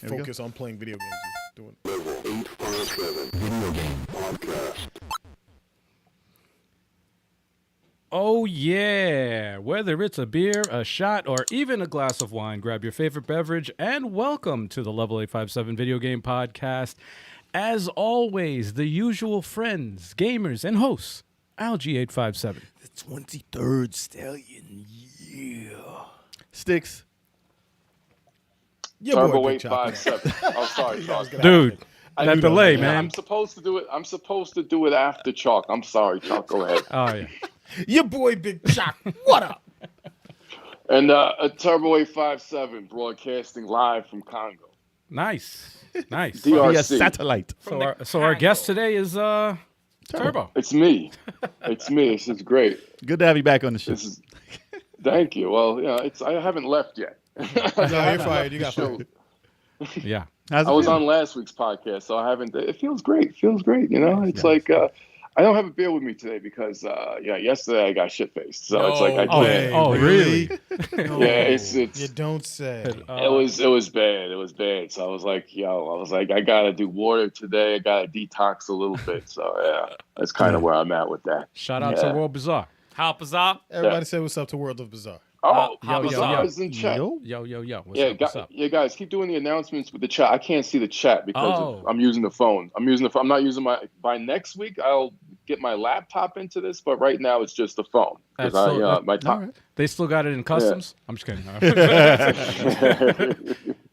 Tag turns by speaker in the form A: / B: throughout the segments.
A: focus on playing video games. Doing
B: Level 857 Video Game Podcast.
C: Oh, yeah. Whether it's a beer, a shot, or even a glass of wine, grab your favorite beverage and welcome to the Level 857 Video Game Podcast. As always, the usual friends, gamers, and hosts, Algie857.
A: the 23rd Stallion. Yeah.
D: Sticks.
A: Your
E: Turbo
A: boy Big Chocolate.
E: 857. Oh, sorry, Chalk.
C: Dude,
E: I
C: that
E: knew
C: delay,
E: Yeah,
C: man.
E: I'm supposed to do it. I'm supposed to do it after Chalk. I'm sorry, Chalk. Go ahead.
C: Oh, yeah.
A: Your boy Big Choc. What up?
E: And a Turbo 857 broadcasting live from Congo.
C: Nice. Nice.
E: DRC.
D: Via satellite.
C: So our guest today is Turbo.
E: It's me. It's me. This is great.
D: Good to have you back on the show.
E: This is. Thank you. Well, I haven't left yet.
A: No, you're fired. You got fired.
C: Yeah.
D: How's it
E: I was
D: feel?
E: on last week's podcast, so I haven't. It feels great. You know, it's like I don't have a beer with me today because yesterday I got shit faced. So it's like I
C: Oh,
E: can't.
C: oh, really?
A: No.
E: Yeah, it's
A: You don't say.
E: it was bad. It was bad. So I was like, I gotta do water today. I gotta detox a little bit. So yeah, that's kind of where I'm at with that.
C: Shout out to World Bizarre.
F: How bizarre?
A: Everybody say what's up to World of Bizarre.
E: Oh,
C: yo, yo,
E: Bizarre
C: yo.
E: is in chat.
D: Yo.
C: Yo. What's up?
E: Guys, keep doing the announcements with the chat. I can't see the chat because I'm using the phone. I'm not using my. By next week, I'll get my laptop into this, but right now it's just the phone because my time.
C: They still got it in customs? I'm just kidding.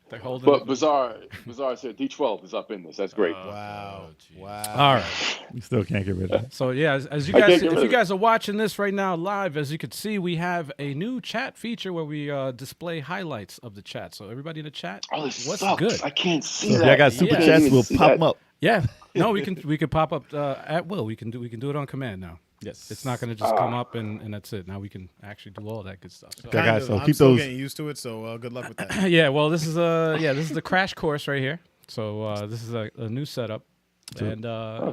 C: They're holding
E: But
C: it.
E: Bizarre said D12 is up in this. That's great.
A: Wow.
C: All right.
D: You still can't get rid of it.
C: So yeah, as you
E: I
C: guys,
E: can't get
C: if
E: rid
C: you
E: of it.
C: guys are watching this right now live, as you can see, we have a new chat feature where we display highlights of the chat. So everybody in the chat,
E: Oh, this
C: what's
E: sucks.
C: good?
E: I can't see
D: So if
E: that.
D: y'all got super
C: Yeah.
D: chats, we'll
E: See
D: pop
E: that.
D: them up.
C: Yeah, no, we can pop up at will. We can do it on command now.
D: Yes.
C: It's not going to just come up and that's it. Now we can actually do all that good stuff. So.
D: Okay, guys, so
A: I'm
D: keep
A: still
D: those.
A: getting used to it, so good luck with that.
C: Yeah, well, this is the crash course right here. So this is a new setup,
D: So-
C: and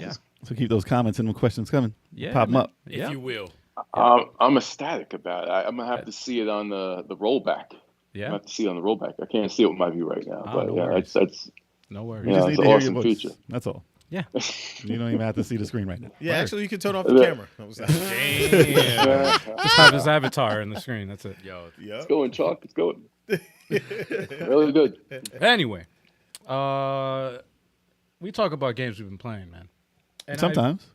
C: yeah,
D: So keep those comments and the questions coming.
C: yeah,
D: Pop them
C: man.
D: up.
C: Yeah.
F: If you will.
E: I'm ecstatic about it. I'm gonna have to see it on the rollback. I
C: Yeah,
E: have to see it on the rollback. I can't see it with my view right now,
C: Oh,
E: but
C: no
E: yeah,
C: worries.
E: that's
C: no worries.
D: You
E: Yeah,
D: just
E: it's
D: need
E: an
D: to hear
E: awesome
D: your voice.
E: feature.
D: That's all.
C: Yeah.
D: You don't even have to see the screen right now.
A: Yeah,
C: Word.
A: actually, you can turn off the
E: Yeah.
A: camera. That was that.
F: Damn.
C: Just have his avatar in the screen. That's it.
F: Yo,
A: Yep.
E: it's going, Chalk. It's going. Really good.
C: Anyway, we talk about games we've been playing, man. And
D: Sometimes.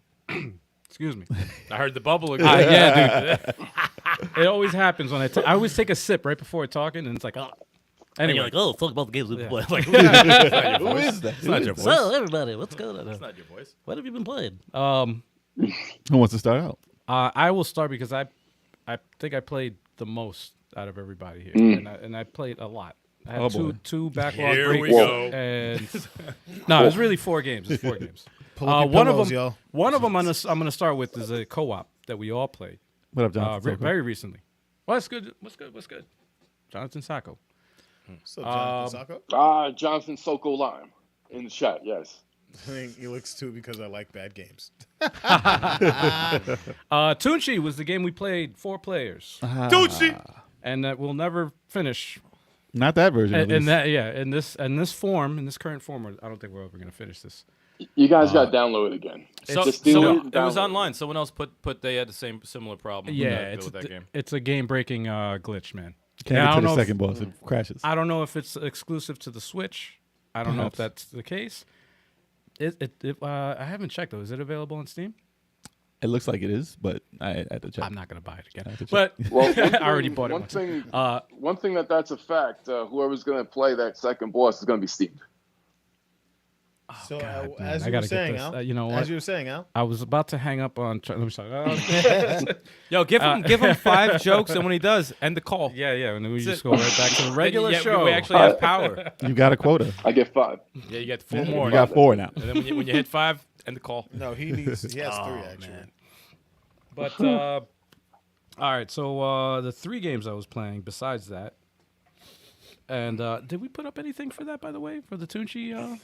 C: excuse me.
F: I heard the bubble again.
C: Yeah, dude. It always happens when I always take a sip right before talking, and it's like, oh.
G: And
C: Anyway,
G: you're like, oh, talk about the games we've been
C: Yeah.
G: playing. Like,
D: Who is that?
F: It's not your voice.
G: so, everybody, what's going on?
F: It's not your voice.
G: What have you been playing?
D: Who wants to start out?
C: I will start because I think I played the most out of everybody here, and I played a lot. I had
D: Oh, boy.
C: two backlog
F: Here we
C: breaks,
F: go.
C: and no, it was really 4 games. It's 4 games.
A: Pull up your
C: One of
A: pillows,
C: them,
A: y'all.
C: one of them, I'm gonna start with is a co-op that we all played
D: What up, Jonathan?
C: very recently. What's good? What's good? Jonathan Sacco.
A: What's up, Jonathan Sacco?
E: Jonathan Soko Lime in the chat. Yes.
A: I think he looks too because I like bad games.
C: Tunchi was the game we played 4 players,
A: Tunchi!
C: and that we'll never finish.
D: Not that version. at
C: In
D: least.
C: this form, in this current form, I don't think we're ever gonna finish this.
E: You guys got to download it again.
F: So,
E: Just do
F: so
E: it.
F: it was
E: download
F: online. Someone else put they had the similar problem.
C: Yeah,
F: with that game.
C: it's a game-breaking glitch, man.
D: Can't
C: I
D: get to
C: don't
D: the
C: know if-
D: second boss. It crashes.
C: I don't know if it's exclusive to the Switch. I don't know if
D: Perhaps.
C: that's the case. I haven't checked though. Is it available on Steam?
D: It looks like it is, but I had to check.
C: I'm not gonna buy it again.
D: have to check.
C: But
E: Well,
C: I already bought it
E: One
C: once.
E: thing,
C: Uh,
E: that's a fact. Whoever's going to play that second boss is going to be steamed.
A: So,
C: God, man,
A: as
C: I
A: you
C: gotta
A: were
C: get
A: saying,
C: this.
A: Al,
C: You know
A: as
C: what?
A: you were saying, Al,
C: I was about to hang up on. Let me start.
F: Yo, give him 5 jokes, and when he does, end the call.
C: yeah, and then we
F: That's
C: just
F: it.
C: go right back to the regular
F: Yeah,
C: show.
F: We actually have power.
D: You got a quota.
E: I get 5.
F: Yeah, you get 4 more.
D: You got 4 now.
F: And then when you hit 5, end the call.
A: no, he has 3
C: Oh,
A: actually.
C: man. But all right, so the 3 games I was playing besides that, and did we put up anything for that, by the way, for the Tunchi?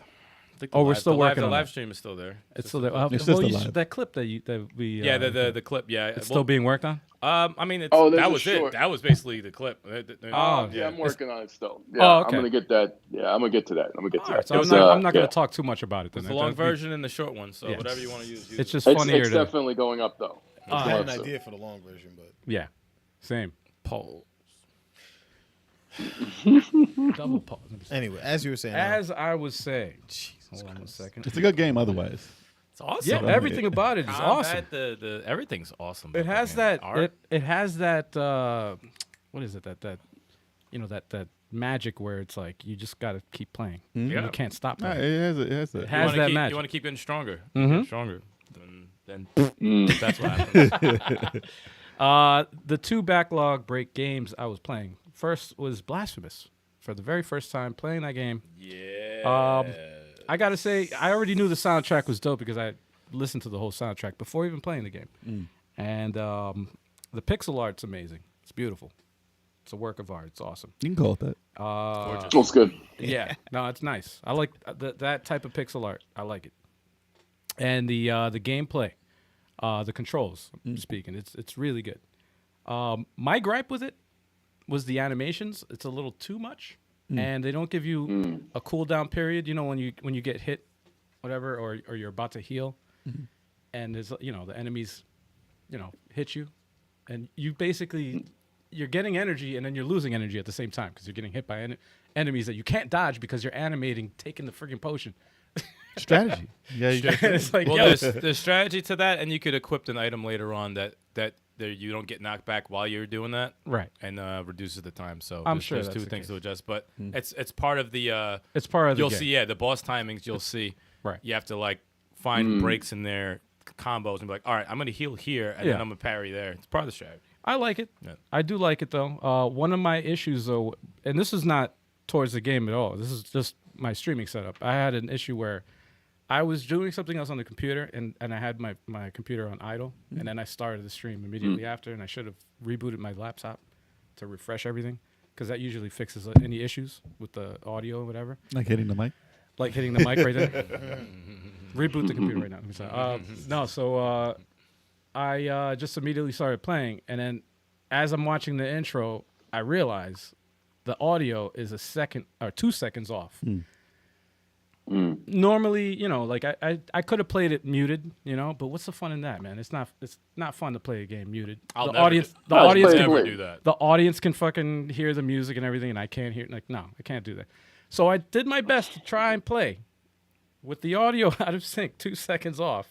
F: think
C: Oh, we're still working
F: The
C: on
F: live
C: it.
F: stream is still there.
C: It's still there.
D: It's just alive.
C: That clip that we
F: Yeah, the clip. Yeah,
C: it's still being worked on.
F: I mean,
E: Oh, there's
F: that
E: a
F: was
E: short.
F: it. That was basically the clip.
E: Yeah, I'm working on it still. Yeah,
C: Oh, okay.
E: I'm gonna get that. Yeah, I'm gonna get to that. I'm gonna get to that.
C: So I'm
E: It's,
C: not going
E: yeah.
C: to talk too much about it. Then
F: It's the long
C: That'd be-
F: version and the short one. So
C: Yeah.
F: whatever you want to use.
C: It's just
E: It's
C: funnier to
E: definitely going up though.
A: I had an
E: So-
A: idea for the long version, but
C: yeah, same.
F: Pause.
C: Double pause.
A: anyway, as you were saying,
C: As I was saying, hold on a second.
D: It's a good game otherwise.
F: It's awesome.
C: Yeah, everything about it is awesome.
F: The everything's awesome.
C: It has that.
F: Art.
C: It has that. What is it? That that magic where it's like you just got to keep playing.
F: Yeah.
C: You can't stop
D: Nah,
C: playing.
D: it has a, it has a,
C: It has that magic.
F: You want to keep getting stronger.
C: Mhm.
F: Get stronger. Then that's what happens.
C: The 2 backlog break games I was playing. First was Blasphemous. For the very first time playing that game,
F: Yeah.
C: I gotta say I already knew the soundtrack was dope because I listened to the whole soundtrack before even playing the game. And the pixel art's amazing. It's beautiful. It's a work of art. It's awesome.
D: you can call it that.
F: Gorgeous.
E: Looks good.
C: Yeah, no, it's nice. I like that type of pixel art. I like it. And the gameplay, the controls. I'm speaking, it's really good. My gripe with it was the animations. It's a little too much, and they don't give you a cooldown period. You know, when you get hit, whatever, or you're about to heal, and there's the enemies, hit you, and you basically you're getting energy and then you're losing energy at the same time because you're getting hit by enemies that you can't dodge because you're animating, taking the freaking potion.
D: Strategy. Yeah, you got
C: It's like,
F: Well,
C: yo,
F: there's strategy to that, and you could equip an item later on that you don't get knocked back while you're doing that,
C: right.
F: and reduces the time. So
C: I'm
F: there's,
C: sure
F: there's
C: that's
F: two
C: the
F: things
C: case.
F: to adjust, but it's part of the.
C: It's part of the
F: You'll
C: game.
F: see, the boss timings. You'll see,
C: Right.
F: You have to like find breaks in their combos and be like, all right, I'm gonna heal here, and
C: Yeah.
F: then I'm gonna parry there. It's part of the strategy.
C: I like it.
F: Yeah.
C: I do like it though. One of my issues though, and this is not towards the game at all. This is just my streaming setup. I had an issue where I was doing something else on the computer, and I had my computer on idle, and then I started the stream immediately after, and I should have rebooted my laptop to refresh everything, because that usually fixes any issues with the audio or whatever.
D: like hitting the mic.
C: Like hitting the mic right there. Reboot the computer right now. So I just immediately started playing, and then as I'm watching the intro, I realize the audio is 2 seconds off. Normally, like I could have played it muted, but what's the fun in that, man? It's not fun to play a game muted.
F: I'll
C: The audience
E: I'll
C: can
F: never do that.
C: the audience can fucking hear the music and everything, and I can't hear. Like, no, I can't do that. So I did my best to try and play with the audio out of sync, 2 seconds off.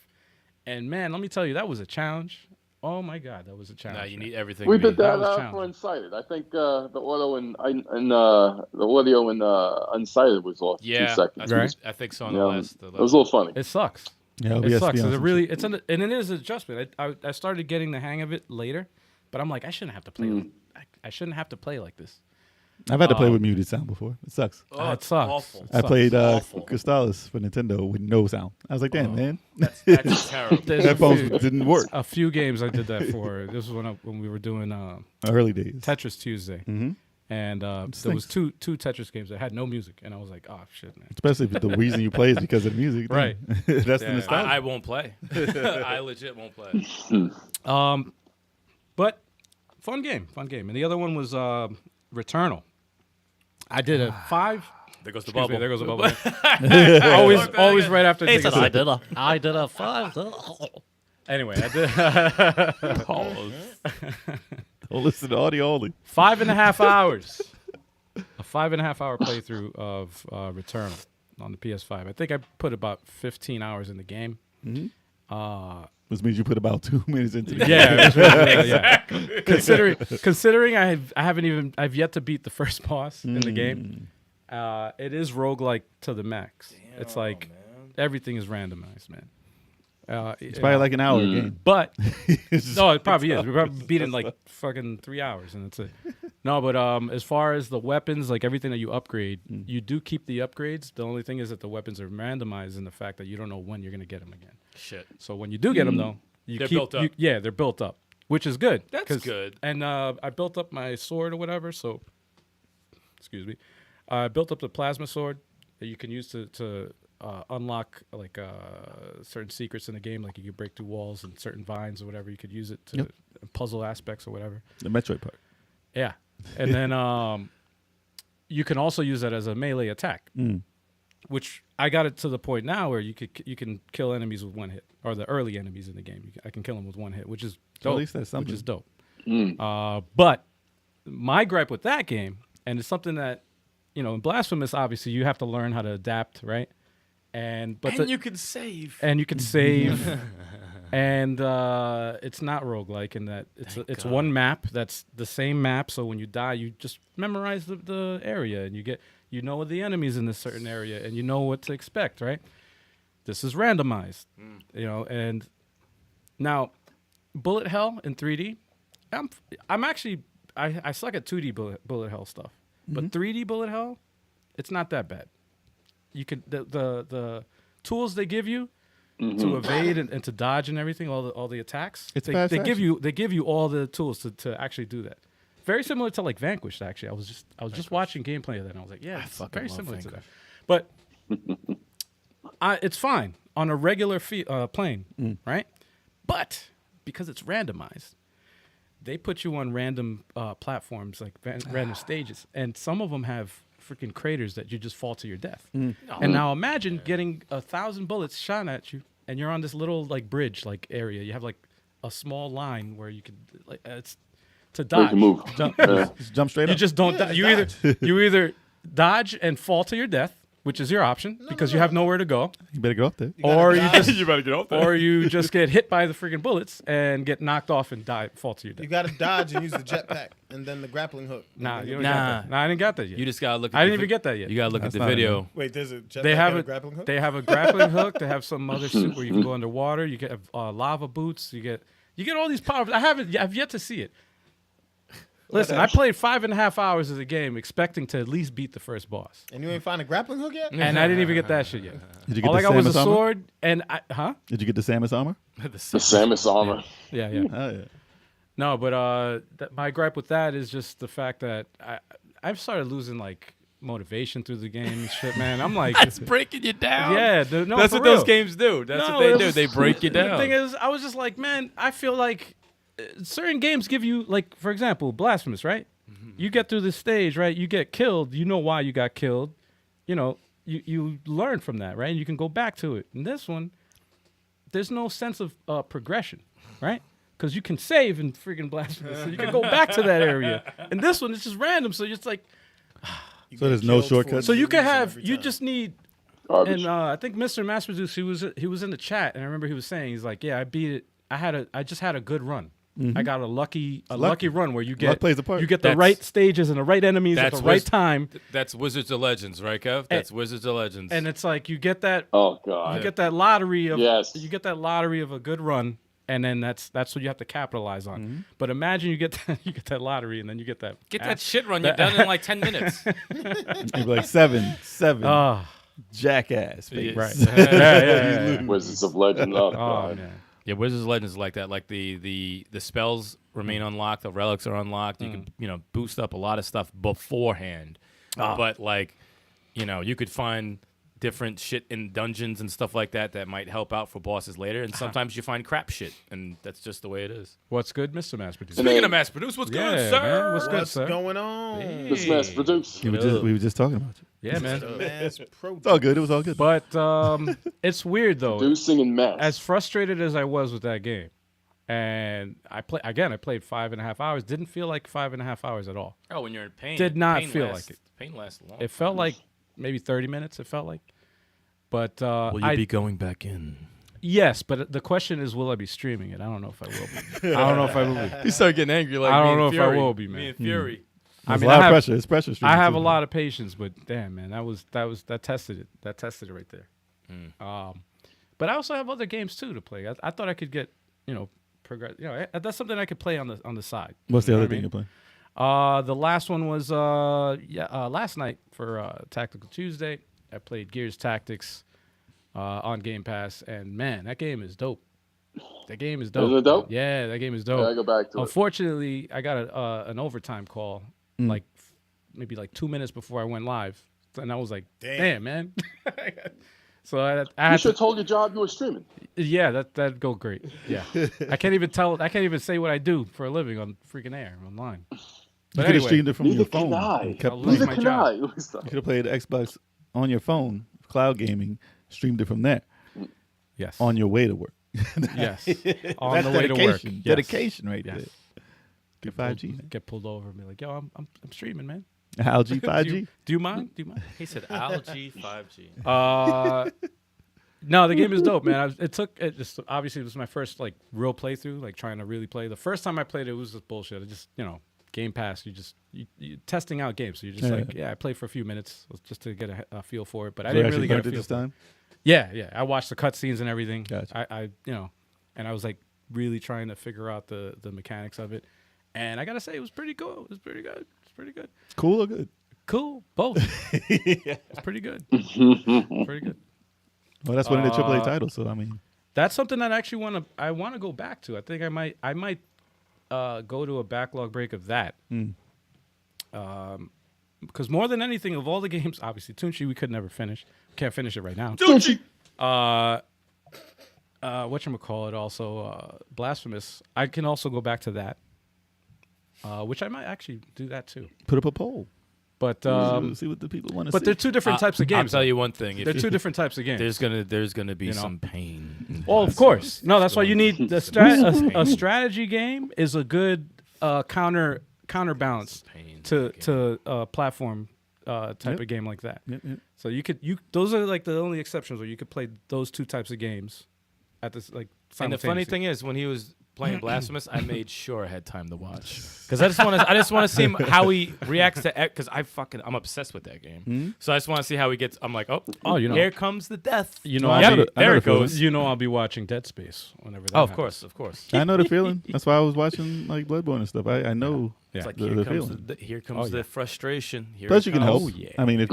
C: And man, let me tell you, that was a challenge. Oh my God, that was a challenge.
F: Now you
C: man.
F: need everything.
E: We
F: to
E: did
F: be-
E: that
C: was
E: for
C: challenging.
E: Unsighted. I think the audio and the audio in Unsighted was off
F: Yeah,
E: 2 seconds.
C: Right.
F: I think so. On
E: Yeah,
F: the last.
E: it was a little funny.
C: It sucks.
D: Yeah,
C: It
D: OBS
C: sucks.
D: be on some shit.
C: And it is an adjustment. I started getting the hang of it later, but I'm like, I shouldn't have to play. I shouldn't have to play like this.
D: I've had to play with muted sound before. It sucks.
F: Oh,
C: It
F: it's
C: sucks.
F: awful.
C: It
D: I
C: sucks.
D: played
F: awful.
D: Crystallis for Nintendo with no sound. I was like, damn, man,
F: That's terrible.
C: There's a
D: headphones
C: few-
D: didn't work.
C: A few games I did that for. This was when we were doing
D: Early days.
C: Tetris Tuesday,
D: Mhm.
C: and there was two Tetris games that had no music, and I was like, oh shit, man.
D: Especially if the reason you play is because of the music. then
C: Right.
D: That's the
C: Yeah.
D: nostalgia.
F: I won't play. I legit won't play.
C: But fun game, and the other one was Returnal. I did a 5.
F: There goes the
C: Excuse me,
F: bubble.
C: there goes the bubble. always right after.
G: He
C: take a
G: said
C: sip.
G: I did a 5.
C: Anyway, I did
F: Pause.
D: Don't listen to audio only.
C: 5.5 hours. A 5.5 hour playthrough of Returnal on the PS5. I think I put about 15 hours in the game.
D: Which means you put about 2 minutes into the game.
C: Yeah, it was really, yeah. Considering I've yet to beat the first boss in the game. It is roguelike to the max. It's like everything is randomized, man.
D: It's probably like an hour game.
C: But
D: It's just-
C: no, it probably is. We probably beat it in like fucking 3 hours, and that's it. No, but as far as the weapons, like everything that you upgrade, you do keep the upgrades. The only thing is that the weapons are randomized in the fact that you don't know when you're gonna get them again.
F: Shit.
C: So when you do get them, though,
F: They're built up.
C: They're built up, which is good.
F: That's
C: 'cause-
F: good.
C: And I built up my sword or whatever. So, excuse me, I built up the plasma sword that you can use to unlock like certain secrets in the game, like you could break through walls and certain vines or whatever. You could use it to puzzle aspects or whatever.
D: The Metroid part.
C: Yeah, and then you can also use that as a melee attack, which I got it to the point now where you can kill enemies with one hit, or the early enemies in the game. I can kill them with one hit, which is dope.
D: At least that's something.
C: Which is dope. But my gripe with that game, and it's something that, in Blasphemous, obviously you have to learn how to adapt, right? And
F: you can save.
C: And you can save. And it's not roguelike in that it's one map that's the same map. So when you die, you just memorize the area, and you know the enemies in this certain area, and you know what to expect, right? This is randomized, and now bullet hell in 3D. I'm actually I suck at 2D bullet hell stuff, but 3D bullet hell, it's not that bad. You could the tools they give you to evade and to dodge and everything, all the attacks. They give you all the tools to actually do that. Very similar to like Vanquished, actually. I was just watching gameplay of that, and I was like, yeah, it's very similar to that. But it's fine on a regular plane, right? But because it's randomized, they put you on random platforms, like random stages, and some of them have freaking craters that you just fall to your death. And now imagine getting 1,000 bullets shot at you, and you're on this little like bridge like area. You have like a small line where you can like it's to dodge.
E: Move.
D: Just jump straight up.
C: You just don't. You either dodge and fall to your death, which is your option because you have nowhere to go,
D: You better go up there.
C: or you just
F: You better get off there.
C: or you just get hit by the freaking bullets and get knocked off and fall to your death.
A: You got to dodge and use the jetpack and then the grappling hook.
C: Nah, you don't
F: Nah.
C: got that. Nah, I didn't got that yet.
F: You just gotta look. At
C: I didn't even get that yet.
F: You gotta look
D: That's
F: at the
D: not
F: video.
A: Wait, there's a jetpack
C: They have
A: and a
C: it.
A: grappling hook?
C: They have a grappling hook. They have some other suit where you can go underwater. You get lava boots. You get all these powers. I've yet to see it. Listen, I played 5.5 hours of the game expecting to at least beat the first boss,
A: And you ain't find a grappling hook yet?
C: and I didn't even get that shit yet.
D: Did you get
C: All I
D: the
C: got was a
D: Samus armor?
C: sword, and
D: Did you get the Samus armor?
E: The Samus armor.
C: Yeah.
D: Oh, yeah.
C: No, but my gripe with that is just the fact that I've started losing like motivation through the game and shit, man. I'm like,
F: That's breaking you down.
C: yeah, no,
F: That's
C: for
F: what those
C: real.
F: games do. That's
C: No,
F: what they
C: it
F: do.
C: was-
F: They break you
C: The
F: down.
C: thing is, I was just like, man, I feel like certain games give you, like, for example, Blasphemous, right? You get through this stage, right? You get killed. You know why you got killed. You learn from that, right? And you can go back to it. In this one, there's no sense of progression, right? Because you can save in freaking Blasphemous, so you can go back to that area. And this one, it's just random, so it's like,
D: So there's no shortcuts?
C: so you can
A: reason
C: have,
A: every
C: you
A: time.
C: just need.
E: Garbage.
C: And I think Mr. Massproduce, he was in the chat, and I remember he was saying, he's like, yeah, I beat it. I just had a good run. I got a lucky run where you
D: Luck
C: get
D: plays a part.
C: you get the
F: That's-
C: right stages and the right enemies at the right time,
F: That's Wizards of Legends, right, Kev? That's Wizards of Legends.
C: and it's like you get that
E: Oh God.
C: you get that lottery of
E: Yes.
C: you get that lottery of a good run, and then that's what you have to capitalize on. But imagine you get that lottery, and then you get that
F: Get that shit run. You're done in like 10 minutes.
D: You'd be like, seven, jackass. Face.
C: right. Yeah.
E: Wizards of Legend. Oh
C: Oh
E: God.
C: man.
F: Yeah, Wizards of Legends is like that. Like the spells remain unlocked, the relics are unlocked. You can boost up a lot of stuff beforehand. But like, you could find different shit in dungeons and stuff like that might help out for bosses later. And sometimes you find crap shit, and that's just the way it is.
C: What's good, Mr. Massproduce?
F: Speaking of mass produce, what's
C: Yeah,
F: good, sir?
C: man, what's good,
A: What's
C: sir?
A: going on?
E: This mass produced.
D: We were just talking about you.
C: Yeah, man.
A: Mass
D: It's all good. It was all good.
C: But it's weird though.
E: Producing in mass.
C: As frustrated as I was with that game, and I played 5.5 hours. Didn't feel like 5.5 hours at all.
F: Oh, when you're in pain.
C: Did not
F: pain
C: feel
F: lasts-
C: like it.
F: Pain lasts long.
C: It felt like maybe 30 minutes. It felt like, but
F: Will you be going back in?
C: yes. But the question is, will I be streaming it? I don't know if I will be. I don't know if I will be.
F: You start getting angry like
C: I
F: me
C: don't
F: and
C: know if I
F: Fury.
C: will be, man.
F: Me and Fury.
D: There's
C: mean,
D: a lot
C: I
D: of
C: have-
D: pressure. It's pressure.
C: I
D: streaming
C: have
D: too.
C: a lot of patience, but damn, man, that tested it. That tested it right there. But I also have other games too to play. I thought I could get progress. That's something I could play on the side.
D: What's the
C: You know
D: other
C: what I
D: thing
C: mean?
D: you're playing?
C: The last one was last night for Tactical Tuesday. I played Gears Tactics on Game Pass, and man, that game is dope. That game is dope.
E: Isn't it dope?
C: Yeah, that game is
E: Yeah, I
C: dope.
E: go back to it.
C: Unfortunately, I got an overtime call maybe 2 minutes before I went live, and I was like, "Damn, man." So I
E: You
C: had
E: should
C: to,
E: have told your job you were streaming.
C: yeah, that'd go great. Yeah, I can't even say what I do for a living on freaking air online.
D: You
C: But
D: could have
C: anyway,
D: streamed it from
E: Neither
D: your
E: can
D: phone.
E: I.
D: and kept
C: I'll
D: playing.
C: lose
E: Neither
C: my
E: can
C: job.
E: I.
D: You could have played Xbox on your phone, cloud gaming, streamed it from there
C: yes,
D: on your way to work.
C: yes, on
D: That's
C: the way to work.
D: dedication.
C: Yes.
D: Dedication right
C: Yes.
D: there. Get
C: Pulled-
D: 5G. Man.
C: Get pulled over and be like, yo, I'm streaming, man.
D: Algae 5G.
C: Do you mind? Do you mind?
F: He said algae 5G.
C: No, the game is dope, man. Obviously it was my first like real playthrough, like trying to really play. The first time I played it was just bullshit. It just Game Pass. You testing out games, so you're just like, I played for a few minutes just to get a feel for it. But I
D: So you
C: didn't really
D: actually
C: get a
D: learned it
C: feel
D: this
C: for it.
D: time.
C: Yeah. I watched the cutscenes and everything.
D: Gotcha.
C: I and I was like really trying to figure out the mechanics of it. And I gotta say, it was pretty cool. It was pretty good. It's pretty good.
D: Cool or good?
C: Cool, both. It's pretty good. Pretty good.
D: Well, that's one of the AAA titles. So I mean,
C: That's something that I actually want to go back to. I think I might go to a backlog break of that. Because more than anything, of all the games, obviously Tunchi we could never finish. Can't finish it right now.
E: Tunchi.
C: Whatchamacallit, also Blasphemous. I can also go back to that. Which I might actually do that too.
D: put up a poll.
C: But
D: See what the people want to see.
C: but they're two different types of
F: I'll
C: games.
F: tell you one thing.
C: They're two different types of games.
F: There's gonna be
C: You know?
F: some pain. in
C: Well, of
F: Blasphemous.
C: course. No, that's why you need
F: There's
C: a strategy game is a good counterbalance
F: pain
C: to platform type of game like that.
D: Yep.
C: So those are like the only exceptions where you could play those two types of games at this like.
F: And the funny
C: simultaneously.
F: thing is, when he was playing Blasphemous, I made sure I had time to watch because I just want to see how he reacts to because I'm obsessed with that game. So I just want to see how he gets. I'm like, here comes the death. There it goes.
C: I'll be watching Dead Space whenever. That
F: Oh, of
C: happens.
F: course.
D: I know the feeling. That's why I was watching like Bloodborne and stuff. I know.
C: Yeah.
F: It's like
D: The
F: here comes
D: feeling.
F: here comes the frustration. Here
D: Plus,
F: it
D: you can
F: comes.
D: help.
C: yeah.
D: I mean, if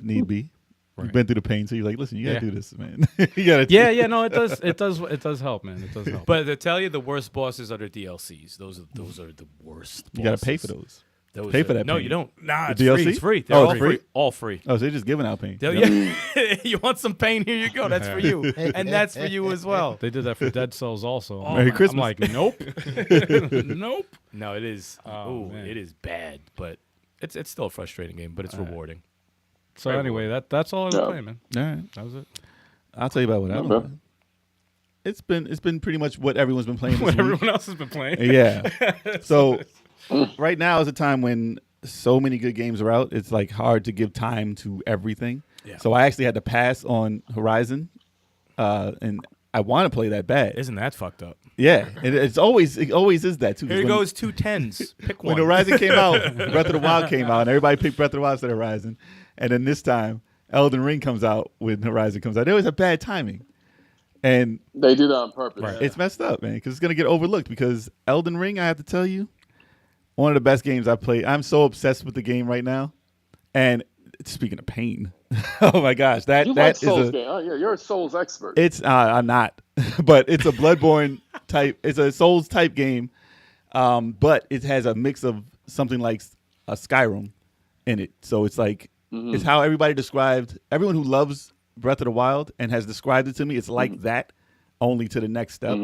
D: need be. You've been through the pain, so you're like, listen, you gotta
C: Yeah.
D: do this, man. You gotta.
C: Yeah, no, it does help, man. It does help.
F: But to tell you, the worst bosses are the DLCs. Those are the worst.
D: You gotta pay for
F: bosses.
D: those. Pay for that
F: No,
D: pain.
F: you don't. Nah, it's
D: The DLC?
F: free. It's free. They're
D: Oh,
F: all
D: it's free?
F: All free.
D: Oh, so they're just giving out pain.
F: Yeah. You want some pain? Here you go. That's for you, and that's for you as well.
C: They did that for Dead Cells also.
D: Merry Christmas.
C: I'm like, nope, nope.
F: No, it is.
C: Oh, man.
F: It is bad, but it's still a frustrating game, but it's rewarding.
C: So
F: Very
C: anyway, that's all I was
E: Yeah.
C: playing, man.
D: All right,
C: That was it.
D: I'll tell you about what I've
E: Okay.
D: been. It's been pretty much what everyone's been playing. This
C: What
D: week.
C: everyone else has been playing.
D: Yeah. So right now is a time when so many good games are out. It's like hard to give time to everything.
C: Yeah.
D: So I actually had to pass on Horizon, and I want to play that bad.
F: Isn't that fucked up?
D: Yeah, and it always is that too. 'cause
F: Here
D: when-
F: goes 2 10s. Pick
D: When
F: one.
D: Horizon came out, Breath of the Wild came out, and everybody picked Breath of the Wild instead of Horizon. And then this time, Elden Ring comes out when Horizon comes out. They always have bad timing. And
E: They do that on purpose.
C: Right.
D: it's messed up, man, because it's going to get overlooked. Because Elden Ring, I have to tell you, one of the best games I've played. I'm so obsessed with the game right now. And speaking of pain, oh my gosh, that
E: You like
D: is
E: Souls
D: a.
E: game? Oh, yeah, you're a Souls expert.
D: It's I'm not, but it's a Bloodborne type. It's a Souls type game, but it has a mix of something like a Skyrim in it. So it's like it's how everybody described. Everyone who loves Breath of the Wild and has described it to me. It's like that, only to the next step.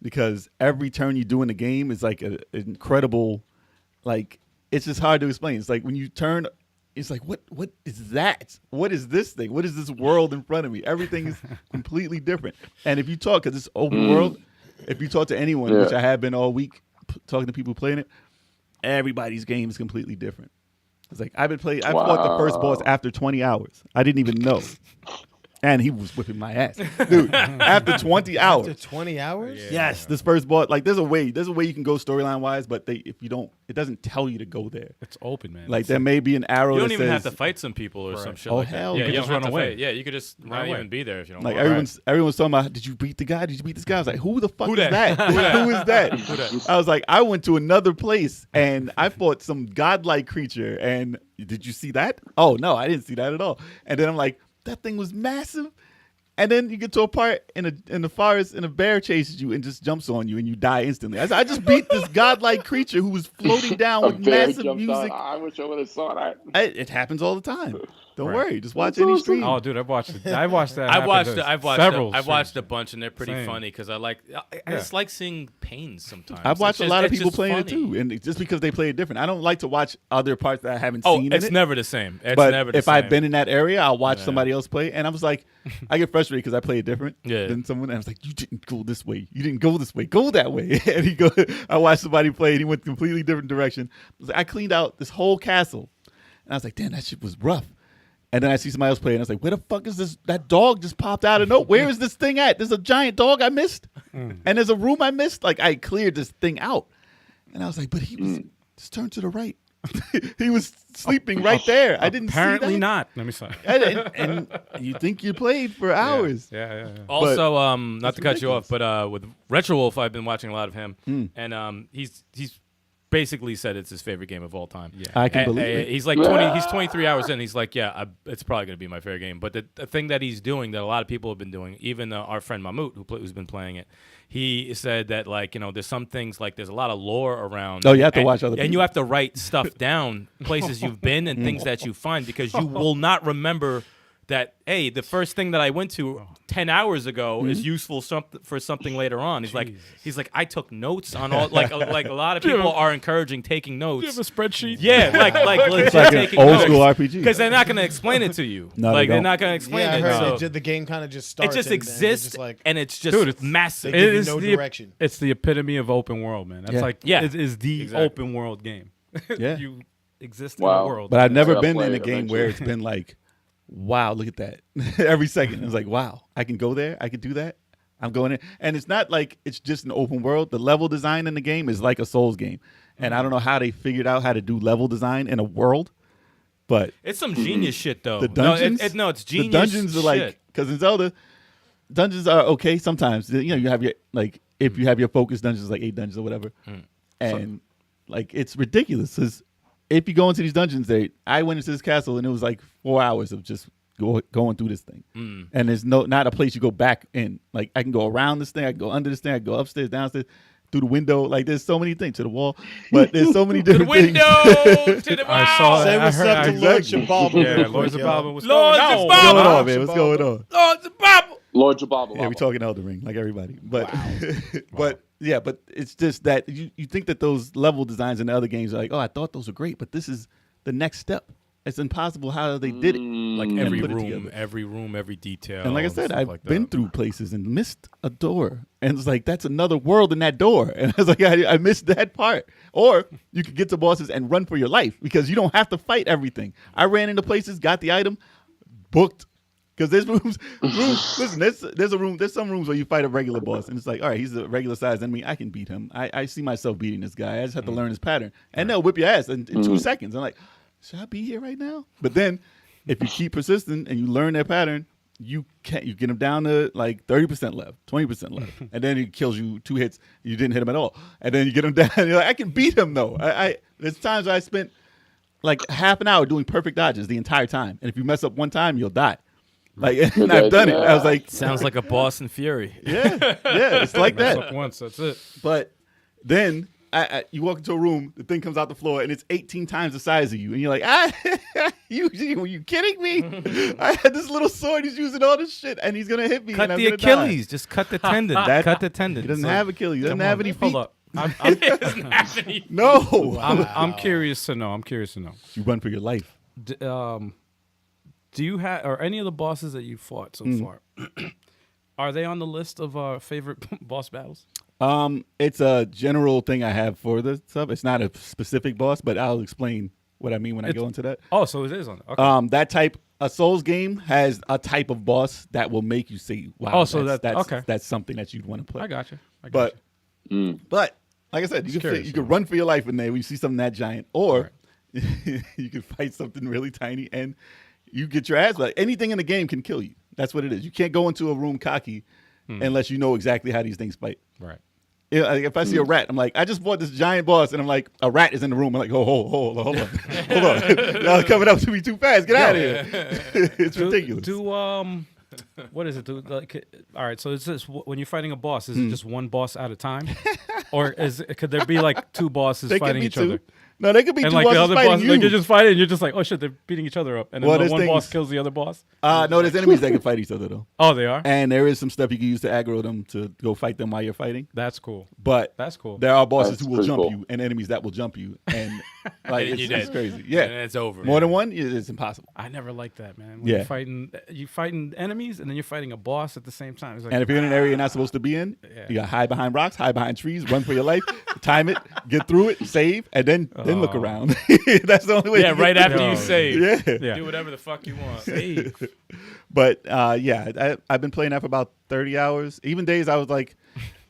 D: Because every turn you do in the game is like an incredible. Like it's just hard to explain. It's like when you turn. It's like, what is that? What is this thing? What is this world in front of me? Everything is completely different. And if you talk, because it's open world, if you talk to anyone, which I have been all week talking to people playing it, everybody's game is completely different. It's like I fought the first boss after 20 hours. I didn't even know. And he was whipping my ass. Dude, after 20 hours.
A: After 20 hours?
D: Yes, this first boss, like there's a way you can go storyline wise, but if you don't, it doesn't tell you to go there.
C: It's open, man.
D: Like there may be an arrow
F: You don't
D: that
F: even
D: says,
F: have to fight some people or some shit
D: Oh,
F: like
D: hell,
F: that.
D: you
F: Yeah,
D: could
F: you
C: just
F: don't have
C: run
F: to
C: away.
F: fight. Yeah, you could just not
C: away.
F: even be there if you don't
D: like
F: want.
D: everyone's talking about, did you beat the guy? Did you beat this guy? I was like, who the fuck
F: Who
D: is
F: that?
D: that? Who is that? I was like, I went to another place and I fought some godlike creature. And did you see that? Oh no, I didn't see that at all. And then I'm like, that thing was massive. And then you get to a part in the forest and a bear chases you and just jumps on you and you die instantly. I just beat this godlike creature who was floating down
E: A
D: with
E: bear
D: massive
E: jumped
D: music.
E: on. I wish I would have saw that.
D: It happens all the time. Don't
F: Right.
D: worry. Just watch any stream.
C: Oh, dude, I've watched that.
F: I've watched
C: several.
F: I've watched a
C: streams.
F: bunch, and they're pretty
C: Same.
F: funny because I just like seeing pains sometimes.
D: I've watched a lot of
F: it's
D: people
F: just
D: playing it
F: funny.
D: too, and just because they play it different. I don't like to watch other parts that I haven't
F: Oh,
D: seen.
F: it's
D: in it.
F: never the same. It's
D: But
F: never the
D: if
F: same.
D: I've been in that area, I'll watch somebody else play, and I was like, I get frustrated because I play it different than someone. And I was like, you didn't go this way, you didn't go this way, go that way. And I watched somebody play, and he went completely different direction. I cleaned out this whole castle, and I was like, damn, that shit was rough. And then I see somebody else play, and I was like, where the fuck is this? That dog just popped out of nowhere. Where is this thing at? There's a giant dog I missed, and there's a room I missed. Like, I cleared this thing out. And I was like, but he was just turned to the right. He was sleeping right there. I didn't
C: Apparently
D: see that.
C: not. Let me say.
D: And you think you played for hours.
C: Yeah.
F: Also, not to cut you off, but with Retro Wolf, I've been watching a lot of him, and he's basically said it's his favorite game of all time. Yeah,
D: I can believe it.
F: He's like 20. He's 23 hours in. He's like, it's probably gonna be my favorite game. But the thing that he's doing that a lot of people have been doing, even our friend Mahmoud, who's been playing it, he said that there's some things there's a lot of lore around.
D: Oh, you have to watch other people.
F: And you have to write stuff down, places you've been and things that you find, because you will not remember that, hey, the first thing that I went to 10 hours ago is useful for something later on. He's like, I took notes on all, like a lot of people are encouraging taking notes.
C: Do you have a spreadsheet?
F: Yeah, like legit
D: It's like an
F: taking
D: old
F: notes.
D: school RPG.
F: Because they're not going to explain it to you.
D: No,
F: like
D: they
F: they're
D: don't.
F: not going to explain
A: Yeah, I
F: it.
A: heard
F: So
A: the game kind of just
F: it
A: starts.
F: just
A: and
F: exists,
A: it's like,
F: and it's just
C: Dude, it's
F: massive.
A: They give you
C: is
A: no
C: the
A: direction.
C: It's the epitome of open world, man. That's
D: Yeah.
C: it is the
F: Exactly.
C: open world game.
D: Yeah.
C: You exist
E: Wow.
C: in the world.
D: But I've never
E: Gotta
D: been
E: play
D: in a
E: it
D: game where
E: eventually.
D: it's been like, wow, look at that. Every second. It's like, wow, I can go there. I can do that. I'm going in. And it's not like it's just an open world. The level design in the game is like a Souls game. And I don't know how they figured out how to do level design in a world, but
F: It's some genius shit, though.
D: the dungeons,
F: No, it's genius.
D: the dungeons are
F: shit.
D: like, because in Zelda, dungeons are okay sometimes. You know, you have your, like, if you have your focus dungeons, like 8 dungeons or whatever. And like, it's ridiculous. 'Cause if you go into these dungeons, I went into this castle and it was like 4 hours of just going through this thing. And there's not a place you go back in. Like, I can go around this thing, I can go under this thing, I can go upstairs, downstairs, through the window. Like, there's so many things, to the wall, but there's so many
F: The
D: different
F: window
D: things.
F: to the
C: I saw
A: Say
C: that.
A: what's
C: I heard-
A: up to
C: I-
A: Lord Shababa.
C: Yeah, Lord Zababa was
F: Lord
C: going on.
F: Zababa!
D: What's going on,
A: Wow.
D: man? What's going on?
F: Oh, it's a Bible.
E: Lord Jababa.
D: Yeah, we talking Elden Ring like everybody, but but yeah, but it's just that you think that those level designs in the other games are like, oh, I thought those were great, but this is the next step. It's impossible how they did it.
F: Like
D: and
F: every
D: put it
F: room,
D: together.
F: every detail.
D: And like I said,
F: stuff
D: I've
F: like
D: been
F: that.
D: through places and missed a door, and it's like that's another world in that door, and I was like, I missed that part. Or you could get to bosses and run for your life because you don't have to fight everything. I ran into places, got the item, booked. Because there's rooms. Listen, there's some rooms where you fight a regular boss, and it's like, all right, he's a regular sized enemy. I can beat him. I see myself beating this guy. I just have to learn his pattern, and they'll whip your ass in 2 seconds. I'm like, should I be here right now? But then, if you keep persistent and you learn their pattern, you get him down to like 30% left, 20% left, and then he kills you 2 hits. You didn't hit him at all, and then you get him down. And you're like, I can beat him though. There's times I spent like half an hour doing perfect dodges the entire time, and if you mess up one time, you'll die. Like, and I've done it. I was like,
F: Sounds like a Boston Fury.
D: yeah, it's like
C: Mess
D: that.
C: up once, that's it.
D: But then you walk into a room, the thing comes out the floor, and it's 18 times the size of you, and you're like, you kidding me? I had this little sword. He's using all this shit, and he's gonna hit me.
F: Cut
D: and I'm
F: the
D: gonna
F: Achilles. Just cut the tendon. Cut the tendon.
D: Die. He doesn't have Achilles. He doesn't have any feet.
C: Hold up.
D: No.
C: I'm curious to know.
D: You run for your life.
C: Do you have, or any of the bosses that you fought so far, are they on the list of favorite boss battles?
D: It's a general thing I have for the stuff. It's not a specific boss, but I'll explain what I mean when I go into that.
C: Oh, so it is on. Okay.
D: That type, a Souls game has a type of boss that will make you say, "Wow,
C: Oh, so
D: that's
C: okay.
D: that's something that you'd want to play."
C: I got you.
D: But like I said, you
C: curious,
D: can run for your life in there when you see something that giant, or you can fight something really tiny and you get your ass back. Anything in the game can kill you. That's what it is. You can't go into a room cocky unless you know exactly how these things fight.
C: Right.
D: Yeah, like if I see a rat, I'm like, I just fought this giant boss, and I'm like, a rat is in the room. I'm like, hold on. Y'all coming up to me too fast. Get out of here. It's ridiculous.
C: What is it? Like, all right. So is this when you're fighting a boss? Is it just one boss at a time, or could there be like 2 bosses
D: They can
C: fighting
D: be
C: each
D: 2.
C: other?
D: No, they could be
C: And
D: two
C: like the
D: bosses
C: other
D: fighting
C: boss,
D: you.
C: like you're just fighting, and you're just like, oh shit, they're beating each other up, and then
D: Well,
C: the
D: there's
C: one boss
D: things-
C: kills the other boss.
D: No, there's enemies that can fight each other though,
C: Oh, they are.
D: and there is some stuff you can use to aggro them to go fight them while you're fighting.
C: That's cool.
D: But
C: That's cool.
D: there are bosses
E: That's
D: who will
E: pretty
D: jump
E: cool.
D: you and enemies that will jump you, and like
F: And you're
D: it's
F: dead.
D: crazy.
F: And
D: Yeah,
F: it's over.
D: more than one, it's impossible.
C: I never liked that, man. When
D: Yeah.
C: you're fighting enemies, and then you're fighting a boss at the same time. It's like,
D: And if you're in an area you're not supposed to be in, you got to hide behind rocks, hide behind trees, run for your life, time it, get through it, save, and then look
C: Oh.
D: around. That's the only way.
F: Yeah,
D: to get
F: right
D: through
F: after
C: Yo.
F: you save.
D: it.
C: yeah.
F: Do whatever the fuck you want.
D: But I've been playing that for about 30 hours. Even days I was like,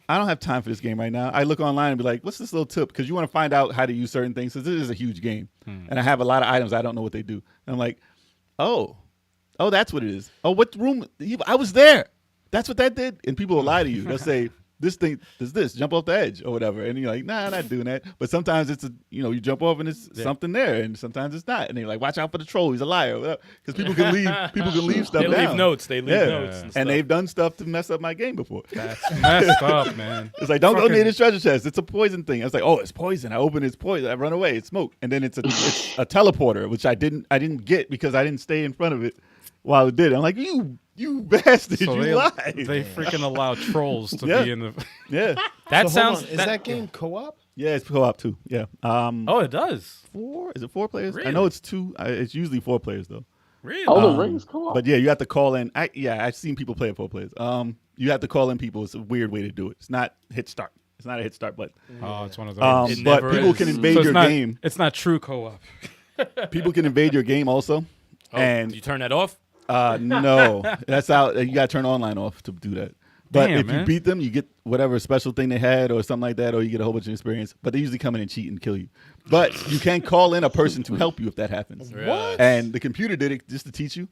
D: I don't have time for this game right now. I look online and be like, what's this little tip? Because you want to find out how to use certain things. Because this is a huge game. And I have a lot of items. I don't know what they do. And I'm like, oh, that's what it is. Oh, what room? I was there. That's what that did. And people will lie to you. They'll say, this thing does this, jump off the edge or whatever. And you're like, nah, I'm not doing that. But sometimes it's, you jump off and it's something there. And sometimes it's not. And they're like, watch out for the troll. He's a liar. Because people can leave stuff
F: They
D: down.
F: leave notes. They leave
D: Yeah.
F: notes. And,
D: And
F: stuff.
D: they've done stuff to mess up my game before.
C: That's messed up, man.
D: It's like, don't go
C: Fucking-
D: near this treasure chest. It's a poison thing. I was like, oh, it's poison. I open it's poison. I run away. It's smoke. And then it's a teleporter, which I didn't get because I didn't stay in front of it while it did. I'm like, you bastard,
C: So
D: you lied.
C: they freaking allow trolls to
D: Yeah.
C: be in the.
D: Yeah.
F: that
A: So hold
F: sounds.
A: on, is that game co-op?
D: Yeah, it's co-op too. Yeah.
C: Oh, it does.
D: 4? Is it 4 players? I
C: Really?
D: know it's 2. It's usually 4 players though.
C: Really?
E: Elden Ring's cool.
D: But yeah, you have to call in. I've seen people play it 4 players. You have to call in people. It's a weird way to do it. It's not hit start. It's not a hit start button.
C: Oh, it's one of those.
F: It
D: But
F: never
D: people
F: is.
D: can invade
C: So it's
D: your
C: not,
D: game.
C: It's not true co-op.
D: People can invade your game also.
F: Oh,
D: and
F: you turn that off?
D: No, that's out. You got to turn online off to do that. But
C: Damn,
D: if you
C: man.
D: beat them, you get whatever special thing they had or something like that, or you get a whole bunch of experience. But they usually come in and cheat and kill you. But you can call in a person to help you if that happens.
F: What?
D: And the computer did it just to teach you.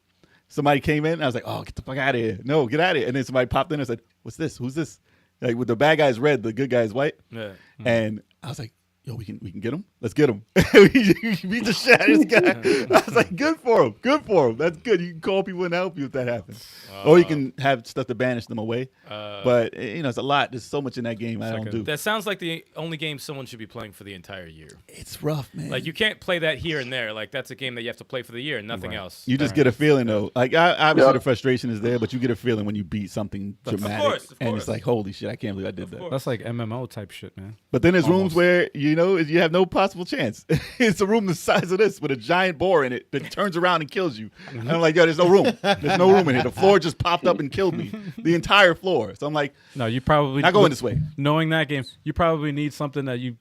D: Somebody came in, and I was like, "Oh, get the fuck out of here! No, get out of here!" And then somebody popped in and said, "What's this? Who's this?" Like, with the bad guy's red, the good guy's white.
F: Yeah.
D: And I was like, yo, we can get him. Let's get him. We beat the shit out of this guy. I was like, good for him. Good for him. That's good. You can call people and help you if that happens. Or you can have stuff to banish them away. But, it's a lot. There's so much in that game I don't do.
F: That sounds like the only game someone should be playing for the entire year.
D: It's rough, man.
F: Like, you can't play that here and there. Like, that's a game that you have to play for the year and nothing else.
D: You just get a feeling, though. Like, obviously
E: Yeah.
D: the frustration is there, but you get a feeling when you beat something dramatic.
F: course, of
D: And
F: course.
D: it's like, holy shit, I can't believe I did that.
F: course.
C: That's like MMO type shit, man.
D: But then there's
C: Almost.
D: rooms where, you have no possible chance. It's a room the size of this with a giant boar in it that turns around and kills you. And I'm like, yo, there's no room. There's no room in here. The floor just popped up and killed me. The entire floor. So I'm like,
C: No, you probably
D: not going this way.
C: Knowing that game, you probably need something that you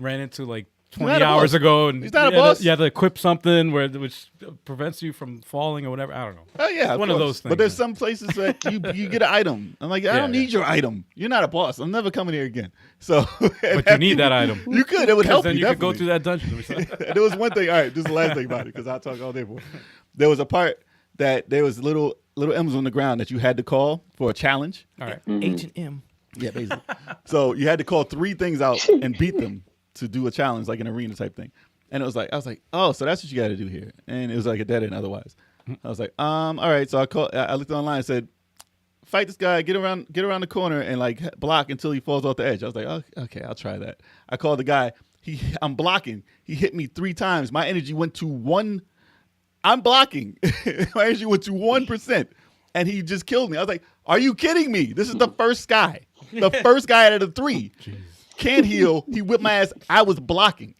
C: ran into like 20
D: not a
C: hours
D: boss.
C: ago, and
D: He's not a
C: you had to-
D: boss.
C: You had to equip something which prevents you from falling or whatever. I don't know.
D: Oh yeah,
C: One of
D: course.
C: those things.
D: But there's some places that you get an item. I'm like, I don't
C: Yeah.
D: need your item. You're not a boss. I'm never coming here again. So,
C: But you need that item.
D: You could. It would help
C: Then
D: you.
C: you could go through
D: definitely.
C: that dungeon.
D: There was one thing. All right, this is the last thing about it because I'll talk all day for it. There was a part that there was little M's on the ground that you had to call for a challenge.
C: All right.
F: Agent M.
D: Yeah, basically. So you had to call 3 things out and beat them to do a challenge, like an arena type thing. And it was like, I was like, oh, so that's what you got to do here. And it was like a dead end otherwise. I was like, all right. So I looked online and said, fight this guy, get around the corner and like block until he falls off the edge. I was like, oh, okay, I'll try that. I called the guy. I'm blocking. He hit me 3 times. My energy went to 1. I'm blocking. My energy went to 1%. And he just killed me. I was like, are you kidding me? This is the first guy. The first guy out of the 3. Can't heal. He whipped my ass. I was blocking.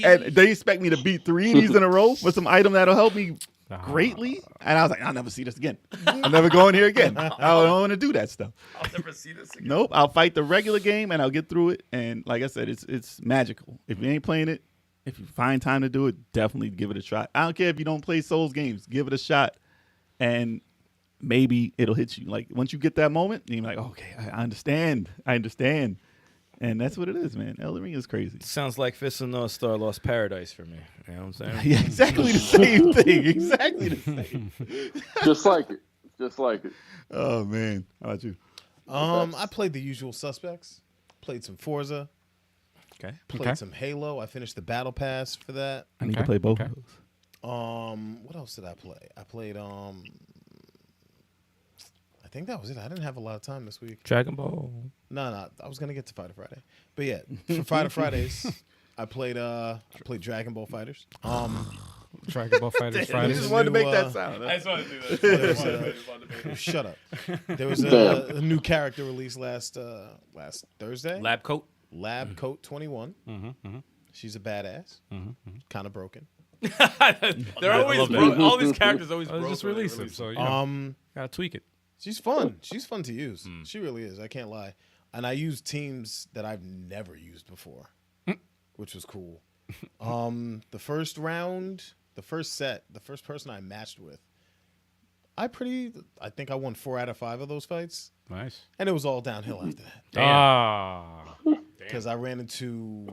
D: And they expect me to beat 3 of these in a row with some item that'll help me greatly. And I was like, I'll never see this again. I'm never going here again. I don't want to do that stuff.
F: I'll never see this again.
D: Nope. I'll fight the regular game and I'll get through it. And like I said, it's magical. If you ain't playing it, if you find time to do it, definitely give it a try. I don't care if you don't play Souls games. Give it a shot. And maybe it'll hit you. Like once you get that moment, you're like, okay, I understand. And that's what it is, man. Elden Ring is crazy.
F: Sounds like Fist of North Star Lost Paradise for me. You know what I'm saying?
D: Yeah, exactly the same thing. Exactly the same.
E: Just like it. Just like it.
D: Oh man, how about you?
A: I played the usual suspects. Played some Forza.
F: Okay.
A: Played
C: Okay.
A: some Halo. I finished the Battle Pass for that.
D: I need to
C: Okay,
D: play both
C: okay.
D: of those.
A: What else did I play? I played I think that was it. I didn't have a lot of time this week.
C: Dragon Ball.
A: No, I was gonna get to Fighter Friday, but yeah, for Fighter Fridays, I played Dragon Ball Fighters.
C: Dragon Ball Fighters
D: I
C: Friday.
D: just wanted to make that
A: uh,
D: sound.
F: I just want to do that.
A: Shut up. There was a new character released last Thursday.
F: Lab coat.
A: Lab Coat 21. She's a badass. Kind of broken.
F: They're always all these characters always broken.
C: Just release them, so you know, gotta tweak it.
A: She's fun. She's fun to use. She really is. I can't lie. And I use teams that I've never used before, which was cool. The first round, the first set, the first person I matched with, I think I won 4 out of 5 of those fights.
C: Nice.
A: And it was all downhill after that. Because I ran into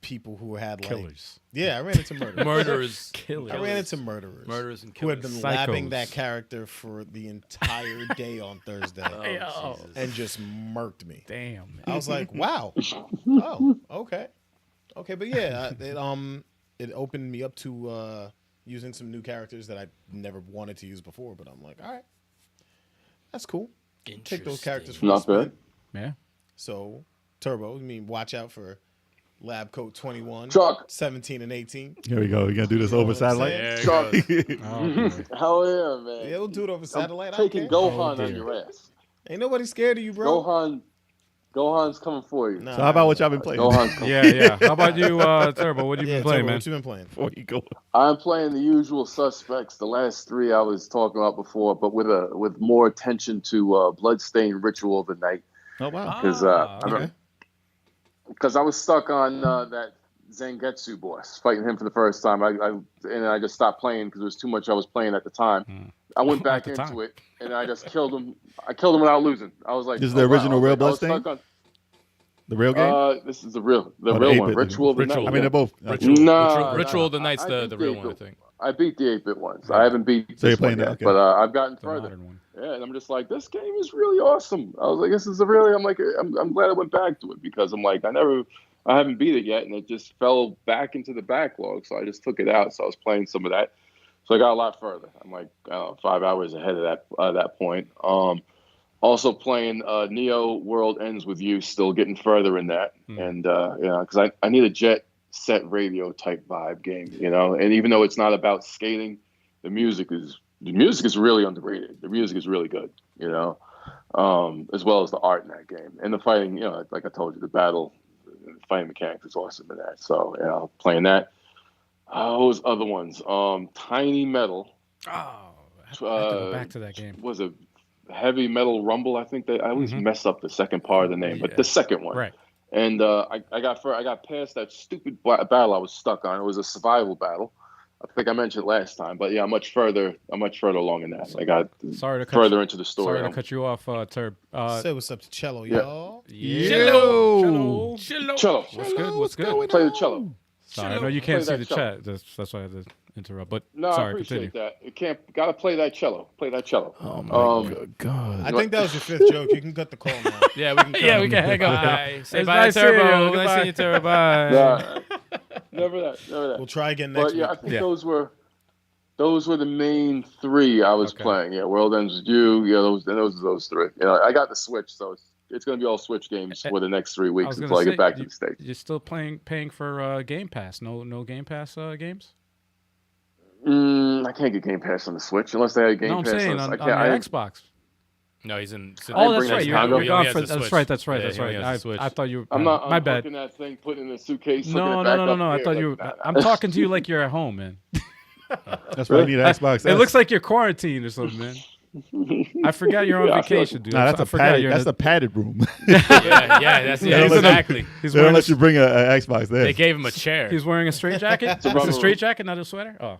A: people who had
C: Killers.
A: I ran into murderers.
F: Murderers.
C: Killers.
A: I ran into murderers.
F: Murderers and
A: who had
F: killers.
A: been lapping
C: Psychos.
A: that character for the entire day on Thursday and just murked me.
C: Damn.
A: I was like, wow. Oh, okay. Okay, but yeah, it opened me up to using some new characters that I never wanted to use before, but I'm like, all right, that's cool. Take those characters for a
E: Not
A: spin.
E: bad.
C: Yeah.
A: So, Turbo, watch out for Lab Coat 21,
E: Chuck.
A: 17 and 18.
D: Here we go. We're gonna do this over satellite.
F: There you
E: Chuck.
F: go.
C: Oh, boy.
E: Hell yeah, man.
A: Yeah, we'll do it over satellite. I
E: Taking
A: don't care.
E: Gohan
C: Oh,
E: on
C: dear.
E: your ass.
A: Ain't nobody scared of you, bro.
E: Gohan's coming for you.
A: Nah,
D: So how about what y'all been playing?
E: Gohan's coming.
C: Yeah. How about you, Turbo? What you been playing,
A: Turbo,
C: man?
A: what you been playing?
D: Before you go,
E: I'm playing the usual suspects. The last 3 I was talking about before, but with more attention to Bloodstained Ritual of the Night.
D: oh wow,
E: Because I was stuck on that Zangetsu boss, fighting him for the first time. I just stopped playing because there was too much I was playing at the time. I went back
C: At the
E: into
C: time.
E: it and I just killed him. I killed him without losing. I was like,
D: This is the original real Bloodstained?
E: Bloodstained?
D: the real game.
E: This is the real
D: the
E: one.
D: 8-bit
E: Ritual of the
F: Ritual.
E: Night.
D: I mean, they're both.
F: Ritual of the Night's
E: I
F: the
E: beat
F: real
E: the
F: one, I
E: 8-bit
F: think.
E: I beat the 8-bit ones. I haven't beat
D: So you're
E: this one
D: playing that,
E: yet,
D: okay.
E: but I've gotten
C: The
E: further.
C: modern one.
E: Yeah, and I'm just like, this game is really awesome. I was like, this is a really. I'm glad I went back to it because I'm like, I haven't beat it yet, and it just fell back into the backlog. So I just took it out. So I was playing some of that. So I got a lot further. I'm like 5 hours ahead of that point. Also playing Neo World Ends With You, still getting further in that, and because I need a jet set radio type vibe game, and even though it's not about skating, the music is really underrated. The music is really good, as well as the art in that game and the fighting. Like I told you, the fighting mechanics is awesome in that. So playing that. Those other ones, Tiny Metal.
C: Oh, I have to go back to that game.
E: Was a Heavy Metal Rumble. I think I always mess up the second part of the name, but the second one.
C: Right.
E: And I got past that stupid battle I was stuck on. It was a survival battle. I think I mentioned it last time, but yeah, I'm much further along in that. I got further into the story.
C: Sorry to cut you off, Turb.
A: Say what's up to Cello, y'all.
C: Cello.
E: Cello.
C: What's good?
E: Play the cello.
C: Sorry, I know you can't see
E: Play
C: the
E: that
C: chat. That's why I had to interrupt. But
E: No, I
C: sorry,
E: appreciate
C: continue.
E: that. Gotta play that cello. Play that cello.
D: Oh my god.
A: I think that was your 5th joke. You can cut the call now.
F: Yeah, we can.
C: Yeah, we can hang up.
F: Bye. Say
C: It's
F: bye,
C: nice seeing
F: Turbo.
C: you.
F: Nice seeing you, Turbo. Bye.
E: Nah, never that.
A: We'll try again next
E: But yeah, I
A: week.
E: think
C: Yeah.
E: those were the main 3 I was playing. Yeah, World Ends With You. Yeah, those are those 3. I got the Switch, so it's going to be all Switch games for the next 3
C: I
E: weeks
C: was
E: until
C: gonna
E: I
C: say,
E: get back to the States.
C: You're still paying for Game Pass? No Game Pass games?
E: I can't get Game Pass on the Switch unless they had Game
C: No, I'm
E: Pass
C: saying
E: on
C: on
E: the
C: your Xbox.
F: No, he's in.
C: Oh, that's
E: bring
C: right.
E: that
C: You're
E: Chicago.
C: gone
F: He
C: for.
F: has the
C: That's
F: Switch.
C: right. That's right.
F: Yeah,
C: That's
F: he only
C: right.
F: has the Switch.
C: I thought you.
E: I'm not
C: my bad.
E: unhooking that thing, putting it in the suitcase.
C: No.
E: hooking it back up
C: I
E: here.
C: thought you.
E: Nah.
C: I'm talking to you like you're at home, man.
D: That's why you need an Xbox.
C: It looks like you're quarantined or something, man. I forgot you're on
E: Yeah, I feel
C: vacation,
E: like-
C: dude.
D: Nah, that's
C: I
D: a
C: forgot
D: padded.
C: you're
D: That's
C: in
D: a padded room.
F: That's
C: Yeah, he's
F: exactly.
C: He's
D: they don't
C: wearing
D: let you bring an Xbox there.
F: They gave him a chair.
C: He's wearing a straight jacket. It's
E: rubber
C: a straight
E: room.
C: jacket, not a sweater. Oh,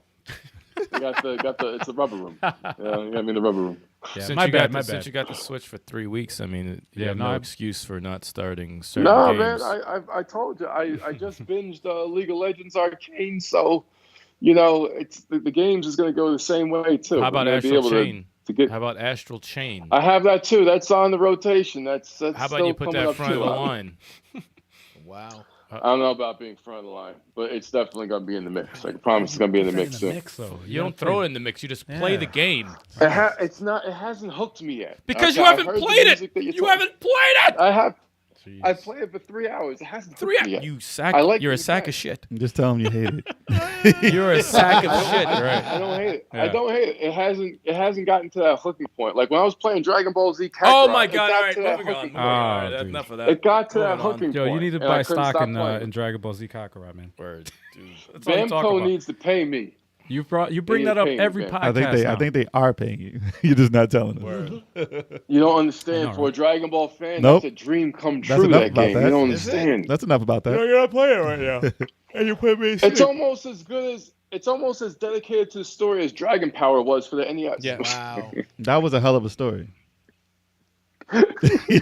E: It's a rubber room. The rubber room.
C: yeah.
F: Since
C: My
F: you
C: bad.
F: got since you got the Switch for 3 weeks, I mean, you have
C: no,
F: no
C: I-
F: excuse for not starting certain
E: No,
F: games.
E: man, I told you, I just binged League of Legends Arcane, so it's the games is going to go the same way too.
F: How about
E: I'm gonna be
F: Astral
E: able
F: Chain?
E: to get.
F: How about Astral Chain?
E: I have that too. That's on the rotation. That's
F: How about
E: still
F: you put
E: coming
F: that
E: up
F: front of
E: too.
F: the line?
A: Wow.
E: I don't know about being front of the line, but it's definitely going to be in the mix. I can promise it's going to be in the mix soon.
C: though.
F: You don't throw it in the mix. You just play
C: Yeah.
F: the game.
E: It hasn't hooked me yet
F: Because
E: Okay,
F: you
E: I
F: haven't
E: heard the
F: played it.
E: music that
F: You haven't played it.
E: I have. I play it for 3 hours. It hasn't
F: 3
E: took me yet.
F: You sack.
E: I like
F: You're a
E: the
F: sack of
E: mechanics.
F: shit.
D: Just tell him you hate it.
F: You're a sack of shit. Right.
E: I don't hate it.
C: Yeah.
E: I don't hate it. It hasn't gotten to that hooking point. Like when I was playing Dragon Ball Z Kakarot.
F: Oh my
E: it
F: god!
E: got
F: All right,
E: to that
F: moving on.
E: hooking
F: Moving
E: point.
F: on. All right,
C: dude.
F: enough of that.
E: It got to that
F: Moving on.
E: hooking
C: Yo,
E: point.
C: you need to
E: and I
C: buy
E: couldn't
C: stock
E: stop
C: in
E: playing.
C: Dragon Ball Z Kakarot, man.
F: Word, dude.
C: That's all you talk
E: Bamco
C: about.
E: needs to pay me.
C: You bring
E: They
C: that up
E: pay me,
C: every
E: man.
C: podcast.
D: I think they are paying you. You're just not telling them.
F: Word.
E: You don't understand.
C: I know,
E: For a
C: right?
E: Dragon Ball fan,
D: Nope.
E: that's a dream come
D: That's
E: true.
D: enough
E: That
D: about
E: game.
D: that.
E: You don't
A: Is it?
E: understand.
D: That's enough about that.
F: You're not playing right now.
D: And you put me in
E: It's almost as good as. It's almost as dedicated to the story as Dragon Power was for the NES.
F: Yeah.
A: Wow.
D: That was a hell of a story.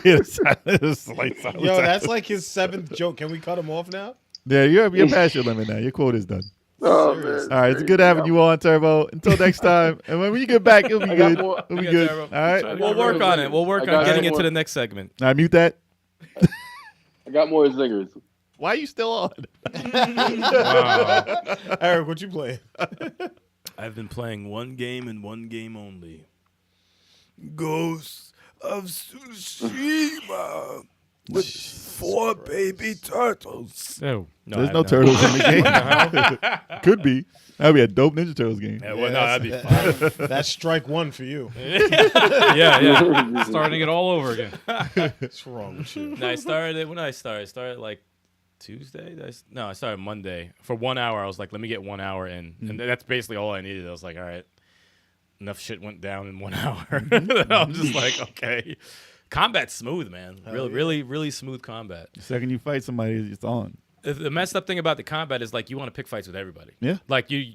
D: Yes.
A: Yo, that's like his 7th joke. Can we cut him off now?
D: Yeah, you're past your limit now. Your quote is done.
E: Oh,
A: Serious.
E: man.
D: All right, it's good having you on, Turbo. Until next time. And when you get back, it'll be
E: I got
D: good.
E: more-
D: It'll be
F: I got
D: good.
F: Turbo.
D: All right.
F: We'll work on it. We'll work
E: I got
F: on getting
E: more.
F: into the next segment.
D: All right, mute that.
E: I got more zingers.
D: Why are you still on?
C: Wow.
A: Eric, what you playing?
F: I've been playing one game and one game only. Ghosts of Tsushima with 4 baby turtles.
C: Ew.
D: There's no turtles in the game. Could be. That'd be a dope Ninja Turtles game.
F: Yeah, well, no, that'd be fun.
A: That's strike 1 for you.
C: Yeah. Starting it all over again.
A: What's wrong with you?
F: No, I started it when I started. I started like Tuesday. I started Monday. For 1 hour, I was like, let me get 1 hour in. And that's basically all I needed. I was like, all right, enough shit went down in 1 hour. I'm just like, okay. Combat's smooth, man. Really smooth combat.
D: The second you fight somebody, it's on.
F: The messed up thing about the combat is like you want to pick fights with everybody.
D: Yeah.
F: Like you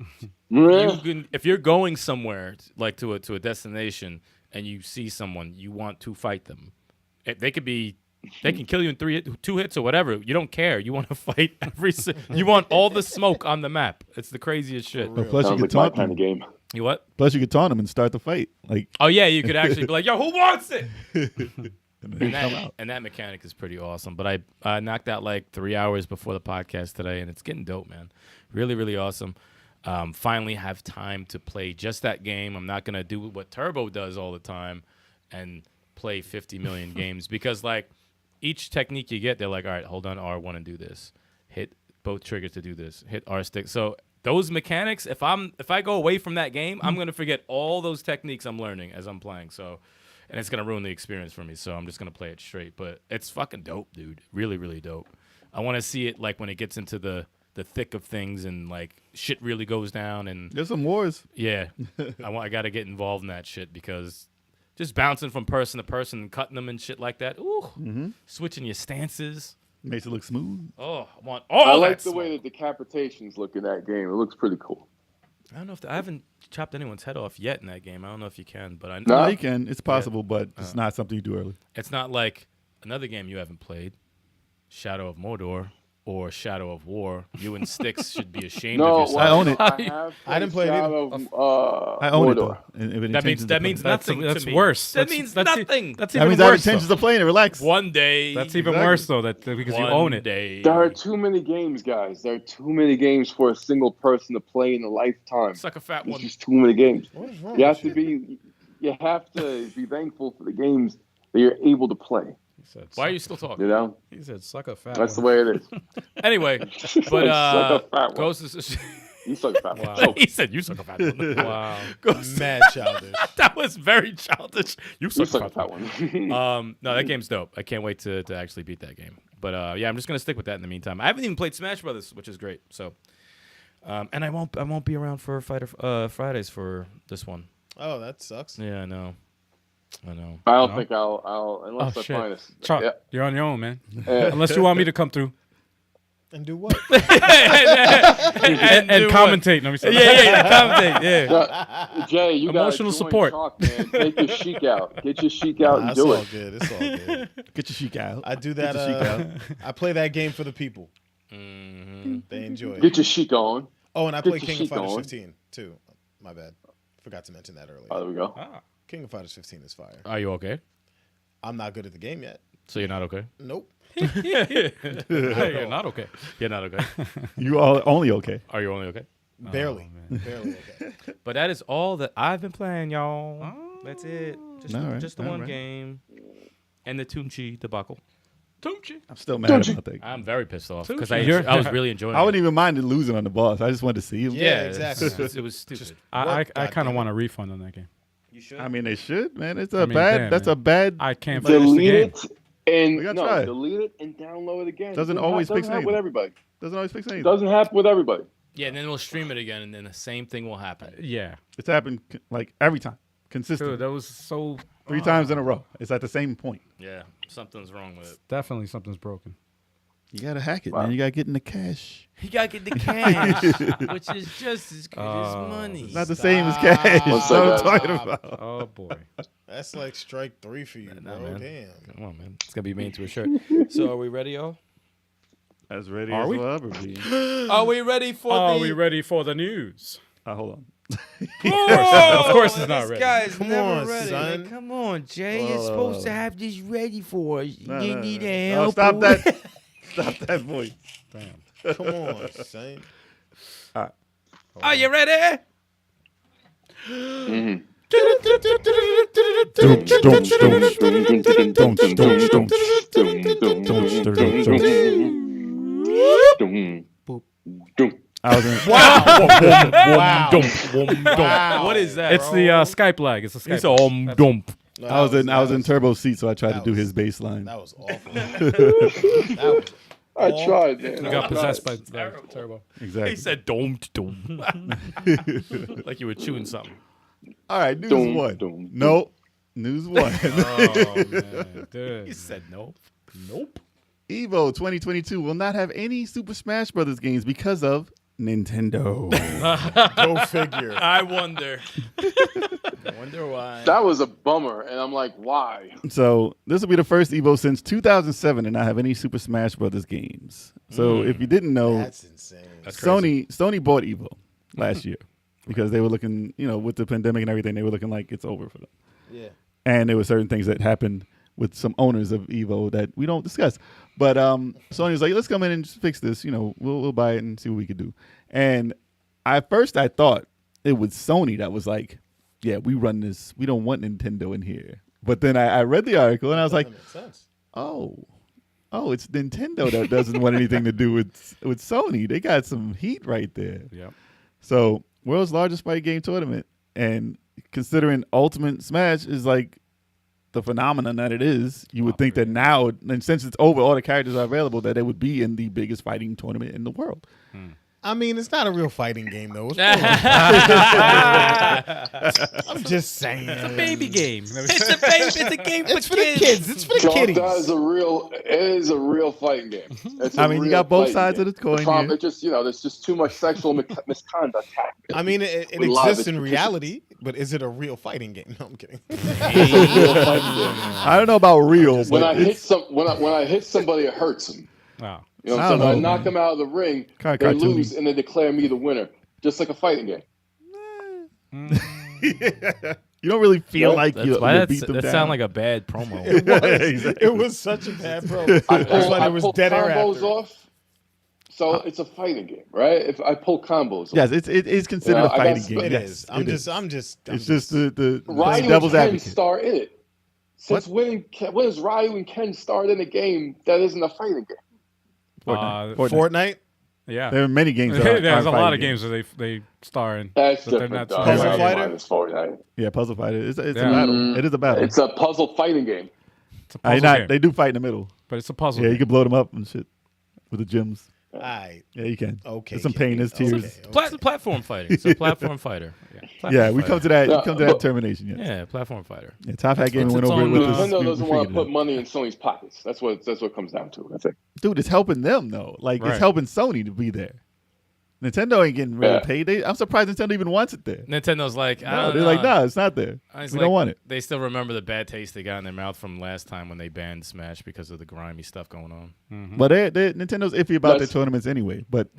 E: Yeah.
F: can, if you're going somewhere like to a destination and you see someone, you want to fight them. They can kill you in 2 hits or whatever. You don't care. You want to fight you want all the smoke on the map. It's the craziest shit.
D: But plus,
E: Sounds
D: you
E: like
D: could
E: my
D: taunt
E: kind of
D: them.
E: game.
F: You what?
D: Plus, you could taunt them and start the fight. Like,
F: Oh yeah, you could actually be like, yo, who wants it?
D: and then come out.
F: And that mechanic is pretty awesome. But I knocked out like 3 hours before the podcast today, and it's getting dope, man. Really awesome. Finally have time to play just that game. I'm not gonna do what Turbo does all the time and play 50 million games because like each technique you get, they're like, all right, hold on R1 and do this. Hit both triggers to do this. Hit R stick. So those mechanics, if I go away from that game, I'm gonna forget all those techniques I'm learning as I'm playing. So. And it's going to ruin the experience for me, so I'm just going to play it straight. But it's fucking dope, dude. Really dope. I want to see it like when it gets into the thick of things and like shit really goes down. And
D: There's some wars.
F: yeah, I got to get involved in that shit because just bouncing from person to person and cutting them and shit like that. Ooh, switching your stances.
D: Makes it look smooth.
F: Oh, I want all
E: I
F: that
E: like the
F: smoke.
E: way the decapitations look in that game. It looks pretty cool.
F: I don't know if I haven't chopped anyone's head off yet in that game. I don't know if you can, but I know
E: No.
D: No, you can. It's possible, but it's not something you do early.
F: it's not like another game you haven't played, Shadow of Mordor or Shadow of War. You and Styx should be ashamed
E: No,
F: of yourself.
D: I own it.
A: I didn't play it either.
D: I own it, though. And if it
F: That
D: changes
F: means
D: the play-
F: nothing.
C: That's
F: to me.
C: worse.
F: That means nothing.
C: That's
D: That
C: even
D: means I have
C: worse.
D: intentions
C: Though.
D: of playing it. Relax.
F: One day.
C: That's even
D: Exactly.
C: worse though. That because you
F: one
C: own it.
F: Day.
E: There are too many games, guys. There are too many games for a single person to play in a lifetime.
F: Suck a fat
E: There's
F: one.
E: just too many games.
A: What is wrong
E: You
A: with
E: have to be. You have to be thankful for the games that you're able to play.
C: He said,
F: Why are you still talking?
E: You know,
C: He said, "Suck a fat."
E: that's the
C: one."
E: way it is.
F: Anyway, but
E: Suck a fat one.
F: Ghost is.
E: You suck a fat one.
C: Wow.
E: Oh,
F: He said you suck a fat one.
C: Wow.
F: Ghost.
A: Mad childish.
F: That was very childish. You
E: you
F: suck
E: suck
F: a
E: a
F: fat
E: fat
F: one.
E: one.
F: No, that game's dope. I can't wait to actually beat that game. But yeah, I'm just gonna stick with that in the meantime. I haven't even played Smash Brothers, which is great. So, and I won't be around for Fridays for this one.
A: Oh, that sucks.
F: Yeah, I know.
E: I don't
C: No?
E: think I'll unless
C: Oh,
E: I
C: shit.
E: find this.
C: Chuck,
E: Yeah.
C: you're on your own, man.
E: Yeah.
C: Unless you want me to come through
A: And do what?
C: and
F: do what?
C: commentate. Let me say.
F: Yeah, commentate. Yeah.
E: Jay, you
C: Emotional
E: gotta join
C: support.
E: Chalk, man. Take your chic out. Get your chic out and
A: It's
E: do
A: all
E: it.
A: good. It's all good.
D: Get your chic out.
A: I do
D: Get
A: that.
D: your chic out.
A: I play that game for the people.
F: Mm-hmm.
A: They enjoy it.
E: Get your chic on.
A: Oh, and I
E: get
A: play
E: your
A: King of
E: chic
A: Fighters
E: on.
A: 15 too. My bad. Forgot to mention that earlier.
E: Oh, there we go.
C: Ah.
A: King of Fighters 15 is fire.
F: Are you okay?
A: I'm not good at the game yet.
F: So you're not okay?
A: Nope.
C: Hey, you're not okay.
F: You're not okay.
D: You all only okay.
F: Are you only okay?
A: Barely. Barely okay.
F: But that is all that I've been playing, y'all. That's it.
D: All right,
F: Just the
D: all
F: one
D: right.
F: game. And the Tunchi debacle.
C: Don't you?
D: I'm still mad about that.
F: I'm very pissed off because
C: You're-
F: I was really enjoying
D: I
F: it.
D: wouldn't even mind it losing on the boss. I just wanted to see him.
A: Yeah, exactly.
F: It was stupid.
C: I
A: Work,
C: kind of
A: goddamn
C: want
A: it.
C: a refund on that game.
A: You should.
D: I mean, they should, man. It's
C: I
D: a
C: mean,
D: bad.
C: damn,
D: that's
C: man.
D: a bad.
C: I can't finish the
E: Delete
C: game.
E: it and
D: We gotta try it.
E: delete it and download it again.
D: Doesn't always fix
E: happen with
D: anything.
E: everybody.
D: Doesn't always fix anything.
E: Doesn't happen with everybody.
F: Yeah, and then we'll stream it again, and then the same thing will happen.
C: Yeah,
D: It's happened like every time, consistent,
C: dude, that was so
D: 3 times in a row. It's at the same point.
F: Yeah, something's wrong with it.
C: definitely something's broken.
D: You gotta hack it,
E: Wow.
D: man. You gotta get in the cash.
F: You gotta get the cash, which is just as good as money.
D: It's not the same as cash. That's what I'm talking about.
C: Oh boy.
A: That's like strike 3 for you,
F: Nah,
A: bro.
F: man.
A: Damn.
F: Come on, man. It's gonna be made into a shirt. So, are we ready, y'all?
D: As ready
C: Are
D: as
C: we?
D: we'll ever be.
F: Are we ready for
C: Are
F: the?
C: we ready for the news?
D: Hold on.
C: Of course it's not ready.
F: Guy's
A: Come
F: never
A: on,
F: ready.
A: son.
F: Man. Come on, Jay. You're supposed to have this ready for us.
D: No,
F: you
D: no,
F: need
D: no.
F: a
D: No,
F: help.
D: stop that. Stop that voice.
C: Damn.
A: Come on, son.
F: Are you ready?
D: I was in,
F: What is that?
C: It's the Skype lag. It's the Skype.
F: It's
C: lag.
F: a dump.
A: No,
D: I was in
A: that
D: turbo seat, so I tried to
A: that
D: do
A: was-
D: his bass line.
A: That was awful. That was
E: I tried, man.
C: You got possessed by Turbo.
D: Exactly.
F: He said dump. Like you were chewing something.
D: All right, news
E: Dum,
D: one.
E: dum,
D: Nope. News one.
C: Oh man, dude.
F: He said nope. Nope.
D: Evo 2022 will not have any Super Smash Brothers games because of Nintendo.
A: go figure.
F: I wonder. I wonder why.
E: That was a bummer, and I'm like, why?
D: So this will be the first Evo since 2007 to not have any Super Smash Brothers games. So if you didn't know,
A: That's insane.
F: That's crazy.
D: Sony bought Evo last year because they were looking, with the pandemic and everything, they were looking like it's over for them.
A: Yeah.
D: And there were certain things that happened with some owners of Evo that we don't discuss. But Sony was like, let's come in and just fix this. We'll buy it and see what we could do. And at first I thought it was Sony that was like, yeah, we run this. We don't want Nintendo in here. But then I read the article and I was like,
A: That makes sense.
D: oh, it's Nintendo that doesn't want anything to do with Sony. They got some heat right there.
C: Yep.
D: So world's largest fight game tournament. And considering Ultimate Smash is like the phenomenon that it is, you would think that now, and since it's over, all the characters are available, that it would be in the biggest fighting tournament in the world.
A: I mean, it's not a real fighting game, though. I'm just saying.
C: Baby game.
F: It's a baby. It's a game for
A: It's for the kids. It's for the kiddies.
E: That is it is a real fighting game. It's a
D: I mean, you
E: real
D: got both
E: fighting
D: sides
E: game.
D: of the coin
E: problem,
D: here.
E: It just, there's just too much sexual misconduct happening.
A: I mean, it
E: With a lot of
A: exists in
E: it.
A: reality, but is it a real fighting game? No, I'm kidding.
E: It's a real fighting game.
D: I don't know about real,
E: When
D: but
E: when I hit somebody, it hurts them.
C: Wow.
E: You know what
D: I
E: I'm saying?
D: don't
E: When I
D: know,
E: knock them out of the ring,
D: Kinda
E: they
D: cartoony.
E: lose and they declare me the winner, just like a fighting game.
D: you don't really feel like
F: That's
D: you
F: why
D: beat them
F: that
D: down.
F: sound like a bad promo.
A: It was.
D: Exactly.
A: It was such a bad promo. That's why there was
E: pull
A: dead air
E: combos
A: after.
E: off. So it's a fighting game, right? If I pull combos off.
D: Yes, it is considered a
E: I got
D: fighting
E: sp-
D: game.
A: It
D: Yes,
A: is. I'm
D: it is.
A: just.
D: It's just the
E: Ryu
D: playing devil's
E: and Ken
D: advocate.
E: star in it. Since when has Ryu and Ken starred in a game that isn't a fighting game?
D: Fortnite.
A: Fortnite.
C: Yeah.
D: There are many games. That aren't
C: There's a lot
D: fighting
C: of games where they star in.
E: That's
C: But they're
E: different.
C: not
E: though.
A: Puzzle
E: Yeah,
A: Fighter?
E: mine is Fortnite.
D: Yeah, Puzzle Fighter. It's a
C: Yeah.
D: battle. It is a battle.
E: It's a puzzle fighting game.
C: It's a puzzle game,
D: They do fight in the middle.
C: but it's a puzzle.
D: Yeah, you
C: game.
D: can blow them up and shit with the gems.
A: All right.
D: Yeah, you can.
A: Okay.
D: There's some pain. There's tears.
A: Okay.
F: Platform fighter. It's a platform fighter. Yeah, platform
D: Yeah, we
F: fighter.
D: come to that.
E: Yeah,
D: You come to that
E: but-
D: termination. Yes.
F: Yeah, platform fighter.
D: Yeah, Top Hat Gaming
F: It's
D: went
F: its
D: over it
F: own,
D: with us.
E: Nintendo
D: We
E: doesn't want
D: figured
E: to
D: it
E: put money in Sony's pockets. That's what it comes down to. That's it.
D: out. Dude, it's helping them though. Like
C: Right.
D: it's helping Sony to be there. Nintendo ain't getting really
E: Yeah.
D: paid. I'm surprised Nintendo even wants it there.
F: Nintendo's like, I
D: No,
F: don't
D: they're
F: know.
D: like, no, it's not there.
F: It's
D: We
F: like
D: don't want it.
F: They still remember the bad taste they got in their mouth from last time when they banned Smash because of the grimy stuff going on.
D: But Nintendo's iffy about their
E: That's-
D: tournaments anyway. But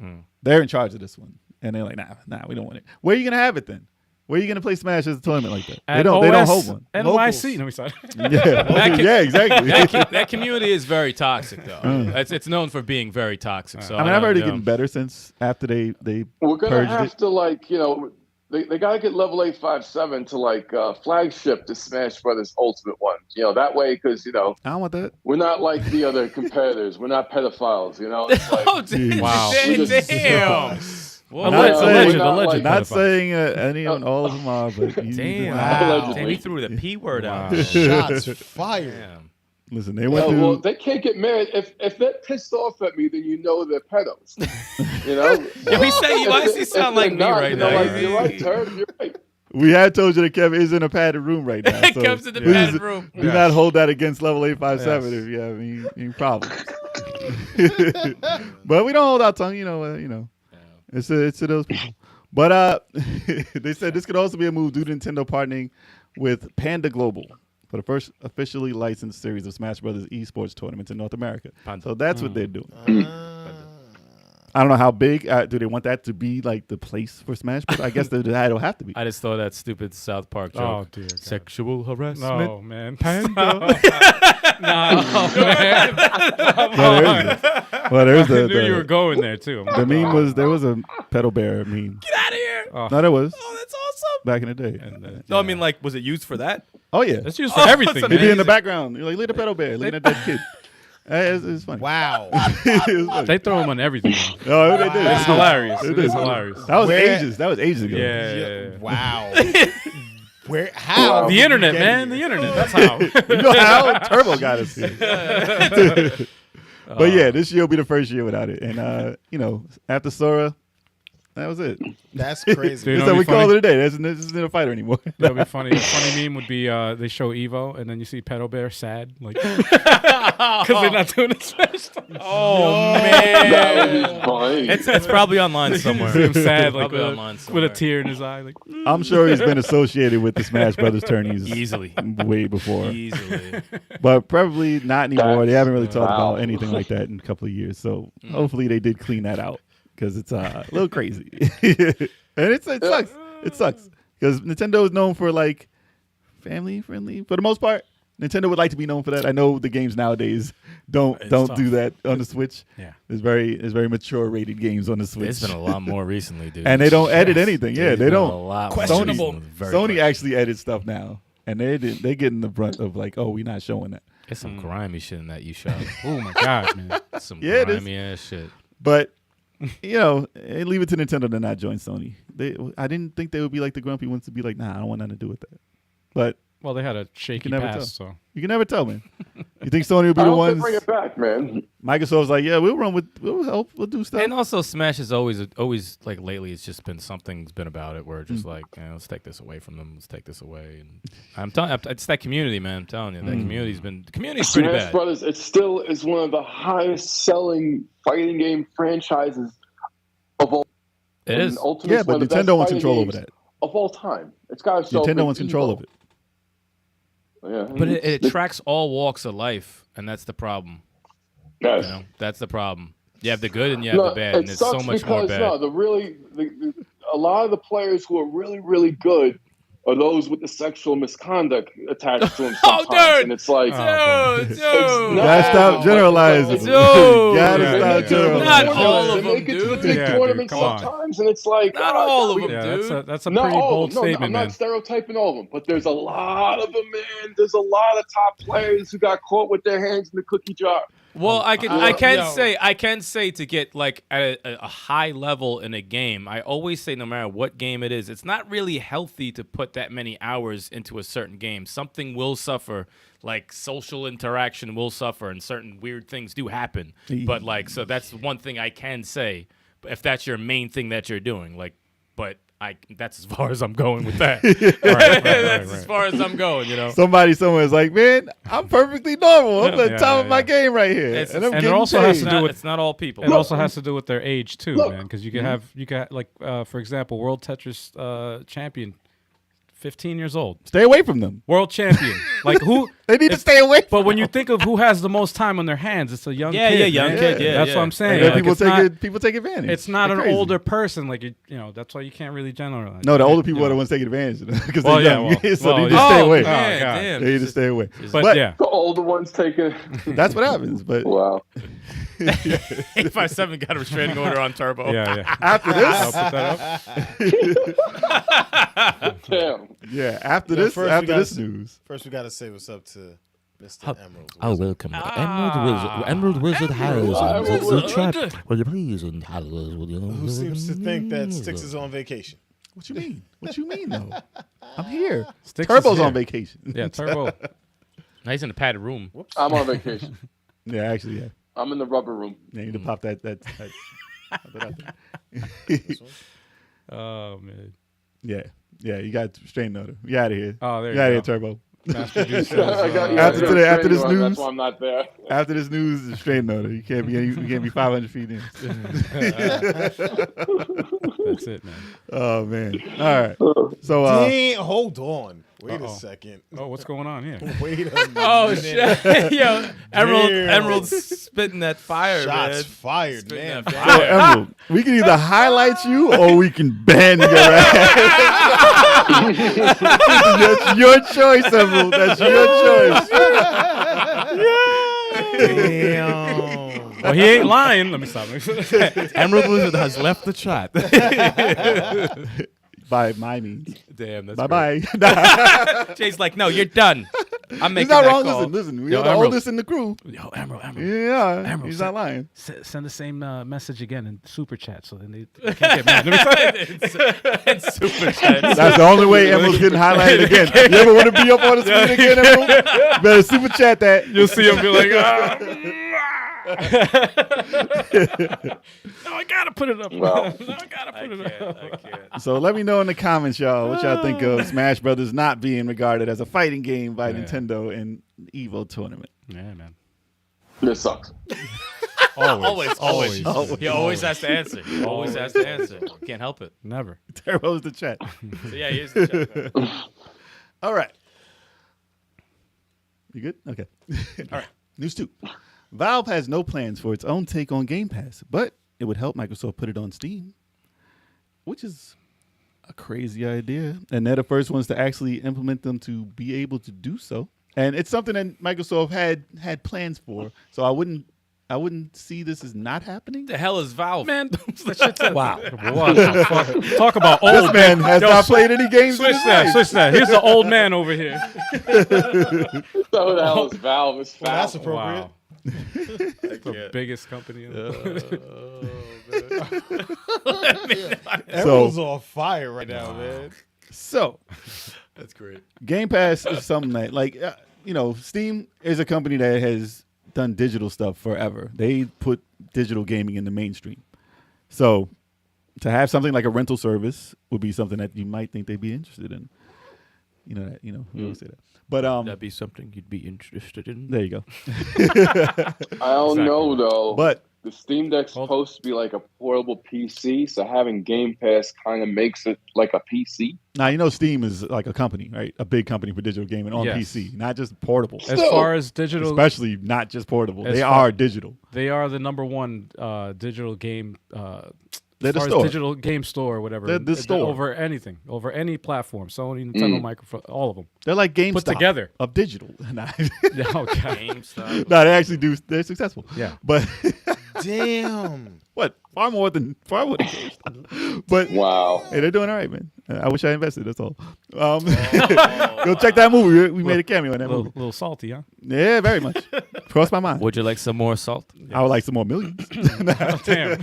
D: they're in charge of this one, and they're like, nah, we don't want it. Where are you gonna have it then? Where are you gonna play Smash as a tournament like that?
C: At
D: They don't
C: OS
D: hold one.
C: NYC. No, we sorry.
D: Yeah, yeah, exactly.
F: That community is very toxic, though. It's known for being very toxic. So
D: I mean, I've heard it
F: don't know.
D: getting better since after they
E: We're gonna
D: purged
E: have
D: it.
E: to they got to get level 857 to like flagship the Smash Brothers Ultimate one. That way, because
D: I don't want that.
E: we're not like the other competitors. We're not pedophiles. It's like,
F: Oh, dude.
C: Wow.
F: Damn.
C: A
E: Not
C: legend.
E: like-
D: Not
C: pedophile.
D: saying any and all of them are, but
F: Damn.
A: Wow.
F: Damn, he threw the P word out.
C: Wow.
A: Shots fired.
F: Damn.
D: listen, they went
E: well,
D: through.
E: they can't get married. If they're pissed off at me, then they're pedos.
F: Yeah, we say you honestly sound like me right now.
E: You're right, Turb. You're right.
D: We had told you that Kevin is in a padded room right now. So
F: Kev's in the
D: please
F: padded room.
D: Do not hold that against level 857
C: Yes.
D: if you have any problems. But we don't hold our tongue, It's to those people. But they said this could also be a move due to Nintendo partnering with Panda Global for the first officially licensed series of Smash Brothers esports tournaments in North America.
F: Panda.
D: So that's what they're doing. I don't know how big. Do they want that to be like the place for Smash? But I guess that'll have to be.
F: I just thought that stupid South Park joke.
C: Oh, dear God.
F: Sexual harassment.
C: No, man.
D: Panda.
C: No, man.
D: Well, there's
C: I knew
D: the
C: you were going there, too.
D: the meme was there was a pedal bear meme.
F: Get out of here.
D: No, there was
F: Oh, that's awesome.
D: back in the day.
F: No, I mean, like, was it used for that?
D: Oh yeah,
C: It's used for everything,
D: he'd be in
C: man.
D: the background. You're like, look at the pedal bear, look at that dead kid. It's funny.
A: Wow.
D: It was funny.
C: They throw him on everything.
D: Oh, they did.
C: It's hilarious.
D: They
C: It
D: did.
C: is hilarious.
D: That was
A: Where-
D: ages. That was ages ago.
C: Yeah.
A: Wow. Where? How?
C: The
A: did
C: internet,
A: we get
C: man.
A: here?
C: The internet. That's how.
D: You know how Turbo got us here. But yeah, this year will be the first year without it, and after Sora, that was it.
A: That's crazy.
C: Dude,
D: That's
C: know
D: how we
C: what'd be
D: call
C: funny?
D: it a day. This isn't a fighter anymore.
C: That'd be funny. A funny meme would be they show Evo and then you see Pedal Bear sad, like because they're not doing it Smash.
F: Oh,
E: That would
F: man.
E: be funny.
F: It's probably online
C: See
F: somewhere.
C: him sad, like
F: Probably online
C: with
F: somewhere.
C: a tear in his eye, like.
D: I'm sure he's been associated with the Smash Brothers tourneys
F: Easily.
D: way before,
F: Easily.
D: but probably not anymore. They haven't really talked
E: Wow.
D: about anything like that in a couple of years. So hopefully they did clean that out because it's a little crazy, and it sucks. It sucks because Nintendo is known for like family friendly for the most part. Nintendo would like to be known for that. I know the games nowadays don't
C: tough.
D: do that on the Switch.
C: Yeah.
D: There's very mature rated games on the Switch.
F: There's been a lot more recently, dude.
D: And they don't edit anything. Yeah,
F: There's
D: they
F: been
D: don't.
F: A lot
C: Questionable.
F: More recently. Very
D: Sony
F: questionable.
D: actually edits stuff now, and they get in the brunt of like, oh, we're not showing that.
F: There's some grimy shit in that eShop.
C: Oh my God, man.
F: Some
D: Yeah, it is.
F: grimy ass shit.
D: But leave it to Nintendo to not join Sony. I didn't think they would be like the grumpy ones to be like, nah, I don't want nothing to do with that. But
C: Well, they had a shaky
D: never
C: past, so.
D: you can never tell, man. You think Sony will be
E: I
D: the
E: hope they
D: ones?
E: bring it back, man.
D: Microsoft's like, yeah, we'll help, we'll do stuff.
F: And also, Smash is always like lately. It's just been something's been about it where it's just like, let's take this away from them. Let's take this away. And I'm telling, it's that community, man. I'm telling you, that community's pretty
E: Smash
F: bad.
E: Brothers, it still is one of the highest selling fighting game franchises of all.
F: It is.
E: Ultimate's
D: Yeah, but
E: one of the best
D: Nintendo wants
E: fighting
D: control over
E: games
D: that.
E: of all time. It's got to sell.
D: Nintendo wants control of it.
E: Yeah,
F: But it attracts all walks of life, and that's the problem.
E: Yes.
F: You know, that's the problem. You have the good and you have the bad, and
E: it
F: it's so
E: sucks
F: much more
E: because,
F: bad.
E: a lot of the players who are really, really good are those with the sexual misconduct attached to them
F: Oh,
E: sometimes.
F: dude!
E: And it's like,
F: Dude,
D: Gotta stop generalizing.
F: Dude.
D: Gotta
C: Yeah,
D: stop
C: yeah.
D: generalizing.
F: Not all
E: they
F: of them,
E: make it to the
F: dude.
E: big
C: Yeah,
E: tournaments
C: dude, come on.
E: sometimes, and it's like,
F: Not all of them,
C: Yeah,
F: dude.
C: that's a
E: Not
C: pretty
E: all
C: bold
E: of them. No,
C: statement,
E: I'm
C: man.
E: not stereotyping all of them, but there's a lot of them, man. There's a lot of top players who got caught with their hands in the cookie jar.
F: Well, I can
A: yo.
F: say to get like at a high level in a game. I always say no matter what game it is, it's not really healthy to put that many hours into a certain game. Something will suffer, like social interaction will suffer, and certain weird things do happen. But like, so that's one thing I can say. If that's your main thing that you're doing, like, but that's as far as I'm going with that. That's as far as I'm going, you know.
D: Somebody somewhere is like, man, I'm perfectly normal. I'm at the
C: Yeah,
D: top of my
C: yeah.
D: game right here.
F: It's-
D: and I'm
C: and it
D: getting
C: also has
D: paid.
C: to do with-
F: It's not all people.
C: It also has to do with their age too,
E: Look.
C: man. Because you can have like for example, World Tetris champion, 15 years old,
D: Stay away from them.
C: world champion. Like who?
D: They need to stay away.
C: But when you think of who has the most time on their hands, it's a young
F: Yeah,
C: kid.
F: yeah, young
C: man.
F: kid, yeah,
C: That's
F: yeah.
C: what I'm saying.
D: And then
C: Like,
D: people take advantage.
C: it's not
D: They're
C: an
D: crazy.
C: older person. Like you know, that's why you can't really generalize.
D: No, the older
C: You
D: people
C: know.
D: are the ones taking advantage because
C: Well,
D: they're
C: yeah,
D: young.
C: well,
D: So they
C: well,
D: need to
C: yeah.
D: stay
F: Oh,
D: away.
F: man,
C: God.
F: damn.
D: They need to stay away.
C: But yeah,
E: The older ones taking.
D: That's what happens. But
E: Wow.
F: 857 got a restraining order on Turbo.
C: Yeah.
D: After
C: I'll
D: this,
C: put that up.
E: Damn.
D: yeah. After
A: Yeah,
D: this,
A: first we
D: after
A: gotta
D: this
A: s-
D: news.
A: First, we got to say what's up to Mr. Emerald.
G: Oh, welcome. Emerald Wizard House.
E: Emerald
G: The
E: Wizard.
G: chat. Will you please and
A: Who seems to think that Styx is on vacation?
D: What you mean? What you mean though? I'm here.
C: Styx is
D: Turbo's
C: here.
D: on vacation.
C: Yeah, Turbo.
F: Now he's in a padded room.
E: I'm on vacation.
D: Yeah, actually, yeah.
E: I'm in the rubber room.
D: Yeah, you need to pop that. Pop that out there.
C: Oh man.
D: Yeah, yeah. You got restraining order. You out of here.
C: Oh, there
D: you out
C: you
D: of
C: go.
D: here, Turbo.
C: Master Juice says,
D: After today- after this
E: That's
D: news-
E: why I'm not there.
D: After this news, it's restraining order. You can't be 500 feet in.
C: that's it, man.
D: Oh man. All right. So
A: Hold on. Wait a
C: Uh-oh.
A: second.
C: Oh, what's going on here?
A: Wait a minute.
F: Oh shit! Yo,
A: Damn.
F: Emerald's spitting that fire,
A: Shots
F: man.
A: fired,
F: Spitting
A: man.
F: that
D: so
F: fire.
D: Emerald, we can either highlight you or we can ban your ass. That's your choice, Emerald. That's your choice.
A: Damn.
C: Well, he ain't lying. Let me stop.
F: Emerald Wizard has left the chat.
D: By my means.
F: Damn, that's
D: Bye
F: great.
D: bye.
F: Jay's like, no, you're done. I'm
D: He's
F: making
D: not
F: that
D: wrong.
F: call.
D: Listen. We're
C: Yo,
D: the
C: Emerald.
D: oldest in the crew.
C: Yo, Emerald.
D: Yeah,
C: Emerald,
D: he's
C: send-
D: not lying.
C: Send the same message again in super chat, so then they can't get mad.
F: And super chat.
D: That's the only way Emerald's getting highlighted again. You ever want to be up on the screen again, Emerald? Better super chat that.
C: You'll see him be like, no, I gotta put it up.
E: Well,
C: No, I gotta put it up.
F: I can't.
D: So let me know in the comments, y'all, what y'all think of Smash Brothers not being regarded as a fighting game by
C: Yeah.
D: Nintendo in the EVO tournament.
C: Yeah, man.
E: this sucks.
F: Always.
D: Always.
F: He always has to answer. He always has to answer. Can't help it.
C: Never.
D: Turbo's the chat.
F: So yeah, here's the chat. man.
D: All right. You good? Okay. All right. News 2. Valve has no plans for its own take on Game Pass, but it would help Microsoft put it on Steam, which is a crazy idea. And they're the first ones to actually implement them to be able to do so. And it's something that Microsoft had plans for. So I wouldn't see this as not happening.
F: The hell is Valve?
C: Man, that shit's wow. What the fuck? Talk about old
D: This man has
C: Yo,
D: not played any games in
C: Switch
D: his
C: that.
D: life.
C: Switch that. Here's the old man over here.
E: So the hell is Valve? It's
A: Well, that's
E: Valve.
A: appropriate.
C: Wow. The biggest company in the world.
A: Emerald's on fire right now, man.
D: So
F: That's great.
D: Game Pass is something that, Steam is a company that has done digital stuff forever. They put digital gaming in the mainstream. So to have something like a rental service would be something that you might think they'd be interested in. We always say that. But
F: That'd be something you'd be interested in.
D: there you go.
E: I don't know though.
D: But
E: the Steam Deck's supposed to be like a portable PC, so having Game Pass kind of makes it like a PC.
D: now Steam is like a company, right? A big company for digital gaming on
C: Yes.
D: PC, not just portable.
C: As far as digital,
D: Especially not just portable.
C: As
D: They
C: far-
D: are digital.
C: they are the number one digital game.
D: They're
C: As
D: the
C: far as
D: store.
C: digital game store or whatever.
D: They're the store.
C: Over anything, over any platform. Sony, Nintendo, Microsoft, all of them.
D: They're like GameStop
C: Put together.
D: of digital.
C: Oh, God.
F: GameStop.
D: No, they actually do. They're successful.
C: Yeah.
D: But
A: Damn.
D: what? Far more than GameStop. But
E: Wow.
D: hey, they're doing all right, man. I wish I invested. That's all. Go check that movie. We made a cameo in that movie.
C: Little salty, huh?
D: Yeah, very much. Crossed my mind.
F: Would you like some more salt?
D: I would like some more millions.
C: Damn.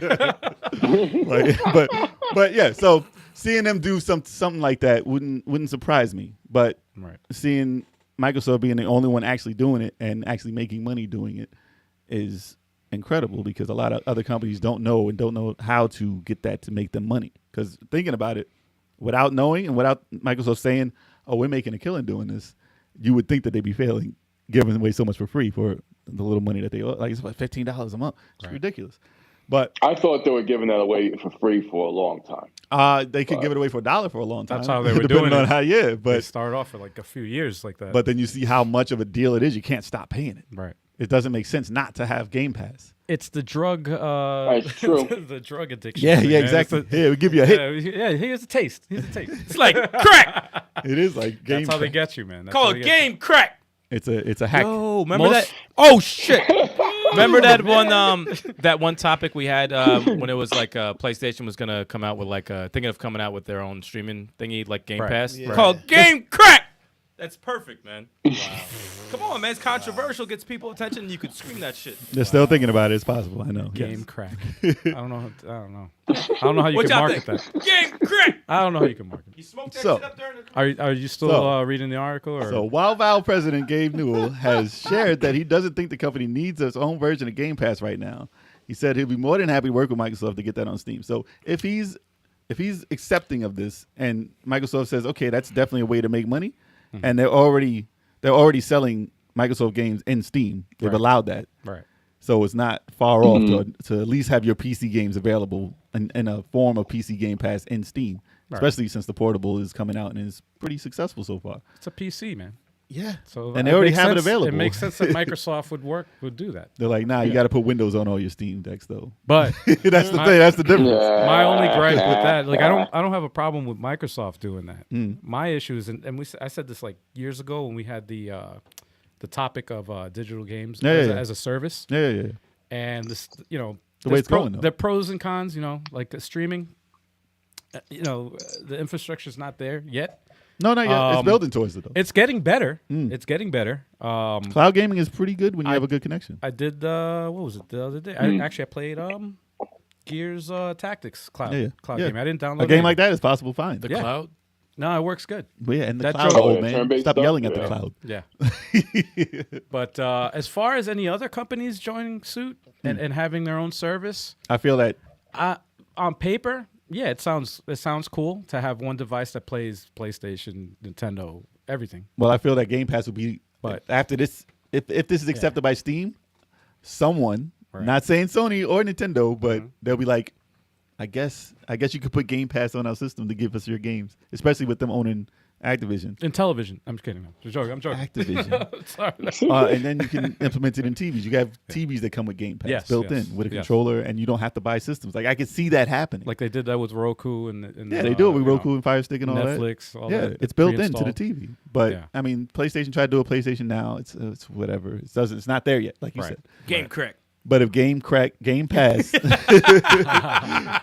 D: but yeah. So seeing them do something like that wouldn't surprise me. But
C: Right.
D: seeing Microsoft being the only one actually doing it and actually making money doing it is incredible, because a lot of other companies don't know how to get that to make them money. Because thinking about it, without knowing and without Microsoft saying, "Oh, we're making a killing doing this," you would think that they'd be failing, giving away so much for free for the little money that they owe. Like, it's about $15 a month. It's ridiculous. But
E: I thought they were giving that away for free for a long time.
D: they could give it away for $1 for a long time.
C: That's how they were
D: depending
C: doing
D: on
C: it.
D: how, yeah.
C: They
D: But
C: started off for like a few years like that.
D: but then you see how much of a deal it is. You can't stop paying it.
C: right.
D: It doesn't make sense not to have Game Pass.
C: It's the drug.
E: That's true.
C: The drug addiction.
D: Yeah,
C: thing,
D: yeah,
C: man.
D: exactly.
C: It's
D: Yeah, we give you a hit.
C: yeah, here's a taste. Here's a taste.
F: It's like crack.
D: It is like Game
C: That's how they
D: Pass.
C: get you, man. That's
F: Call
C: how
F: it
C: they get you.
F: game crack.
D: It's a hack.
F: Oh, remember
C: Most-
F: that? Oh shit! Remember that one topic we had when it was like PlayStation was gonna come out with like thinking of coming out with their own streaming thingy like Game Pass called Game Crack. That's perfect, man. Wow. Come on, man. It's controversial. Gets people attention. You could scream that shit.
D: They're still thinking about it. It's possible. I know.
C: Game Crack. I don't know how you can market that.
F: Game Crack.
C: I don't know how you can market it.
F: You smoked that shit up there in the
C: Are you still reading the article? Or?
D: So while Valve president Gabe Newell has shared that he doesn't think the company needs its own version of Game Pass right now, he said he'll be more than happy to work with Microsoft to get that on Steam. So if he's accepting of this and Microsoft says, okay, that's definitely a way to make money, and they're already selling Microsoft games in Steam. They've allowed that.
C: Right.
D: So it's not far off to at least have your PC games available in a form of PC Game Pass in Steam, especially since the portable is coming out and is pretty successful so far.
C: It's a PC, man.
D: Yeah.
C: So
D: and they already have it available.
C: It makes sense that Microsoft would do that.
D: They're like, nah, you got to put Windows on all your Steam decks, though.
C: But
D: that's the thing. That's the difference.
C: My only gripe with that, like, I don't have a problem with Microsoft doing that. My issue is, I said this like years ago when we had the topic of digital games as a service.
D: Yeah.
C: And this,
D: the way it's going, though.
C: The pros and cons, like the streaming. The infrastructure's not there yet.
D: No, not yet. It's building towards it, though.
C: It's getting better. It's getting better.
D: Cloud gaming is pretty good when you have a good connection.
C: I did, what was it, the other day? I played Gears Tactics cloud game. I didn't download
D: a game like that is possible fine.
F: The cloud?
C: No, it works good.
D: Well, yeah, and the
C: That
D: cloud,
C: drove-
D: old man. Stop yelling at the cloud.
C: Yeah. But as far as any other companies joining suit and having their own service,
D: I feel that
C: on paper, yeah, it sounds cool to have one device that plays PlayStation, Nintendo, everything.
D: Well, I feel that Game Pass will be,
C: But-
D: after this, if this is accepted by Steam, someone, not saying Sony or Nintendo, but they'll be like, I guess you could put Game Pass on our system to give us your games, especially with them owning Activision.
C: In television. I'm just kidding. I'm joking.
D: Activision.
C: Sorry.
D: And then you can implement it in TVs. You have TVs that come with Game Pass built in with a controller, and you don't have to buy systems. Like, I could see that happening.
C: Like they did that with Roku and
D: they do it with Roku and Fire Stick and all
C: Netflix,
D: that.
C: all
D: Yeah,
C: that
D: it's built into the
C: pre-installed.
D: TV. But I mean, PlayStation tried to do a PlayStation Now. It's whatever. It's not there yet, like you said.
F: Game Crack.
D: But if Game Pass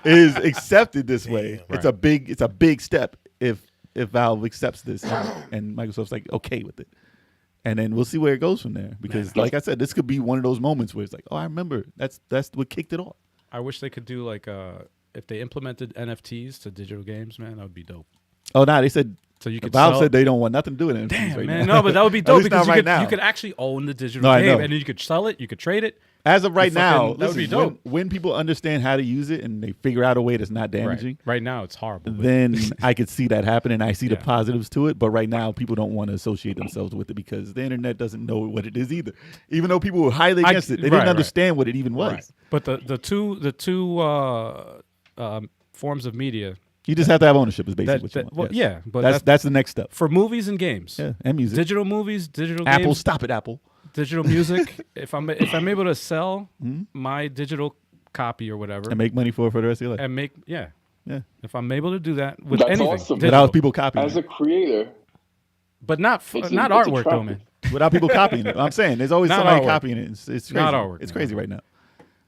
D: is accepted this way, it's a big step. If Valve accepts this and Microsoft's like okay with it, and then we'll see where it goes from there. Because like I said, this could be one of those moments where it's like, oh, I remember that's what kicked it off.
C: I wish they could do like if they implemented NFTs to digital games, man, that would be dope.
D: Oh, no, they said.
C: So you could
D: Valve said they don't want nothing to do with it.
C: Damn,
D: right
C: man,
D: now.
C: no, but that would be dope because
D: now.
C: you could actually own the digital
D: No, I
C: game
D: know.
C: and then you could sell it, you could trade it.
D: As of right now,
C: that would be
D: listen,
C: dope.
D: when people understand how to use it and they figure out a way that's not damaging,
C: Right now, it's horrible. but-
D: then I could see that happening. I see the positives to it, but right now people don't want to associate themselves with it because the internet doesn't know what it is either. Even though people were highly against it, they didn't understand what it even was.
C: Right. But the two forms of media.
D: You just have to have ownership. Is basically what you want.
C: Well,
D: Yes.
C: yeah, but
D: that's the next step.
C: for movies and games.
D: Yeah, and music.
C: Digital movies, digital
D: Apple,
C: games,
D: stop it, Apple.
C: digital music. If I'm able to sell my digital copy or whatever
D: And make money for it for the rest of your life.
C: and make
D: Yeah.
C: if I'm able to do that with
E: That's
C: anything,
E: awesome.
C: digital.
D: Without people copying
E: As
D: it.
E: a creator,
C: but not
E: It's
C: artwork though,
E: attractive.
C: man.
D: Without people copying it. I'm saying there's always
C: Not
D: somebody
C: artwork.
D: copying it. It's crazy.
C: Not artwork,
D: It's
C: no.
D: crazy right now.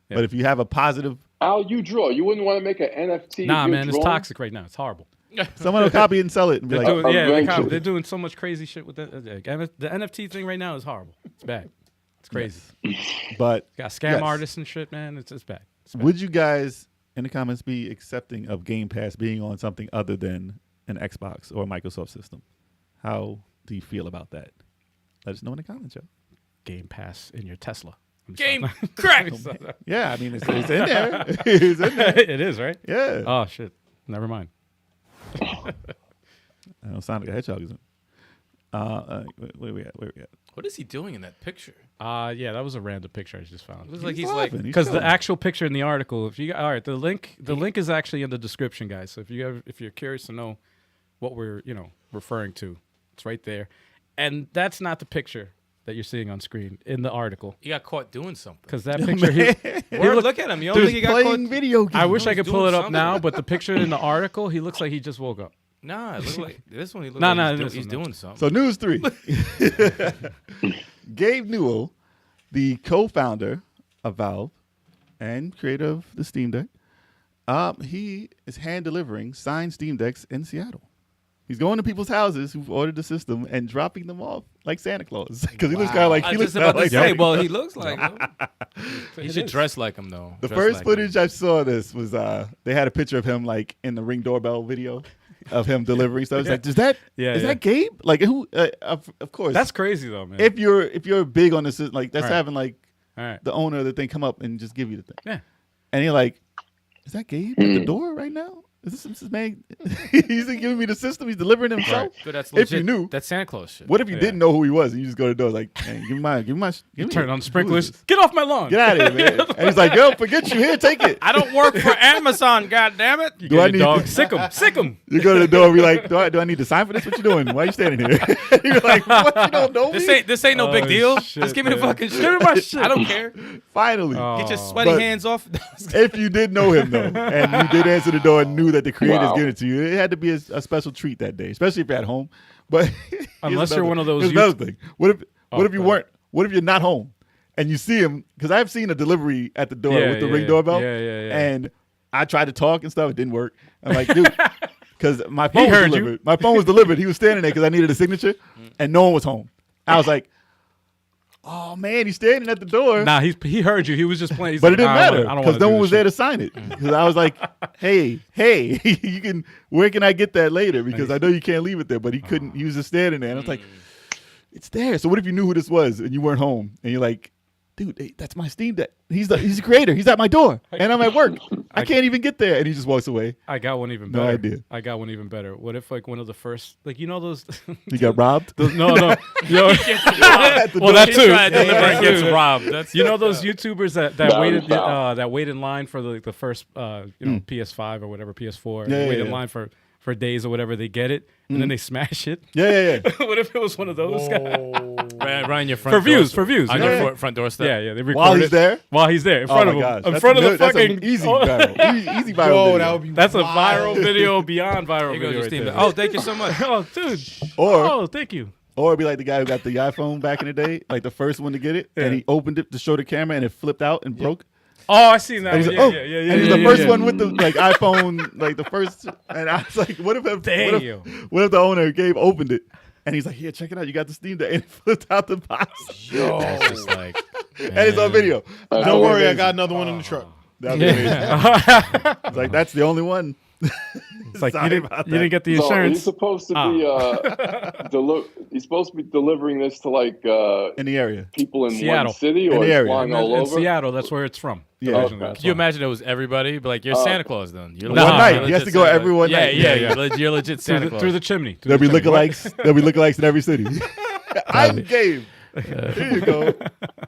C: Yeah.
D: But if you have a positive,
E: Al, you draw. You wouldn't want to make an NFT.
C: Nah,
E: of your
C: man, it's
E: drawing?
C: toxic right now. It's horrible.
D: someone will copy it and sell it and be
C: They're
D: like,
C: doing,
E: eventually.
C: they're doing so much crazy shit with the NFT thing right now is horrible. It's bad. It's crazy.
D: but
C: Got scam
D: Yes.
C: artists and shit, man. It's bad. It's bad.
D: would you guys in the comments be accepting of Game Pass being on something other than an Xbox or a Microsoft system? How do you feel about that? Let us know in the comments, yo.
C: Game Pass in your Tesla.
F: Game Crack.
D: Yeah, I mean, it's in there. It's in there.
C: It is, right?
D: Yeah.
C: Oh, shit. Never mind.
D: I know Sonic the Hedgehog isn't. Where we at?
F: What is he doing in that picture?
C: Yeah, that was a random picture I just found.
F: It was like
D: He's
F: he's like
D: laughing. He's
C: Because the
D: chilling.
C: actual picture in the article, all right, the link is actually in the description, guys. So if you're curious to know what we're referring to, it's right there. And that's not the picture that you're seeing on screen in the article.
F: he got caught doing something.
C: Because that picture,
F: Look at him. You don't think he got
D: playing
F: caught?
D: video games.
C: I wish I
F: He's
C: could pull
F: doing
C: it up
F: something.
C: now, but the picture in the article, he looks like he just woke up.
F: Nah, it looked like this one. He looked
C: Nah,
F: like
C: nah,
F: he's,
C: this
F: he's
C: one, no.
F: doing something.
D: So news 3. Gabe Newell, the co-founder of Valve and creator of the Steam Deck, he is hand delivering signed Steam Decks in Seattle. He's going to people's houses who've ordered the system and dropping them off like Santa Claus because he looks kind of like
F: I
D: he
F: was
D: looks
F: just about
D: kinda
F: to
D: like
F: say,
D: Santa
F: well, he looks like him. He
C: It
F: should
C: is.
F: dress like him though.
D: The
F: Dress
D: first
F: like
D: footage
F: him.
D: I saw of this was they had a picture of him like in the Ring doorbell video of him delivering stuff. It's like, is that Gabe? Like who? Of course.
C: That's crazy though, man.
D: if you're big on this, like that's
C: Right.
D: having like
C: All right.
D: the owner of the thing come up and just give you the thing.
C: Yeah.
D: And you're like, is that Gabe at the door right now? Is this man? He's giving me the system. He's delivering himself.
C: Right.
F: Dude, that's
D: If
F: legit.
D: you knew,
F: That's Santa Claus shit.
D: what if you
C: Yeah.
D: didn't know who he was and you just go to the door like, hey, give me my,
C: You turn on the
D: who
C: sprinklers.
D: is this?
C: Get off my lawn.
D: Get out of here, man. And he's like, yo, forget you here, take it.
F: I don't work for Amazon, goddammit.
C: You
D: Do
C: get
D: I
C: your
D: need
C: dog.
D: to-
C: Sick him. Sick him.
D: You go to the door and be like, do I need to sign for this? What you doing? Why are you standing here? You're like, what? You don't know me?
F: This ain't no big
C: Oh,
F: deal.
C: shit,
F: Just give me the
C: man.
F: fucking shit.
C: Give me my shit.
F: I don't care.
D: Finally.
C: Oh.
F: Get your sweaty
D: But-
F: hands off.
D: If you did know him though, and you did answer the door and knew that the creator's
E: Wow.
D: giving it to you, it had to be a special treat that day, especially if you're at home. But here's
C: Unless you're
D: another-
C: one of those
D: here's
C: you-
D: another thing. What if
C: Oh,
D: you
C: go
D: weren't? What if you're not home and you see him? Because I've seen a delivery at the door
C: Yeah,
D: with the
C: yeah,
D: Ring doorbell,
C: yeah.
D: and I tried to talk and stuff. It didn't work. I'm like, dude. Because my phone was
C: heard you.
D: delivered. My phone was delivered. He was standing there because I needed a signature, and no one was home. I was like, "Oh man, he's standing at the door."
C: Nah, he heard you. He was just playing. He's
D: But
C: like,
D: it didn't
C: nah,
D: matter
C: I don't
D: because
C: wanna
D: no
C: do
D: one was
C: this
D: there
C: shit.
D: to sign it. Because I was like, "Hey, you can. Where can I get that later? Because I know you can't leave it there." But he couldn't. He was just standing there, and I was like, "It's there." So what if you knew who this was and you weren't home, and you're like, "Dude, hey, that's my Steam Deck. He's the creator. He's at my door, and I'm at work. I can't even get there." And he just walks away.
C: I got one even
D: No
C: better.
D: idea.
C: I got one even better. What if like one of the first, like you know those?
D: You got robbed.
C: those no. Yo,
D: At the
C: well
D: door.
C: that too.
F: Tried to deliver and
C: Yeah.
F: gets robbed. That's
C: You know those YouTubers that
E: No,
C: waited
E: no.
C: that wait in line for the first PS5 or whatever PS4.
D: Yeah,
C: They wait
D: yeah,
C: in
D: yeah.
C: line for days or whatever. They get it and then they smash it.
D: Yeah.
C: What if it was one of those guys?
F: right on your front
C: For views,
F: doorstep.
C: for views.
F: On
D: Yeah.
F: your front doorstep.
C: Yeah. They record
D: While he's
C: it
D: there.
C: while he's there in
D: Oh
C: front
D: my
C: of him,
D: gosh.
C: in
D: That's
C: front of the
D: that's
C: fucking
D: an easy viral. Easy viral.
A: Yo,
D: video.
A: that would be
C: That's a
A: wild.
C: viral video beyond viral
F: Here goes
C: video.
F: your
C: Right
F: Steam
C: there.
F: Deck. Oh, thank you so much.
C: Oh, dude.
D: Or
C: thank you.
D: Or it'd be like the guy who got the iPhone back in the day, like the first one to get it,
C: Yeah.
D: and he opened it to show the camera, and it flipped out and broke.
C: Oh, I seen that.
D: And he's
C: one.
D: like,
C: Yeah,
D: oh,
C: yeah, yeah,
D: and he's
C: yeah,
D: the
C: yeah,
D: first
C: yeah.
D: one with the like iPhone, like the first. And I was like, what if the owner Gabe opened it, and he's like, here, check it out, you got the Steam Deck, and it flipped out the box,
F: That's just like,
D: and it's on video.
A: Don't worry, I got another one in the truck.
D: That was amazing. It's like that's the only one.
C: It's like
D: Sorry
C: you didn't,
D: about
C: you didn't get the
E: So
C: insurance.
E: he's supposed to be he's supposed to be delivering this to like
D: in the area.
E: people in
C: Seattle.
E: one city,
D: In
E: or
D: the
E: he's
D: area.
E: flying all
C: in
E: over.
C: Seattle, that's where it's from.
D: Yeah.
C: Originally,
E: Okay.
C: that's
F: can you
C: why.
F: imagine it was everybody? But like, you're Santa Claus then. You're
C: One
F: legit-
C: night.
F: you're
D: He has to
F: legit
D: go
F: Santa
D: every
F: Claus.
D: one
F: Yeah,
D: night.
F: yeah,
D: Yeah.
F: You're legit Santa Claus.
C: through the chimney.
D: There'll be lookalikes. There'll be lookalikes in every city. I'm Gabe. Here you go.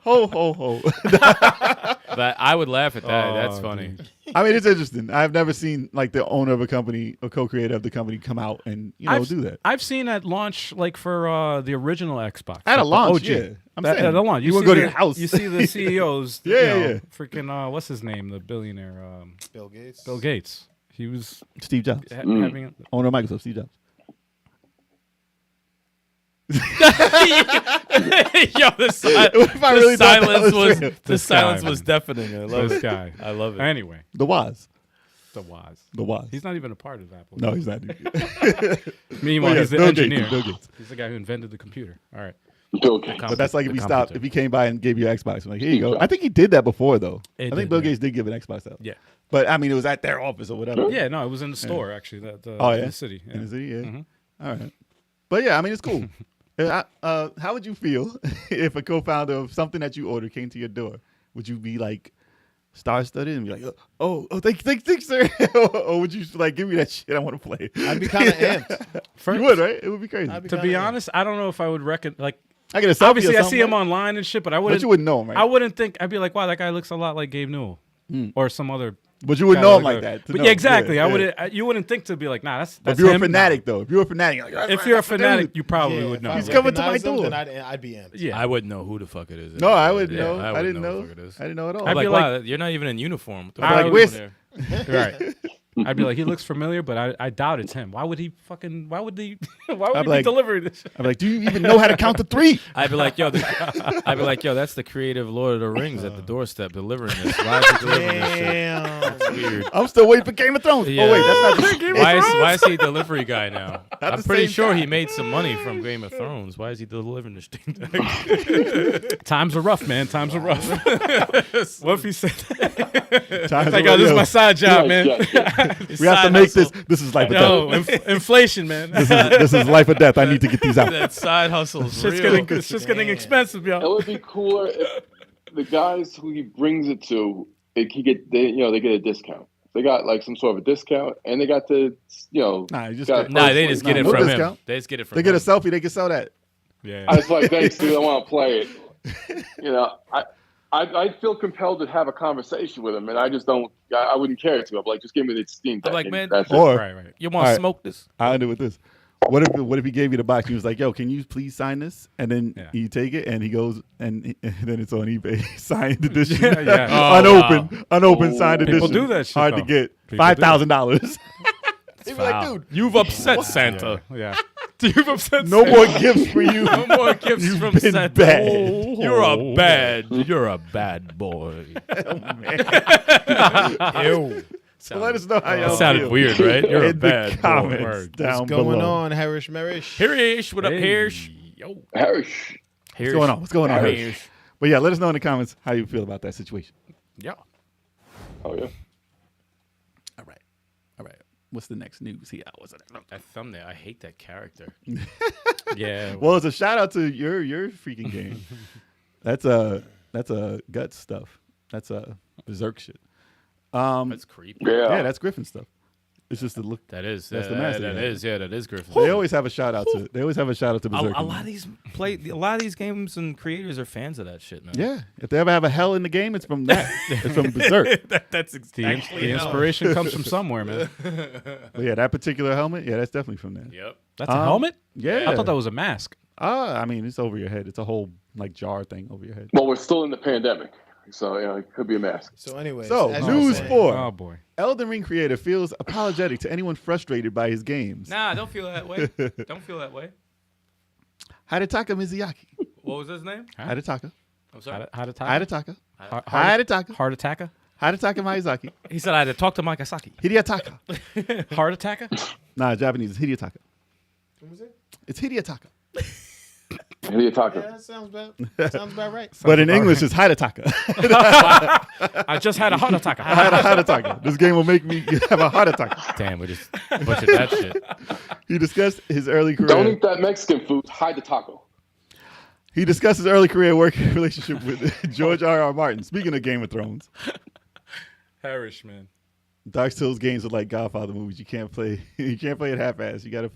D: Ho ho ho.
F: But I would laugh at that.
C: Oh,
F: That's funny.
C: dude.
D: I mean, it's interesting. I've never seen like the owner of a company, a co-creator of the company, come out and do that.
C: I've seen at launch, like for the original Xbox.
D: At a
C: like the
D: launch,
C: OG.
D: yeah. I'm
C: At
D: saying.
C: a launch.
D: You
C: see
D: wanna go to
C: the-
D: your house.
C: You see the CEOs.
D: Yeah,
C: you know,
D: yeah.
C: Freaking, what's his name? The billionaire.
A: Bill Gates.
C: Bill Gates. He was
D: Steve Jobs,
C: having.
D: owner of Microsoft. Steve Jobs.
F: Yo, the,
D: What if I really thought that
F: silence
D: was
F: was
D: real?
F: the
C: This
F: silence
C: guy,
F: was deafening. I love
C: This
F: it.
C: guy.
F: I love it.
C: Anyway,
D: The Woz.
C: the Woz.
D: The Woz.
C: He's not even a part of Apple.
D: No, he's not.
C: Meanwhile,
D: yeah,
C: he's the
D: Bill Gates,
C: engineer.
D: Bill Gates.
C: He's the guy who invented the computer. All right.
E: Okay.
D: But that's like if
C: The
D: he stopped,
C: computer.
D: if he came by and gave you an Xbox, I'm like, here you go. I think he did that before though.
C: He
D: I
C: did,
D: think Bill
C: yeah.
D: Gates did give an Xbox out.
C: Yeah.
D: But I mean, it was at their office or whatever.
C: Yeah, no, it was in the store actually.
D: Oh,
C: in
D: yeah?
C: the city. Yeah.
D: In the city, yeah.
C: Mhm.
D: All right. But yeah, I mean, it's cool. How would you feel if a co-founder of something that you ordered came to your door? Would you be like star-studded and be like, oh, thanks, sir? Or would you like, give me that shit? I want to play.
A: I'd be kind of amped.
D: You would, right? It would be crazy.
A: I'd be
C: To
A: kinda
C: be
A: amped.
C: honest, I don't know if I would reckon like.
D: I get a selfie
C: Obviously,
D: or
C: I
D: something,
C: see him
D: right?
C: online and shit, but I wouldn't.
D: But you wouldn't know him, right?
C: I wouldn't think. I'd be like, wow, that guy looks a lot like Gabe Newell, or some other.
D: But you wouldn't
C: guy
D: know him like that. to
C: But
D: know.
C: yeah, exactly.
D: Yeah,
C: I
D: yeah.
C: wouldn't. You wouldn't think to be like, nah, that's
D: If you're a
C: him.
D: fanatic, though, if you're a fanatic, you're like,
C: If you're a
D: that's the
C: fanatic,
D: dude.
C: you probably
A: Yeah,
C: would
A: if
C: know.
A: I
D: He's coming to my
A: recognize him,
D: door.
A: then I'd be amped.
C: Yeah,
F: I wouldn't know who the fuck it is.
D: No, I wouldn't
F: Yeah,
D: know. I didn't
F: wouldn't
D: know.
F: who the fuck it is.
D: I didn't know at all.
C: I'd
F: Like,
C: be
F: wow, you're not even in uniform. What the
C: I'd
F: fuck
C: be
F: are
C: like,
F: you
D: where's-
F: doing there?
C: right. I'd be like, he looks familiar, but I doubt it's him. Why would he be
D: like-
C: delivering this?
D: I'm like, do you even know how to count to 3?
F: I'd be like, yo, that's the creative Lord of the Rings at the doorstep delivering this. Why is he delivering this shit?
A: Damn.
F: That's weird.
D: I'm still waiting for Game of Thrones.
F: Yeah.
D: Oh wait, that's not the Game of
F: Why
D: Thrones.
F: is he a delivery guy now?
D: At
F: I'm
D: the
F: pretty
D: same
F: sure
D: time.
F: he made some money from Game of Thrones. Why is he delivering this thing?
C: Times are rough, man. Times are rough. What if he said that?
D: Times
C: Like,
D: are
C: oh, this is
D: real.
C: my side job, man.
D: We have to make this. This is life or
C: No,
D: death.
C: inflation, man.
D: This is life or death. I need to get these out.
F: That side hustle is
C: It's just getting expensive,
E: It
C: yo.
E: would be cooler if the guys who he brings it to, they get a discount. They got like some sort of a discount, and they got the
D: Nah, you just
E: got
D: get-
F: Nah, they just get it
D: no
F: from
D: discount.
F: him. They just get it from
D: They
F: him.
D: get a selfie. They can sell that.
C: Yeah.
E: I was like, thanks, dude. I want to play it. I feel compelled to have a conversation with him, and I just don't. I wouldn't care to. I'm like, just give me the Steam Deck.
F: I'm like,
E: and
F: man,
E: that's it.
D: Or
C: Right.
F: You want to
D: All right.
F: smoke this?
D: I end it with this. What if he gave you the box? He was like, "Yo, can you please sign this?" And then
C: Yeah.
D: you take it, and he goes, and then it's on eBay, signed edition,
C: Yeah.
F: Oh,
D: unopened signed
C: People
D: edition.
C: do that shit,
D: Hard
C: though.
D: to get.
C: People do
D: $5,000. They be like,
F: Foul.
D: dude,
F: You've upset Santa.
C: Yeah. You've upset
D: no more gifts for you.
F: No more gifts
D: You've
F: from
D: been
F: Santa.
D: bad.
F: You're a bad boy.
A: Ew.
D: So let us know how y'all
F: That sounded
D: feel
F: weird, right? You're a
D: in the
F: bad boy.
D: comments
F: Word.
D: down
A: What's going
D: below.
A: on, Harish Marish?
F: Harish, what up,
C: Hey.
F: Harish? Yo,
E: Harish.
D: What's going on? What's going on?
F: Harish.
D: Harish? But yeah, let us know in the comments how you feel about that situation.
F: Yeah.
E: Oh yeah.
D: All right. What's the next news here? What's the next?
F: That thumbnail, I hate that character.
C: Yeah.
D: Well, it's a shout out to your freaking game. That's a gut stuff. That's a berserk shit.
F: That's creepy.
D: Yeah, that's Griffin stuff. It's just the look.
F: That is.
D: That's
F: That,
D: the master
F: that
D: game.
F: is. Yeah, that is Griffin.
D: They always have a shout out to. They always have a shout out to berserk.
F: A lot of these games and creators are fans of that shit, man.
D: Yeah, if they ever have a hell in the game, it's from that. It's from berserk.
F: That's
C: The inspiration comes from somewhere, man.
D: But yeah, that particular helmet. Yeah, that's definitely from there.
F: Yep.
C: That's a helmet?
D: Yeah,
C: I thought that was a mask.
D: I mean, it's over your head. It's a whole like jar thing over your head.
E: Well, we're still in the pandemic, so it could be a mask.
A: So anyway,
D: So news 4:
C: Oh, boy.
D: Elden Ring creator feels apologetic to anyone frustrated by his games.
F: Nah, don't feel that way. Don't feel that way.
D: Hidetaka Mizuyaki.
F: What was his name?
D: Hidetaka.
F: I'm sorry.
C: Heart attack?
D: Hidetaka.
C: Heart
D: Hidetaka.
C: Heart attacker?
D: Hidetaka Miyazaki.
F: He said I had to talk to Mike Asaki.
D: Hideataka.
C: Heart attacker?
D: Nah, Japanese is Hideataka.
A: What was it?
D: It's Hideataka.
E: Hideyataka.
A: Yeah, that sounds about right.
D: But in English, it's Hidetaka.
C: I just had a heart attack.
D: I had a heart attack. This game will make me have a heart attack.
F: Damn, we just butchered that shit.
D: He discussed his early
E: Don't
D: career.
E: eat that Mexican food. Hide the taco.
D: He discussed his early career working relationship with George R.R. Martin. Speaking of Game of Thrones,
C: Harish, man.
D: Dark Souls games are like Godfather movies. You can't play it half-ass. You gotta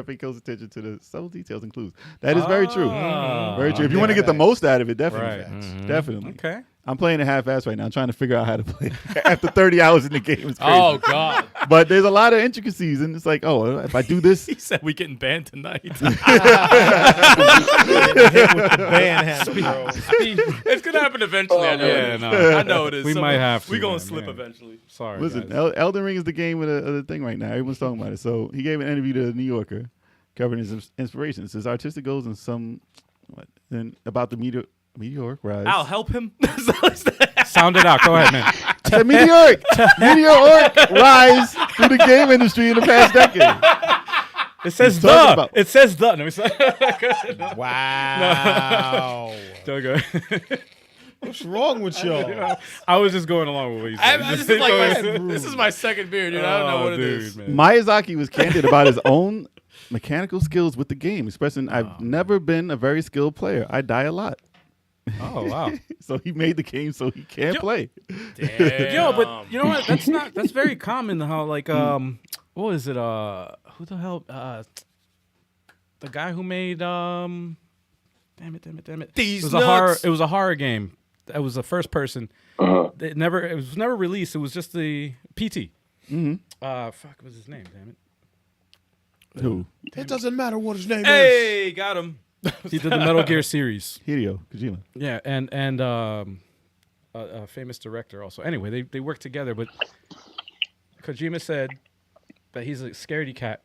D: pay close attention to the subtle details and clues. That is very true. Very true. If you want to get the most out of it, definitely.
C: Right.
D: Definitely.
C: Okay.
D: I'm playing it half-ass right now. I'm trying to figure out how to play it. After 30 hours in the game. It's crazy.
F: Oh God.
D: But there's a lot of intricacies, and it's like, oh, if I do this,
F: He said we getting banned tonight.
A: Hit with the band hat, bro.
F: It's gonna happen eventually. I know.
C: Yeah,
F: it is.
C: no.
F: I know it is.
C: We might have to,
F: We gonna
C: man,
F: slip
C: yeah.
F: eventually.
C: Sorry.
D: listen,
C: guys.
D: Elden Ring is the game of the thing right now. Everyone's talking about it. So he gave an interview to the New Yorker covering his inspirations. His artistic goals and about the meteoric rise.
F: I'll help him.
C: Sound it out. Go ahead, man.
D: The meteoric rise through the game industry in the past decade.
C: It says
D: He's talking
C: the.
D: about-
C: It says the. No, it's
A: Wow.
C: Don't go.
A: What's wrong with y'all?
C: I was just going along with what you said.
F: This is my second beer, dude. I don't know what it is.
C: Man.
D: Miyazaki was candid about his own mechanical skills with the game, expressing, "I've never been a very skilled player. I die a lot."
C: Oh wow.
D: So he made the game so he can play.
F: Damn.
C: Yo, but you know what? That's very common. How like what is it? Who the hell? The guy who made damn it.
F: These
C: it was a horror.
F: nuts.
C: It was a horror game. It was a first person. It was never released. It was just the PT.
D: Mm-hmm.
C: Fuck, what's his name? Damn it.
D: Who?
A: It doesn't matter what his name is.
F: Hey, got him.
C: He did the Metal Gear series.
D: Hideo Kojima.
C: Yeah, and a famous director also. Anyway, they worked together, but Kojima said that he's a scaredy cat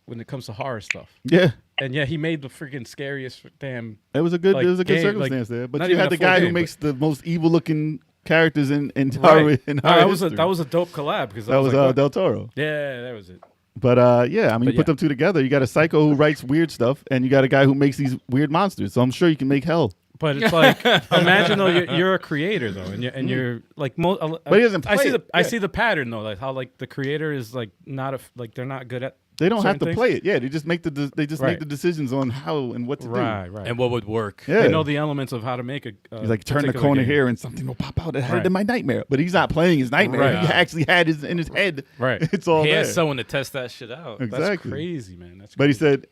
C: when it comes to horror stuff.
D: Yeah.
C: And yeah, he made the freaking scariest damn.
D: It was a good.
C: Like,
D: it was a good
C: game,
D: circumstance there. But
C: not
D: you
C: even
D: had
C: a
D: the
C: full
D: guy who
C: game,
D: makes
C: but-
D: the most evil looking characters in horror. In
C: No,
D: horror
C: that was a dope collab because
D: that was
C: like, what?
D: Del Toro.
C: Yeah, that was it.
D: But yeah, I mean,
C: But
D: you put
C: yeah.
D: them two together. You got a psycho who writes weird stuff, and you got a guy who makes these weird monsters. So I'm sure you can make hell.
C: But it's like, imagine though you're a creator though, and you're like
D: But he doesn't
C: I
D: play
C: see the
D: it.
C: I
D: Yeah.
C: see the pattern though, like how like the creator is like not like they're not good at.
D: They don't have
C: certain
D: to
C: things.
D: play it. Yeah, they just make the make
C: Right.
D: the decisions on how and what to
C: Right,
D: do.
C: right.
F: And what would work?
D: Yeah,
C: They know the elements of how to make a.
D: he's like turn the
C: particular
D: corner
C: game.
D: here and something will pop out. I had it
C: Right.
D: in my nightmare, but he's not playing his nightmare.
C: Right.
D: He actually had his in his head.
C: Right.
D: It's all
F: He
D: there.
F: has someone to test that shit out.
D: Exactly.
C: That's crazy, man. That's
D: But he
C: crazy.
D: said,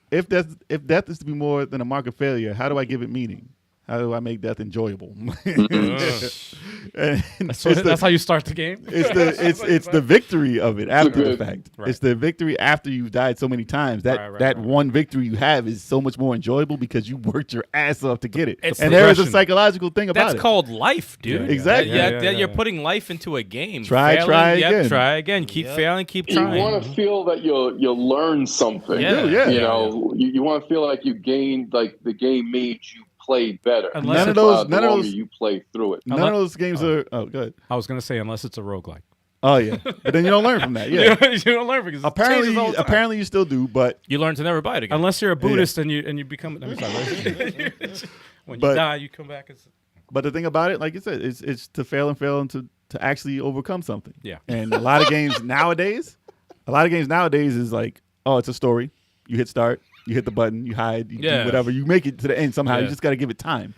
D: if death is to be more than a mark of failure, how do I give it meaning? How do I make death enjoyable? And
C: So that's how you start the game.
D: it's the victory of it after the
E: good-
D: fact.
C: Right.
D: It's the victory after you've died so many times. That
C: Right.
D: one victory you have is so much more enjoyable because you worked your ass off to get it.
F: It's
D: And there is a
C: progression.
D: psychological thing about
F: That's
D: it.
F: called life, dude.
C: Yeah,
D: Exactly.
F: Yeah,
C: yeah,
F: you're
C: yeah.
F: putting life into a game.
D: Try again.
F: Try again. Keep
A: Yep.
F: failing. Keep
E: You
F: trying.
E: want to feel that you'll learn something.
F: Yeah.
D: Yeah.
E: You know, you want to feel like you gained, like the game made you play better.
C: Unless
D: None of
C: it's-
D: those-
E: The
D: none of
E: longer
D: those-
E: you play through it.
D: None of those games are. Oh, good.
C: I was gonna say unless it's a roguelike.
D: Oh yeah, but then you don't learn from that. Yeah.
C: you don't learn because it
D: apparently,
C: changes all the time.
D: apparently you still do, but
F: You learn to never buy it again.
C: Unless you're a Buddhist and you become. Let me sorry. When you
D: But-
C: die, you come back as.
D: the thing about it, like you said, it's to fail and to actually overcome something.
C: Yeah.
D: And a lot of games nowadays is like, oh, it's a story. You hit start, you hit the button, you hide, you
F: Yeah.
D: do whatever, you make it to the end somehow. You
F: Yeah.
D: just got to give it time,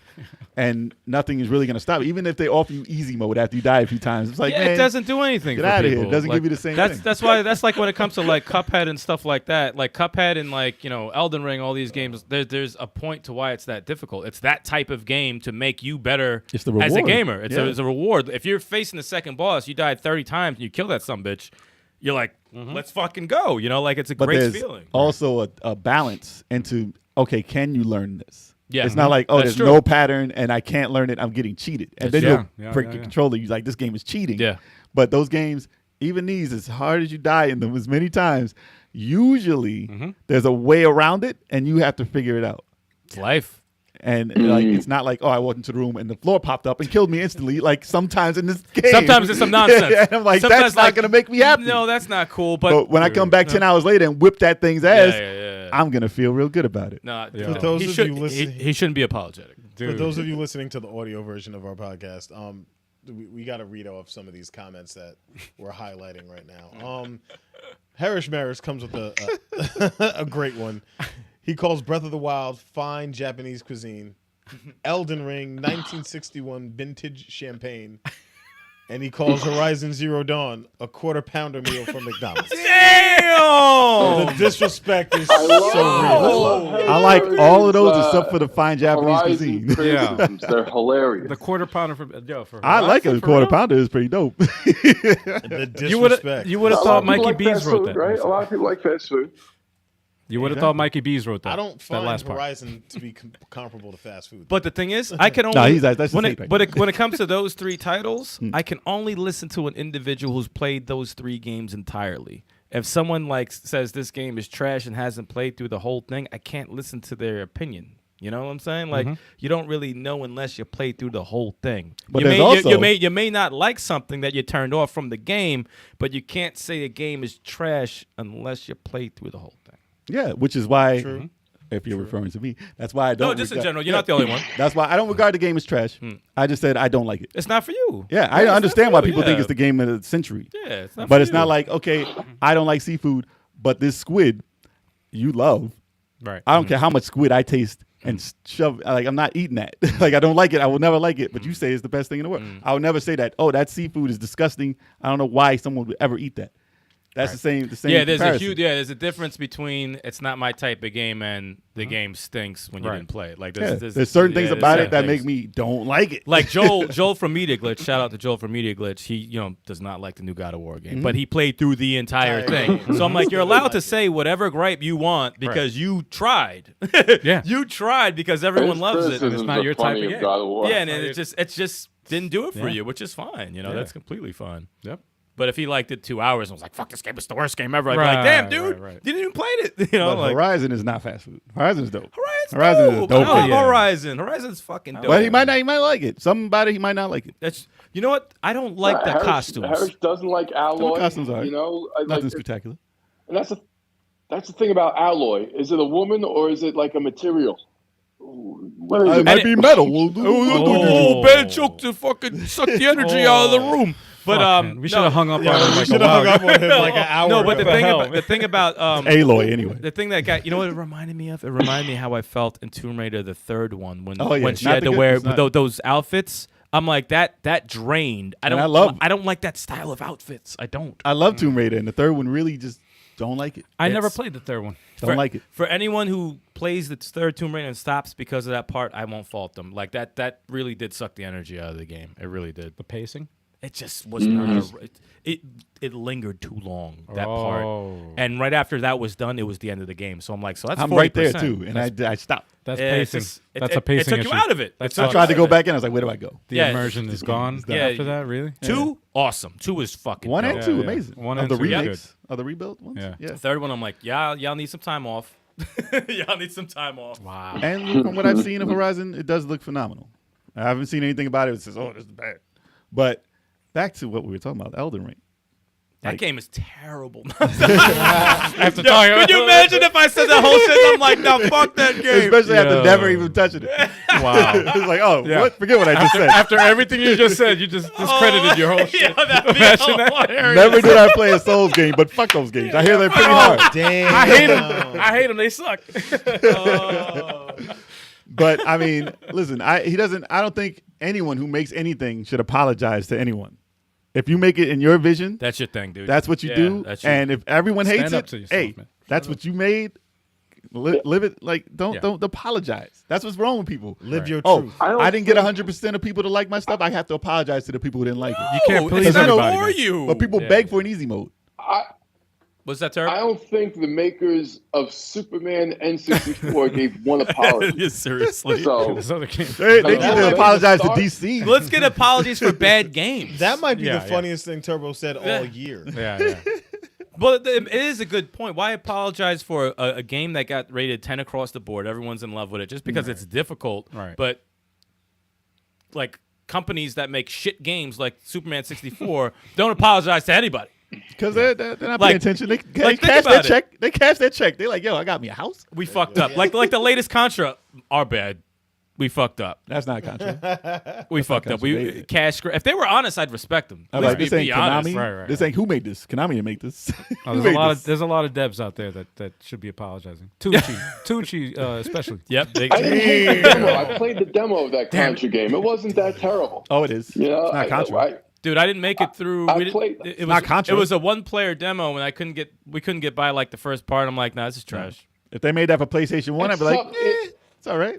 D: and nothing is really going to stop. Even if they offer you easy mode after you die a few times, it's like,
F: yeah,
D: man,
F: it doesn't do anything.
D: get
F: for
D: outta here.
F: people.
D: It doesn't
F: Like,
D: give you the same
F: That's
D: thing.
F: that's why that's like when it comes to like Cuphead and stuff like that. Like Cuphead and like Elden Ring, all these games. There's a point to why it's that difficult. It's that type of game to make you better
D: It's the
F: as a
D: reward.
F: gamer. It's,
D: Yeah.
F: it's a reward. If you're facing the second boss, you died 30 times and you kill that sumbitch, you're like, let's fucking go. Like it's a
D: but
F: great
D: there's
F: feeling.
D: also a balance into, okay, can you learn this?
F: Yeah.
D: It's not like, oh,
F: That's
D: there's
F: true.
D: no pattern and I can't learn it. I'm getting cheated. And then
C: Yeah.
D: you'll
C: Yeah,
D: break
C: yeah,
D: your
C: yeah.
D: controller. You're like, this game is cheating.
F: Yeah.
D: But those games, even these, as hard as you die in them as many times, usually there's a way around it and you have to figure it out.
F: It's life.
D: And like, it's not like, oh, I walked into the room and the floor popped up and killed me instantly. Like sometimes in this game,
F: Sometimes it's some nonsense.
D: Yeah, I'm like,
F: Sometimes,
D: that's not
F: like,
D: going to make me happy.
F: No, that's not cool.
D: But when I come back 10 hours later and whip that thing's ass,
F: yeah.
D: I'm going to feel real good about it.
F: No,
C: For
A: those
F: he
A: of
F: should,
A: you listening-
F: he shouldn't be apologetic.
A: For those of you listening to the audio version of our podcast, we got to read off some of these comments that we're highlighting right now. Harish Maris comes with a great one. He calls Breath of the Wild fine Japanese cuisine, Elden Ring 1961 vintage champagne, and he calls Horizon Zero Dawn a quarter pounder meal from McDonald's.
F: Damn!
A: The disrespect is
E: I love,
A: so
E: I
A: real.
E: love
D: I like
E: Harry's,
D: all of those except for the fine Japanese
E: Horizon
D: cuisine.
E: criticisms. They're hilarious.
C: The quarter pounder for for
D: I like
C: Horizon,
D: a
C: for
D: quarter
C: real?
D: pounder is pretty dope.
A: The disrespect.
C: You would have
E: A lot
C: thought
E: of people
C: Mikey
E: like
C: Bees
E: fast
C: wrote
E: food,
C: that.
E: right? A lot of people like fast food.
C: You would have thought Mikey Bees wrote that.
A: I don't
C: that
A: find
C: last part.
A: Horizon to be comparable to fast food.
F: But the thing is, I can only
D: No, he's that's
F: when
D: the
F: it,
D: same
F: but
D: thing.
F: it, when it comes to those three titles, I can only listen to an individual who's played those three games entirely. If someone like says this game is trash and hasn't played through the whole thing, I can't listen to their opinion. You know what I'm saying? Like you don't really know unless you play through the whole thing.
D: But
F: you
D: there's
F: may
D: also-
F: you may not like something that you turned off from the game, but you can't say a game is trash unless you play through the whole thing.
D: Yeah, which is why,
A: True.
D: if you're referring to me, that's why I don't.
F: No, just in
D: regard-
F: general. You're not the only one.
D: That's why I don't regard the game as trash. I just said I don't like it.
F: It's not for you.
D: Yeah, I
F: it's
D: understand
F: not
D: why
F: for you,
D: people think
F: yeah.
D: it's the game of the century.
F: Yeah, it's not
D: But
F: for
D: it's
F: you.
D: not like, okay, I don't like seafood, but this squid you love.
C: Right.
D: I don't care how much squid I taste and shove. Like, I'm not eating that. Like, I don't like it. I will never like it. But you say it's the best thing in the world. I will never say that. Oh, that seafood is disgusting. I don't know why someone would ever eat that. That's the same. The same.
F: Yeah, there's
D: comparison.
F: there's a difference between it's not my type of game and the game stinks when you
C: Right.
F: didn't play it. Like
D: Yeah,
F: there's
D: certain things
F: there's
D: about it
F: certain
D: that
F: things.
D: make me don't like it.
F: Like Joel from Media Glitch. Shout out to Joel from Media Glitch. He does not like the new God of War game, but he played through the entire thing. So I'm like, you're allowed to say whatever gripe you want because you tried.
C: Yeah.
F: You tried because everyone
E: His
F: loves it.
E: criticisms
C: not
E: are
C: your type
E: funny
C: of game.
E: God of War.
F: Yeah, and it just didn't do it for
C: Yeah.
F: you, which is fine.
C: Yeah.
F: That's completely fine.
C: Yep.
F: But if he liked it 2 hours and was like, "Fuck, this game is the worst game ever," I'd be like, "Damn, dude, you didn't even play it." You know,
D: But
F: like
D: Horizon is not fast food. Horizon is dope.
F: Horizon
D: is
F: dope.
D: dope.
F: I love
D: Yeah.
F: Horizon. Horizon's fucking dope.
D: But he might like it. Somebody he might not like it.
F: That's you know what? I don't like the costumes.
E: Harris doesn't like alloy.
D: The costumes are
E: you know,
D: nothing spectacular.
E: And that's the thing about alloy. Is it a woman or is it like a material? What is
D: It
E: it?
D: might be metal.
F: Oh, Ben Chook to fucking suck the energy out of the room. But
C: we should have hung up on him.
A: we
C: Like
A: should have hung up on him like an hour.
F: No, but
A: ago.
F: the thing about
D: Aloy anyway.
F: the thing that got you know what it reminded me of? It reminded me how I felt in Tomb Raider the third one when
D: it's
F: she
D: not
F: had
D: the
F: to
D: good-
F: wear
D: it's not-
F: those outfits. I'm like that drained. I
D: And I
F: don't like that style of outfits. I don't.
D: I love Tomb Raider, and the third one really just don't like it.
C: I never
F: It's-
C: played the third one.
D: Don't like it.
F: For anyone who plays the third Tomb Raider and stops because of that part, I won't fault them. Like that really did suck the energy out of the game. It really did.
C: The pacing.
F: It just was not. It lingered too long. That part, and right after that was done, it was the end of the game. So I'm like, so that's
D: I'm
F: 40%.
D: right there too, and I stopped.
C: That's
F: It's
C: pacing.
F: just-
C: That's a pacing
F: It took
C: issue.
F: you out of it.
C: That's
D: I tried to go back in. I was like, where do I go?
C: The
F: Yeah.
C: immersion is gone
F: Yeah.
C: after that. Really?
F: 2, awesome. 2 is fucking
D: One
F: dope.
D: and two,
C: yeah.
D: amazing.
C: One
D: of
C: and
D: the
C: two is
D: remakes, of the rebuilt ones.
C: Yeah.
F: Third one, I'm like, y'all need some time off. Y'all need some time off.
C: Wow.
D: And from what I've seen of Horizon, it does look phenomenal. I haven't seen anything about it that says, "Oh, this is bad." But back to what we were talking about, Elden Ring.
F: That game is terrible.
C: After
F: Could you imagine if I said that whole shit? I'm like, no, fuck that game.
D: Especially after
C: Yo.
D: never even touching it.
C: Wow.
D: It's like, oh,
C: Yeah.
D: what? Forget what I just said.
C: After everything you just said, you just discredited your whole shit.
F: Yeah, that'd be
C: Imagine that.
F: hilarious.
D: Never did I play a Souls game, but fuck those games. I hear they're pretty hard.
A: Damn.
C: I hate them. I hate them. They suck.
D: But I mean, listen, I don't think anyone who makes anything should apologize to anyone. If you make it in your vision,
F: That's your thing, dude.
D: that's what you do.
F: That's your-
D: And if everyone
C: Stand
D: hates
C: up
D: it,
C: to yourself,
D: hey,
C: man.
D: that's what you made. Live it like don't apologize. That's what's wrong with people.
A: Live your
D: Oh,
A: truth.
D: I didn't get 100% of people to like my stuff. I have to apologize to the people who didn't like it.
C: You can't please
F: it's not
C: everybody,
F: for
C: man.
F: you.
D: But people beg for an easy mode.
F: Was that
E: I
F: terrible?
E: don't think the makers of Superman N64 gave one apology.
F: Yeah, seriously.
E: So
C: This other game.
D: They
E: That's
D: need to
E: right.
D: apologize to
E: Start-
D: DC.
F: Let's get apologies for bad games.
A: That might be
C: Yeah,
A: the
C: yeah.
A: funniest thing Turbo said all year.
C: Yeah.
F: But it is a good point. Why apologize for a game that got rated 10 across the board? Everyone's in love with it just because it's difficult.
C: Right.
F: But like companies that make shit games like Superman 64 don't apologize to anybody.
D: Because they're not
F: Like-
D: paying attention. They
F: think
D: cash their
F: about it.
D: check. They cash their check. They're like, yo, I got me a house.
F: We fucked up. Like the latest Contra, our bad. We fucked up.
D: That's not a contract.
F: We fucked up. We
D: Contra,
F: cash. If they were honest, I'd respect them.
D: I'm
F: Let's
D: like, this ain't
F: be honest.
D: Konami.
C: Right.
D: This ain't who made this. Konami didn't make this.
C: Oh,
D: Who
C: there's, a
D: made
C: lot
D: this?
C: of, there's a lot of devs out there that should be apologizing. Tucci especially.
F: Yep. They,
E: I didn't play the demo. I played the demo of that Contra game. It wasn't that terrible.
D: Oh, it is.
E: You know,
D: It's not Contra.
F: Dude, I didn't make it through.
E: I
F: We didn't-
E: played-
F: it
D: not
F: was
D: Contra.
F: It was a one-player demo, and we couldn't get by like the first part. I'm like, nah, this is trash.
D: If they made that for PlayStation 1, I'd be like,
E: tough.
D: it's all right.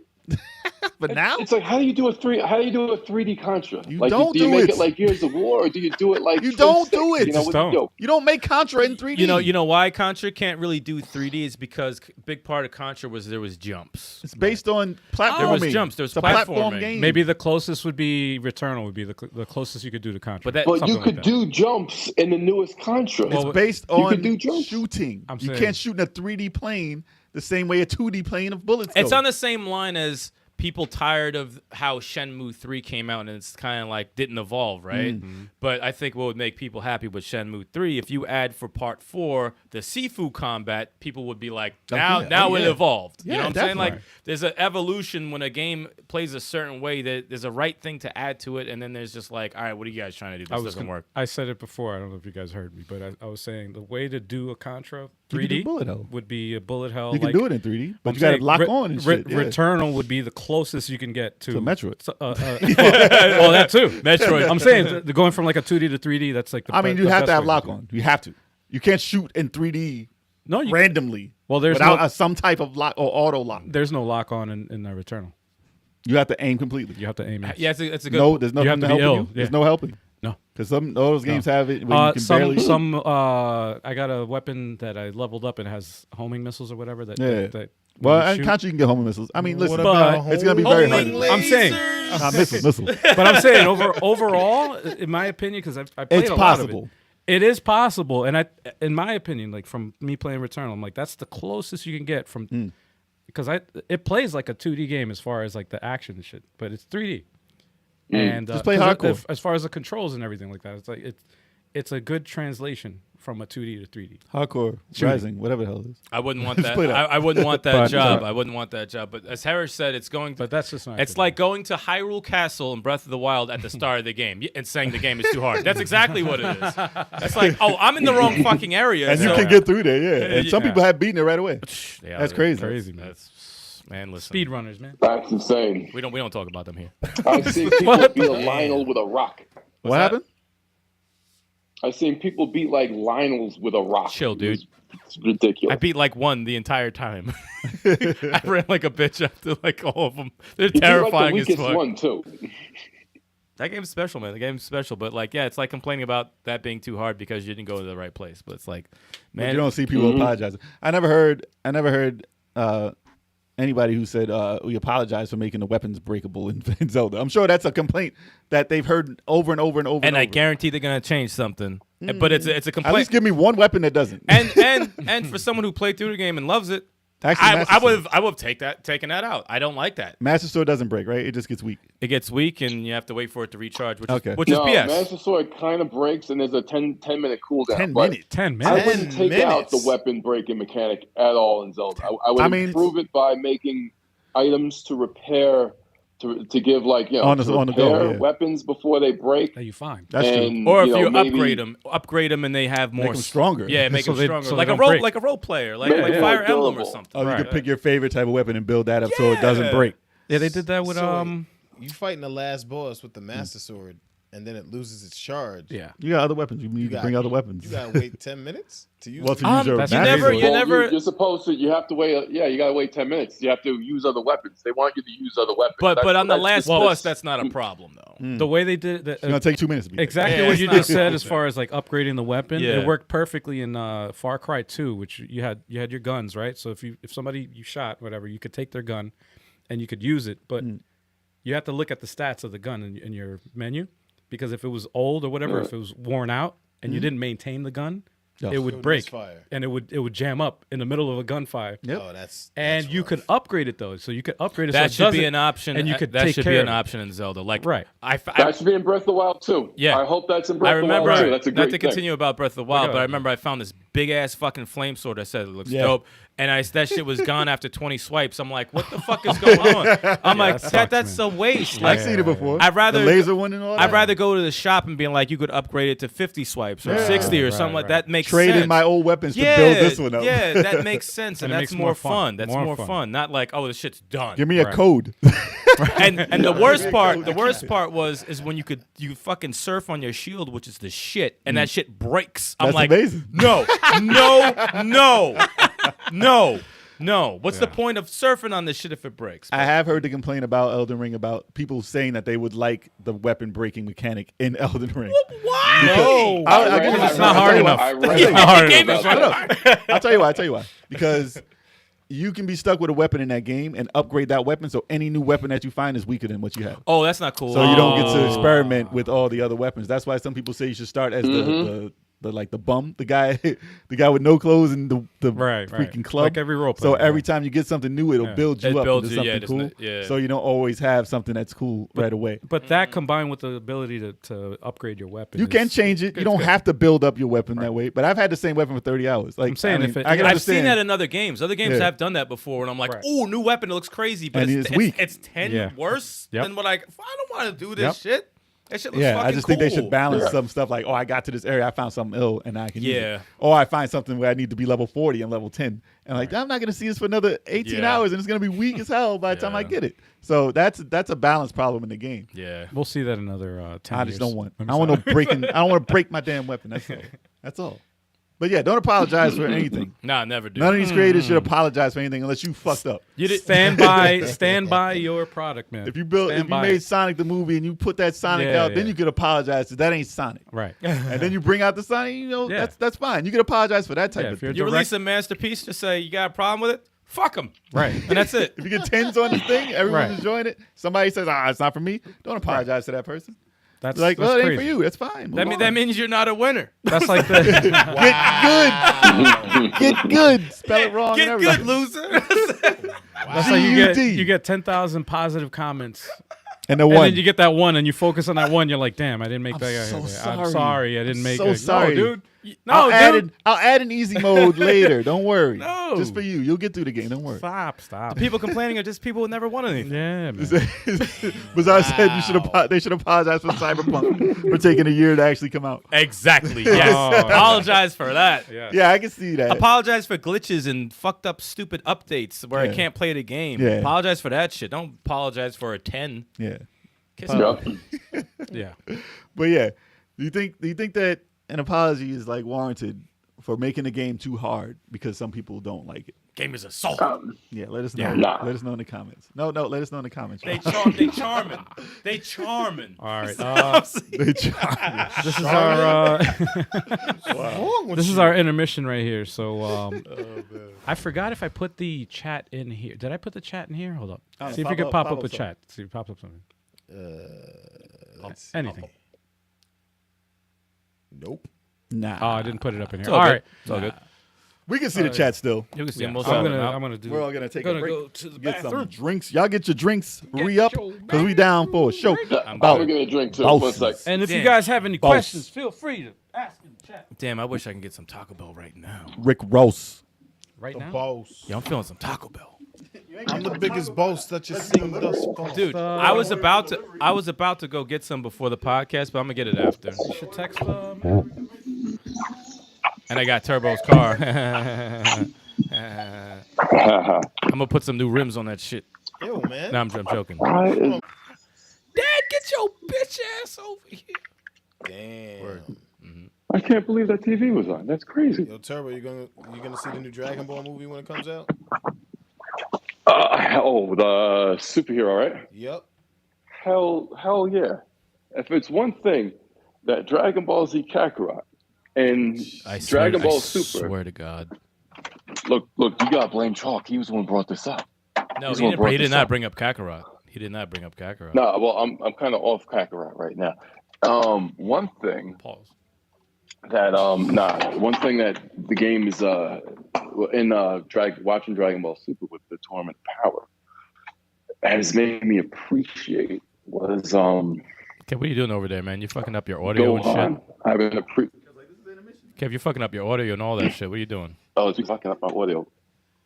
D: But now,
E: It's like, how do you do a 3D Contra?
D: You
E: like,
D: don't
E: do you
D: do
E: make
D: it.
E: it like Gears of War, or do you do it like
D: You
E: Twin
D: don't
E: Stick?
D: do it.
E: You know,
D: Just
E: what
C: don't.
E: you do?
D: you don't make Contra in 3D.
F: You know why Contra can't really do 3D is because a big part of Contra was there was jumps.
D: it's based on platforming.
F: There was jumps, there was
D: it's a platform
F: platforming.
D: game.
C: Maybe the closest would be Returnal would be the closest you could do to Contra.
F: But that-
E: But
C: Something
E: you
C: like
E: could
C: that.
E: do jumps in the newest Contra.
D: it's based on
E: could do jumps.
D: shooting.
C: I'm
D: You
C: saying-
D: can't shoot in a 3D plane the same way a 2D plane of bullets
F: It's
D: go.
F: on the same line as people tired of how Shenmue 3 came out and it's kind of like didn't evolve, right?
D: Mm-hmm.
F: But I think what would make people happy with Shenmue 3, if you add for part 4 the Sifu combat, people would be like, now it evolved. You
D: Yeah,
F: know what I'm saying? Like
D: definitely.
F: there's an evolution when a game plays a certain way that there's a right thing to add to it, and then there's just like, all right, what are you guys trying to do? This doesn't work.
C: I said it before. I don't know if you guys heard me, but I was saying the way to do a Contra
D: You can do
C: 3D
D: bullet hell.
C: would be a bullet hell.
D: You can
C: like,
D: do it in 3D, but
C: I'm
D: you got to
C: saying
D: lock on and shit. Yeah.
C: Returnal would be the closest you can get to
D: Metroid.
C: Well, that too.
F: Metroid.
C: I'm saying going from like a 2D to 3D. That's like the.
D: I mean,
C: the
D: you have
C: best
D: to have
C: way
D: lock
C: do it.
D: on. You have to. You can't shoot in 3D
C: No, you,
D: randomly.
C: Well, there's
D: without
C: no-
D: some type of lock or auto lock.
C: there's no lock on in Returnal.
D: You have to aim completely.
C: You have to aim it.
F: Yeah, it's a good.
D: No, there's nothing
C: have to be
D: helping
C: ill,
D: you.
C: yeah.
D: There's no helping.
C: No.
D: Because all those games have it where you can
C: some
D: barely.
C: I got a weapon that I leveled up and it has homing missiles or whatever. That
D: Yeah.
C: that
D: Well,
C: when you
D: and
C: shoot-
D: Contra you can get homing missiles. I mean, listen,
A: about
D: it's gonna be very hard.
A: homing
C: I'm saying,
D: Missiles.
C: but I'm saying overall, in my opinion, because I played
D: It's
C: a lot of
D: possible.
C: it. It is possible, and in my opinion, like from me playing Returnal, I'm like that's the closest you can get from because it plays like a 2D game as far as like the action and shit, but it's 3D. And
D: just play hardcore.
C: As far as the controls and everything like that, it's like it's a good translation from a 2D to 3D.
D: Hardcore, Rising, whatever the hell it is.
F: I wouldn't want that.
D: play that.
F: I wouldn't want that job. I wouldn't want that job. But as Harris said, it's going.
C: But that's just not.
F: It's like going to Hyrule Castle in Breath of the Wild at the start of the game and saying the game is too hard. That's exactly what it is. It's like, oh, I'm in the wrong fucking area.
D: And you can get through there, yeah. And some people have beaten it right away.
F: Yeah,
D: That's crazy.
C: Crazy, man.
F: Man, listen.
C: Speedrunners, man.
E: That's insane.
F: We don't talk about them here.
E: I've seen people beat a Lionel with a rock.
D: What happened?
E: I've seen people beat like Lionels with a rock.
F: Chill, dude.
E: It's ridiculous.
F: I beat like one the entire time. I ran like a bitch after like all of them. They're
E: You beat,
F: terrifying
E: like, the
F: as
E: weakest
F: fuck.
E: one too.
F: That game's special, man. The game's special, but like, yeah, it's like complaining about that being too hard because you didn't go to the right place. But it's like,
D: But
F: man,
D: you don't see people apologizing. I never heard anybody who said we apologize for making the weapons breakable in Zelda. I'm sure that's a complaint that they've heard over and over and over.
F: and I
D: over.
F: guarantee they're gonna change something. But it's a
D: At
F: complaint.
D: least give me one weapon that doesn't.
F: and for someone who played through the game and loves it,
D: Actually,
F: I would have taken that out. I don't like that.
D: Master Sword doesn't break, right? It just gets weak.
F: It gets weak and you have to wait for it to recharge, which
D: Okay.
F: is
E: No,
F: BS.
E: Master Sword kind of breaks, and there's a 10-minute cooldown.
D: 10
E: but
D: minutes.
C: 10
E: I
C: minutes.
E: wouldn't take
A: 10
E: out the
A: minutes.
E: weapon breaking mechanic at all in Zelda. I would improve it by making items to repair, to give like
D: On the go,
E: repair
D: yeah.
E: weapons before they break.
C: That you find.
D: That's true.
E: and,
F: Or if
E: know,
F: you
E: maybe,
F: upgrade them and they have more
D: Make them stronger.
F: Yeah, make
C: So
F: them
C: they-
F: stronger,
C: so they
F: like
C: don't break.
F: a role player, like
E: Yeah,
F: like
E: yeah.
F: Fire Emblem or
E: Durable.
F: something.
D: Oh, you
C: Right.
D: could pick your favorite type of weapon and build that up so it doesn't
F: Yeah.
D: break.
C: Yeah, they did that with
A: So, you fighting the last boss with the Master Sword, and then it loses its charge.
C: Yeah.
D: You got other weapons. You need to
A: got-
D: bring other weapons.
A: You gotta wait 10 minutes to use
D: Well,
A: it.
D: to use your
C: that's-
F: you
D: Master
F: never-
D: Sword.
F: you never-
E: You're supposed to. You have to wait. You got to wait 10 minutes. You have to use other weapons. They want you to use other weapons.
F: But on the
E: That's
F: last
E: just-
F: boss, that's not a problem though.
C: The way they did
D: It's gonna take 2 minutes to beat it.
C: exactly
F: Yeah,
C: what
F: it's
C: you
F: not-
C: just said as far as like upgrading the weapon.
F: Yeah.
C: It worked perfectly in Far Cry 2, which you had your guns, right? So if somebody you shot, whatever, you could take their gun and you could use it, but you have to look at the stats of the gun in your menu, because if it was old or whatever, if it was worn out and you didn't maintain the gun,
D: Yeah.
C: it
A: It
C: would
A: would
C: break
A: misfire.
C: and it would jam up in the middle of a gunfire.
D: Yep.
A: Oh, that's
C: And you
A: rough.
C: could upgrade it though, so you could upgrade it.
F: That
C: so it
F: should be
C: doesn't-
F: an option,
C: and you could
F: that
C: take
F: should
C: care
F: be
C: of
F: an
C: it.
F: option in Zelda. Like,
C: Right.
E: That should be in Breath of the Wild too.
F: Yeah.
E: I hope that's in Breath
F: I remember,
E: of the Wild too. That's a great
F: not to continue about Breath of the Wild,
C: Go
F: but I
C: ahead.
F: remember I found this big ass fucking flame sword. I said it looks
D: Yeah.
F: dope, and that shit was gone after 20 swipes. I'm like, what the fuck is going on? I'm like,
C: that sucks,
F: that's a waste.
D: I've
F: Like,
D: seen it before.
F: I'd rather
D: the laser one and all that.
F: I'd rather go to the shop and being like, you could upgrade it to 50 swipes or 60 or something like
C: right.
F: that. Makes
D: trade
F: sense.
D: in my old weapons
F: yeah,
D: to build this one up.
F: Yeah, that makes sense, and
C: And it
F: that's
C: makes
F: more
C: more fun.
F: fun. That's
C: More
F: more
C: fun.
F: fun. Not like, oh, this shit's done.
D: Give me a
C: Right.
D: code.
F: and the worst part is when you fucking surf on your shield, which is the shit, and that shit breaks. I'm
D: That's
F: like,
D: amazing.
F: no. What's the point of surfing on this shit if it breaks?
D: I have heard the complaint about Elden Ring about people saying that they would like the weapon breaking mechanic in Elden Ring.
F: Why?
D: No. I'll give you
C: It's
D: this.
C: not hard enough.
E: I read
F: Yeah,
E: it.
F: the
C: hard
F: game
C: enough.
F: is
C: Shut
F: hard.
D: I'll tell you why. Because you can be stuck with a weapon in that game and upgrade that weapon, so any new weapon that you find is weaker than what you have.
F: Oh, that's not cool.
D: So you don't get to experiment with all the other weapons. That's why some people say you should start as the bum, the guy with no clothes and the
C: Right.
D: freaking club.
C: Like every role
D: So
C: player,
D: every
C: right.
D: time you get something new, it'll
C: Yeah.
D: build you
F: It
D: up
F: builds
D: into
F: you, yeah,
D: something cool.
F: it's not- yeah.
D: So you don't always have something that's cool right away.
C: But that combined with the ability to upgrade your weapon,
D: You can change it. You don't have to build up your weapon that way. But I've had the same weapon for 30 hours. Like
C: I'm saying if it-
D: I can
F: I've
D: understand.
F: seen that in other games. Other games
D: Yeah.
F: have done that before, and I'm like,
C: Right.
F: "Oh, new weapon! It looks crazy, but
D: And it's weak.
F: It's 10
C: Yeah.
F: worse
C: Yep.
F: than what I don't want to do this
D: Yep.
F: shit. That shit looks
D: Yeah,
F: fucking
D: I just think they
F: cool.
D: should balance some stuff like, oh, I got to this area, I found something ill, and I can use
F: Yeah.
D: it. Or I find something where I need to be level 40 and level 10. And like, I'm not going to see this for another 18
F: Yeah.
D: hours, and it's going to be weak as hell by the time I
F: Yeah.
D: get it. So that's a balance problem in the game.
F: Yeah.
C: We'll see that in another 10
D: I
C: years.
D: just don't want.
C: I'm
D: I don't want
C: sorry.
D: no breaking. I don't want to break my damn weapon. That's all. That's all. But yeah, don't apologize for anything.
F: Nah, never do.
D: None of these creators should apologize for anything unless you fucked up.
F: You did,
C: stand by your product, man.
D: If you
C: Stand by
D: made
C: it.
D: Sonic the movie and you put that Sonic
C: Yeah,
D: out, then
C: yeah.
D: you could apologize because that ain't Sonic.
C: Right.
D: And then you bring out the Sonic,
C: Yeah.
D: that's fine. You can apologize for that type
C: Yeah,
D: of
C: if you're
D: thing.
F: you
C: direct-
F: release a masterpiece, just say you got a problem with it. Fuck them.
C: Right.
F: And that's it.
D: If you get tens on this thing, everyone's
C: Right.
D: enjoying it. Somebody says, it's not for me. Don't apologize to that person.
C: That's
D: like,
C: that's
D: well, it ain't
C: crazy.
D: for you. That's fine.
F: That means you're not a winner.
C: That's like the
D: Get good. Spell it wrong.
F: Get
D: and
F: good,
D: everything.
F: loser.
C: that's like you
D: GUD.
C: get 10,000 positive comments.
D: And the
C: And
D: one.
C: then you get that one, and you focus on that one. You're like, "Damn, I didn't make that guy."
D: so
C: I'm
D: sorry.
C: sorry, I didn't make.
D: so
C: it.
D: sorry.
C: No, dude. No,
D: I'll add an easy mode later. Don't worry.
C: No.
D: Just for you. You'll get through the game. Don't worry.
C: Stop.
F: People complaining are just people who never won anything.
C: Yeah, man.
D: Besides, said they should apologize for Cyberpunk for taking a year to actually come out.
F: Exactly. Yes.
C: Oh.
F: Apologize for that.
C: Yeah.
D: Yeah, I can see that.
F: Apologize for glitches and fucked up stupid updates where I
D: Yeah.
F: can't play the game.
D: Yeah.
F: Apologize for that shit. Don't apologize for a 10.
D: Yeah,
F: Kiss me.
E: Yeah.
C: Yeah.
D: but yeah, do you think that an apology is like warranted for making the game too hard because some people don't like it?
F: Game is assault.
D: Yeah, let us know.
E: Nah.
D: Let us know in the comments. No, let us know in the comments.
F: They charming. They charming.
C: All right.
D: They try.
C: This is our
A: Wrong with
C: this is
A: you?
C: our intermission right here. So
A: man.
C: I forgot if I put the chat in here. Did I put the chat in here? Hold up.
D: I don't know,
C: See if you could
D: pop
C: pop
D: up
C: up a
D: something.
C: chat. See if it pops up something.
A: Let's-
C: Anything.
A: Nope.
D: Nah.
C: Oh, I didn't put it up in here.
F: all
C: All
F: good.
C: right.
F: It's all good.
D: We can see the chat still.
F: You can see
C: Yeah,
F: most
C: I'm
F: of it now.
C: gonna do.
D: We're all gonna take
C: gonna
D: a break.
C: go to the
D: Get some
C: bathroom.
D: drinks. Y'all get your drinks. Re-up
C: your
D: because we down for a show.
E: I'm
D: About
E: gonna get a drink too.
D: bosses.
E: 1 sec.
C: And if you
F: Damn.
C: guys have any
D: Boss.
C: questions, feel free to ask in the chat
F: Damn, I wish I can get some Taco Bell right now.
D: Rick Ross.
C: right
A: The
C: now.
A: boss.
F: Yeah, I'm feeling some Taco Bell.
A: I'm the biggest boss that you've seen thus far.
F: Dude, I was about to go get some before the podcast, but I'm gonna get it after.
C: You should text man.
F: And I got Turbo's car. I'm gonna put some new rims on that shit.
A: Yo, man.
F: No, I'm joking.
E: Why is-
F: Dad, get your bitch ass over here.
A: Damn.
E: I can't believe that TV was on. That's crazy.
A: Yo, Turbo, you gonna see the new Dragon Ball movie when it comes out?
E: The superhero, right?
A: Yep.
E: Hell yeah. If it's one thing that Dragon Ball Z Kakarot and Dragon Ball Super.
F: Swear to God.
E: Look, you gotta blame Chalk. He was the one who brought this up.
F: No,
E: He's
F: he
E: the one
F: did
E: who brought this
F: not
E: up.
F: bring up Kakarot. He did not bring up Kakarot.
E: No, well, I'm kind of off Kakarot right now. One thing
F: Pause.
E: that one thing that the game is watching Dragon Ball Super with the Tournament of Power has made me appreciate was
F: Kev, what are you doing over there, man? You fucking up your audio and
E: Gohan.
F: shit.
E: I've been
F: Kev, you're fucking up your audio and all that shit. What are you doing?
E: oh, it's fucking up my audio.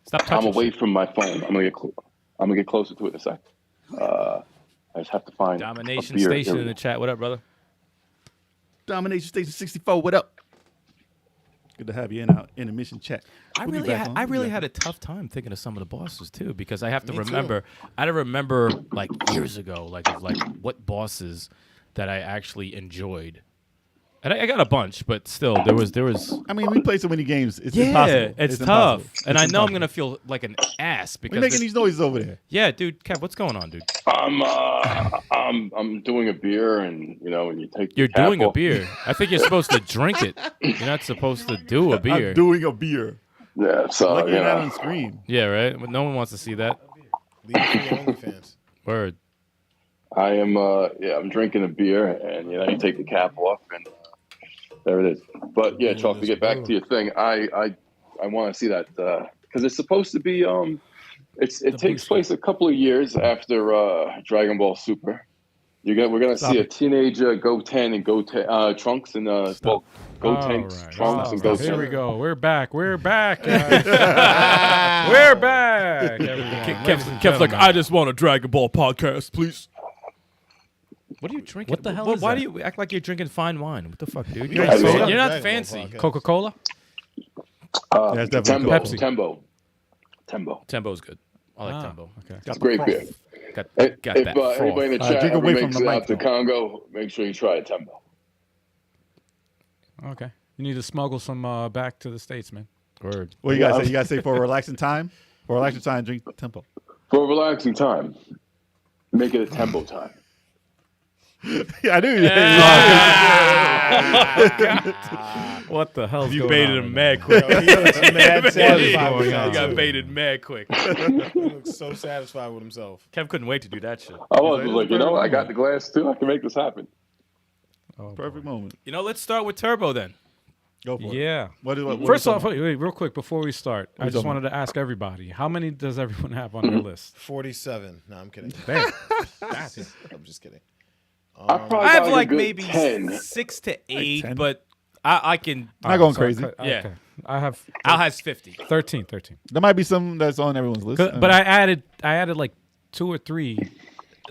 F: Stop
E: I'm
F: touching
E: away
F: shit.
E: from my phone. I'm gonna get closer to it in a sec. I just have to find
F: Domination
E: a beer.
F: Station
E: Here
F: in
E: we
F: the chat. What up, brother?
D: Domination Station 64. What up? Good to have you in our intermission chat.
F: I
D: We'll be
F: really,
D: back on.
F: I
D: We'll be
F: really
D: back
F: had a tough time thinking of some of the bosses too, because I have to
A: Me too.
F: remember. I had to remember like years ago, like what bosses that I actually enjoyed, and I got a bunch, but still, there was.
D: I mean, we play so many games. It's
F: Yeah,
D: impossible.
F: it's
D: impossible.
F: tough, and
D: It's
F: I know I'm
D: impossible.
F: gonna feel like an ass
D: We're
F: because
D: making these noises over there.
F: yeah, dude, Kev, what's going on, dude?
E: I'm doing a beer, and when you take
F: You're
E: the cap
F: doing a
E: off-
F: beer. I think you're supposed to drink it. You're not supposed to do a beer.
D: I'm doing a beer.
E: Yeah, so
D: Lucky you're not on screen.
F: Yeah, right. But no one wants to see that.
A: Leave it to your OnlyFans.
F: Word.
E: I am I'm drinking a beer, and you take the cap off, and there it is. But yeah, Chalk, to get back to your thing, I want to see that because it's supposed to be it takes place a couple of years after Dragon Ball Super. We're gonna see a teenager Goten and Trunks and Gotenks,
C: All
E: Trunks
C: right.
E: and
C: Here
E: Goten.
C: we go. We're back. We're back. guys. We're back. everyone.
F: Kev's like, I just want a Dragon Ball podcast, please. What are you drinking?
C: What the hell is
F: Why
C: that?
F: do you act like you're drinking fine wine? What the fuck, dude?
A: You
E: ain't soda?
F: You're not
A: Dragon Ball
F: fancy.
A: podcast.
C: Coca-Cola?
D: That's definitely
E: Tembo.
F: Tembo's good. I like
C: Ah,
F: Tembo.
C: Okay.
E: It's a great beer.
F: Got
E: If
F: that froth.
E: anybody in the chat
D: drink
E: ever
D: away from
E: makes
D: the
E: it
D: mic,
E: out to
D: though.
E: Congo, make sure you try a Tembo.
C: Okay. You need to smuggle some back to the States, man.
F: Word.
D: What you guys say? You guys say for a relaxing time? For a relaxing time, drink Tempo.
E: For a relaxing time, make it a Tembo time.
D: Yeah, I knew.
C: What the hell's
F: You
C: going
F: baited
C: on
F: him
C: right
F: mad quick.
A: Yo, he looks mad satisfied with
F: You got
A: himself.
F: baited mad quick.
A: He looks so satisfied with himself.
F: Kev couldn't wait to do that shit.
E: I was like, I got the glass too. I can make this happen.
D: Perfect moment.
F: You know, let's start with Turbo then.
D: Go for it.
C: Yeah.
D: What
C: First
D: are you
C: off,
D: talking
C: wait, real quick before we start, I
D: you
C: just
D: talking
C: wanted to ask everybody, how many does everyone have on their list?
A: 47. No, I'm kidding.
C: Damn.
A: I'm just kidding.
E: I probably
F: I have
E: got a
F: like
E: good
F: maybe
E: 10.
F: 6 to 8,
D: 10?
F: but I can.
D: I'm not going crazy.
F: Yeah.
C: Okay. I have
F: Al has 50.
C: 13.
D: There might be some that's on everyone's list.
C: But I added like 2 or 3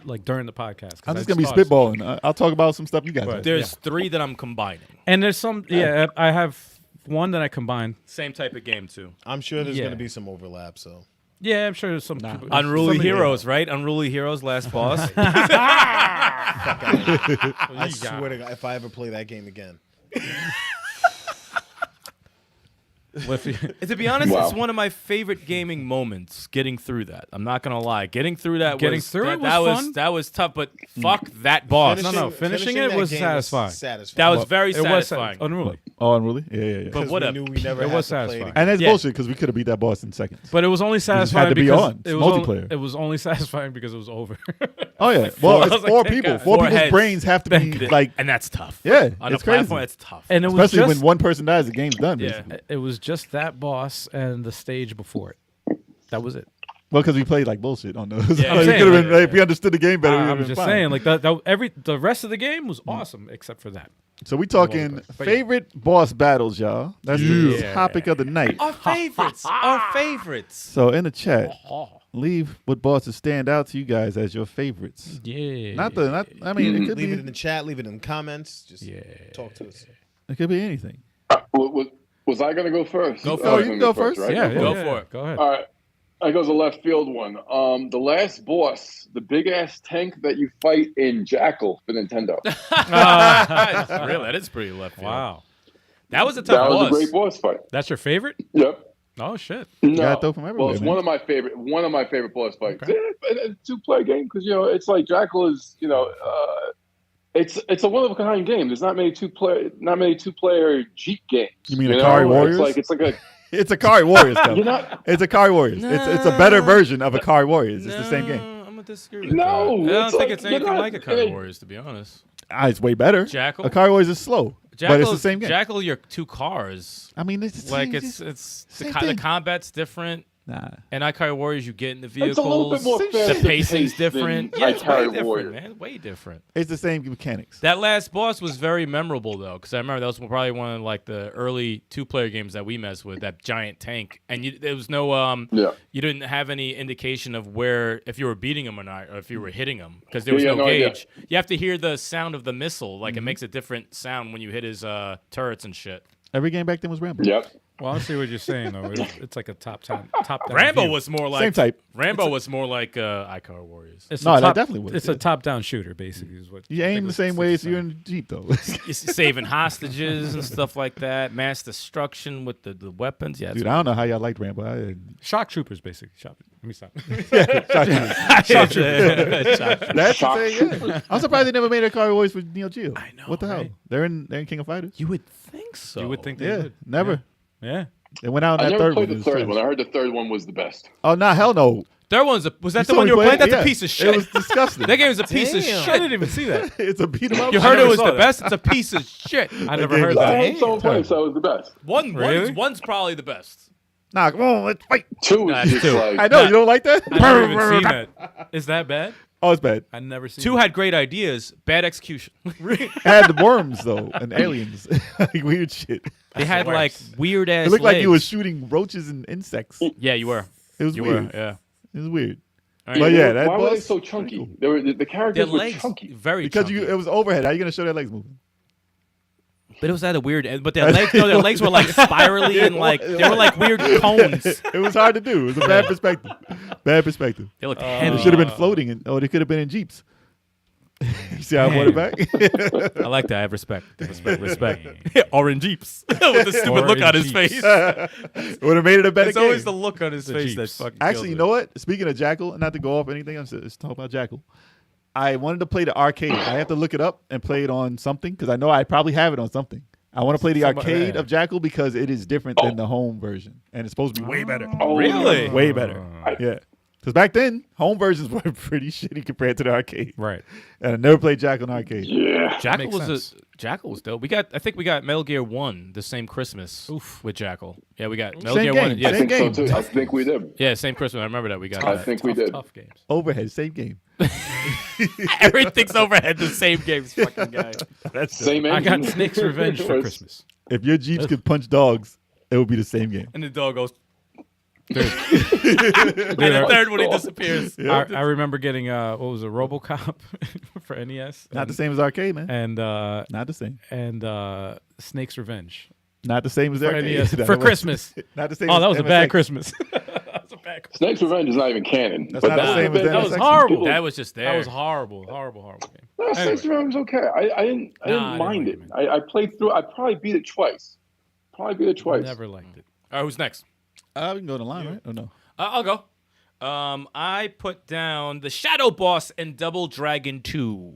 C: like during the podcast.
D: I'm just gonna be spitballing. I'll talk about some stuff you guys.
C: But
D: have.
F: There's 3 that I'm combining.
C: And there's some, I have one that I combined.
F: Same type of game too.
A: I'm sure there's
C: Yeah.
A: going to be some overlap. So
C: Yeah, I'm sure there's some. people-
F: Unruly
C: somebody-
F: Heroes, right? Unruly Heroes, last boss.
A: I swear to God, if I ever play that game again,
C: Well, if you-
F: To be honest,
E: Wow.
F: it's one of my favorite gaming moments. Getting through that, I'm not gonna lie. Getting through that,
C: Getting
F: was,
C: through
F: that,
C: it was
F: that was
C: fun.
F: that was tough. But fuck that boss.
C: finishing it
A: that
C: was
A: game
C: satisfying.
F: That was very
C: it was
F: satisfying.
C: unruly.
D: Oh, unruly. Yeah.
F: But
A: Because
F: what
A: we
F: up?
A: knew we never
C: It
A: had
C: was
A: to play it
C: satisfying.
A: again.
D: And that's
F: Yeah.
D: bullshit because we could have beat that boss in seconds.
C: But it was only
D: just
C: satisfying
D: had to be
C: because
D: on. It's
C: it was
D: multiplayer.
C: it was only satisfying because it was over.
D: Oh yeah. Well,
C: I
D: it's
C: was like,
D: 4
C: thank
D: people.
C: God.
D: 4
F: 4
D: people's
F: heads.
D: brains have to be like.
F: And that's tough.
D: Yeah,
F: On a
D: it's crazy.
F: platform, it's tough.
C: And it was
D: Especially
C: just
D: when one person dies, the game's done.
F: Yeah.
D: Basically.
C: it was just that boss and the stage before it. That was it.
D: Well, because we played like bullshit on those.
F: Yeah,
D: Like,
F: I'm
D: it
C: saying,
D: could have been
C: like,
D: if we understood the game better. we
C: I'm
D: would've been
C: just
D: fine.
C: saying, like the rest of the game was awesome except for that.
D: So we talking
C: But yeah.
D: favorite boss battles, y'all. That's the
C: Yeah.
D: topic of the night.
F: Our favorites. Our favorites.
D: So in the chat, leave what bosses stand out to you guys as your favorites.
C: Yeah.
D: I mean, it could
A: Leave
D: be
A: it in the chat. Leave it in the comments. Just talk to us.
D: it could be anything.
E: Was I going to go first?
F: Go for
E: I was
F: it.
E: gonna
D: You can go first.
E: right?
C: Yeah,
E: Okay.
F: Go for it.
C: Go ahead.
E: All right. I goes a left field one. The last boss, the big ass tank that you fight in Jackal for Nintendo.
F: Really, that is pretty left field.
C: Wow.
F: That was a
E: That
F: tough
E: was
F: boss.
E: a great boss fight.
C: That's your favorite?
E: Yep.
C: Oh shit.
E: No.
D: gotta throw from everywhere,
E: well, it's
D: man.
E: one of my favorite boss fights.
C: Okay.
E: It's a 2-player game because it's like Jackal is it's a one of a kind game. There's not many two player Jeep games.
D: You mean Akari Warriors?
E: It's like a
D: It's Akari Warriors. Though.
E: you're not.
D: It's Akari Warriors. It's a better version of Akari Warriors. It's the same game.
F: I'm gonna disagree with
E: No,
F: that. I don't
E: it's
F: think
E: like-
F: it's anything
E: you're not-
F: like a Akari
E: hey.
F: Warriors, to be honest.
D: It's way better.
F: Jackal?
D: Akari Warriors is slow, but it's the same game.
F: Jackal, you're 2 cars.
D: I mean, it's
F: Like
D: same-
F: it's the
D: same
F: the
D: thing.
F: combat's different.
D: Nah.
F: And Ikari Warriors, you get in the
E: It's
F: vehicles.
E: a little bit more
F: The
E: fast
F: pacing's
E: paced
F: different.
E: than
F: Yeah, it's way
E: Ikari
F: different,
E: Warrior.
F: man. Way different.
D: It's the same mechanics.
F: That last boss was very memorable though, because I remember that was probably one of like the early 2-player games that we messed with. That giant tank, and there was no
E: Yeah.
F: you didn't have any indication of where if you were beating him or not, or if you were hitting him, because there was
E: Yeah,
F: no
E: no idea.
F: gauge. You have to hear the sound of the missile, like it makes a different sound when you hit his turrets and shit.
D: Every game back then was Rambo.
E: Yep.
C: Well, I see what you're saying though. It's like a top down.
F: Rambo
C: view.
F: was more like
D: Same type.
F: Rambo was more like Ikari Warriors.
C: It's
D: No,
C: a
D: that
C: top,
D: definitely was,
C: It's
D: yeah.
C: a top down shooter, basically. Is what
D: You aim the same way as you're in the Jeep, though.
F: You're saving hostages and stuff like that. Mass destruction with the weapons. Yeah,
D: Dude, I don't know how y'all liked Rambo.
C: shock troopers, basically. Let me stop.
D: That's the
E: Shock
D: thing. Yeah. I'm surprised they never made a Akari Warriors for Neo Geo.
C: I know,
D: What the hell?
C: right?
D: They're in King of Fighters.
F: you would think so.
C: You would think they
D: Yeah,
C: would.
D: never.
C: Yeah.
D: They went out on
E: I
D: that
E: never
D: third
E: played
D: one.
E: the third one. I heard the third one was the best.
D: Oh, nah, hell no.
F: Third one's was that
D: You
F: the
D: saw
F: one
D: me
F: you were
D: play
F: playing?
D: it?
F: That's
D: Yeah.
F: a piece of shit.
D: It was disgusting.
F: That game is a piece of
C: I
F: shit.
C: didn't even see that.
D: It's a beat 'em up.
F: You heard it
C: never
F: was
C: saw
F: the
C: that.
F: best. It's a piece of shit.
C: I never
D: game
C: heard
D: is
C: that.
E: I saw it play, so it was the best.
C: Really?
F: One's probably the best.
D: Nah, come on, let's fight.
E: 2
F: Nah,
E: is just
F: two.
E: like
D: I know, you don't like that?
C: I never even seen that. Is that bad?
D: Oh, it's bad.
C: I never seen.
F: 2 had great ideas, bad execution.
D: It had the worms, though, and aliens. Like weird shit.
F: They had like weird ass.
D: It looked like you
F: legs.
D: were shooting roaches and insects.
F: Yeah, you were.
D: It was
F: You
D: weird.
F: were. Yeah.
D: It was weird.
F: All right.
D: But yeah, that
E: why were they
D: boss-
E: so chunky? They were the
F: Their
E: characters were
F: legs
E: chunky.
F: very
D: Because
F: chunky.
D: it was overhead. How are you going to show their legs moving?
F: But it was at a weird. But their legs, no, their legs were like spirally and like they were like weird cones.
D: It was hard to do. It was a bad perspective. Bad perspective.
F: They looked
D: They
F: heavy.
D: should have been floating, they could have been in Jeeps. You see how I brought it back?
F: I like that. I have respect. Respect. Orange Jeeps with the stupid look on his face.
D: Would have made it a better
F: It's
D: game.
F: always the look on his face that
C: Jeeps.
F: fucking.
D: Actually, you know what? Speaking of Jackal, not to go off anything, let's talk about Jackal. I wanted to play the arcade. I have to look it up and play it on something because I know I probably have it on something. I want to play the arcade of Jackal because it is different than the home version, and it's supposed to be way better.
E: Oh,
F: Really?
D: Way better. Yeah. Because back then, home versions were pretty shitty compared to the arcade.
C: Right.
D: And I never played Jackal in arcade.
E: Yeah.
F: Jackal
C: Makes
F: was
C: sense.
F: Jackal was dope. I think we got Metal Gear 1 the same Christmas with Jackal. Yeah, we got Metal
D: Same
F: Gear 1.
D: game.
F: Yeah,
E: I
D: Same
E: think so
D: game.
E: too. I think we did.
F: yeah, same Christmas. I remember that we got
E: I
F: that.
E: think we did.
C: Tough games.
D: Overhead, same game.
F: Everything's overhead the same games, fucking guy.
E: Same
C: I got
E: engine.
C: Snake's Revenge for Christmas.
D: If your Jeeps could punch dogs, it would be the same game.
F: And the dog goes. And the third one, he disappears.
C: I remember getting what was it, RoboCop for NES.
D: Not the same as arcade, man.
C: And
D: Not the same.
C: Snake's Revenge
D: Not the same as
C: for
D: arcade.
C: NES
D: That
C: for
D: was-
C: Christmas.
D: Not the same.
C: Oh,
D: as
C: that was a bad
D: MSX.
C: Christmas. That was a bad Christmas.
E: Snake's Revenge is not even canon.
D: That's
E: but
D: not the
E: that
D: same
E: was
D: as
E: a bit-
C: That was
D: MSX.
C: horrible.
F: That was just there.
C: That was horrible game.
E: No, Snake's Revenge was okay. I didn't
C: Nah, I didn't
E: mind
C: like
E: it.
C: it, man.
E: I played through. I probably beat it twice.
C: Never liked it.
F: All right, who's next?
D: We can go to the line, right? Or no?
F: I'll go. I put down the Shadow Boss in Double Dragon 2.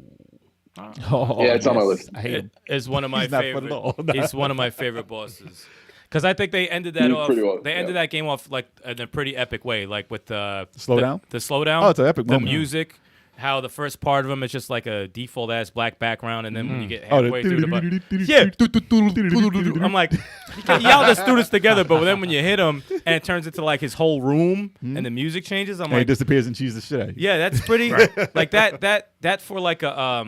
D: Oh,
E: Yeah, it's on my
D: yes.
E: list.
D: I hate him.
F: Is one of my
D: He's not fun
F: favorite.
D: at all.
F: It's one of my favorite bosses. Because I think they ended that
E: He's
F: off.
E: pretty well,
F: They ended
E: yeah.
F: that game off like in a pretty epic way, like with the
D: Slowdown?
F: The slowdown.
D: Oh, it's an epic
F: The
D: moment.
F: music. How the first part of them is just like a default ass black background, and then when you get
D: Oh,
F: halfway through I'm like, y'all just threw this together, but then when you hit him and it turns into like his whole room and the music changes, I'm
D: And he
F: like,
D: disappears and cheese the shit out of you.
F: yeah, that's pretty like that for like a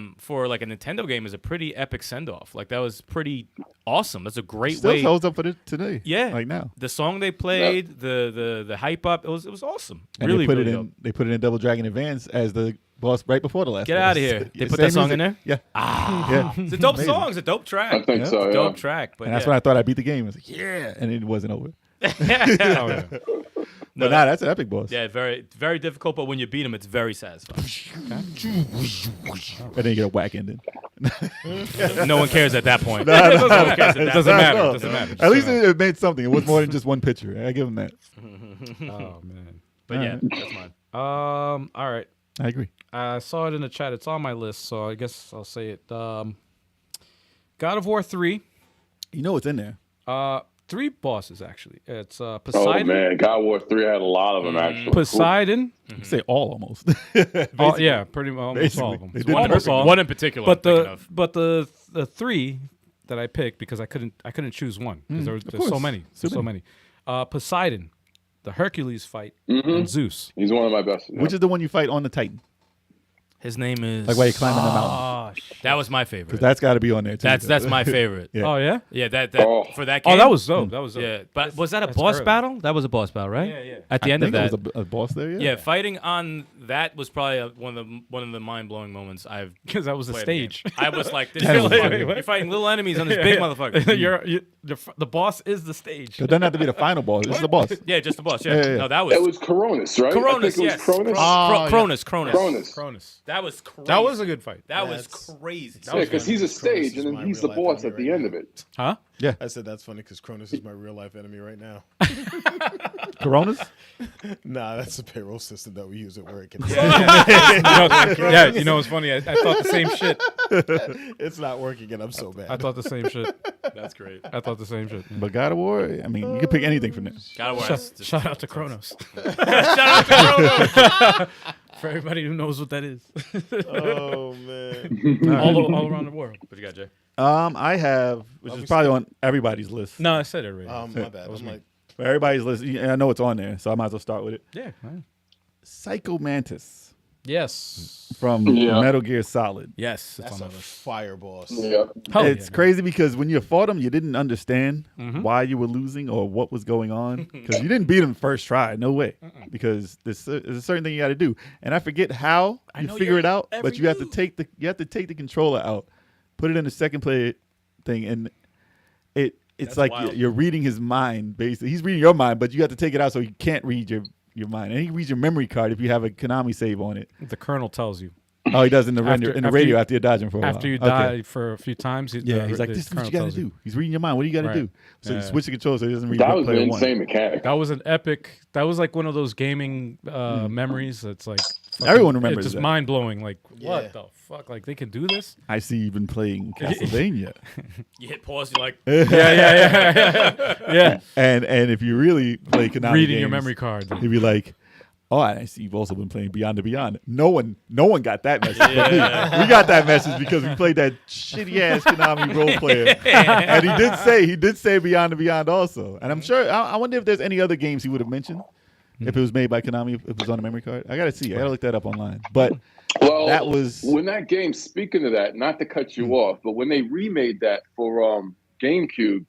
F: Nintendo game is a pretty epic send off. Like that was pretty awesome. That's a great
D: Still
F: way.
D: holds up for today.
F: Yeah,
D: like now.
F: the song they played, the hype up, it was awesome.
D: And
F: really,
D: they put
F: really
D: it
F: dope.
D: in. They put it in Double Dragon Advance as the boss right before the last.
F: Get
D: boss.
F: outta here. They
D: Yeah,
F: put that
D: same
F: song in
D: music. Yeah. Yeah.
F: It's a dope
D: Amazing.
F: song. It's a dope track.
E: I think so. Yeah.
F: Dope track. But
D: And that's
F: yeah.
D: when I thought I beat the game. I was like, yeah, and it wasn't over.
C: Oh, yeah.
D: But nah, that's an epic boss.
F: Yeah, very, very difficult, but when you beat him, it's very satisfying.
D: And then you get a whack ending.
F: No one cares at that point.
D: No,
F: No one
D: no,
F: cares at
C: It
F: that
C: doesn't
F: point.
C: matter.
D: no.
C: It doesn't matter.
D: At least it meant something. It was more than just one picture. I give him that.
C: Oh man.
F: But yeah, that's mine.
C: All right.
D: I agree.
C: I saw it in the chat. It's on my list, so I guess I'll say it. God of War 3.
D: You know what's in there.
C: 3 bosses actually. It's
E: Oh
C: Poseidon.
E: man, God of War 3 had a lot of them actually.
C: Poseidon.
D: You say all almost.
C: Oh, yeah, pretty much almost all of them.
D: They did
C: Almost
D: perfect.
C: all.
F: One in particular.
C: But
F: I'm thinking
C: the
F: of.
C: the 3 that I picked because I couldn't choose one because there's so
D: course.
C: many.
D: So
C: There's so many. Poseidon, the Hercules fight,
E: Mm-hmm.
C: and Zeus.
E: He's one of my best.
D: Which is the one you fight on the Titan?
F: His name is.
D: Like while you're climbing the mountain.
C: Oh,
F: That was my
D: Because
F: favorite.
D: that's got to be on there too.
F: That's my favorite.
D: Yeah.
C: Oh yeah.
F: Yeah, that
E: Oh.
F: for that game.
C: Oh, that was dope. That was dope.
F: Yeah, but was that a
C: that's
F: boss
C: early.
F: battle? That was a boss battle, right?
C: Yeah, yeah.
F: At the
D: I
F: end of
D: think
F: that.
D: there was a boss there. Yeah.
F: Yeah, fighting on that was probably one of the mind blowing moments I've
C: Because that was the
F: played a game.
C: stage.
F: I was like, this
D: That
F: is
D: was
F: fun.
D: funny.
F: You're fighting little enemies on this big motherfucker.
C: The boss is the stage.
D: It doesn't have to be the final boss. It's the boss.
F: Yeah, just the boss. Yeah.
D: Yeah.
F: No, that was
E: It was Cronus, right? I
F: Cronus.
E: think it was
F: Yes,
E: Cronus.
F: Cronus.
E: Cronus.
F: That was crazy.
C: That was a good fight.
F: That was
A: That's-
F: crazy.
E: Yeah, because he's a
A: Cronus
E: stage,
A: is
E: and
A: my
E: then he's
A: real
E: the
A: life
E: boss at
A: enemy
E: the
A: right
E: end
A: now.
E: of it.
C: Huh?
A: I said that's funny because Cronus is my real life enemy right now.
D: Coronas?
A: Nah, that's a payroll system that we use at work. And
C: Yeah, you know what's funny? I thought the same shit.
A: it's not working, and I'm so bad.
C: I thought the same shit.
F: That's great.
C: I thought the same shit.
D: But God of War, I mean, you can pick anything from there.
F: Gotta wear.
C: Shout out to Kronos.
F: Shout out to Cronus.
C: For everybody who knows what that is.
A: Oh man.
C: all around the world.
F: What you got, Jay?
D: I have, which is probably on everybody's list.
C: No, I said it already.
A: My bad. I'm like,
D: For everybody's list, and I know it's on there, so I might as well start with it.
C: yeah.
D: Psycho Mantis
C: Yes.
D: from
E: Yeah.
D: Metal Gear Solid.
C: Yes. It's
A: that's
C: on
A: a
C: my list.
A: fire boss.
E: Yeah.
C: Hell
D: It's
C: yeah.
D: crazy because when you fought him, you didn't understand why you were losing or what was going on because you didn't beat him first try. No way. Because there's a certain thing you got to do, and I forget how you
C: know
D: figure
C: your
D: it out,
C: every
D: but you have to
C: move.
D: take the controller out, put it in the second player thing, and it's
F: That's
D: like
F: wild.
D: you're reading his mind. Basically, he's reading your mind, but you have to take it out so he can't read your mind, and he reads your memory card if you have a Konami save on it.
C: The Colonel tells you.
D: Oh, he does in the
C: After-
D: in the
C: after
D: radio
C: you-
D: after you're dodging for a while.
C: After you
D: Okay.
C: die for a few times,
D: Yeah, he's like, this is what you got to do. He's reading your mind. What do you got to
C: Right.
D: do? So you
C: Yeah.
D: switch the controller so he doesn't read
E: That was an
D: player one.
E: insane mechanic.
C: That was an epic. That was like one of those gaming memories. That's like fucking-
D: Everyone remembers
C: It's just
D: that.
C: mind blowing. Like
A: Yeah.
C: what the fuck? Like they can do this?
D: I see you've been playing Castlevania.
F: You hit pause. You're like,
C: Yeah.
D: And if you really play Konami
C: Reading your
D: games,
C: memory card.
D: he'd be like, Oh, I see you've also been playing Beyond the Beyond. No one got that message. But me. We got that message because we played that shitty ass Konami role player. And he did say Beyond the Beyond also. And I'm sure I wonder if there's any other games he would have mentioned if it was made by Konami, if it was on a memory card. I gotta see. I gotta look that up online. But that was
E: when that game, speaking of that, not to cut you off, but when they remade that for GameCube,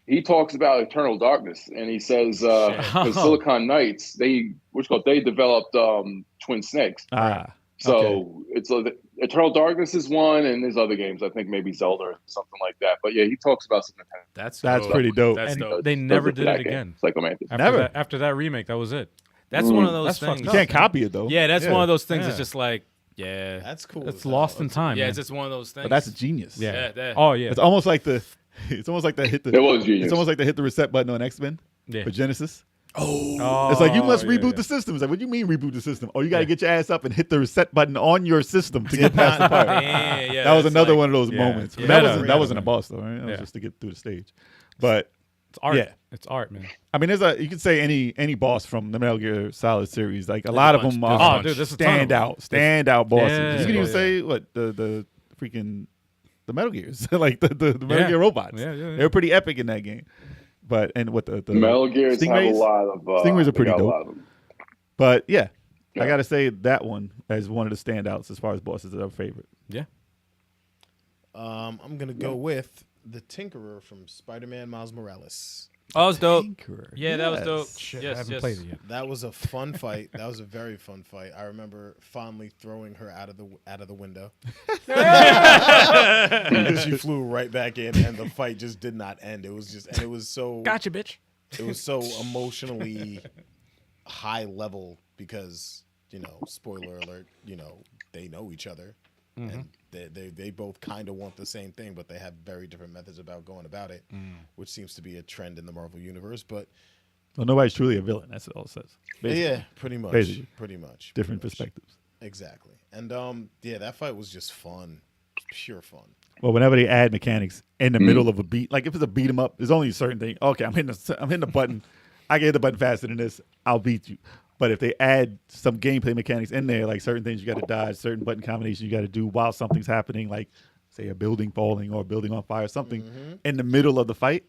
E: he talks about Eternal Darkness, and he says the Silicon Knights, they developed Twin Snakes. So it's Eternal Darkness is one, and there's other games. I think maybe Zelda or something like that. But yeah, he talks about something.
F: That's
D: pretty dope.
F: That's dope.
C: They never did it again. After that remake, that was it. That's one of those things.
D: You can't copy it though.
F: Yeah, that's one of those things. It's just like,
A: that's cool.
C: It's lost in time.
F: Yeah,
C: man.
F: it's just one of those things.
D: But that's genius.
F: Yeah.
C: Oh yeah.
D: It's almost like the hit the.
E: It was genius.
D: It's almost like the hit the reset button on X-Men for Genesis.
C: Oh,
D: it's like you must reboot the system. It's like, what do you mean reboot the system? Oh, you got to get your ass up and hit the reset button on your system to get past the part. That was another one of those moments.
C: Yeah.
D: That wasn't a boss though, right? That was just to get through the stage. But
C: it's art.
D: Yeah.
C: It's art, man.
D: I mean, you could say any boss from the Metal Gear Solid series. Like a lot of them are standout bosses.
C: Yeah.
D: You can even say what the freaking the Metal Gears, like the Metal Gear robots.
C: Yeah.
D: They're pretty epic in that game. But and what the
E: Metal Gears have a lot of
D: Stingrays are pretty
E: a
D: dope.
E: lot of them.
D: But I gotta say that one as one of the standouts as far as bosses that are favorite.
C: Yeah.
A: I'm gonna go with the Tinkerer from Spider-Man Miles Morales.
F: Oh, it was dope.
D: Tinkerer.
F: Yeah, that was dope.
C: Shit, I haven't played it yet.
A: That was a fun fight. That was a very fun fight. I remember fondly throwing her out of the window. She flew right back in, and the fight just did not end. It was so
C: Gotcha, bitch.
A: It was so emotionally high level because spoiler alert, they know each other, and they both kind of want the same thing, but they have very different methods about going about it, which seems to be a trend in the Marvel universe. But
D: nobody's truly a villain. That's all it says. Basically.
A: Yeah, pretty much.
D: Basically.
A: Pretty much.
D: Different perspectives.
A: Exactly. And that fight was just fun, pure fun.
D: Well, whenever they add mechanics in the middle of a beat, like if it's a beat 'em up, there's only a certain thing. Okay, I'm hitting the button. I can hit the button faster than this. I'll beat you. But if they add some gameplay mechanics in there, like certain things you got to dodge, certain button combinations you got to do while something's happening, like say a building falling or a building on fire, something in the middle of the fight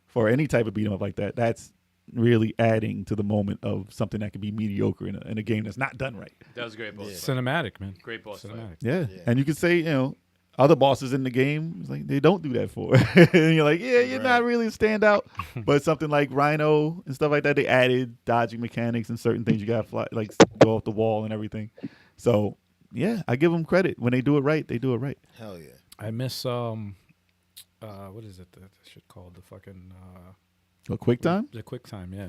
D: for any type of beat 'em up like that, that's really adding to the moment of something that could be mediocre in a game that's not done right.
F: That was a great boss.
C: Cinematic, man.
F: Great boss fight.
D: Yeah. And you could say, other bosses in the game, it's like they don't do that for. And you're like, you're not really a standout. But something like Rhino and stuff like that, they added dodging mechanics and certain things you got to fly, like go off the wall and everything. So, I give them credit. When they do it right, they do it right.
A: Hell yeah.
C: I miss what is it that shit called? The fucking
D: QuickTime?
C: The QuickTime, yeah.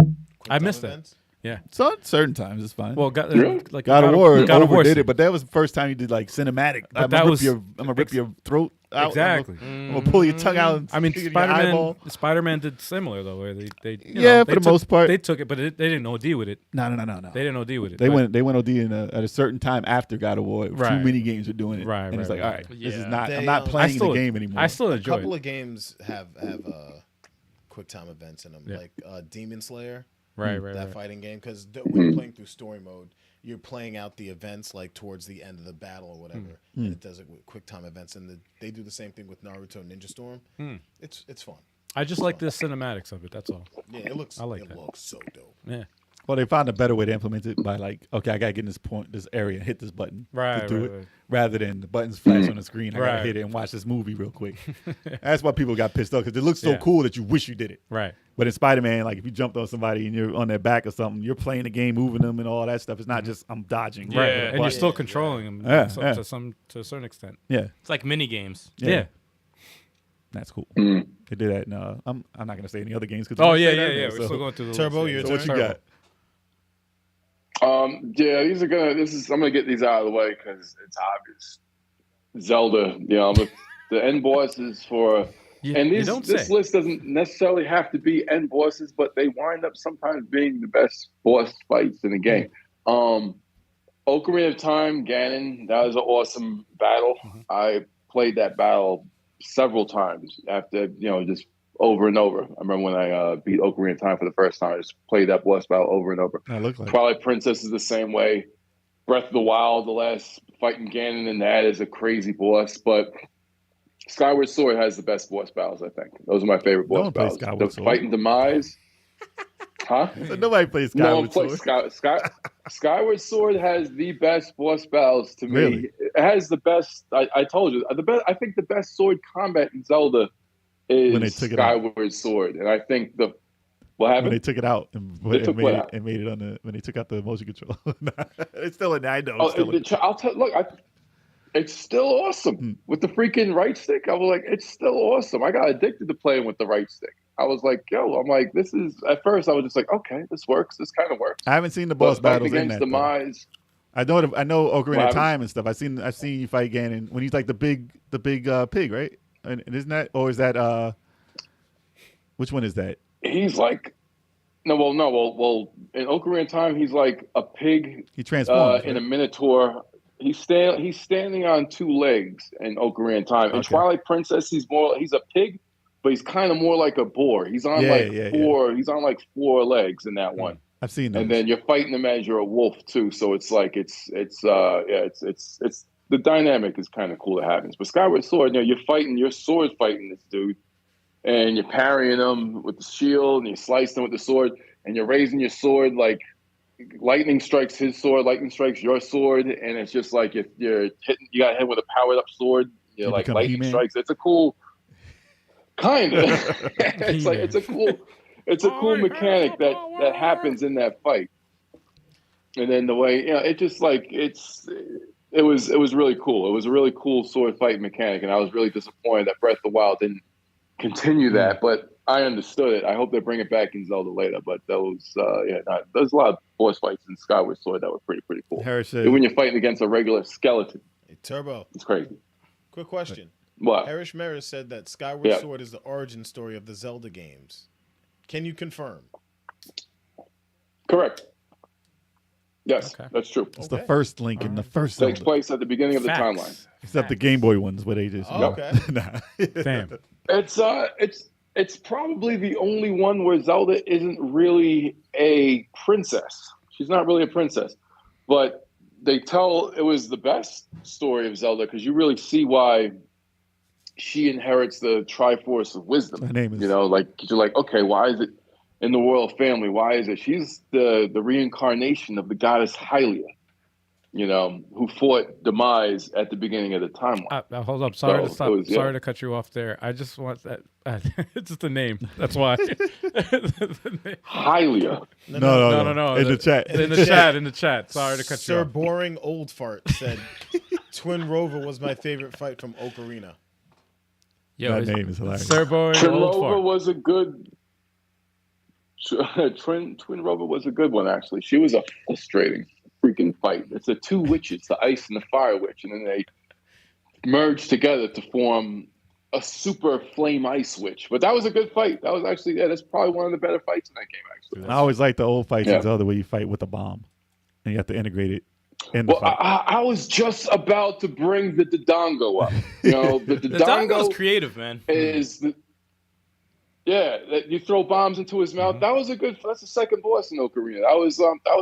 C: I missed that. Yeah.
D: So certain times it's fine.
C: Well,
D: God of War overdid it, but that was the first time you did like cinematic. I'm gonna rip your throat out.
C: Exactly.
D: I'm gonna pull your tongue out. And
C: I mean,
D: stick it in your eyeball.
C: Spider-Man did similar though, where they
D: for the most part
C: they took it, but they didn't OD with it.
D: No.
C: They didn't OD with it.
D: They went OD at a certain time after God of War. A few mini games were doing it, and it's like, all right, this is not. I'm not playing the game anymore.
C: I still enjoy it.
A: A couple of games have QuickTime events in them, like Demon Slayer. That fighting game, because when you're playing through story mode, you're playing out the events like towards the end of the battle or whatever, and it does it with QuickTime events, and they do the same thing with Naruto Ninja Storm. It's fun.
C: I just like the cinematics of it. That's all.
A: Yeah, it looks so dope.
C: Yeah.
D: Well, they found a better way to implement it by like, okay, I gotta get in this area, and hit this button to do it, rather than the buttons flash on the screen. I gotta hit it and watch this movie real quick. That's why people got pissed off, because it looks so cool that you wish you did it.
C: Right.
D: But in Spider-Man, like if you jumped on somebody and you're on their back or something, you're playing the game, moving them and all that stuff. It's not just I'm dodging.
C: Right. And you're still controlling them to a certain extent.
D: Yeah.
F: It's like mini games.
C: Yeah.
D: That's cool. They did that. No, I'm not gonna say any other games.
C: Oh yeah. We're still going through the
A: Turbo. Your turn.
D: What you got?
E: I'm gonna get these out of the way because it's obvious. Zelda, the end bosses for, and this list doesn't necessarily have to be end bosses, but they wind up sometimes being the best boss fights in the game. Ocarina of Time, Ganon, that was an awesome battle. I played that battle several times after, just over and over. I remember when I beat Ocarina of Time for the first time. I just played that boss battle over and over.
D: I look like
E: Twilight Princess is the same way. Breath of the Wild, the last fighting Ganon in that is a crazy boss. But Skyward Sword has the best boss battles, I think. Those are my favorite boss battles. The fighting Demise. Huh?
D: So nobody plays Skyward Sword.
E: Skyward Sword has the best boss battles to me.
D: Really?
E: It has the best. I told you the best. I think the best sword combat in Zelda is Skyward Sword, and I think what happened
D: when they took it out and made it on the when they took out the motion control. It's still a nine though.
E: It's still awesome with the freaking right stick. I was like, it's still awesome. I got addicted to playing with the right stick. I was like, this is. At first, I was just like, okay, this works. This kind of works.
D: I haven't seen the boss battles in that.
E: Demise.
D: I know Ocarina of Time and stuff. I've seen you fight Ganon when he's like the big pig, right? And isn't that, or is that which one is that?
E: He's like, well, in Ocarina of Time, he's like a pig.
D: He transforms
E: in a minotaur. He's standing on two legs in Ocarina of Time. In Twilight Princess, he's a pig, but he's kind of more like a boar. He's on He's on like four legs in that one.
D: I've seen those.
E: And then you're fighting him as you're a wolf too. So it's like it's the dynamic is kind of cool that happens. But Skyward Sword, your sword fighting this dude, and you're parrying him with the shield, and you're slicing him with the sword, and you're raising your sword like lightning strikes his sword, lightning strikes your sword, and it's just like if you're hitting, you got hit with a powered up sword, you're like lightning strikes. It's a cool kind of. It's a cool mechanic that happens in that fight, and then the way it just like it was really cool. It was a really cool sword fight mechanic, and I was really disappointed that Breath of the Wild didn't continue that. But I understood it. I hope they bring it back in Zelda later. But there's a lot of boss fights in Skyward Sword that were pretty cool. When you're fighting against a regular skeleton.
A: Hey, Turbo.
E: It's crazy.
A: Quick question.
E: What?
A: Harish Mera said that Skyward Sword is the origin story of the Zelda games. Can you confirm?
E: Correct. Yes, that's true.
D: It's the first Link in the first Zelda.
E: Takes place at the beginning of the timeline.
D: Except the Game Boy ones where they just
A: okay.
C: Damn.
E: It's probably the only one where Zelda isn't really a princess. She's not really a princess, but they tell it was the best story of Zelda because you really see why she inherits the Triforce of Wisdom.
D: Her name is,
E: you're like, okay, why is it in the royal family? Why is it? She's the reincarnation of the goddess Hylia, who fought Demise at the beginning of the timeline.
C: Hold up. Sorry to stop. Sorry to cut you off there. I just want that. It's just the name. That's why.
E: Hylia.
C: No.
D: In the chat.
C: In the chat. Sorry to cut you off.
A: Sir Boring Old Fart said, Twin Rover was my favorite fight from Ocarina.
D: That name is hilarious.
C: Sir Boring
E: Twin
C: Old
E: Rover
C: Fart.
E: was a good. Twin Rover was a good one, actually. She was a frustrating freaking fight. It's the two witches, the ice and the fire witch, and then they merged together to form a super flame ice witch. But that was a good fight. That was actually, that's probably one of the better fights in that game, actually.
D: I always like the old fights in Zelda where you fight with a bomb and you have to integrate it in the fight.
E: I was just about to bring the Dodongo up. The
F: Dodongo's creative, man.
E: That you throw bombs into his mouth. Mm-hmm. That's the second boss in Ocarina. That was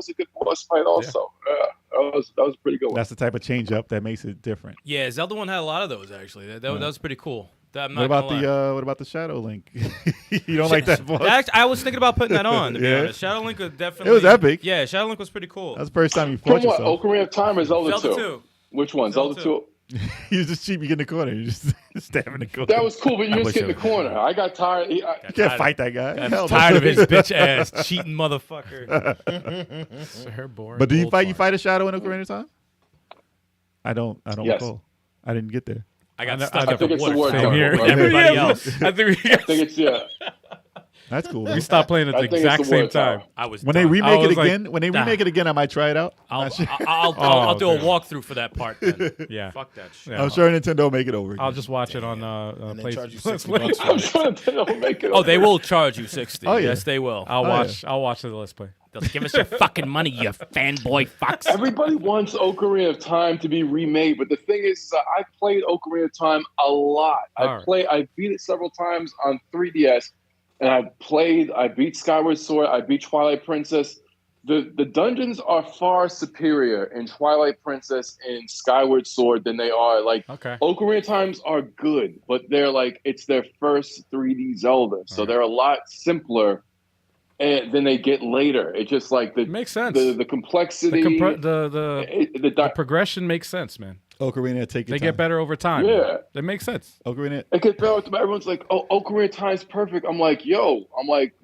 E: a good boss fight also. Yeah. That was a pretty good one.
D: That's the type of change up that makes it different.
F: Yeah, Zelda 1 had a lot of those actually. That was pretty cool.
D: What about the Shadow Link? You don't like that boss?
F: I was thinking about putting that on, to be honest. Shadow Link was definitely...
D: It was epic.
F: Yeah, Shadow Link was pretty cool.
D: That's the first time you fought yourself.
E: Ocarina of Time or Zelda 2?
F: Zelda 2.
E: Which one? Zelda 2?
D: You just cheap. You get in the corner. You just stab in the corner.
E: That was cool, but you just get in the corner. I got tired. You
D: can't fight that guy.
F: I'm tired of his bitch ass cheating motherfucker.
C: Sir Boring.
D: But do you fight a Shadow in Ocarina of Time? I don't recall. I didn't get there.
F: I got stuck up
E: the word
C: Same here.
F: Everybody else.
C: I think
E: it's
D: That's cool.
C: We stopped playing at the exact same time.
D: When they remake it again, I might try it out.
F: I'll do a walkthrough for that part. Then.
C: Yeah,
F: fuck that shit.
D: I'm sure Nintendo will make it over.
C: I'll just watch it on
A: PlayStation.
E: I'm sure Nintendo will make it over.
F: Oh, they will charge you $60.
D: Oh, yeah.
F: Yes, they will.
C: I'll watch the Let's Play.
F: Give us your fucking money, you fanboy fucks.
E: Everybody wants Ocarina of Time to be remade, but the thing is I played Ocarina of Time a lot. I beat it several times on 3DS, and I beat Skyward Sword, I beat Twilight Princess. The dungeons are far superior in Twilight Princess and Skyward Sword than they are Ocarina of Times are good, but they're it's their first 3D Zelda, so they're a lot simpler than they get later. It's just
C: makes sense.
E: The complexity,
C: the progression makes sense, man.
D: Ocarina
C: they get better over time.
E: Yeah,
C: that makes sense.
E: Ocarina. It gets better. Everyone's like, "Oh, Ocarina of Time's perfect." I'm like,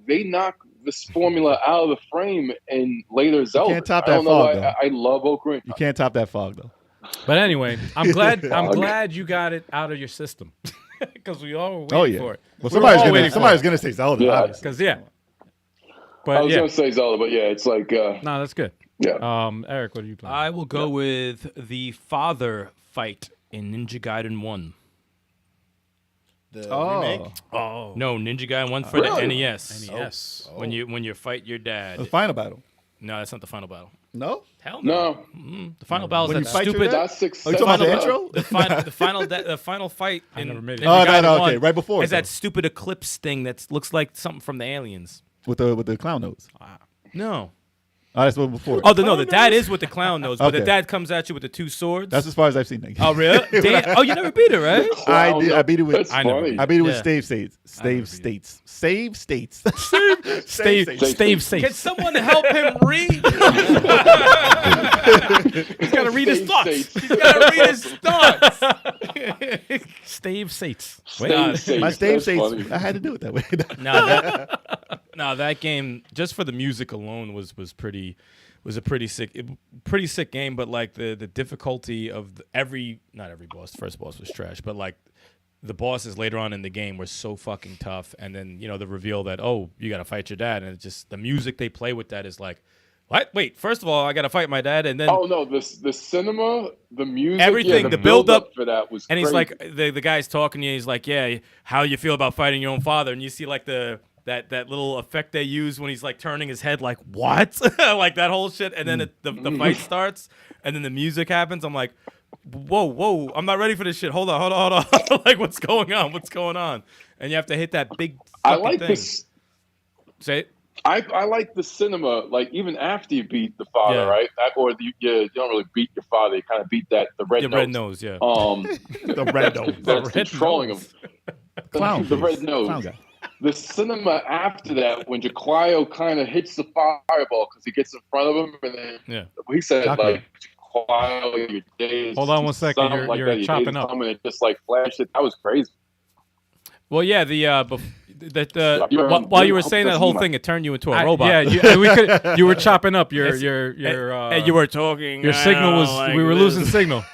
E: they knock this formula out of the frame in later Zelda.
D: You can't top that fog, though.
E: I love Ocarina.
D: You can't top that fog, though.
C: But anyway, I'm glad you got it out of your system because we all were waiting for it.
D: Well, somebody's gonna say Zelda.
C: Because
E: But I was gonna say Zelda, but it's
C: no, that's good.
E: Yeah.
C: Eric, what are you playing?
F: I will go with the father fight in Ninja Gaiden 1.
A: The remake?
F: Oh no, Ninja Gaiden 1 for the NES.
C: NES.
F: When you fight your dad.
D: The final battle.
F: No, that's not the final battle.
D: No.
F: Hell no. The final battle is that stupid.
E: That's success.
D: you talking about the intro?
F: The final fight in
C: never made it.
F: Ninja Gaiden
D: no,
F: 1
D: okay, right before
F: is that stupid eclipse thing that looks like something from the Aliens.
D: With the clown nose.
F: No.
D: Oh, that's what before.
F: The dad is with the clown nose, but the
D: Okay.
F: dad comes at you with the two swords.
D: That's as far as I've seen that game.
F: Oh really? Damn. Oh, you never beat it, right?
D: I beat it with.
E: That's funny.
D: I beat it with
F: Yeah.
D: Stave States. Save States.
C: Stave safe.
F: Can someone help him read? He's got to read his thoughts. He's got to read his thoughts.
C: Stave Sates.
D: My Stave States. I had to do it that way.
F: No, that game just for the music alone was a pretty sick game. But the difficulty of not every boss. The first boss was trash, but the bosses later on in the game were so fucking tough. And then the reveal that you got to fight your dad, and it's just the music they play with that is like. What? Wait, first of all, I got to fight my dad, and then...
E: Oh, no, the cinema, the music...
F: Everything,
E: the
F: build-up
E: for that was
F: And
E: crazy.
F: he's like, the guy's talking to you, he's like, yeah, how you feel about fighting your own father? And you see, that little effect they use when he's, turning his head, what? That whole shit, and then the fight starts, and then the music happens. I'm like, whoa, I'm not ready for this shit. Hold on. What's going on? And you have to hit that big fucking thing.
E: This...
F: Say it.
E: I like the cinema, even after you beat the father, right? You don't really beat your father. You kind of beat the red nose.
F: Red nose, yeah.
D: The red nose.
E: That's controlling him.
D: Clown.
E: The red nose.
D: Clown guy.
E: The cinema after that, when Jaquayo kind of hits the fireball because he gets in front of him, and then he said, Jaquayo, your days.
C: Hold on one second. You're chopping up.
E: And it just flashed it. That was crazy.
F: Well, yeah, while you were saying that whole thing, it turned you into a robot.
C: Yeah, you were chopping up. Your
F: and you were talking.
C: Your signal was. We were losing signal.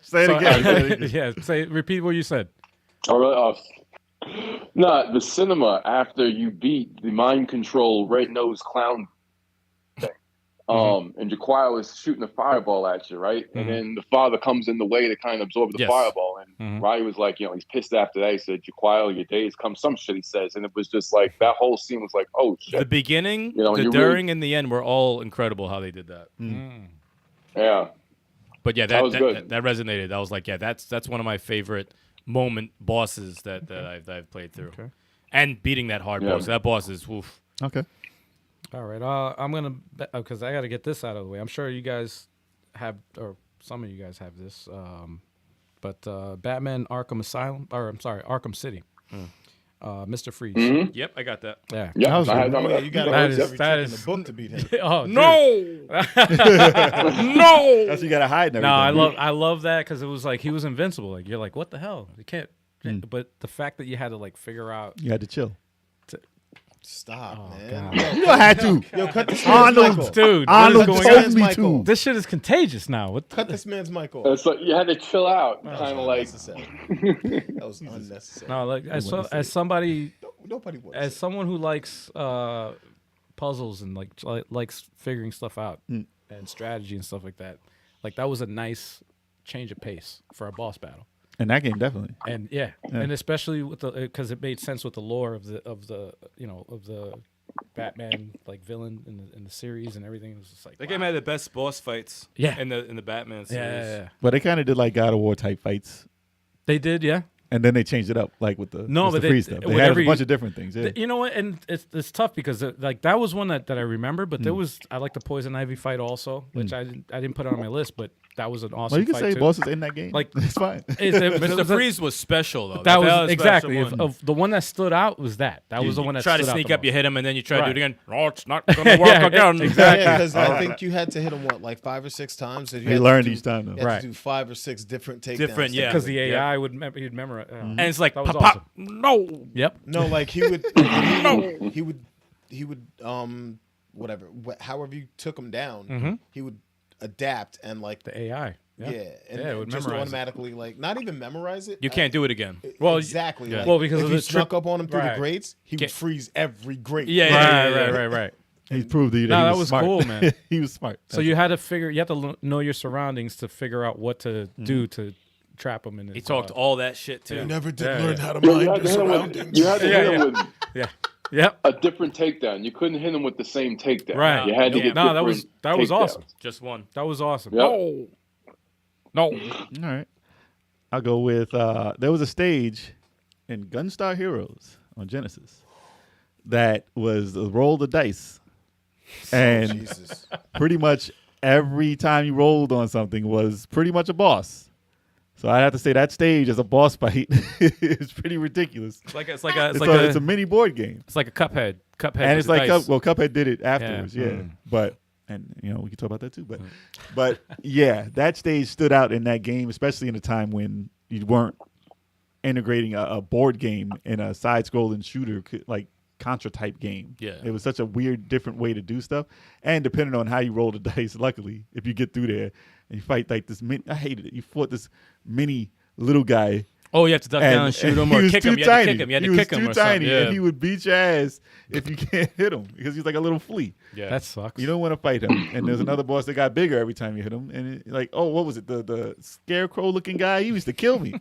D: Say it again.
C: Repeat what you said.
E: Oh, really? No, the cinema after you beat the mind control red nose clown thing. And Jaquayo is shooting a fireball at you, right? And then the father comes in the way to kind of absorb the fireball. And Riley was like, he's pissed after that. He said, Jaquayo, your days come. Some shit he says. And it was just that whole scene was like, oh, shit.
F: The beginning, the during, and the end were all incredible how they did that.
E: Yeah.
F: But yeah,
E: that was good.
F: That resonated. I was like, yeah, that's one of my favorite bosses that I've played through. Okay. And beating that hard boss. That boss is woof.
D: Okay.
C: All right, I'm gonna because I got to get this out of the way. I'm sure you guys have, or some of you guys have this, but Batman Arkham Asylum, or I'm sorry, Arkham City, Mr. Freeze.
F: Yep, I got that.
C: Yeah,
A: you got
C: that is
A: in the book to beat him.
C: Oh
F: no, no.
D: That's what you gotta hide.
C: No, I love that because it was he was invincible. You're like, what the hell? You can't. But the fact that you had to figure out,
D: you had to chill.
A: Stop, man.
C: God.
D: You don't have to.
A: Yo, cut this man's Michael.
C: Dude,
D: Arnold
C: what is
D: told
C: going
D: me
A: Michael.
D: to.
C: This shit is contagious now.
A: Cut this man's Michael.
E: It's like you had to chill out, kind of like.
A: That was unnecessary.
C: No, as somebody,
A: Nobody wants
C: as someone who likes puzzles and likes figuring stuff out and strategy and stuff like that was a nice change of pace for a boss battle.
D: In that game, definitely.
C: And and especially with because it made sense with the lore of the Batman like villain in the series and everything. It was just like
F: That game had the best boss fights.
C: Yeah.
F: In the Batman series.
C: yeah.
D: But they kind of did like God of War type fights,
C: They did, yeah.
D: and then they changed it up like with the
C: No,
D: with
C: but
D: the free stuff. They had
C: whatever
D: a bunch of different things. Yeah.
C: You know what? And it's tough because like that was one that I remember, but there was I like the Poison Ivy fight also, which I didn't put it on my list, but that was an awesome
D: Well, you can
C: fight
D: say
C: too.
D: bosses in that game.
C: Like-
D: it's fine.
F: Mr. Freeze was special though.
C: That was
F: a
C: exactly
F: special one.
C: of the one that stood out was that. That was the one that
F: try to
C: stood out
F: sneak
C: the
F: up, you
C: most.
F: hit him, and then you try to do it
C: Right.
F: again. Oh, it's not gonna work again.
C: Exactly.
A: Yeah, because I think you had to hit him like 5 or 6 times. So you
D: They
A: had to
D: learned
A: do-
D: each time, though.
A: You had
C: Right.
A: to do 5 or 6 different takedowns.
F: Different, yeah.
C: Because the
F: Yep.
C: AI he'd memorize.
F: And it's like,
C: That was
F: pop, pop, no.
C: Yep.
A: No, like he would, he would, whatever, however you took him down, he would adapt and like,
C: The AI.
A: yeah, and
C: Yeah, it would
A: just
C: memorize it.
A: automatically like, not even memorize it.
F: You can't do it again.
C: Well,
A: exactly.
F: yeah.
A: Like,
C: Well, because
A: if
C: of
A: you
C: the
A: snuck
C: trick-
A: up on him through
C: right.
A: the grates, he would
F: Can't-
A: freeze every grate.
C: Right.
D: He proved that
C: No,
D: he
C: that
D: was
C: was
D: smart.
C: cool, man.
D: He was smart.
C: So you had to know your surroundings to figure out what to do to trap him in.
F: He talked all that shit too.
A: You never did
C: Yeah,
A: learn
C: yeah.
A: how to
E: You
A: mind
E: had
A: your
E: to hit him
A: surroundings.
E: with, you had to hit him with
C: Yep.
E: a different takedown. You couldn't hit him with the same takedown.
C: Right.
E: You had to
F: Yeah.
E: get
C: No, that was
E: different
C: awesome.
E: takedowns.
F: Just one.
C: That was awesome.
E: Yep.
F: No.
D: All right. I'll go with there was a stage in Gunstar Heroes on Genesis that was a roll the dice. And
A: Jesus.
D: pretty much every time you rolled on something was pretty much a boss. So I have to say that stage as a boss fight is pretty ridiculous.
F: It's like a
D: It's a mini board game.
F: it's like a Cuphead. Cuphead.
D: And
F: with
D: it's like
F: dice.
D: Cuphead did it afterwards, yeah. But and you know we can talk about that too. But yeah, that stage stood out in that game, especially in a time when you weren't integrating a board game in a side-scrolling shooter like Contra type game.
F: Yeah.
D: It was such a weird, different way to do stuff, and depending on how you roll the dice, luckily, if you get through there and you fight like this, I hated it. You fought this mini little guy.
F: Oh, you have to duck down and shoot him or
D: he was
F: kick him.
D: too
F: You had to
D: tiny.
F: kick him. You had
D: He
F: to
D: was
F: kick him
D: too
F: or
D: tiny,
F: something. Yeah.
D: and he would beat your ass if you can't hit him because he's like a little flea.
F: Yeah.
C: That sucks.
D: You don't want to fight him. And there's another boss that got bigger every time you hit him. And like, oh, what was it? The scarecrow looking guy? He used to kill me.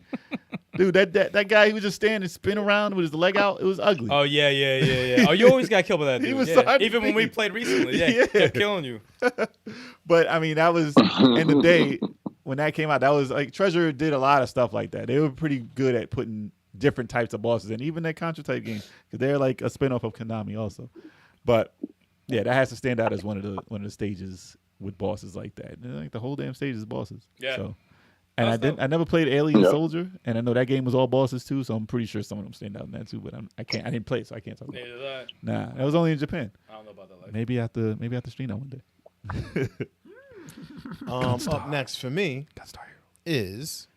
D: Dude, that guy, he was just standing, spin around with his leg out. It was ugly.
F: Oh yeah. Oh, you always got killed by that dude.
D: He was
F: yeah.
D: so hard to
F: Even when we
D: beat.
F: played recently, yeah,
D: Yeah.
F: he kept killing you.
D: But I mean, that was in the day when that came out. That was like Treasure did a lot of stuff like that. They were pretty good at putting different types of bosses in, even that Contra type game, because they're like a spinoff of Konami also. But yeah, that has to stand out as one of the stages with bosses like that. And, like the whole damn stage is bosses.
F: Yeah.
D: So, and I never played Alien
E: Yep.
D: Soldier, and I know that game was all bosses too. So I'm pretty sure some of them stand out in that too. But I didn't play it, so I can't talk about it.
F: Neither that.
D: Nah, that was only in Japan.
F: I don't know about that life.
D: Maybe I have to stream that one day.
A: Up next for me is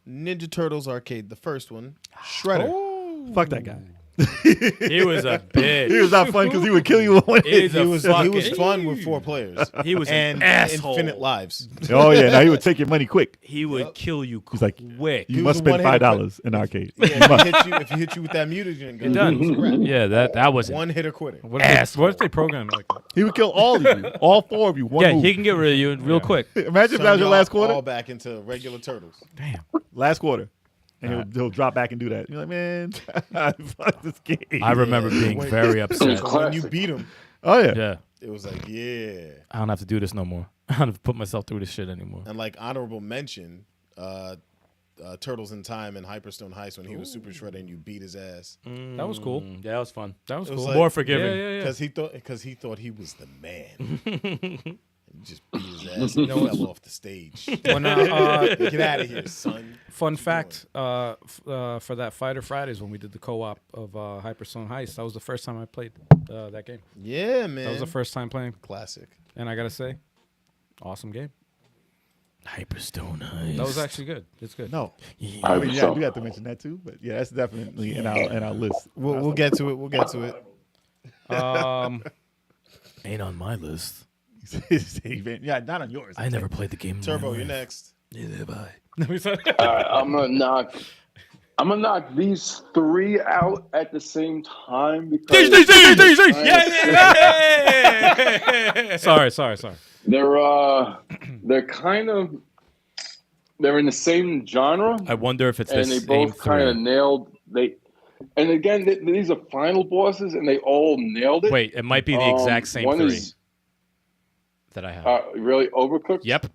A: Ninja Turtles Arcade, the first one, Shredder.
D: Fuck that guy.
F: He was a bitch.
D: He was not fun because he would kill you with one hit.
F: He's a
A: He was
F: fucking-
A: fun with 4 players
F: He was
A: and
F: an asshole.
A: infinite lives.
D: Oh yeah, now he would take your money quick.
F: He would kill you
D: He's like,
F: quick.
D: You
A: He
D: must
A: was a
D: spend
A: one-hitter
D: $5 in arcade.
A: Yeah, if he hit you with that mutagen gun,
F: done.
A: it was a wrap.
F: Yeah, that was
A: One hitter quitter.
C: What if they program it like that?
D: He would kill all of you, all 4 of you. One
F: Yeah,
D: move.
F: he can get rid of you real quick.
D: Imagine if that
A: Turn
D: was your
A: y'all
D: last quarter.
A: all back into regular turtles.
C: Damn.
D: Last quarter, and he'll drop back and do that. You're like, man, fuck this game.
F: I remember being
A: Wait.
F: very upset.
A: So when you beat him,
D: Oh yeah.
F: Yeah,
A: it was like, yeah.
F: I don't have to do this no more. I don't have to put myself through this shit anymore.
A: And like honorable mention, Turtles in Time and Hyperstone Heist when he was Super Shredder and you beat his ass
C: That was cool.
F: Yeah, that was fun.
C: That was
A: It was
C: cool.
A: like-
F: More forgiving.
C: Yeah.
A: because he thought he was the man. He just beat his ass and fell off the stage.
C: When,
A: Get out of here, son.
C: fun fact for that Fighter Fridays when we did the co-op of Hyperstone Heist, that was the first time I played that game.
A: Yeah, man.
C: That was the first time playing,
A: classic.
C: and I gotta say, awesome game.
F: Hyperstone Heist.
C: That was actually good. It's good.
D: No.
E: I
D: I
E: was
D: mean,
E: so-
D: yeah, we have to mention that too. But yeah, that's definitely in our list.
A: We'll get to it. We'll get to it.
F: Ain't on my list.
D: Yeah, not on yours.
F: I never played the game. in my
A: Turbo,
F: life.
A: you're next.
F: Neither have I.
E: All right, I'm gonna knock these 3 out at the same time because
C: Sorry.
E: they're in the same genre
F: I wonder if it's the
E: and they
F: same
E: both kind of
F: three.
E: nailed And again, these are final bosses, and they all nailed it.
F: Wait, it might be the exact same
E: one
F: 3
E: is,
F: that I have.
E: really Overcooked.
F: Yep.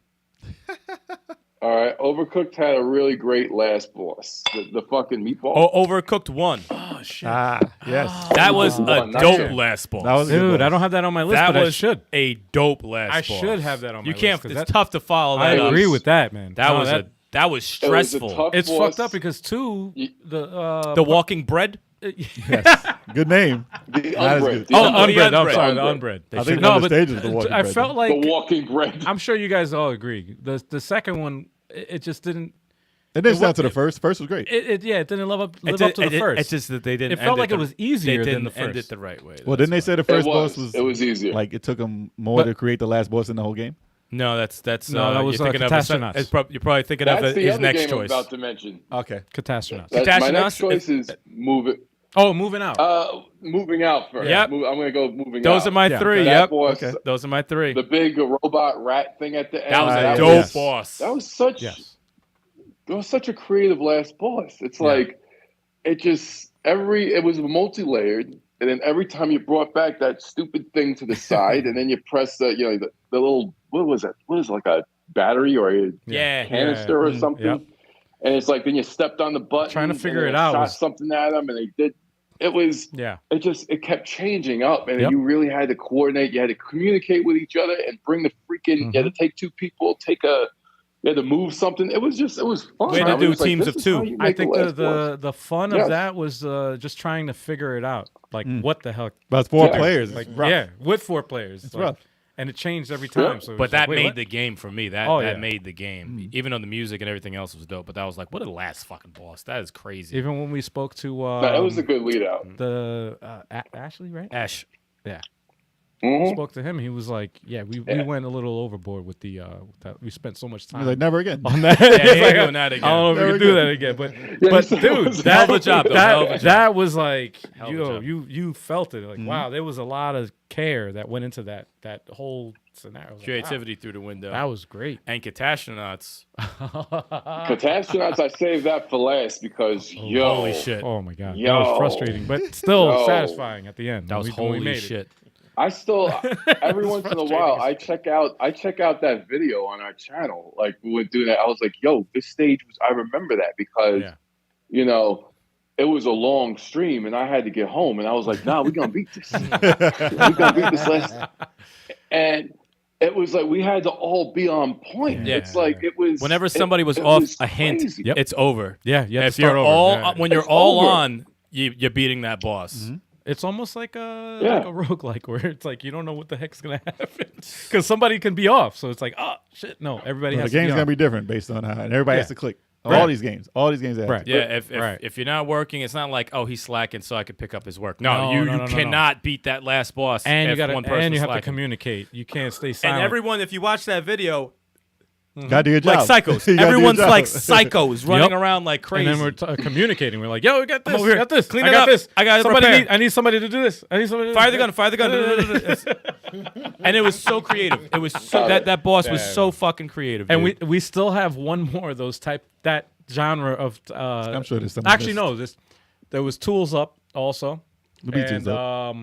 E: All right, Overcooked had a really great last boss. The fucking meatball.
F: Oh, Overcooked 1.
C: Oh shit.
D: Yes.
F: That was a
E: Not
F: dope
E: sure.
F: last boss.
D: That was a good
C: Dude,
D: boss.
C: I don't have that on my list,
F: that
C: but
F: was
C: I should.
F: a dope last
C: I
F: boss.
C: should have that on my
F: You
C: list,
F: can't.
C: 'cause
F: It's
C: that-
F: tough to follow
C: I
F: that up.
C: agree with that, man.
F: That
C: No,
F: was
C: that,
F: that was stressful.
E: tough
C: It's
E: boss.
C: fucked up because 2,
F: The Walking Bread.
D: Yes. Good name.
E: The
D: That is
E: unbread.
D: good.
E: The
C: Oh,
E: unbread.
C: unbread. I'm
F: unbread.
C: sorry, the
E: Unbread.
C: unbread.
D: I think
C: No,
D: another
C: but
D: stage is the walking
C: I
D: bread.
C: felt like
E: The walking bread.
C: I'm sure you guys all agree. The second one, it just didn't.
D: It didn't sound to the first. First was great.
C: It didn't live up to the first.
F: It's just that they didn't.
C: It felt
F: end
C: like it was easier
F: They
C: than
F: didn't
C: the
F: end
C: first.
F: it the right way.
D: Well, didn't they say the first boss
E: It was easier.
D: like it took them more to create the last boss in the whole game?
F: No, that's
C: No, that was,
F: you're thinking of
C: Catastronauts.
F: you're probably thinking
E: That's
F: of
E: the
F: his
E: other
F: next
E: game
F: choice.
E: I'm about to mention.
D: Okay.
C: Catastronauts.
E: My next
F: Catastronauts
E: choice is
C: Moving out.
E: moving out first.
F: Yep.
E: I'm going to go moving out.
F: Those are my 3.
E: That
F: Yep.
E: boss,
D: Okay.
F: Those are my 3.
E: the big robot rat thing at the end.
F: That was a
D: That
F: dope
D: was-
F: boss.
E: That was such.
C: Yes.
E: It was such a creative last boss. It's like it was multi-layered, and then every time you brought back that stupid thing to the side, and then you press the little what was it? What is it, like a battery or a
F: Yeah.
E: canister or something?
C: Yep.
E: And it's like then you stepped on the button,
C: Trying to figure
E: and
C: it out
E: shot
C: was-
E: something at them, and they did. It was.
C: Yeah.
E: It kept changing up, and
C: Yep.
E: you really had to coordinate. You had to communicate with each other and bring the freaking. You had to take 2 people, you had to move something. It was fun.
F: We had to
E: I
F: do
E: was like,
F: teams
E: this
F: of
E: is how
F: 2.
E: you
C: I
E: make
C: think
E: a last boss.
C: the fun
E: Yes.
C: of that was just trying to figure it out. Like what the hell?
D: But it's 4
E: Yeah.
D: players.
C: Like
D: It's rough.
C: yeah, with 4 players.
D: It's
C: like,
D: rough.
C: and it changed every time. So it was
F: But that
C: like, wait,
F: made
C: what?
F: the game for me. That
C: Oh,
F: that
C: yeah.
F: made the game. Even though the music and everything else was dope, but that was like, what a last fucking boss. That is crazy.
C: Even when we spoke to
E: That was a good lead out.
C: the Ashley, right?
F: Ash.
C: Yeah.
E: Mhm.
C: Spoke to him. He was like, "Yeah, we went a little overboard with the that we spent so much
D: He
C: time
D: was like, never again.
C: on that."
F: Yeah,
C: He's
F: he ain't
C: like,
F: doing that again.
C: I don't know if we
D: Never
C: can do
D: again.
C: that again, but
E: he said it
C: dude,
E: was
C: that
F: hell of a job, though. Hell of a job.
C: that was like
F: Hell of a job.
C: you felt it like wow, there was a lot of care that went into that whole scenario. I was like,
F: Creativity through the window.
C: wow, that was great.
F: And Catastronauts.
E: Catastronauts, I saved that for last because
F: Holy shit.
C: Oh my god, that
E: Yo.
C: was frustrating, but still
E: Yo.
C: satisfying at the end.
F: That was
C: when we
F: holy
C: made it.
F: shit.
E: I still every once in a
C: frustrating
E: while
C: as
E: I check out that video on our channel. Like we went through that. I was like, yo, this stage was I remember that because
C: Yeah.
E: it was a long stream and I had to get home and I was like, nah, we're gonna beat this. We're gonna beat this last. And it was like we had to all be on point.
F: Yeah.
E: It's like it was
F: Whenever somebody was
E: it
F: off
E: was
F: a hint,
E: crazy.
F: it's over.
C: Yeah, you have to
F: If
C: start
F: you're
C: over.
F: all
C: Yeah.
F: when you're
E: It's
F: all
E: over.
F: on, you're beating that boss.
C: It's almost like a
E: Yeah.
C: roguelike where it's like you don't know what the heck's gonna happen because somebody can be off. So it's like, oh shit, no, everybody
D: The
C: has
D: game's
C: to be
D: gonna
C: on.
D: be different based on how, and everybody
C: Yeah.
D: has to click.
C: Right.
D: All these games have
C: Right.
D: to.
F: Yeah,
C: Right.
F: if you're not working, it's not like, oh, he's slacking, so I could pick up his work.
C: No,
F: No,
C: no,
F: you
C: no, no.
F: cannot beat that last boss.
C: and you
F: if
C: got
F: one
C: to
F: person's
C: and you have to
F: slacking.
C: communicate. You can't stay silent.
F: And everyone, if you watch that video,
D: Gotta do your job.
F: like psychos,
D: You gotta do your
F: everyone's
D: job.
F: like psychos running
C: Yep.
F: around like crazy.
C: And then we're communicating. We're like, yo, we got this.
F: over
C: We
F: here.
C: got this.
F: Clean
C: I
F: it
C: got
F: up.
C: this.
F: I gotta
C: somebody
F: repair.
C: I need somebody to do this. I need somebody to
F: fire
C: do
F: the gun, fire the gun. And it was so creative. It was so that boss was so fucking creative.
C: And
F: dude.
C: we still have one more of those that genre of.
D: I'm sure there's some.
C: Actually, no. There was Tools Up also.
D: The beat
C: and,
D: tools up.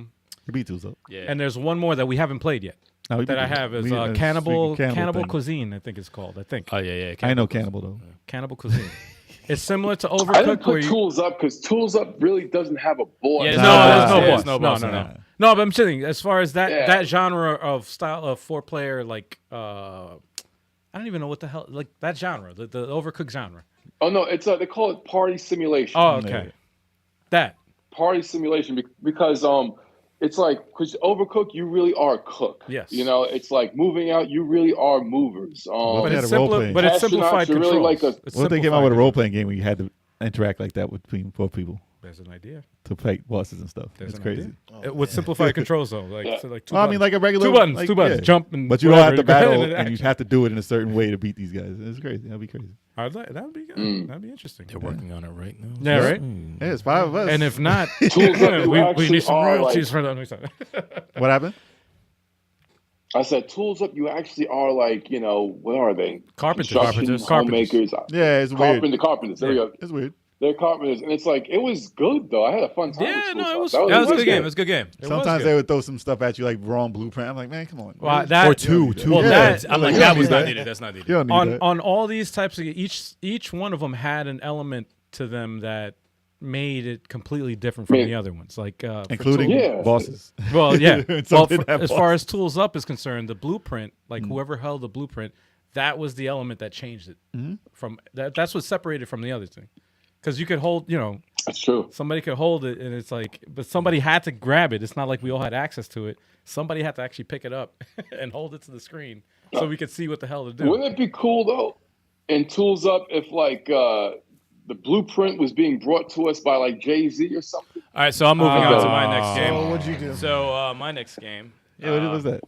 D: The beat tools up.
F: yeah.
C: and there's one more that we haven't played yet.
D: No, we
C: That
D: beat
C: I
D: Tools Up.
C: have is
D: We-
C: Cannibal
D: thing.
C: Cuisine. I think it's called. I think
F: Oh yeah.
D: I know Cannibal though.
C: Cannibal Cuisine. It's similar to
E: I didn't
C: Overcooked. Where
E: put
C: you,
E: Tools Up because Tools Up really doesn't have a boss.
F: Yeah,
C: no,
D: Nah,
C: there's no
D: yeah,
C: boss.
F: there's no
C: No,
F: boss
C: no,
F: in
C: no.
F: that.
C: No, but I'm saying as far as that
E: Yeah.
C: that genre of style of 4-player, like I don't even know what the hell, like that genre, the Overcooked genre.
E: Oh no, it's they call it party simulation.
C: Oh, okay. That.
E: Party simulation because it's like because Overcooked you really are a cook.
C: Yes.
E: It's like moving out you really are movers.
D: Well,
C: But
D: they
C: it's
D: had a role
C: simpler.
D: playing.
C: But it's
E: Astronauts,
C: simplified
E: you're really
C: controls.
E: like a-
C: It's
D: What if they came out
C: simplified
D: with a role
C: controls.
D: playing game where you had to interact like that between 4 people
C: There's an idea.
D: to fight bosses and stuff?
C: There's
D: It's
C: an
D: crazy.
C: idea. With simplified controls though, like
E: Yeah.
C: so like two
D: Well, I mean,
C: buttons.
D: like a regular
C: two buttons,
D: like,
C: two buttons,
D: yeah.
C: jump and
D: But you don't have
C: whatever,
D: to battle,
C: go ahead
D: and you
C: action.
D: have to do it in a certain way to beat these guys. It's crazy. That'd be crazy.
C: That would be good. That'd be interesting.
F: They're working on it right now.
C: Yeah, right.
D: Yeah, it's 5 of us.
C: And if not,
E: Tools Up, you
C: we
E: actually
C: need some
E: are,
C: royalties
E: like-
C: for that next time.
D: what happened?
E: I said Tools Up you actually are like what are they?
C: Carpenters.
E: Construction,
C: Carpenters.
E: homemakers.
D: Yeah, it's weird.
E: Carpenters. There we go.
D: It's weird.
E: They're carpenters, and it's like it was good though. I had a fun time.
F: Yeah,
E: with
F: no, it
E: School
F: was
E: Stop.
F: a good game. It was a good game.
D: Sometimes they would throw some stuff at you like wrong blueprint. I'm like, man, come on.
C: Well, that-
F: Or two.
C: Well,
F: Yeah. I'm like, that was
D: not
F: not needed. That's not needed.
D: You don't need
C: on
D: that.
C: on all these types of each one of them had an element to them that made it completely different from
E: Yeah.
C: the other ones. Like for
D: Including
E: Yeah.
D: bosses.
C: Well, yeah.
D: Some
C: Well,
D: didn't have
C: as far
D: bosses.
C: as Tools Up is concerned, the blueprint, like whoever held the blueprint, that was the element that changed it from that. That's what separated from the other thing. Because you could hold,
E: That's true.
C: somebody could hold it, and it's like, but somebody had to grab it. It's not like we all had access to it. Somebody had to actually pick it up and hold it to the screen so we could see what the hell to do.
E: Wouldn't it be cool though, in Tools Up, if like the blueprint was being brought to us by like Jay-Z or something?
F: All right, so I'm moving on to my next
A: So
F: game.
A: what'd you do?
F: So my next game.
D: Yeah, what was that?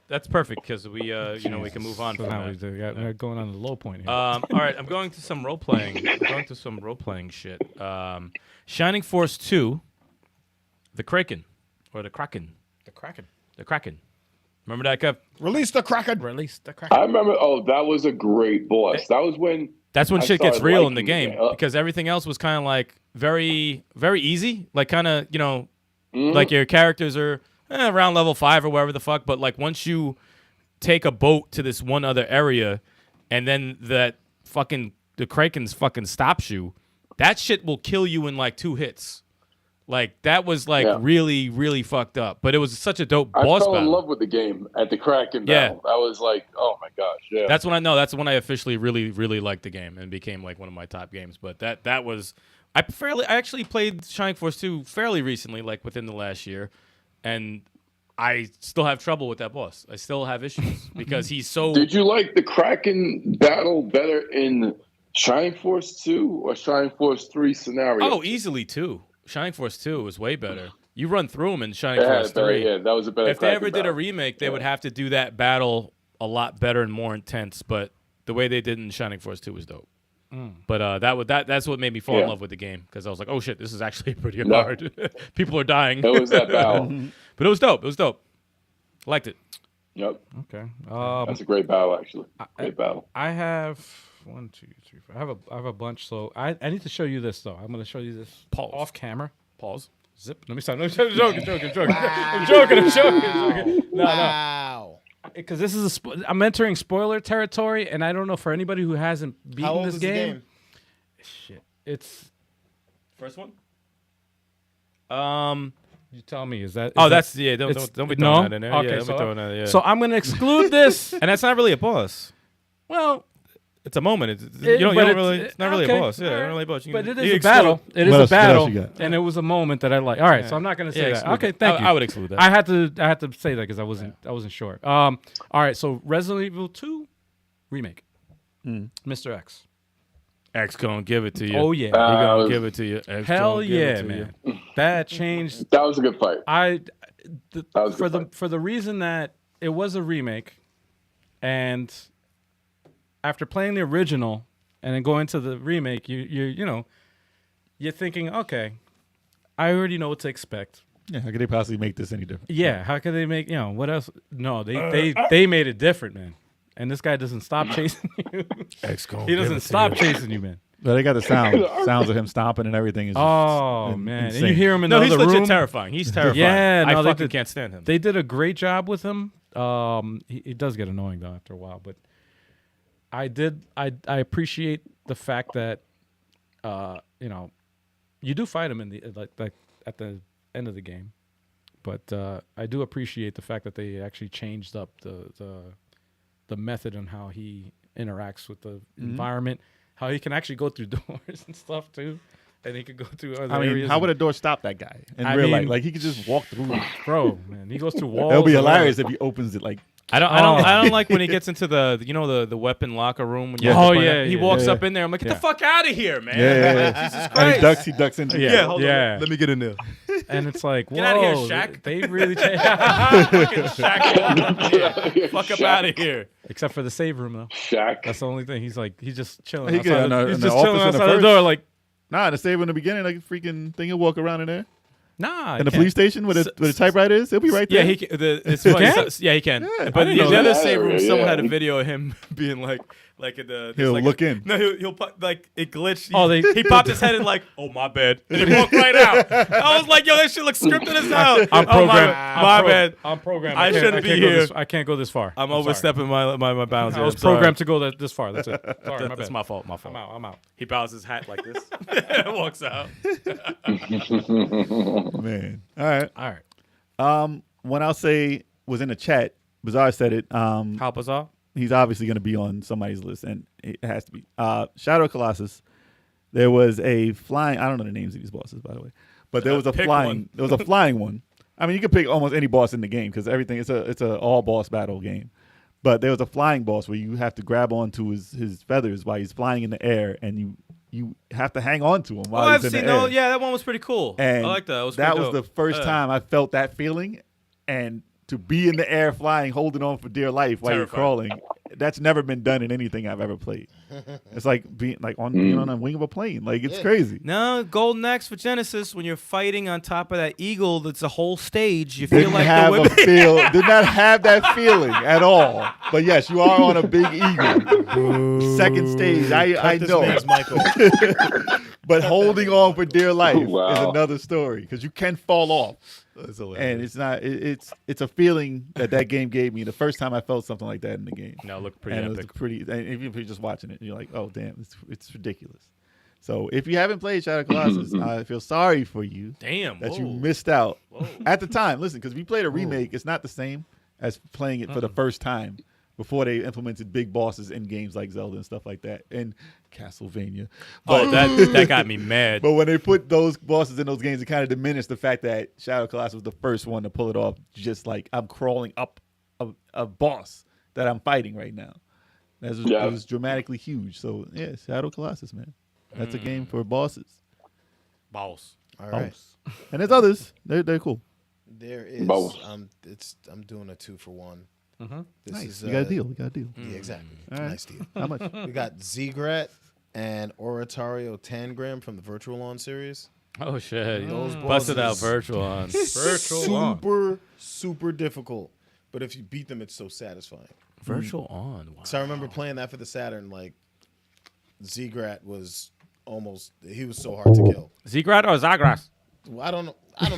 F: That's perfect because we we can move on
C: So
F: from
C: now
F: that.
C: we're going on the low point here.
F: All right, I'm going to some role playing. I'm going to some role playing shit. Shining Force 2, the Kraken, or the Kraken,
C: the Kraken.
F: the Kraken. Remember that, Kev?
A: Release the Kraken.
C: Release the Kraken.
E: I remember. Oh, that was a great boss. That was when.
F: That's when
E: I
F: shit gets
E: started
F: real in the
E: liking
F: game
E: it.
F: because everything else was kind of like very, very easy. Like kind of, like your characters are around level 5 or wherever the fuck. But like once you take a boat to this one other area, and then the Krakens fucking stops you, that shit will kill you in like 2 hits. Like that was like really, really fucked up. But it was such a dope
E: I
F: boss
E: fell in
F: battle.
E: love with the game at the Kraken
F: Yeah.
E: battle. I was like, oh my gosh, yeah.
F: That's when I officially really, really liked the game and became like one of my top games. But that was I actually played Shining Force 2 fairly recently, like within the last year, and I still have trouble with that boss. I still have issues because he's so.
E: Did you like the Kraken battle better in Shining Force 2 or Shining Force 3 scenario?
F: Oh, easily 2. Shining Force 2 was way better. You run through them in Shining
E: It had
F: Force
E: a better-
F: 3.
E: Yeah, that was a better.
F: If they ever
E: Kraken
F: did a
E: battle.
F: remake, they would have to do that battle a lot better and more intense. But the way they did in Shining Force 2 was dope. But that's what made me fall in love with the game because I was like, oh shit, this is actually pretty hard. People are dying.
E: It was that battle.
F: But it was dope. It was dope. Liked it.
E: Yep,
C: Okay.
E: that's a great battle actually. Great battle.
C: I have 1, 2, 3, 4. I have a bunch. So I need to show you this though. I'm going to show you this off camera.
F: Pause.
C: Zip. Let me stop. No, I'm joking. I'm joking. No.
A: Wow.
C: Because this is I'm entering spoiler territory, and I don't know for anybody who hasn't beaten
A: How old
C: this
A: is the game?
C: Shit, it's.
F: First one.
C: You tell me. Is that?
F: Oh,
C: that-
F: don't be
C: it's-
F: throwing
C: no?
F: that in there.
C: Okay,
F: Yeah, don't be
C: so-
F: throwing that. Yeah.
C: So I'm going to exclude this.
F: and that's not really a boss. Well, it's a moment. It's, you
C: It-
F: don't
C: but
F: really. It's not really
C: okay,
F: a boss. Yeah,
C: all right.
F: not really a boss. You
C: But
F: can-
C: it
F: you
C: is a
F: exclude-
C: battle. It is
D: What
C: a
D: else- what else
C: battle,
D: you got?
C: and it was a moment that I like. All right, so I'm not going to say that.
F: exclude
C: Okay,
F: that.
C: thank you.
F: I would exclude that.
C: I had to say that because I wasn't sure. All right, so Resident Evil 2 remake, Mr. X.
F: X gonna give it to you.
C: Oh yeah,
F: He gonna
E: was-
F: give it to you. X
C: hell
F: gonna give it
C: yeah,
F: to
C: man.
F: you.
C: That changed.
E: That was a good fight. was
C: For
E: good
C: the
E: fight.
C: for the reason that it was a remake, and after playing the original and then going to the remake, you're thinking, okay, I already know what to expect.
D: Yeah, how could they possibly make this any different?
C: Yeah, how could they make what else? No, they made it different, man. And this guy doesn't stop chasing you.
F: X gonna
C: He doesn't stop chasing you, man.
D: But they got the sounds of him stomping and everything. Is just
C: Oh man,
D: insane.
C: and you hear him in
F: No,
C: the
F: he's
C: other
F: legit
C: room.
F: terrifying. He's terrifying.
C: Yeah,
F: I
C: no, they
F: fucking
C: did-
F: can't stand him.
C: They did a great job with him. He does get annoying though after a while, but I appreciate the fact that you do fight him in the like at the end of the game, but I do appreciate the fact that they actually changed up the method on how he interacts with the environment, how he can actually go through doors and stuff too, and he could go through other
D: I mean,
C: areas.
D: how would a door stop that guy in
C: I
D: real life?
C: mean-
D: Like he could just walk through.
C: bro, man, he goes through walls.
D: It'll be
C: and
D: hilarious if he opens it. Like
F: I don't like when he gets into the weapon locker room. When you
D: Yeah.
F: have to
C: Oh,
F: play
C: yeah,
F: that. He
C: yeah,
F: walks
D: yeah.
F: up in there. I'm like, get the
C: Yeah.
F: fuck out of here, man.
D: yeah.
F: Jesus
D: And
F: Christ.
D: he ducks into.
C: Yeah,
F: hold on.
C: yeah.
F: Let me get in there.
C: And it's like,
F: Get outta here,
C: whoa,
F: Shaq.
C: They really changed.
F: Fucking Shaq. Fuck up
E: Shaq.
F: out of here.
C: Except for the save room though.
E: Shaq.
C: That's the only thing. He's just chilling
D: He could-
C: outside.
D: in the-
C: He's
D: in the
C: just
D: office
C: chilling
D: in the
C: outside the
D: first-
C: door, like,
D: Nah, the save in the beginning, like a freaking thing. He'll walk around in there.
C: nah.
D: In the police station where the typewriter is, he'll be right
F: Yeah,
D: there.
F: it's funny.
C: can?
F: Yeah, he can.
D: Yeah, I
F: but
D: didn't
F: the
D: know
F: other
E: that.
F: save room,
E: Yeah.
F: someone had a video of him being like, Like in the
D: He'll
F: like
D: look in.
F: No, he'll like it glitched.
C: Oh,
F: He popped his head in like, oh my bad, and he walked right out. I was like, yo, that shit looks scripted as hell.
C: I'm programmed.
F: My bad.
C: I'm programmed.
F: I shouldn't be here.
C: I can't go this far.
F: I'm
C: sorry.
F: overstepping my bounds.
C: I
F: here.
C: was
F: I'm sorry.
C: programmed to go this far. That's it. Sorry, my
F: That's
C: bad.
F: my fault. My
C: I'm
F: fault.
C: out. I'm out.
F: He bows his hat like this and walks out.
D: Man. All right.
C: All right.
D: One I'll say was in the chat. Bizarre said it.
C: How bizarre?
D: He's obviously going to be on somebody's list, and it has to be. Shadow of Colossus. There was a flying. I don't know the names of these bosses, by the way, but there was a
F: Pick
D: flying.
F: one.
D: There was a flying one. I mean, you could pick almost any boss in the game because everything. It's a all boss battle game. But there was a flying boss where you have to grab onto his feathers while he's flying in the air, and you have to hang on to him while
F: I've
D: he's in
F: seen.
D: the air.
F: No, yeah, that one was pretty cool.
D: And
F: I like that.
D: That was
F: pretty
D: the
F: dope.
D: first time I felt that feeling, and to be in the air flying, holding on for dear life while you're
F: Terrifying.
D: crawling. That's never been done in anything I've ever played. It's like being on a wing of a plane. Like it's crazy.
F: No, Golden Axe for Genesis. When you're fighting on top of that eagle, that's a whole stage. You feel
D: Didn't
F: like
D: have
F: the
D: a
F: whip.
D: did not have that feeling at all. But yes, you are on a big eagle. Second stage. I
A: This
D: know.
A: man's Michael.
D: But holding on for dear life is
E: Wow.
D: another story because you can fall off. And it's not. It's a feeling that game gave me the first time I felt something like that in the game.
F: No, it looked pretty
D: And it was
F: epic.
D: pretty. And even if you're just watching it, you're like, oh damn, it's ridiculous. So if you haven't played Shadow of Colossus, I feel sorry for you
F: Damn.
D: that you
F: whoa.
D: missed out
F: Whoa.
D: at the time. Listen, because if you played a remake, it's not the same as playing it for the first time before they implemented big bosses in games like Zelda and stuff like that and Castlevania.
F: Oh, that got me mad.
D: But when they put those bosses in those games, it kind of diminished the fact that Shadow of Colossus was the first one to pull it off. Just like I'm crawling up a boss that I'm fighting right now. It was dramatically huge. So yeah, Shadow of Colossus, man. That's a game for bosses.
F: Boss.
A: All right.
D: And there's others. They're cool.
A: There is.
E: Both.
A: I'm doing a 2-for-1. This
D: Nice.
A: is,
D: You got a deal. We got a deal.
A: Yeah, exactly.
D: All right.
A: Nice deal.
D: How much?
A: We got Zegrat and Oratorio Tangram from the Virtual On series.
F: Oh shit.
A: Those
F: Busted out
A: bosses-
F: virtual on. Virtual on.
A: super difficult. But if you beat them, it's so satisfying.
F: Virtual on. Wow.
A: So I remember playing that for the Saturn. Like Zegrat was he was so hard to kill.
F: Zegrat or Zagras?
A: Well, I don't know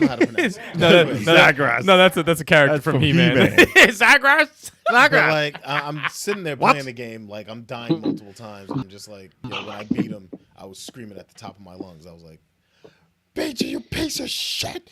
A: how to pronounce it.
F: Zagras. No, that's a character
D: That's
F: from
D: from
F: He-Man. Zagras.
A: But like I'm sitting there playing the game, like I'm dying multiple times. I'm just like, when I beat him, I was screaming at the top of my lungs. I was like, "Beat you piece of shit!"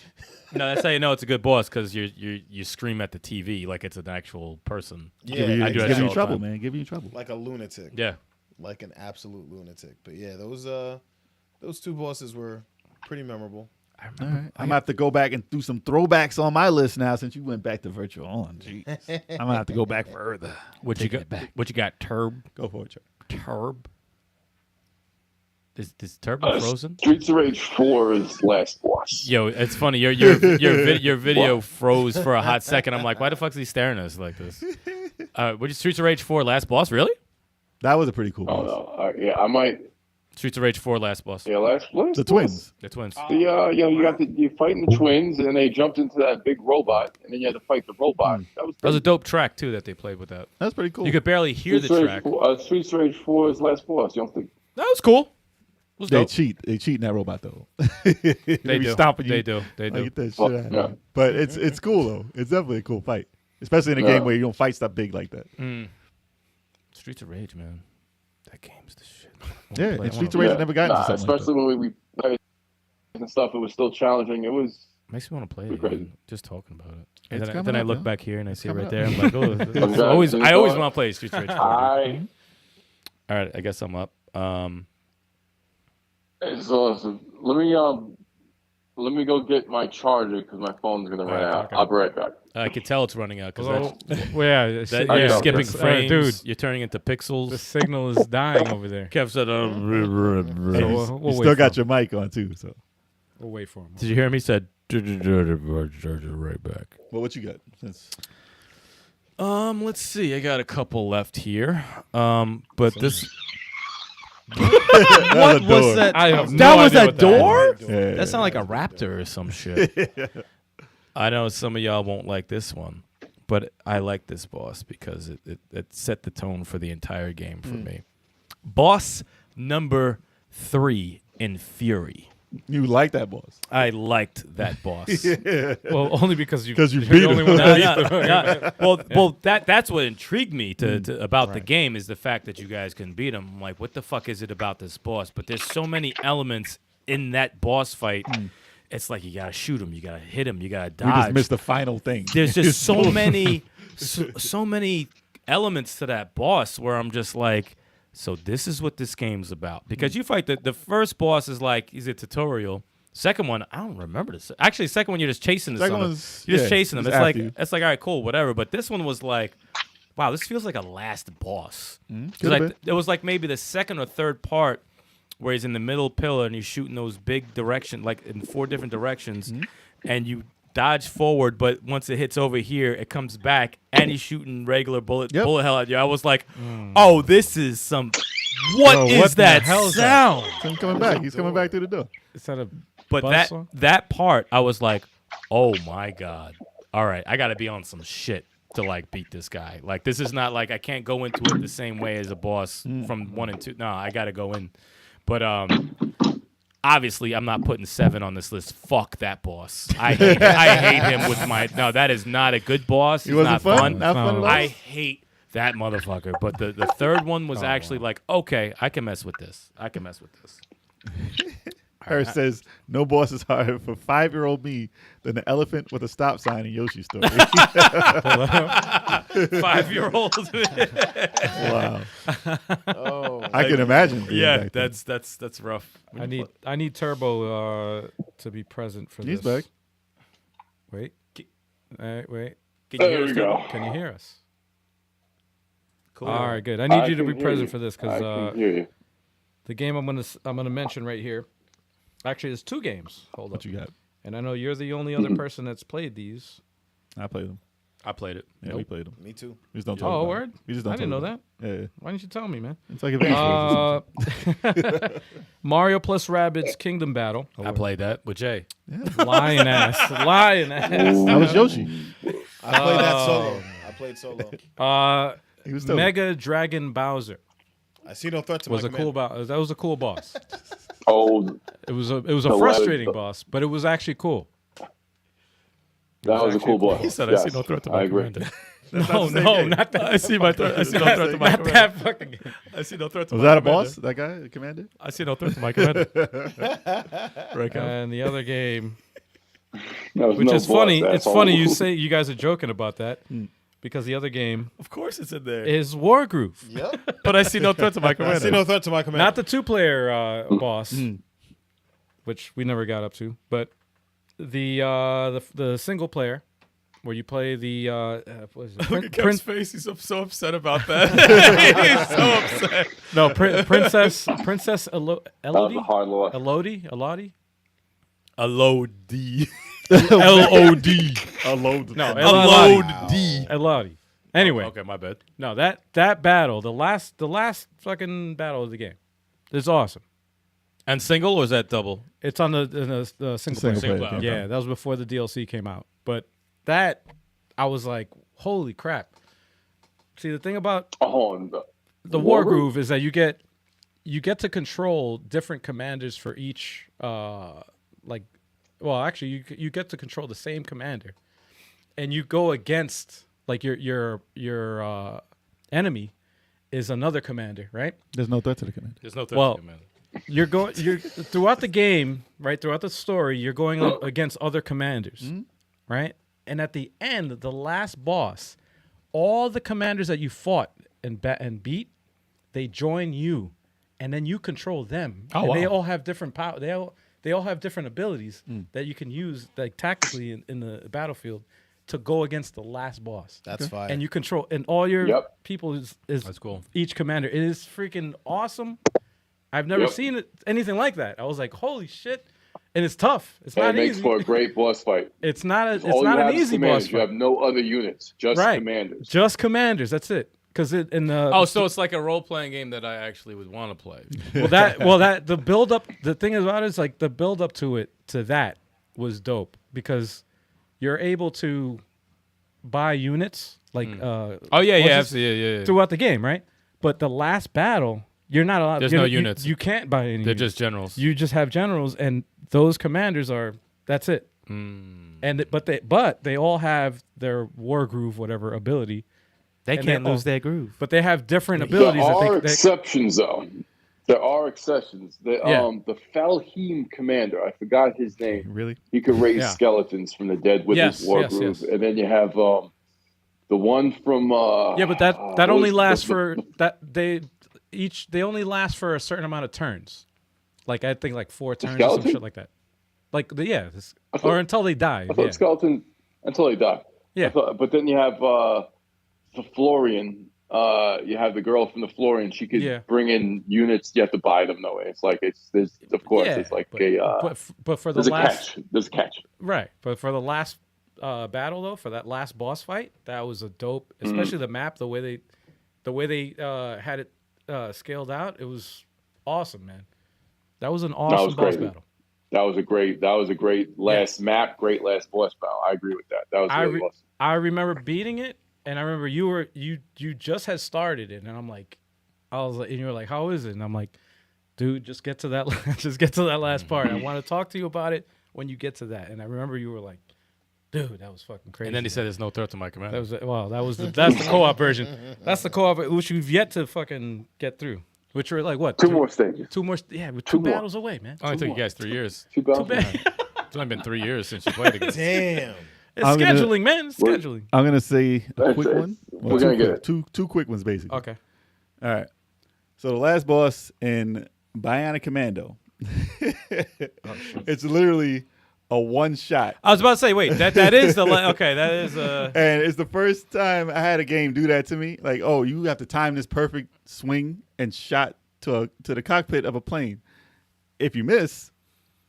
F: No, that's how you know it's a good boss because you scream at the TV like it's an actual person.
A: Yeah,
F: I do that
D: Giving
F: shit
D: you
F: all the
D: trouble,
F: time.
D: man. Giving you trouble.
A: like a lunatic.
F: Yeah.
A: Like an absolute lunatic. But yeah, those two bosses were pretty memorable.
D: All right. I'm gonna have to go back and do some throwbacks on my list now since you went back to Virtual On. Jeez. I'm gonna have to go back further.
F: What you got? What you got? Turb.
D: Go for it, Trey.
F: Turb. Is Turbo frozen?
E: Streets of Rage 4 is last boss.
F: Yo, it's funny. Your video froze for a hot second. I'm like, why the fuck is he staring at us like this? What is Streets of Rage 4 last boss? Really?
D: That was a pretty cool
E: Oh
D: boss.
E: no, yeah, I might.
F: Streets of Rage 4 last boss.
E: Yeah, last
D: The twins.
F: The twins.
E: You're fighting the twins, and then they jumped into that big robot, and then you had to fight the robot. That
F: That was a dope track too that they played with that.
D: That's pretty cool.
F: You could barely hear the track.
E: Streets of Rage 4 is last boss. You don't think?
F: That was cool. It was
D: They
F: dope.
D: cheat. They cheat in that robot though.
F: They
D: be
F: do.
D: stomping you.
F: They do. They
D: Like,
F: do.
D: get that shit out of
E: Yeah.
D: here. But it's cool though. It's definitely a cool fight, especially in a game where you don't fight stuff big like that.
F: Streets of Rage, man. That game's the shit.
D: Yeah, and Streets of Rage never got into something like
E: especially when we played and stuff. It was still challenging. It was.
F: Makes me want to play it
E: Pretty
F: again, just talking about it. And
D: It's
F: then,
D: coming
F: I
D: up,
F: look
D: yo.
F: back here and I see it
D: coming
F: right
D: up.
F: there. I'm like, oh,
E: Okay,
F: I always
E: so
F: want
E: you
F: to play Streets of Rage 4.
E: I.
F: All right, I guess I'm up.
E: So let me go get my charger because my phone's gonna run out.
F: okay.
E: I'll be right back.
F: I can tell it's running out because
C: Well, yeah,
F: you're
E: know.
F: skipping
C: That's-
F: frames.
C: dude.
F: You're turning into pixels.
C: The signal is dying over there.
F: Kev said,
C: So we'll
D: You
C: wait
D: still
C: for
D: got
C: him.
D: your mic on too. So,
C: We'll wait for him.
F: Did you hear me? He said, right back.
D: well, what you got? Since
F: Let's see. I got a couple left here. But this.
D: what
F: was that?
C: I have
F: That
C: no
F: was
C: idea
F: a
C: what that
F: door?
C: is.
D: Yeah.
F: That sounded like a raptor or some shit. I know some of y'all won't like this one, but I like this boss because it set the tone for the entire game for me. Boss number 3 in Fury.
D: You like that boss?
F: I liked that boss.
C: Well, only because you
D: beat
C: the only
D: him.
C: one that beat them.
F: Well, that's what intrigued me to about the game is the fact that you guys can beat him. I'm like, what the fuck is it about this boss? But there's so many elements in that boss fight. It's like you gotta shoot him, you gotta hit him, you gotta dodge.
D: We just missed the final thing.
F: There's just so many elements to that boss where I'm just like, so this is what this game's about. Because you fight the first boss is like he's a tutorial. Second one, I don't remember this. Actually, second one you're just chasing the
D: Second
F: son.
D: one's-
F: You're just
D: yeah,
F: chasing them.
D: it's
F: It's like
D: after you.
F: it's like all right, cool, whatever. But this one was like, wow, this feels like a last boss.
D: Could've
F: Like, it was like maybe the second or third part where he's in the middle pillar and he's shooting those big direction, like in 4 different directions, and you dodge forward, but once it hits over here, it comes back, and he's shooting regular bullet hell at you. I was like, oh, this is some. What is that sound?
D: Him coming back. He's coming back through the door.
C: Is that a
F: But
C: buzz
F: that
C: song?
F: that part, I was like, oh my god! All right, I got to be on some shit to like beat this guy. Like this is not like I can't go into it the same way as a boss from 1 and 2. No, I got to go in. But obviously, I'm not putting 7 on this list. Fuck that boss. I hate him with my. No, that is not a good boss. He's
D: wasn't
F: not
D: fun?
F: fun.
D: Not fun at all?
F: I hate that motherfucker. But the third one was actually like, okay, I can mess with this. I can mess with this.
D: Harris says, no boss is harder for 5-year-old me than the elephant with a stop sign in Yoshi's story.
F: 5-year-old.
D: Wow.
A: Oh,
D: I can imagine. being
F: Yeah,
D: back then.
F: that's rough.
C: I need Turbo to be present for
D: He's
C: this.
D: back.
C: Wait. Wait.
F: Can you
E: There
F: hear
E: we
F: us,
E: go.
F: Turbo?
C: Can you hear us?
F: Cool.
C: All right, good. I need you to be
E: can hear
C: present
E: you.
C: for this
E: I
C: because
E: can hear you.
C: the game I'm gonna mention right here. Actually, there's 2 games. Hold
D: What
C: up.
D: you got?
C: And I know you're the only other person that's played these.
D: I played them.
F: I played it.
D: Yeah, we played them.
A: me too.
D: We just don't talk
C: Oh,
D: about
C: word?
D: it. We just don't
C: I didn't
D: talk
C: know
D: about
C: that.
D: it. Yeah.
C: Why didn't you tell me, man?
D: It's like Advance
C: Mario plus Rabbids Kingdom Battle.
F: I played that with Jay.
C: Lion ass.
D: That was Yoshi.
A: I played that solo. I played solo.
D: He was still.
C: Mega Dragon Bowser
A: I see no threat to
C: was
A: my
C: a cool
A: command.
C: that was a cool boss.
E: Oh,
C: It was a
E: The
C: frustrating
E: last-
C: boss, but it was actually cool.
E: that was a cool boss.
F: He said,
E: Yes,
F: "I see no threat to
E: I
F: my
E: agree.
C: No,
F: commander."
C: not that.
F: I see my threat. I see no threat to my
C: Not
F: commander.
C: that fucking game.
F: I see no threat to
D: Was
F: my
D: that a
F: commander.
D: boss? That guy, the commander?
F: I see no threat to my commander. Right, Kev?
C: And the other game,
E: That was
C: which
E: no
C: is
E: boss,
C: funny.
E: that's
C: It's
E: all.
C: funny you guys are joking about that because the other game
F: Of course, it's in there.
C: is Wargroove.
A: Yep.
F: But I see no threat to my
A: I
F: commander.
A: see no threat to my command.
C: Not the 2-player boss, which we never got up to, but the single player where you play the what is it?
F: Look at Kev's
C: Prince,
F: face. He's so upset about that. He's so upset.
C: no, Princess
E: That was a
C: Elodie,
E: hard loss.
C: Elodie.
F: A low D.
C: L-O-D.
D: A load.
C: No,
F: A low D.
C: Elodie. Anyway,
F: Okay, my bad.
C: no, that battle, the last fucking battle of the game, is awesome.
F: And single or is that double?
C: It's on the single
D: Single
C: player.
D: player.
F: Okay.
C: Yeah, that was before the DLC came out. But that, I was like, holy crap. See, the thing about the War Groove is that you get to control different commanders for each, actually, you get to control the same commander. And you go against, like, your enemy is another commander, right?
D: There's no threat to the commander.
F: There's no threat
C: Well,
F: to commander.
C: You're throughout the game, right? Throughout the story, you're going up against other commanders, right? And at the end, the last boss, all the commanders that you fought and beat, they join you, and then you control them.
F: Oh,
C: and they
F: wow.
C: all have different power. They all have different abilities that you can use, like tactically in the battlefield, to go against the last boss.
A: That's fine.
C: And you control, and all your
E: Yep.
C: people is
F: That's cool.
C: each commander. It is freaking awesome. I've never seen anything like that. I was like, holy shit. And it's tough. It's
E: And
C: not
E: it makes
C: easy.
E: for a great boss fight.
C: It's not
E: All you
C: an
E: have is
C: easy
E: commanders.
C: boss
E: You have
C: fight.
E: no other units, just
C: Right.
E: commanders.
C: Just commanders. That's it. Because in the
F: Oh, so it's like a role playing game that I actually would want to play.
C: the build up. The thing about it is like the build up to that was dope because you're able to buy units like
F: yeah,
C: yeah, throughout the game, right? But the last battle, you're not allowed.
F: There's no units.
C: You can't buy any.
F: They're
C: units.
F: just generals.
C: You just have generals, and those commanders are. That's it. And but they all have their war groove, whatever ability.
F: They can't lose their groove.
C: But they have different abilities.
E: There are exceptions, though. There are exceptions. The Felheim commander, I forgot his name.
D: Really?
E: He could raise skeletons from the dead with his war groove. And then you have the one from
C: but that only lasts for they only last for a certain amount of turns. Like I think like 4 turns or some shit like that. Like or until they die.
E: I thought skeleton until they die.
C: Yeah.
E: But then you have the Florian. You have the girl from the Florian. She could bring in units. You have to buy them though. It's like there's
C: but for the
E: there's a catch.
C: Right. But for the last battle though, for that last boss fight, that was a dope. Especially the map, the way they had it scaled out, it was awesome, man. That was an awesome boss battle.
E: That was a great last map, great last boss battle. I agree with that. That was really awesome.
C: I remember beating it. And I remember you just had started it, and and you were like, "How is it?" And I'm like, "Dude, just get to that last part. I want to talk to you about it when you get to that." And I remember you were like, "Dude, that was fucking crazy."
F: And then he said, "There's no threat to my command."
C: That's the co-op version. That's the co-op which you've yet to fucking get through. Which are like what?
E: 2 more stages.
C: 2 more. Yeah, with 2 battles away, man.
F: Only took you guys 3 years.
E: 2 battles.
F: It's only been 3 years since you played against.
A: Damn.
C: It's scheduling, man. It's scheduling.
D: I'm gonna say a quick one.
E: We're gonna get it.
D: Two quick ones, basically.
C: Okay.
D: All right. So the last boss in Bionic Commando, it's literally a one shot.
F: I was about to say, wait, that is the okay. That is
D: And it's the first time I had a game do that to me. Like, oh, you have to time this perfect swing and shot to the cockpit of a plane. If you miss,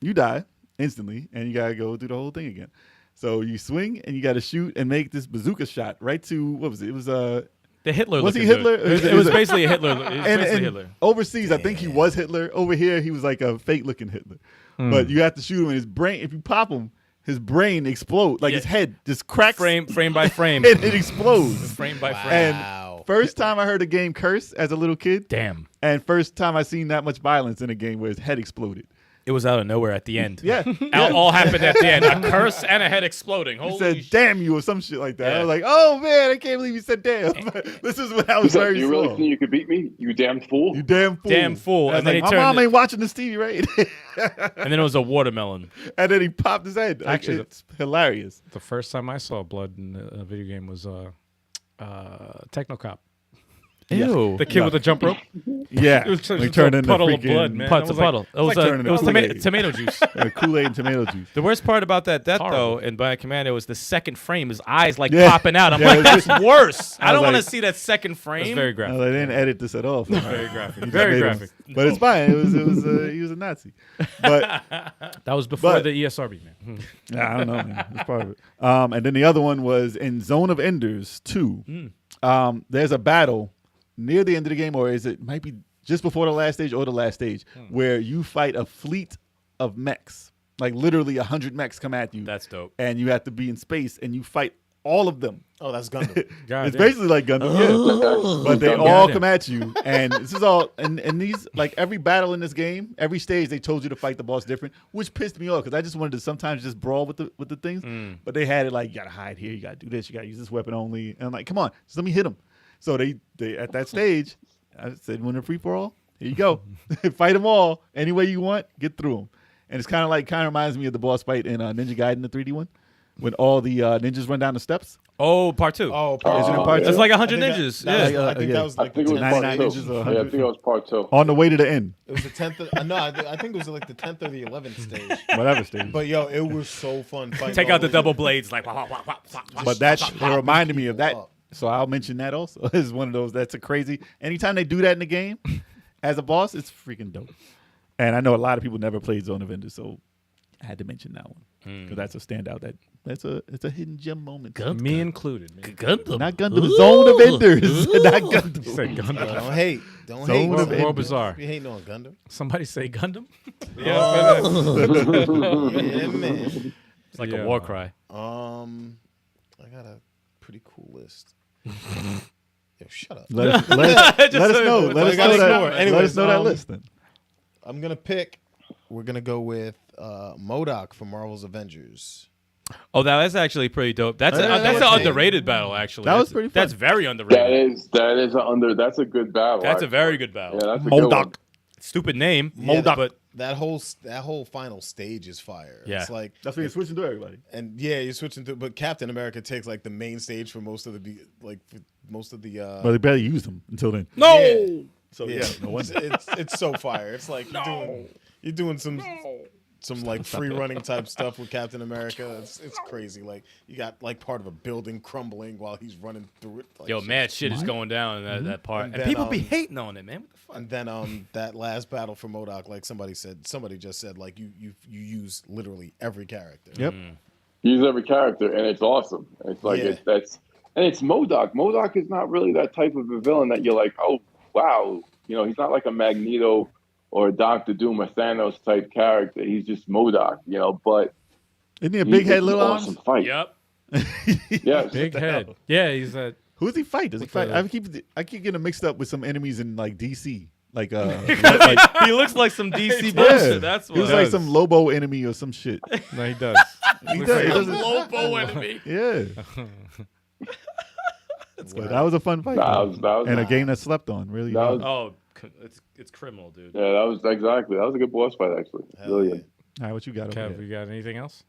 D: you die instantly, and you gotta go do the whole thing again. So you swing and you got to shoot and make this bazooka shot right to what was it? It was
F: the Hitler.
D: Was he Hitler?
F: It was basically a Hitler. It was basically Hitler.
D: Overseas, I think he was Hitler. Over here, he was like a fake looking Hitler. But you have to shoot him in his brain. If you pop him, his brain explodes. Like his head just cracks.
F: Frame by frame.
D: And it explodes.
F: Frame by frame.
D: And first time I heard a game curse as a little kid.
F: Damn.
D: And first time I seen that much violence in a game where his head exploded.
F: It was out of nowhere at the end.
D: Yeah.
F: All happened at the end. A curse and a head exploding.
D: He said, "Damn you," or some shit like that. I was like, "Oh man, I can't believe you said damn." This is when I was very
E: You
D: slow.
E: really think you could beat me? You damn fool!
D: You damn fool!
F: Damn fool!
D: And then like, my mom ain't watching this TV, right?
F: And then it was a watermelon.
D: And then he popped his head.
C: Actually,
D: it's hilarious.
C: The first time I saw blood in a video game was Technocop.
F: Ew.
C: The kid with the jump rope.
D: Yeah.
C: It was just
D: They
C: a
D: turned into
C: puddle of
D: freaking
C: blood, man.
F: Putz, a puddle. It was tomato juice.
D: Kool-Aid and tomato juice.
F: The worst part about that death,
C: Horrible.
F: though, in Bionic Commando was the second frame. His eyes popping out. I'm like, that's worse. I don't want to see that second frame.
C: It's very graphic.
D: No, they didn't edit this at all.
C: Very graphic.
D: He
C: Very
D: made
C: graphic.
D: him- But it's fine. It was he was a Nazi. But
C: That was before
D: But-
C: the ESRB, man.
D: I don't know, man. It's part of it. And then the other one was in Zone of Enders 2. There's a battle near the end of the game, or might be just before the last stage or the last stage, where you fight a fleet of mechs. Like literally 100 mechs come at you.
F: That's dope.
D: And you have to be in space and you fight all of them.
A: Oh, that's Gundam.
D: It's basically like Gundam, yeah. But they all come at you, and this is all. And these, like every battle in this game, every stage they told you to fight the boss different, which pissed me off because I just wanted to sometimes just brawl with the things. But they had it like you gotta hide here, you gotta do this, you gotta use this weapon only, and I'm like, come on, just let me hit them. So they at that stage, I said, when they're free for all, here you go, fight them all any way you want, get through them. And it's kind of reminds me of the boss fight in Ninja Gaiden, the 3D one, when all the ninjas run down the steps.
F: Oh, part 2.
A: Oh,
D: Is it in part 2?
F: It's like 100 ninjas.
A: I think that was
E: I
A: like
E: think it was
D: 99
E: part
D: inches
E: 2.
D: or
E: Yeah, I
D: 100.
E: think it was part 2.
D: On the way to the end,
A: it was the 10th. No, I think it was like the 10th or the 11th stage.
D: whatever stage.
A: But yo, it was so fun fighting.
F: Take
A: all
F: out the
A: those
F: double
A: niggas.
F: blades. Like, wah, wah, wah, wah, wah, wah.
D: But that reminded me of that. So I'll mention that also. It's one of those that's a crazy. Anytime they do that in the game as a boss, it's freaking dope. And I know a lot of people never played Zone of Enders, so I had to mention that one because that's a standout. It's a hidden gem moment.
C: Me included, man.
F: Gundam.
D: Not Gundam, Zone of Enders, not Gundam.
C: Said Gundam.
A: Don't hate. Don't
D: Zone
A: hate.
D: of
C: More
D: Enders.
C: bizarre.
A: You hating on Gundam?
C: Somebody say Gundam?
A: Yeah, man.
F: It's like
C: Yeah.
F: a war cry.
A: I got a pretty cool list. Yo, shut up.
D: Let us know. Let us know that list then.
A: I'm gonna pick. We're gonna go with MODOK from Marvel's Avengers.
F: Oh, that's actually pretty dope. That's an underrated battle, actually.
D: That was pretty fun.
F: That's very underrated.
E: That's a good battle.
F: That's a very good battle.
E: Yeah, that's a good one.
F: Stupid name,
A: Yeah,
F: but
A: that whole final stage is fire.
F: Yeah.
A: It's like
D: That's when you're switching to everybody.
A: and yeah, you're switching to. But Captain America takes like the main stage for most of the
D: But they barely used them until then.
F: no.
A: Yeah.
D: So
A: Yeah,
D: no wonder.
A: it's so fire. It's like you're doing some like free running type stuff with Captain America. It's crazy. Like you got like part of a building crumbling while he's running through it. Like,
F: Yo, mad shit is going down in that part, and
A: then,
F: people be hating on it, man. What the fuck?
A: And then that last battle for MODOK, like somebody just said, like you use literally every character.
D: Yep.
E: Use every character, and it's awesome. It's like
A: Yeah.
E: it's MODOK. MODOK is not really that type of a villain that you're like, oh wow, he's not like a Magneto or a Doctor Doom or Thanos type character. He's just MODOK, but
D: Isn't he a big head, little
E: awesome
D: arms?
E: fight.
F: Yep,
E: Yes.
F: big head. Yeah, he's that.
D: Who does he fight? Does he fight?
F: the-
D: I keep getting mixed up with some enemies in like DC. Like
F: He looks like some DC bullshit. That's
D: he
F: what.
D: was like some Lobo enemy or some shit.
C: No, he does.
D: He does. He
F: Some
D: doesn't-
F: Lobo enemy.
D: Yeah. But that was a fun fight.
E: That was
D: and a game that slept on. Really.
E: That was-
F: Oh, it's criminal, dude.
E: Yeah, that was a good boss fight actually.
A: Hell
E: Brilliant.
D: All right, what you got over
C: Kev,
D: there?
C: you got anything else?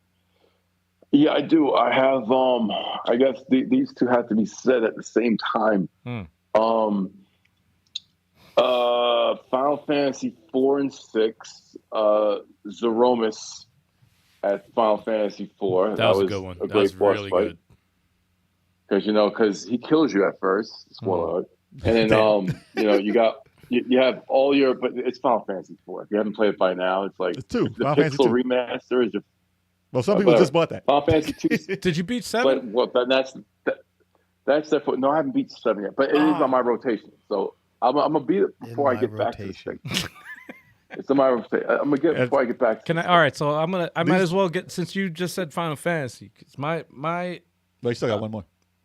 E: Yeah, I do. I have. I guess these two have to be said at the same time. Final Fantasy 4 and 6. Zeromus at Final Fantasy 4.
F: That was a good one.
E: A
F: That was
E: great boss
F: really
E: fight.
F: good.
E: Because he kills you at first. Spoiler alert. And then you got. You have all your, but it's Final Fantasy 4. If you haven't played it by now, it's like
D: It's 2.
E: the
D: Final Fantasy
E: Pixel
D: 2.
E: remaster is your
D: Well, some people just bought that.
E: Final Fantasy 2.
C: Did you beat 7?
E: But that's that. No, I haven't beat 7 yet, but it is on my rotation. So I'm gonna beat it before I get back to this thing. It's on my rotation. I'm gonna get it before I get back.
C: Can I? All right, so I might as well get, since you just said Final Fantasy. 'Cause my
D: But you still got one more.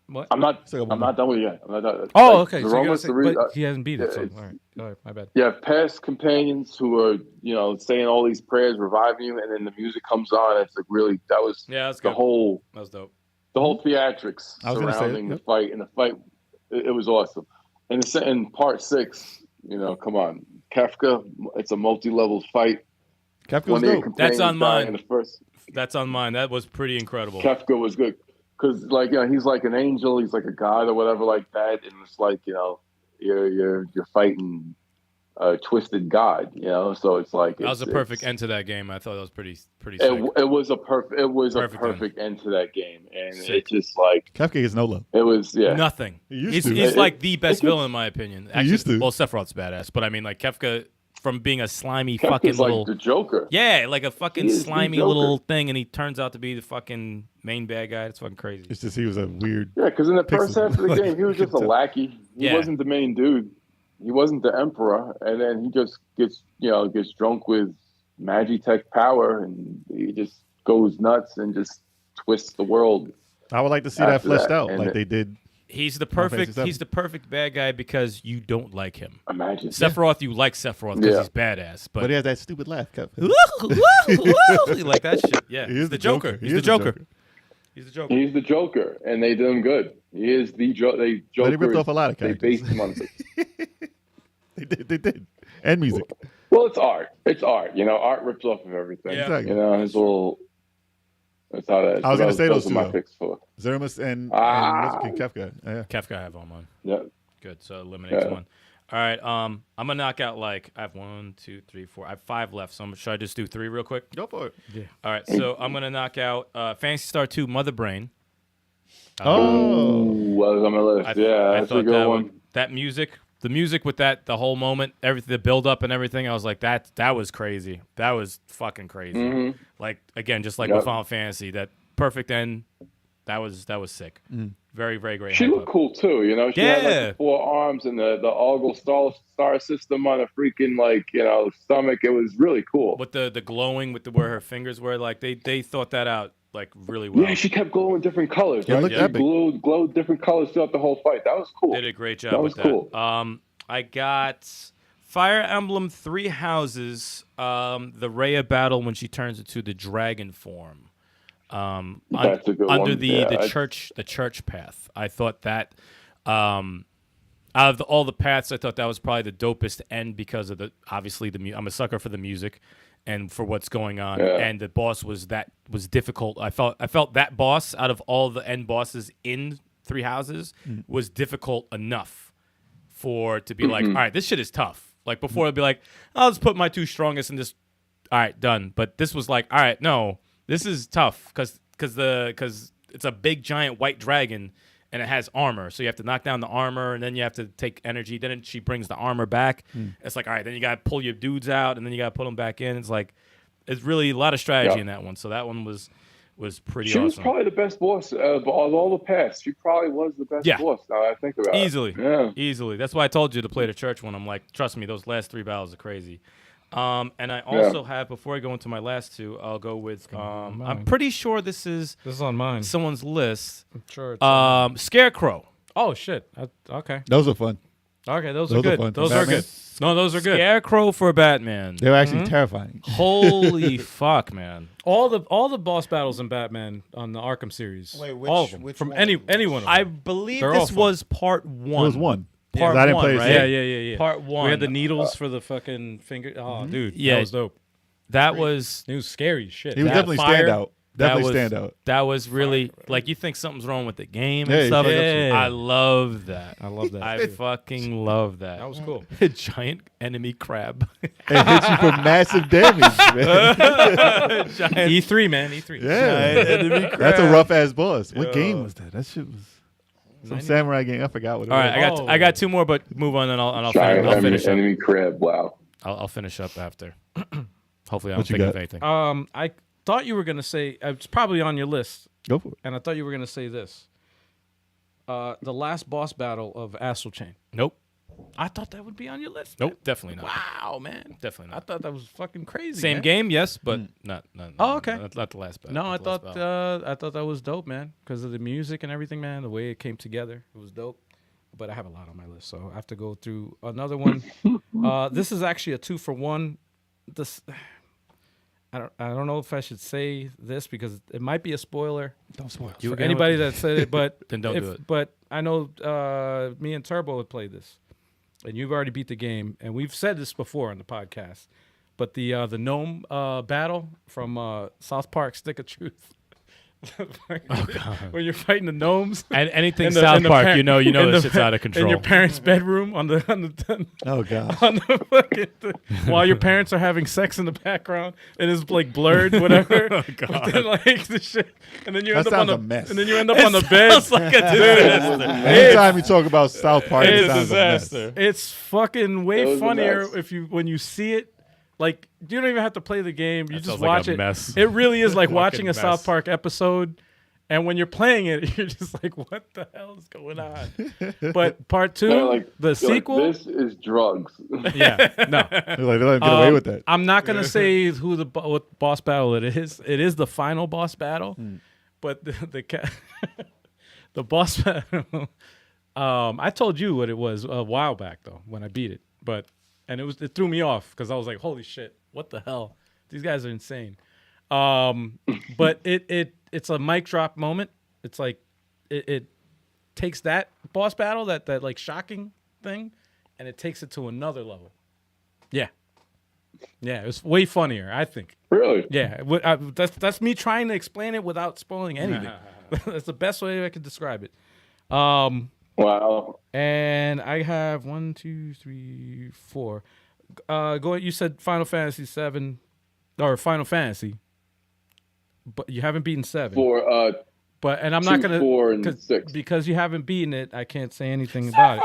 C: what?
E: I'm not
D: Still got one
E: done with it yet. I'm not done.
C: Oh,
E: Like,
C: okay.
E: the
C: So you're gonna
E: Romas,
C: say,
E: the re-
C: but he hasn't beat it.
E: yeah,
C: So
E: it's-
C: all right, my bad.
E: You have past companions who are, saying all these prayers, reviving you, and then the music comes on. It's like really, that was
F: Yeah, that's
E: the
F: good.
E: whole
F: That was dope.
E: theatrics
D: I was gonna say,
E: surrounding the
D: yep.
E: fight, and the fight, it was awesome. And in part 6, come on, Kafka, it's a multi-level fight.
D: Kafka
E: One
D: was
E: of your
D: dope.
E: companions
F: That's on
E: die
F: mine.
E: in the first.
F: That's on mine. That was pretty incredible.
E: Kafka was good because, he's like an angel, he's like a god or whatever like that, and it's like, you're fighting a twisted god, So it's like
F: That was a
E: it's-
F: perfect end to that game. I thought that was pretty sick.
E: It was a perfect. It was
F: Perfect
E: a perfect end to that game, and
F: Sick.
E: it's just like
D: Kafka gets no love.
E: it was. Yeah,
F: Nothing.
D: He used
F: He's,
D: to.
F: he's
E: It-
F: like the best
E: it-
F: villain in my opinion. Actually,
D: used to.
F: Well, Sephiroth's badass, but I mean, like Kefka, from being a slimy
E: Kafka's
F: fucking
E: like
F: little,
E: the Joker.
F: yeah, like a fucking
E: He is the
F: slimy
E: Joker.
F: little thing, and he turns out to be the fucking main bad guy. It's fucking crazy.
D: It's just he was a weird.
E: Yeah, because in the first
D: Pixel.
E: half of the
D: Like,
E: game, he was
D: you
E: just
D: could
E: a
D: tell.
E: lackey. He
F: Yeah.
E: wasn't the main dude. He wasn't the emperor, and then he just gets drunk with Magitech power, and he just goes nuts and just twists the world.
D: I would like to see that
E: After
D: fleshed
E: that,
D: out
E: and
D: like
E: it-
D: they did.
F: He's the
D: Final Fantasy
F: perfect.
D: VII.
F: He's the perfect bad guy because you don't like him.
E: Imagine.
F: Sephiroth, you like Sephiroth because
E: Yeah.
F: he's badass,
D: But
F: but
D: he has that stupid laugh, Kafka.
F: you like that shit. Yeah,
D: He
F: he's
D: is
F: the Joker.
D: He
F: He's the
D: is
F: Joker. He's the Joker.
E: He's the Joker, and they did him good. He is the Joker.
D: But he ripped off a lot of
E: They
D: characters.
E: based him on.
D: They did. And music.
E: Well, it's art. It's art. Art rips off of everything.
F: Yeah.
D: Exactly.
E: His little. That's how that.
D: I was gonna say those
E: are
D: two,
E: my
D: though.
E: picks for.
D: Zeramus and Kafka. Yeah.
F: Kefka I have on mine.
E: Yeah.
F: Good. So eliminates
E: Yeah.
F: one. All right. I'm gonna knock out I have 1, 2, 3, 4. I have 5 left. So should I just do 3 real quick?
D: Go for it.
F: All right. So I'm gonna knock out Fantasy Star 2 Mother Brain.
D: Oh.
E: Ooh, that was on my list.
F: I
E: That's a
F: thought
E: good
F: that
E: one.
F: that music, the music with the whole moment, everything, the build up and everything. I was like, that was crazy. That was fucking crazy.
E: Mhm.
F: Like again, just like
E: Yep.
F: with Final Fantasy, that perfect end. That was sick. Very very great.
E: She
F: hype
E: looked
F: up.
E: cool too. She had
F: Yeah.
E: like the 4 arms and the Algol star system on a freaking stomach. It was really cool.
F: With the glowing with where her fingers were, like they thought that out like really well.
E: Yeah, she kept glowing different colors.
D: Yeah,
E: Right?
D: looked
E: She
D: epic.
E: glowed different colors throughout the whole fight. That was cool.
F: Did a great job
E: That was
F: with
E: cool.
F: that. I got Fire Emblem Three Houses, the Rhea battle when she turns into the dragon form.
E: That's a good
F: under
E: one.
F: the church path. I thought that out of all the paths, I thought that was probably the dopest end because of obviously I'm a sucker for the music and for what's going on.
E: Yeah.
F: And the boss was difficult. I felt that boss out of all the end bosses in Three Houses was difficult enough to be like, all right, this shit is tough. Like before, I'd be like, I'll just put my 2 strongest and just, all right, done. But this was like, all right, no, this is tough because it's a big giant white dragon and it has armor. So you have to knock down the armor and then you have to take energy. Then she brings the armor back. It's like, all right, then you got to pull your dudes out and then you got to put them back in. It's like, it's really a lot of strategy in that one. So that one was pretty awesome.
E: She was probably the best boss of all the past. She probably was the best boss. Now I think about it.
F: Easily. That's why I told you to play the church one. I'm like, trust me, those last 3 battles are crazy. And I also have, before I go into my last 2, I'll go with, I'm pretty sure this is
C: on mine.
F: someone's list.
C: I'm sure it's
F: Scarecrow.
C: Oh, shit. Okay.
D: Those are fun.
C: Okay, those
D: Those
C: are
D: are
C: good.
D: fun.
C: Those are
D: Batman?
C: good. No, those are good.
F: Scarecrow for Batman.
D: They're actually terrifying.
F: Holy fuck, man.
C: All the boss battles in Batman on the Arkham series.
A: Wait,
C: all of them.
A: which
C: From
A: one?
C: any one of them.
F: I believe
C: They're all
F: this
C: fun.
F: was part 1.
D: It was one.
F: Part
D: I didn't
F: 1,
D: play it.
F: right?
C: Yeah.
F: Part 1.
C: We had the needles for the fucking finger. Oh, dude.
F: Yeah.
C: That was dope.
F: That was
C: It was scary as shit.
D: He was
F: That
D: definitely
F: fire-
D: standout. Definitely standout.
F: That was really like you think something's wrong with the game
D: Yeah,
F: and stuff.
C: yeah.
F: I love that.
C: I love that.
F: I fucking love that.
C: That was cool.
F: A giant enemy crab.
D: It hits you for massive damage, man.
C: E3, man. E3.
D: Yeah. That's a rough ass boss. What game was that? That shit was some samurai game. I forgot what it
F: All
D: was.
F: right, I got 2 more, but move on and I'll
E: Giant
F: finish up.
E: enemy crab. Wow.
F: I'll finish up after. Hopefully, I
D: What
F: don't
D: you
F: think of
D: got?
F: anything.
C: I thought you were going to say, it's probably on your list,
D: Go for it.
C: and I thought you were going to say this. The last boss battle of Astral Chain.
F: Nope.
C: I thought that would be on your list.
F: Nope. Definitely not.
C: Wow, man.
F: Definitely
C: I
F: not.
C: thought that was fucking crazy.
F: Same
C: man.
F: game, yes, but not.
C: Oh, okay.
F: Not the last battle.
C: No, I
F: not the last
C: thought
F: battle.
C: I thought that was dope, man, because of the music and everything, man. The way it came together, it was dope. But I have a lot on my list, so I have to go through another one. This is actually a 2-for-1. This I don't know if I should say this because it might be a spoiler.
D: Don't spoil.
C: For anybody that said it, but
F: Then don't do it.
C: But I know me and Turbo had played this, and you've already beat the game, and we've said this before on the podcast. But the gnome battle from South Park: Stick of Truth. When you're fighting the gnomes
F: And anything
C: in the-
F: South
C: in the
F: Park,
C: par-
F: you know
C: in
F: this
C: the-
F: shit's out of control.
C: in your parents' bedroom on the
D: Oh god.
C: on the fucking while your parents are having sex in the background and it's like blurred, whatever. But then, like the shit, and then you
D: That
C: end up on
D: sounds
C: the
D: a mess.
C: and then you end up on the bed.
F: like a disaster.
D: Anytime you talk about South Park, it
C: It's
D: sounds a mess.
C: It's fucking
E: It
C: way
E: was a
C: funnier
E: mess.
C: when you see it. Like you don't even have to play the game; you
F: That
C: just
F: sounds like
C: watch
F: a
C: it.
F: mess.
C: It really is like
F: Fucking
C: watching a
F: mess.
C: South Park episode. And when you're playing it, you're just like, "What the hell is going on?" But part 2,
E: They're like,
C: the
E: they're
C: sequel,
E: like, this is drugs.
C: yeah, no,
D: They're like, they let him get away with that.
C: I'm not gonna say who what boss battle it is. It is the final boss battle, but the boss battle. I told you what it was a while back though when I beat it, it threw me off because I was like, "Holy shit, what the hell? These guys are insane." But it's a mic drop moment. It's like it takes that boss battle, that like shocking thing, and it takes it to another level. Yeah, it was way funnier, I think.
E: Really?
C: Yeah, that's me trying to explain it without spoiling anything. That's the best way I could describe it.
E: Wow.
C: And I have 1, 2, 3, 4. Go. You said Final Fantasy 7 or Final Fantasy, but you haven't beaten 7.
E: For
C: And I'm
E: 2,
C: not gonna
E: 4, and 6.
C: because you haven't beaten it. I can't say anything about it.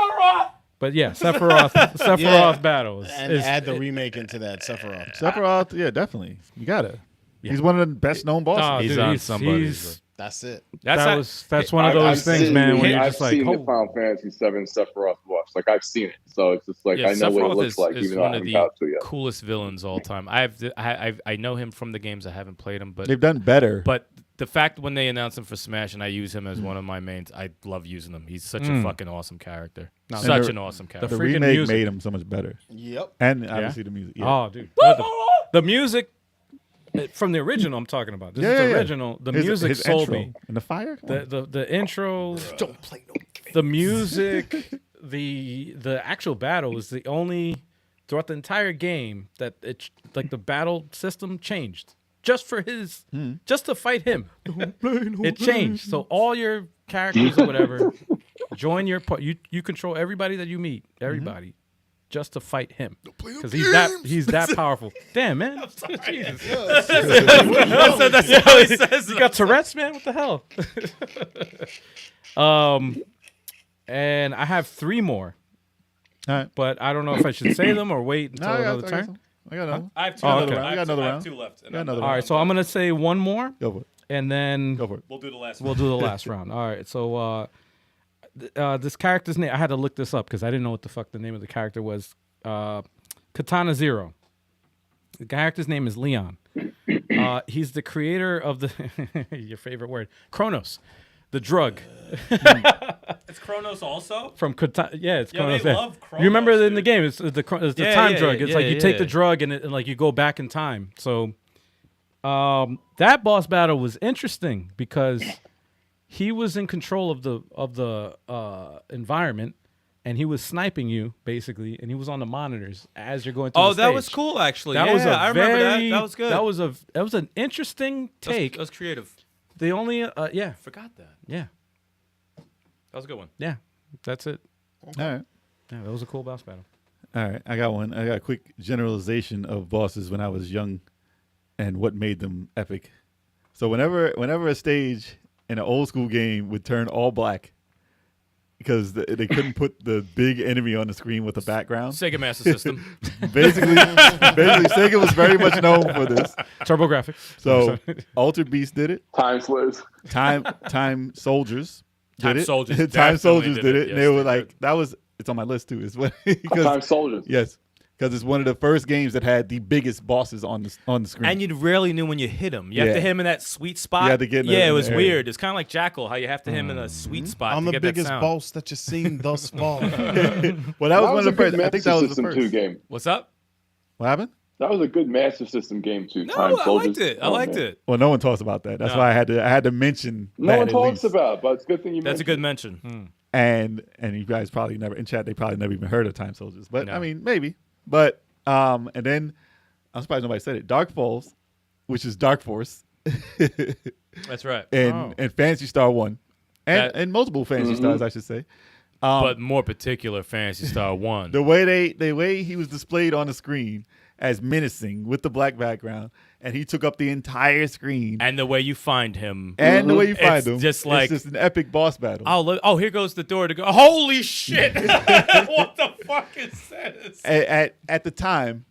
C: But yeah, Sephiroth battles.
A: And add the remake into that Sephiroth.
D: Sephiroth, yeah, definitely. You gotta.
C: Yeah.
D: He's one of the best known bosses.
C: Oh,
F: He's
C: dude,
F: on somebody's
C: he's-
A: That's it.
C: That's one of those things, man. When you're
E: I've
C: just like,
E: seen the
C: oh,
E: Final Fantasy 7 Sephiroth boss. Like I've seen it, so it's just like
F: Yeah,
E: I know what it
F: Sephiroth
E: looks like,
F: is
E: even though I
F: one of
E: haven't
F: the
E: got to it yet.
F: coolest villains all time. I know him from the games. I haven't played him, but
D: They've done better.
F: but the fact when they announce him for Smash and I use him as one of my mains, I love using him. He's such a fucking awesome character. Such an awesome character.
D: The
C: freaking
D: remake
C: music.
D: made him so much better.
A: Yep.
D: And obviously the music. Yeah.
C: Oh, dude. The music from the original I'm talking about. This is the original. The music sold
D: intro.
C: me.
D: And the fire?
C: The intro,
A: Don't play no game.
C: the music, the actual battle is the only throughout the entire game that it like the battle system changed just for his just to fight him. It changed. So all your characters or whatever join your you control everybody that you meet, everybody. Just to fight him, because he's that powerful. Damn, man! Jesus. That's how he says. You got Tourette's, man. What the hell? And I have 3 more,
D: All right.
C: but I don't know if I should say them or wait until another turn.
D: I got another.
F: I have 2
C: Oh,
F: left.
C: okay.
D: I got another
F: I have
D: round.
F: 2 left. And
D: Got
F: I'm
D: another
F: done.
C: All right, so I'm gonna say one more,
D: Go for it.
C: and then
D: Go for it.
F: We'll do the last
C: we'll
F: one.
C: do the last round. All right, so this character's name, I had to look this up because I didn't know what the fuck the name of the character was. Katana Zero. The character's name is Leon. He's the creator of the your favorite word, Chronos, the drug.
F: It's Chronos also?
C: From Katana, yeah, it's
F: Yeah,
C: Chronos.
F: they
C: yeah.
F: love
C: You remember
F: Chronos,
C: in the
F: dude.
C: game, it's the
F: Yeah,
C: time
F: yeah,
C: drug.
F: yeah,
C: It's like
F: yeah,
C: you take the
F: yeah.
C: drug and like you go back in time. So that boss battle was interesting because he was in control of the environment. And he was sniping you basically, and he was on the monitors as you're going through.
F: Oh,
C: the
F: that
C: stage.
F: was cool, actually.
C: That
F: yeah,
C: was
F: I remember that. That was good.
C: That was an interesting take.
F: That was creative.
C: The only yeah,
F: Forgot that.
C: yeah,
F: That was a good one.
C: yeah. That's it.
D: All right.
C: Yeah, that was a cool boss battle.
D: All right. I got one. I got a quick generalization of bosses when I was young and what made them epic. So whenever a stage in an old school game would turn all black because they couldn't put the big enemy on the screen with the background.
F: Sega Master System.
D: basically Sega was very much known for this.
C: TurboGrafx.
D: So Altered Beast did it.
E: Time Sliz.
D: Time Soldiers did
F: Time
D: it.
F: Soldiers
D: Time
F: definitely
D: Soldiers
F: did
D: did
F: it.
D: it. And
F: Yes,
D: they were
F: they
D: like,
F: did.
D: that was, it's on my list too. Is what
E: Time
D: because
E: Soldiers.
D: yes, because it's one of the first games that had the biggest bosses on the screen.
F: And you rarely knew when you hit him. You have
D: Yeah.
F: to hit him in that sweet spot.
D: You had to get in the-
F: yeah, it
D: in
F: was
D: the area.
F: weird. It's kind of like Jackal, how you have to hit him in a sweet spot
A: I'm
F: to
A: the
F: get that
A: biggest
F: sound.
A: boss that you've seen thus far.
D: well, that was
E: That
D: one
E: was
D: of
E: a
D: the
E: good
D: first. I think that was the
E: Master
D: first.
E: System 2 game.
F: What's up?
D: What happened?
E: That was a good Master System game too.
F: No,
E: Time
F: I
E: Soldiers.
F: liked it. I
E: Oh,
F: liked
E: man.
F: it.
D: Well, no one talks about that. That's
F: No.
D: why I had to mention.
E: No
D: that
E: one
D: at
E: talks
D: least.
E: about it, but it's a good thing you
F: That's a
E: mentioned
F: good mention.
D: And you guys probably never in chat. They probably never even heard of Time Soldiers. But
F: No.
D: I mean, maybe. But and then I'm surprised nobody said it. Dark Falls, which is Dark Force,
F: That's right.
D: and Fantasy Star 1,
F: That-
D: and multiple Fantasy Stars, I should say.
F: But more particular, Fantasy Star 1.
D: The way he was displayed on the screen as menacing with the black background, and he took up the entire screen,
F: And the way you find him.
D: and the way you find
F: It's
D: him,
F: just like-
D: it's just an epic boss battle.
F: Oh, here goes the door to go. Holy shit. What the fuck is this?
D: At the time,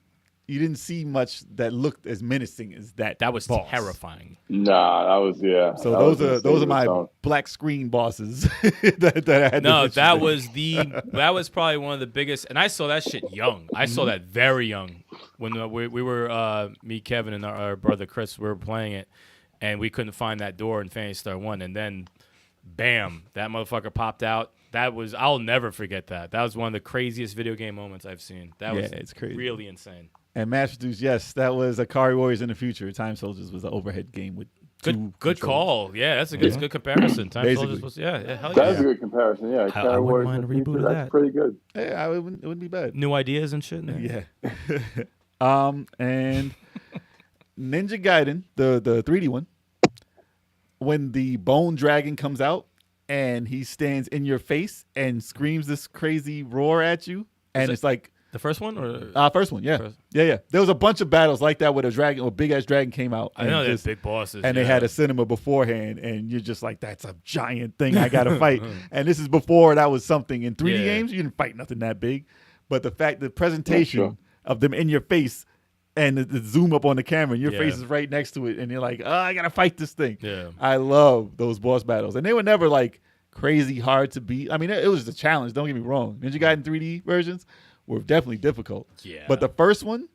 D: you didn't see much that looked as menacing as that.
F: That was
D: boss.
F: terrifying.
E: Nah, that was yeah.
D: So
E: that
D: those are my
E: song.
D: black screen bosses that I had.
F: No,
D: to
F: that
D: mention.
F: that was probably one of the biggest, and I saw that shit young. I saw that very young when we were me, Kevin, and our brother Chris. We were playing it, and we couldn't find that door in Fantasy Star 1, and then, bam, that motherfucker popped out. I'll never forget that. That was one of the craziest video game moments I've seen. That was
D: it's crazy.
F: really insane.
D: And Master Dudes, yes, that was Akari Warriors in the future. Time Soldiers was an overhead game with two
F: Good
D: controllers.
F: call. Yeah, that's a good comparison. Time
D: Basically.
F: Soldiers was hell
E: That
F: yeah.
E: is a good comparison. Yeah,
F: I
E: Carry
F: wouldn't
E: Warriors
F: mind
E: in
F: a
E: the
F: reboot
E: future,
F: of
E: that's
F: that.
E: pretty good.
D: Yeah, it wouldn't be bad.
F: New ideas and shit. In there.
D: Yeah. And Ninja Gaiden, the 3D one, when the bone dragon comes out and he stands in your face and screams this crazy roar at you, and it's like
F: The first one or
D: first one, yeah.
F: First.
D: Yeah. There was a bunch of battles like that where a dragon or big ass dragon came out.
F: I know
D: and
F: they're
D: just-
F: big bosses.
D: and they
F: yeah.
D: had a cinema beforehand, and you're just like, that's a giant thing I gotta fight. And this is before that was something. In 3D
F: Yeah.
D: games, you didn't fight nothing that big. But the fact, the presentation
E: Sure.
D: of them in your face and the zoom up on the camera, and your
F: Yeah.
D: face is right next to it, and you're like, oh, I gotta fight this thing.
F: Yeah.
D: I love those boss battles. And they were never like crazy hard to beat. I mean, it was a challenge, don't get me wrong. Ninja Gaiden 3D versions were definitely difficult.
F: Yeah.
D: But the first one,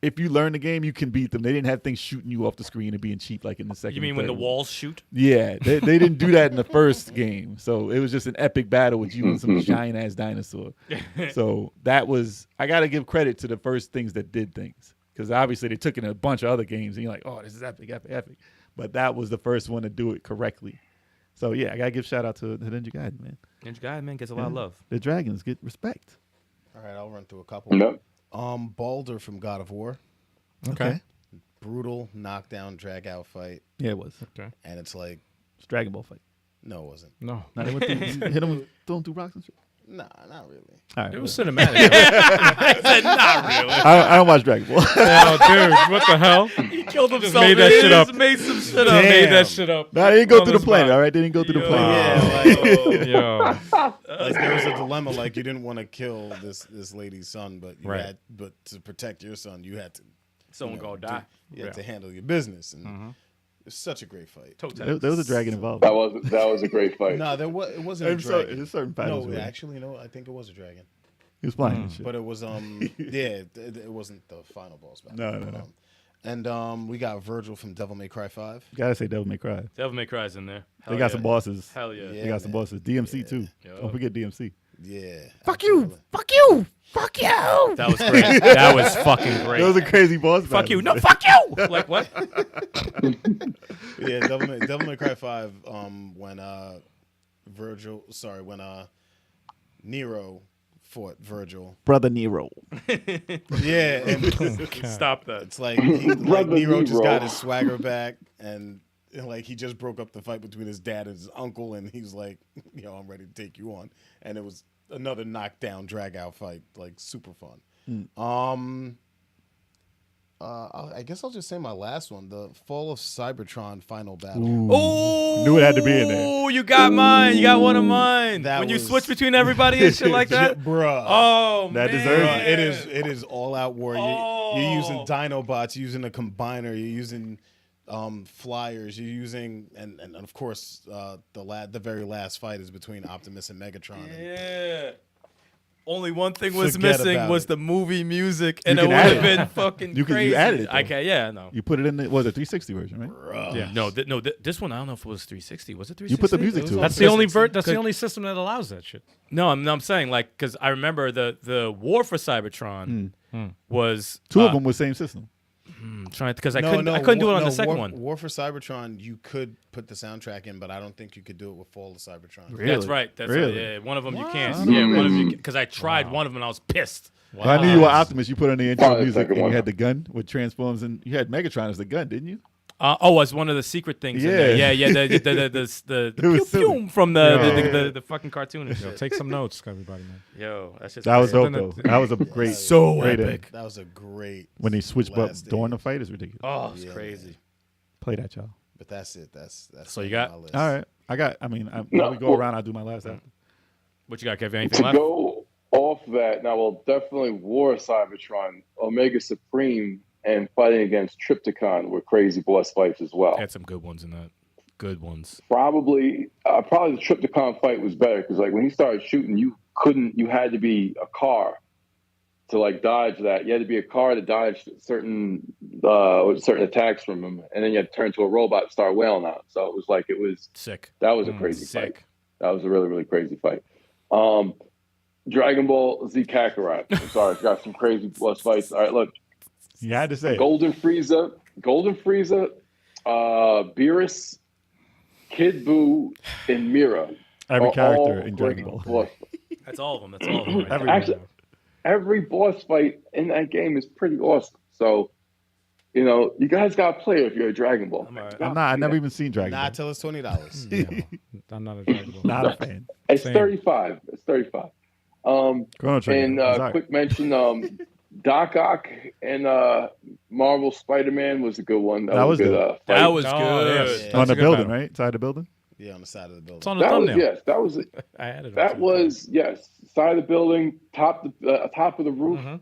D: if you learn the game, you can beat them. They didn't have things shooting you off the screen and being cheap like in the second.
F: You mean when the walls shoot?
D: Yeah, they didn't do that in the first game. So it was just an epic battle with you and some giant ass dinosaur. So that was, I got to give credit to the first things that did things, because obviously they took it in a bunch of other games and you're like, oh, this is epic, epic, epic. But that was the first one to do it correctly. So yeah, I got to give shout out to the Ninja Gaiden, man.
F: Ninja Gaiden, man, gets a lot of love.
D: The dragons get respect.
A: All right, I'll run through a couple.
E: Nope.
A: Baldur from God of War.
D: Okay.
A: Brutal knockdown drag out fight.
D: Yeah, it was.
C: Okay.
A: And it's like,
D: It's Dragon Ball fight.
A: no, it wasn't.
C: No.
D: Now they went through, hit them, throw them through rocks and shit.
A: Nah, not really.
D: All right.
C: It was cinematic.
F: I said, not really.
D: I don't watch Dragon Ball.
C: Oh, dude, what the hell?
F: He killed himself.
C: made that
F: He
C: shit
F: just
C: up.
F: made some shit up.
C: Made
A: Damn.
C: that shit up.
D: Nah, they didn't go
C: On
D: through the
C: the
D: planet,
C: spot.
D: all right? They didn't go through the
F: Yo.
D: planet.
C: Yo.
A: Like there was a dilemma. Like you didn't want to kill this lady's son, but you
C: Right.
A: but to protect your son, you had to.
F: Someone
A: you know,
F: gonna die.
A: You had to handle your business, and it's such a great fight.
D: There was a dragon involved.
E: That was a great fight.
A: No, it wasn't a
D: And so,
A: dragon.
D: there's certain fighters.
A: No,
D: where
A: actually, no. I think it was a dragon,
D: he was flying and shit.
A: but it was yeah, it wasn't the final boss battle.
D: No, no,
A: But,
D: no.
A: And we got Virgil from Devil May Cry 5.
D: Gotta say, Devil May Cry.
F: Devil May Cry's in there.
D: They got some bosses.
F: Hell yeah.
A: Yeah.
D: They got some
A: man.
D: bosses. DMC too.
F: Yo.
D: Don't forget DMC.
A: Yeah.
G: Fuck you! Fuck you! Fuck you!
F: That was great. That was fucking great.
D: That was a crazy boss.
F: Fuck you. No,
D: battle.
F: fuck you. Like what?
A: Yeah, Devil May Cry 5. When Nero fought Virgil.
D: Brother Nero.
A: Yeah, and
F: Stop that.
A: it's like,
E: Brother
A: Nero just
E: Nero.
A: got his swagger back, and like he just broke up the fight between his dad and his uncle, and he was like, I'm ready to take you on, and it was another knockdown drag out fight, like super fun. I guess I'll just say my last one, the Fall of Cybertron final battle.
F: Oh,
D: Knew it had to be in there.
F: Oh, you got mine. You got one of mine.
A: That
F: when you
A: was-
F: switch between everybody and shit like that.
A: Bruh.
F: Oh,
D: That
F: man.
D: deserves
A: Bruh, it is all out war. You're using Dinobots, you're using a combiner, you're using flyers, you're using and of course the very last fight is between Optimus and Megatron. And
F: Yeah. Only one thing was
A: Forget
F: missing
A: about
F: was
A: it.
F: the movie music, and
D: You
F: it
D: can
F: would
D: add
F: have
D: it.
F: been fucking
D: You
F: crazy.
D: added it, though.
F: I can, yeah, no.
D: You put it in the 360 version, right?
F: Yeah, no, this one I don't know if it was 360. Was it 360?
D: You put the music to it.
C: That's the only that's the only system that allows that shit.
F: No, I'm saying like because I remember the War for Cybertron was
D: Two of them was same system.
F: trying because I couldn't do it on the second one.
A: War for Cybertron, you could put the soundtrack in, but I don't think you could do it with Fall of Cybertron.
D: Really?
F: That's right. That's
D: Really?
F: right. Yeah, one of them you can't.
D: What?
F: Yeah, one of you because I tried one of them and I was pissed.
D: Well, I knew you were Optimus. You put on the intro
E: Probably the
D: music
E: second
D: and
E: one.
D: you had the gun with transforms, and you had Megatron as the gun, didn't you?
F: As one of the secret things.
D: Yeah.
F: In there. Yeah. The
D: It was
F: pew
D: silly.
F: pew from the fucking cartoon and
C: Yo,
F: shit.
C: take some notes, everybody, man.
F: Yo, that's just
D: That was
F: crazy.
D: dope though. That was a great,
F: So
D: great
F: epic.
A: That was a great
D: When they switched up
A: last
D: during the
A: day.
D: fight is ridiculous.
F: Oh, it's
A: Yeah,
F: crazy.
D: Play that, y'all.
A: But that's it. That's
F: So you
A: on
F: got-
A: my list.
D: All right, when
E: No,
D: we go
E: well-
D: around, I'll do my last after.
F: What you got, Kevin? Anything
E: To
F: left?
E: go off that, now, well, definitely War Cybertron, Omega Supreme, and fighting against Trypticon were crazy boss fights as well.
F: Had some good ones in that. Good ones.
E: Probably the Trypticon fight was better because, like, when he started shooting, you had to be a car to like dodge that. You had to be a car to dodge certain attacks from him, and then you had to turn to a robot and start wailing out. So it was
F: Sick.
E: that was a crazy fight.
F: Sick.
E: That was a really, really crazy fight. Dragon Ball Z Kakarot. I'm sorry, it's got some crazy boss fights. All right, look,
D: You had to say it.
E: Golden Frieza, Beerus, Kid Buu, and Mira.
D: Every
E: are
D: character
E: all
D: in Dragon
E: great
D: Ball.
E: boss fights.
F: That's all of them. That's all of them. Right there.
D: Everyone.
E: Actually, every boss fight in that game is pretty awesome. So, you guys got to play it if you're a Dragon Ball.
F: I'm all right.
D: I'm not. I never even seen Dragon
A: Not
D: Ball.
A: till it's $20.
C: Yeah, I'm not a Dragon Ball.
D: Not a fan.
E: It's
C: Same.
E: 35. It's 35.
D: Chrono Trigger.
E: And
D: It's all right.
E: quick mention, Doc Ock and Marvel Spider-Man was a good one.
D: That was
E: a good
D: good.
E: fight.
F: That was
C: Oh,
F: good.
C: yes.
A: Yeah.
C: That's
D: On
C: a
D: the
C: good
D: building,
C: battle.
D: right? Side of the building.
A: Yeah, on the side of the building.
C: It's on the
E: That was
C: thumbnail.
E: yes. That was
C: I added it.
E: that was yes. Side of the building, top of the roof.
C: Mhm.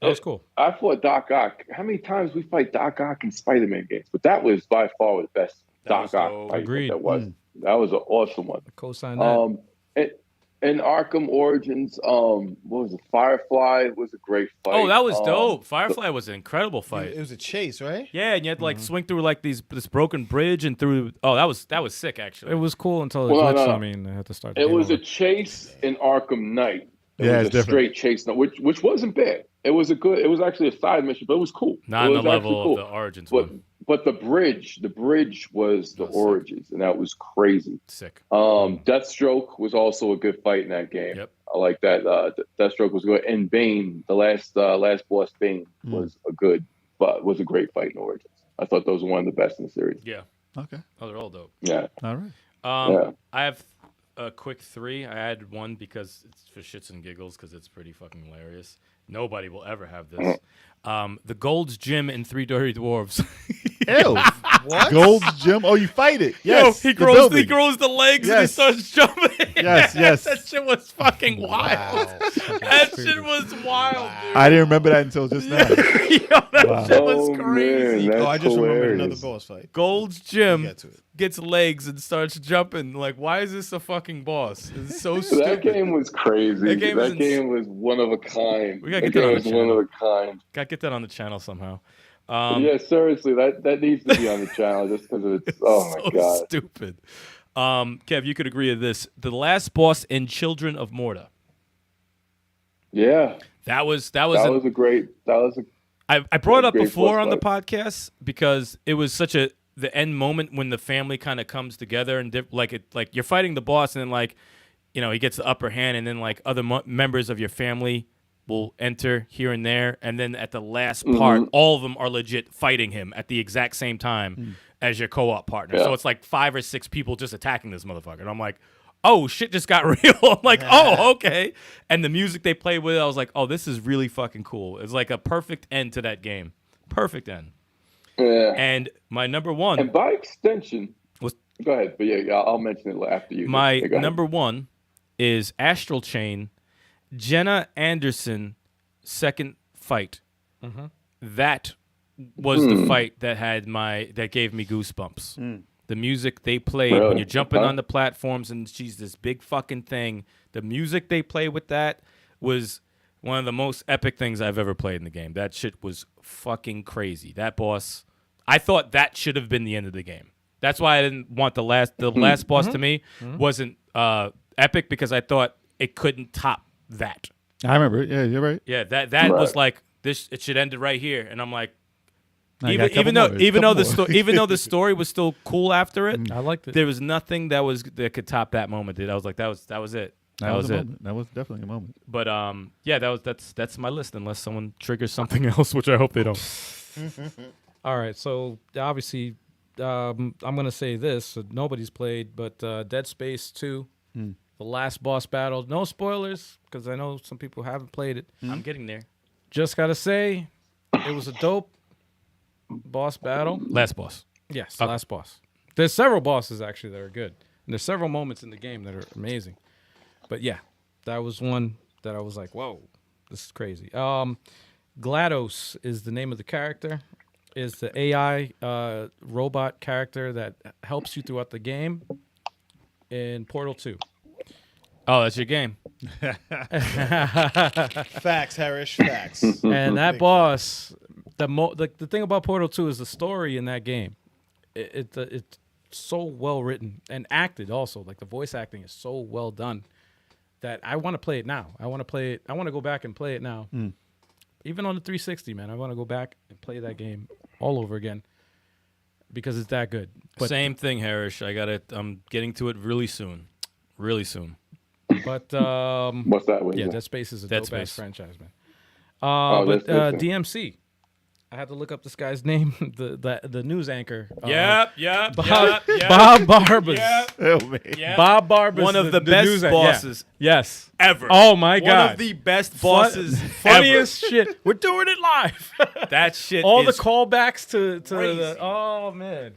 C: That was cool.
E: I fought Doc Ock. How many times we fight Doc Ock in Spider-Man games? But that was by far the best
F: That
E: Doc
F: was
E: Ock
F: dope.
E: fight
C: Agreed.
E: that was. That was an awesome one.
C: Co-sign that.
E: in Arkham Origins, what was it? Firefly was a great fight.
F: Oh, that was dope. Firefly was an incredible fight.
A: It was a chase, right?
F: Yeah, and you had to like swing through like this broken bridge and through. Oh, that was sick actually.
C: It was cool until it
E: Well,
C: glitched.
E: no.
C: I mean, I had to start. the
E: It
C: game
E: was
C: over.
E: a chase in Arkham Knight. It
D: Yeah,
E: was
D: it's
E: a
D: different.
E: straight chase, which wasn't bad. It was actually a side mission, but it was cool.
F: Not
E: it
F: on
E: was
F: the
E: actually
F: level
E: cool.
F: of the Origins
E: But
F: one.
E: but the bridge was the
F: That's sick.
E: Origins, and that was crazy.
F: Sick.
E: Deathstroke was also a good fight in that game.
F: Yep.
E: I like that. Deathstroke was good, and Bane, the last boss, Bane was a great fight in Origins. I thought those were one of the best in the series.
F: Yeah.
D: Okay.
F: Oh, they're all dope.
E: Yeah.
D: All right.
E: Yeah.
F: I have a quick 3. I added one because it's for shits and giggles because it's pretty fucking hilarious. Nobody will ever have this. The Gold's Gym in 3 Dirty Dwarves.
D: Ew.
A: What?
D: Gold's Gym. Oh, you fight it. Yes.
F: Yo,
D: the building.
F: he grows the legs and he
D: Yes.
F: starts jumping.
D: Yes.
F: That shit was fucking wild.
A: Wow.
F: That shit was wild, dude.
D: I didn't remember that until just now.
F: Yo, that
D: Wow.
F: shit was
E: Oh,
F: crazy.
E: man,
A: Oh, I just remembered another
E: hilarious.
A: boss fight.
F: Gold's
A: We'll
F: Gym
A: get to it.
F: gets legs and starts jumping. Like, why is this a fucking boss? It's so
E: That
F: stupid.
E: game was crazy.
F: That game was
E: was one of a kind.
F: We gotta
E: That
F: get that on
E: game
F: the
E: was
F: channel.
E: one of a kind.
F: Gotta get that on the channel somehow.
E: Yeah, seriously, that needs to be on the channel just because it's oh my
F: so
E: god.
F: stupid. Kev, you could agree to this. The last boss in Children of Morta.
E: Yeah,
F: That was
E: that was a great.
F: I brought it up
E: great
F: before
E: boss
F: on the
E: fight.
F: podcast because it was such the end moment when the family kind of comes together and like you're fighting the boss and then like he gets the upper hand and then like other members of your family will enter here and there and then at the last part all of them are legit fighting him at the exact same time as your co-op partner.
E: Yeah.
F: So it's like 5 or 6 people just attacking this motherfucker. And I'm like, oh, shit just got real. I'm like, oh, okay. And the music they played with, I was like, oh, this is really fucking cool. It's like a perfect end to that game. Perfect end.
E: Yeah,
F: And my number one,
E: and by extension,
F: Was-
E: go ahead. But yeah, I'll mention it after you.
F: my
E: Yeah, go ahead.
F: number one is Astral Chain, Jenna Anderson, second fight. That was the fight that gave me goosebumps. The music they played when
E: Really?
F: you're jumping
E: Okay.
F: on the platforms and she's this big fucking thing. The music they play with that was one of the most epic things I've ever played in the game. That shit was fucking crazy. That boss, I thought that should have been the end of the game. That's why I didn't want the last boss to me wasn't epic because I thought it couldn't top that.
D: I remember it. Yeah, you're right.
F: Yeah, that
E: Right.
F: was like this. It should end it right here, and I'm like,
D: I got a couple
F: even though
D: more.
F: even though the story was still cool after it,
C: I liked it.
F: there was nothing that could top that moment. Dude, I was like, that was it. That was
D: a
F: it.
D: moment. That was definitely a moment.
F: But yeah, that's my list. Unless someone triggers something else, which I hope they don't.
C: All right, so obviously, I'm gonna say this. So nobody's played, but Dead Space 2, the last boss battle. No spoilers, because I know some people haven't played it.
F: I'm getting there.
C: Just gotta say, it was a dope boss battle.
F: Last boss.
C: Yes,
F: Okay.
C: last boss. There's several bosses actually that are good, and there's several moments in the game that are amazing. But yeah, that was one that I was like, whoa, this is crazy. GLaDOS is the name of the character. Is the AI robot character that helps you throughout the game in Portal 2.
F: Oh, that's your game.
A: Facts, Harish. Facts.
C: And that
A: Big
C: boss, the thing about Portal 2 is the story in that game. It's so well written and acted also. Like the voice acting is so well done that I want to play it now. I want to play it. I want to go back and play it now. Even on the 360, man. I want to go back and play that game all over again because it's that good. But
F: Same thing, Harish. I got it. I'm getting to it really soon. Really soon.
C: But
E: What's that? What is
C: yeah,
E: that?
C: Dead Space is a
F: Dead
C: dope ass
F: Space.
C: franchise, man.
E: Dead
C: But
E: Space,
C: DMC, I had to look up this guy's name, the news anchor.
F: Yep.
C: Bob Barbas.
D: Oh man.
F: Yep.
C: Bob Barbas,
F: One of the
C: news
F: best
C: anchor. Yeah.
F: bosses
C: Yes.
F: ever.
C: Oh my
F: One
C: god.
F: of the best bosses
C: Funniest shit. We're doing it live.
F: ever. That shit
C: All the
F: is
C: callbacks to
F: crazy.
C: the oh man,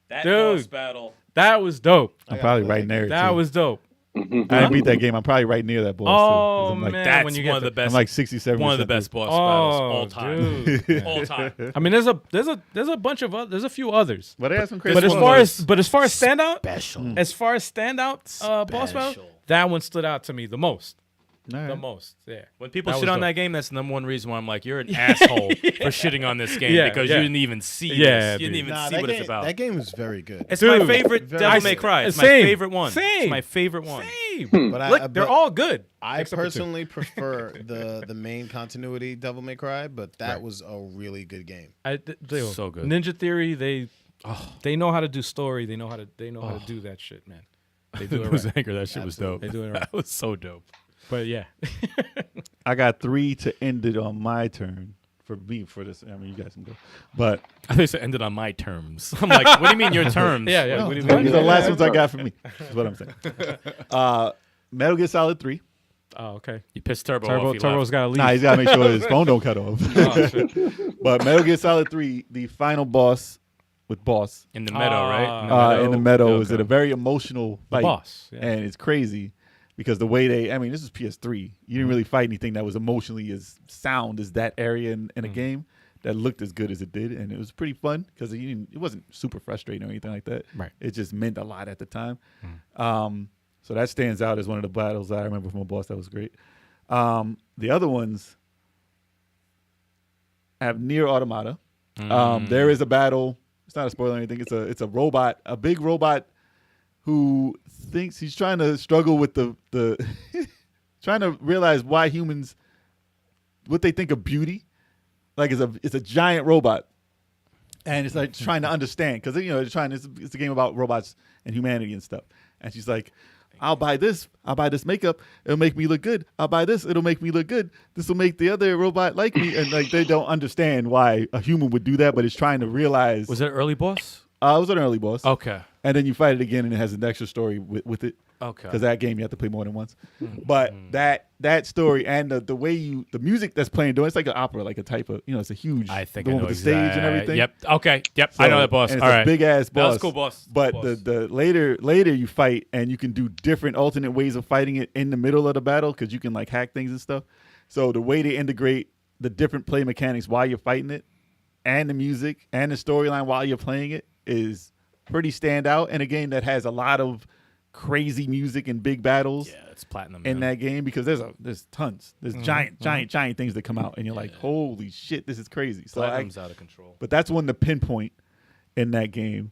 F: that
C: Dude.
F: boss battle.
C: that was dope.
D: I'm probably right near it.
C: That
D: too.
C: was dope.
D: I didn't beat that game. I'm probably right near that boss.
C: Oh,
D: too, 'cause I'm like,
C: man.
F: That's
C: when you
F: one
C: get
F: of the
C: to-
F: best.
D: I'm like 60, 70.
F: one of the best boss battles all time.
C: Dude.
F: All time.
C: I mean, there's a bunch of there's a few others.
D: But they had some crazy.
C: But as
F: one
C: far
F: was
C: as standout,
F: Special.
C: as far as standout boss battle, That one stood out to me the most.
D: All right.
C: The most, yeah.
F: When people
C: That
F: shit
C: was
F: on
C: dope.
F: that game, that's the number one reason why I'm like, you're an asshole for shitting on this game because you didn't even see this. You didn't even see what it's about.
A: That game is very good.
F: It's
C: Dude,
F: my favorite
A: very
F: Devil
A: good.
F: May Cry. It's my
C: Same.
F: favorite one.
C: Same.
F: It's my favorite one.
A: But
C: Look, they're all good.
A: I
C: except for two.
A: personally prefer the main continuity Devil May Cry, but that was a really good game.
F: So good.
C: Ninja Theory, they know how to do story. They know how to do that shit, man. They do it right.
F: Anchor, that shit was dope.
C: They do it right.
F: That was so dope.
C: But yeah,
D: I got 3 to end it on my turn for me for this. I mean, you guys can go, but
F: I think it ended on my terms. I'm like, what do you mean your terms?
C: yeah.
D: no,
C: What do you
D: these
C: mean?
D: are the last ones I got for me. That's what I'm saying. Metal Gear Solid 3.
C: Oh, okay.
F: You pissed Turbo off. He
C: Turbo's
F: left.
C: got to leave.
D: Nah, he's got to make sure his phone don't cut off.
C: Oh, shit.
D: But Metal Gear Solid 3, the final boss with Boss
F: In the meadow, right?
D: in the meadow
F: Okay.
D: is a very emotional
C: The
D: fight.
C: boss. Yeah.
D: And it's crazy because the way this is PS3. You didn't really fight anything that was emotionally as sound as that area in a game that looked as good as it did. And it was pretty fun because it wasn't super frustrating or anything like that.
C: Right.
D: It just meant a lot at the time. So that stands out as one of the battles I remember from a boss that was great. The other ones have Nier Automata. There is a battle. It's not a spoiler or anything. It's a robot, a big robot who thinks he's trying to struggle with the trying to realize why humans what they think of beauty. Like it's a giant robot, and it's like trying to understand because it's a game about robots and humanity and stuff. And she's like, I'll buy this makeup, it'll make me look good. I'll buy this, it'll make me look good. This will make the other robot like me. And like they don't understand why a human would do that, but it's trying to realize.
F: Was it an early boss?
D: It was an early boss.
F: Okay.
D: And then you fight it again, and it has an extra story with it.
F: Okay.
D: Because that game you have to play more than once. But that story and the way the music that's playing, it's like an opera, like a type of, it's a huge.
F: I think
D: the
F: I
D: one
F: know
D: with the stage and everything.
F: Yep. Okay. Yep. I know that boss.
D: And it's
F: All
D: a
F: right.
D: big ass boss.
F: That was a cool boss.
D: But
F: Boss.
D: the later you fight, and you can do different alternate ways of fighting it in the middle of the battle because you can like hack things and stuff. So the way they integrate the different play mechanics while you're fighting it, and the music and the storyline while you're playing it is pretty standout. And a game that has a lot of crazy music and big battles.
F: Yeah, it's platinum
D: in
F: man.
D: that game because there's tons. There's giant things that come out, and you're like, holy shit, this is crazy. So
F: Platinum's out of control.
D: but that's one to pinpoint in that game.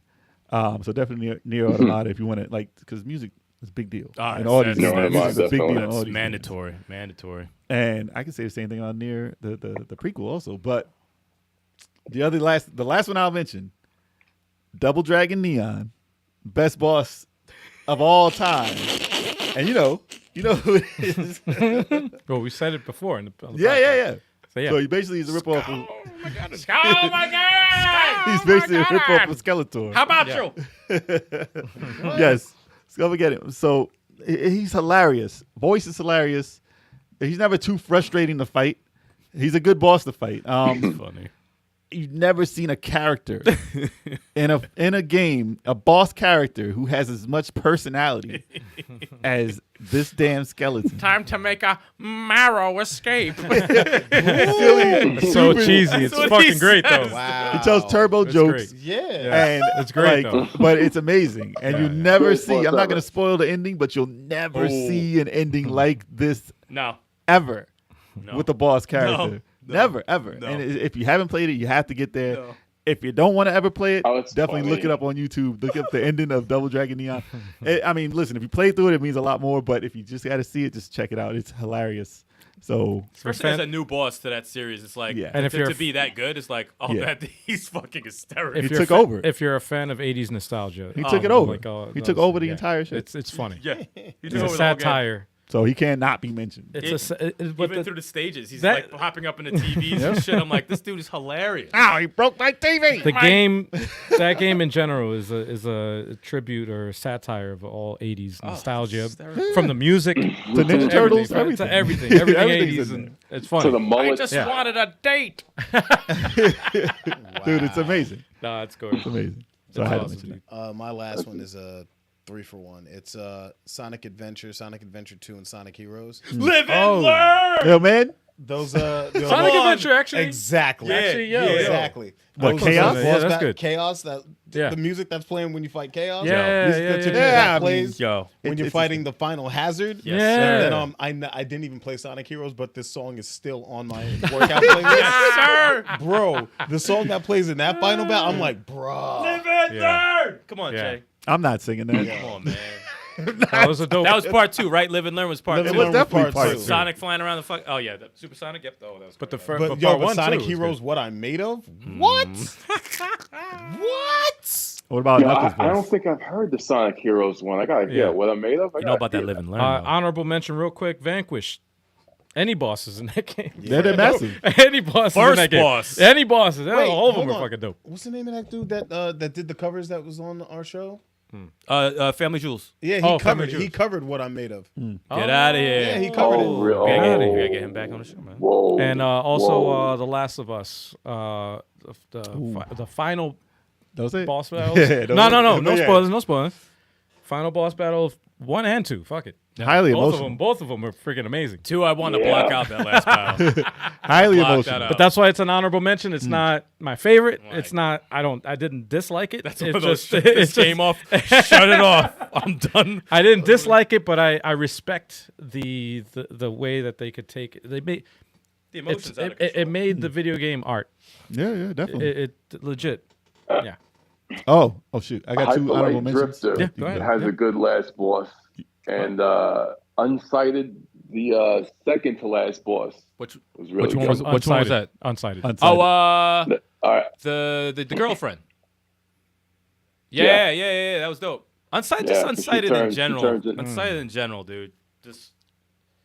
D: So definitely Nier Automata if you want to because music is a big deal.
F: It's
D: all these
E: Automata,
D: music is a big deal.
E: definitely.
D: in all
F: It's
D: these
F: mandatory.
D: games.
F: Mandatory.
D: And I can say the same thing on Nier the prequel also. But the last one I'll mention, Double Dragon Neon, best boss of all time. And you know who it is.
C: Well, we said it before. On the
D: Yeah.
C: So, yeah.
D: So he basically is a ripoff of.
F: Oh my god!
D: He's basically a ripoff of Skeletor.
F: How about you?
D: Yes, go forget it. So he's hilarious. Voice is hilarious. He's never too frustrating to fight. He's a good boss to fight.
F: Funny.
D: You've never seen a character in a game, a boss character who has as much personality as this damn skeleton.
F: Time to make a marrow escape.
C: It's so cheesy. It's
F: what
C: fucking
F: he
C: great though.
F: says.
A: Wow.
D: He tells turbo
C: That's
D: jokes.
C: great.
A: Yeah.
D: And
C: It's great, though.
D: but it's amazing, and you never
E: Great
D: see.
E: boss
D: I'm not
E: ever.
D: going to spoil the ending, but you'll never see an ending like this
F: No.
D: ever
F: No.
D: with the boss character. Never, ever.
F: No.
D: And if you haven't played it, you have to get there.
F: No.
D: If you don't want to ever play it,
E: Oh, it's
D: definitely look
E: funny.
D: it up on YouTube. Look up the ending of Double Dragon Neon. I mean, listen, if you play through it, it means a lot more. But if you just got to see it, just check it out. It's hilarious. So
F: Especially as a new boss to that series, it's like,
D: Yeah.
C: And if
F: to,
C: you're
F: to be that good, it's like, oh,
D: Yeah.
F: he's fucking hysterical.
D: He
C: If you're
D: took over.
C: If you're a fan of 80s nostalgia,
D: he took it over.
C: like,
D: He took over the entire shit.
C: It's funny.
F: yeah. He
C: It's
F: took
C: a
F: over the whole game.
C: satire.
D: So he cannot be mentioned.
C: It's but
F: Even
C: the,
F: through the stages, he's
C: that-
F: like hopping up into TVs and shit. I'm like, this dude is hilarious.
D: Ow, he broke my TV.
C: the game, that game in general is a tribute or satire of all 80s nostalgia,
F: hysterical.
C: from the music
D: The Ninja Turtles, everything.
C: to everything 80s,
D: Everything's in
C: and it's funny.
E: To the
F: I
E: mullet.
F: just
C: Yeah.
F: wanted a date.
D: Dude, it's amazing.
C: Nah, it's good.
D: It's amazing. So
C: It's
D: I had to
C: awesome,
D: mention that.
C: dude.
A: My last one is a 3-for-1. It's Sonic Adventure, Sonic Adventure 2, and Sonic Heroes.
F: Live and
C: Oh.
F: learn.
D: Yo, man.
A: Those
C: Sonic
F: on.
C: Adventure, actually.
A: exactly,
F: Yeah,
A: exactly.
F: yeah.
A: Exactly.
D: What,
A: Those
D: Chaos?
A: are
C: Yeah,
A: boss
C: that's good.
A: Chaos. That
C: Yeah.
A: The music that's playing when you fight chaos.
C: Yeah,
A: Music
C: yeah,
A: that
C: yeah,
A: typically
C: yeah.
A: that plays
F: Yo.
A: when you're fighting the final hazard.
F: Yes,
C: Yeah.
F: sir.
A: And then I didn't even play Sonic Heroes, but this song is still on my workout playlist.
F: Sir.
A: Bro, the song that plays in that final battle, I'm like, bro.
C: Yeah.
F: Come on,
C: Yeah.
F: Jay.
D: I'm not singing that.
F: Come on, man.
C: That was a dope.
F: That was part 2, right? Live and Learn was part
A: Live
F: 2.
A: and
D: was
A: Learn
D: definitely part
A: two.
D: two.
F: Sonic flying around the fuck. Oh yeah, the Supersonic. Yep. Oh, that was.
C: but the
F: part
C: first,
A: But
C: part
A: yo,
C: one
A: Sonic
C: too was
A: Heroes,
C: good.
A: what I'm made of? What? What?
D: What about Knuckles?
E: I don't think I've heard the Sonic Heroes one. I gotta hear what I'm made of.
F: You know about that Live and Learn. though.
C: Honorable mention, real quick. Vanquish. Any bosses in that game?
D: They're massive.
C: Any bosses in
F: First
C: that game?
F: boss.
C: Any bosses?
A: Wait,
C: all of them
A: hold
C: are
A: on.
C: fucking dope.
A: What's the name of that dude that did the covers that was on our show?
F: Family Jewels.
A: Yeah,
C: Oh, Family
A: he
C: Jewels.
A: covered what I'm made of.
F: Get out of here.
A: Yeah, he covered
E: Oh,
A: it.
E: real.
F: We gotta
C: Oh.
F: get him back on the show, man.
E: Whoa.
C: And also
E: Whoa.
C: The Last of Us. The final
D: Don't say it.
C: boss battles.
D: Yeah,
C: no
D: yeah.
C: spoilers, no spoilers. Final boss battle 1 and 2. Fuck it.
D: Highly emotional.
C: Both of them are freaking amazing.
F: 2, I want to block out that last battle.
D: Highly
F: Block
D: emotional.
F: that out.
C: But that's why it's an honorable mention. It's not my favorite.
F: Right.
C: It's not. I didn't dislike it.
F: That's
C: It's
F: one of those
C: just.
F: shut
C: It's
F: this
C: just
F: game off. Shut it off. I'm done.
C: I didn't dislike it, but I respect the way that they could take it. They made
F: The emotions out of
C: it
F: control.
C: made the video game art.
D: Yeah, definitely.
C: It legit. Yeah.
D: Oh shoot! I got 2
E: Hyperlight
D: honorable mentions.
E: Drifter
C: Yeah, go ahead.
E: has a good last boss, and Unsighted, the second to last boss,
F: Which
E: was really
F: one
E: good.
F: was- which one was that?
C: Unsighted.
F: Oh,
E: All right,
F: the girlfriend.
E: Yeah.
F: Yeah. That was dope. Unsighted,
E: Yeah,
F: just
E: 'cause she
F: unsighted in
E: turns- she
F: general.
E: turns it-
F: Unsighted in general, dude. Just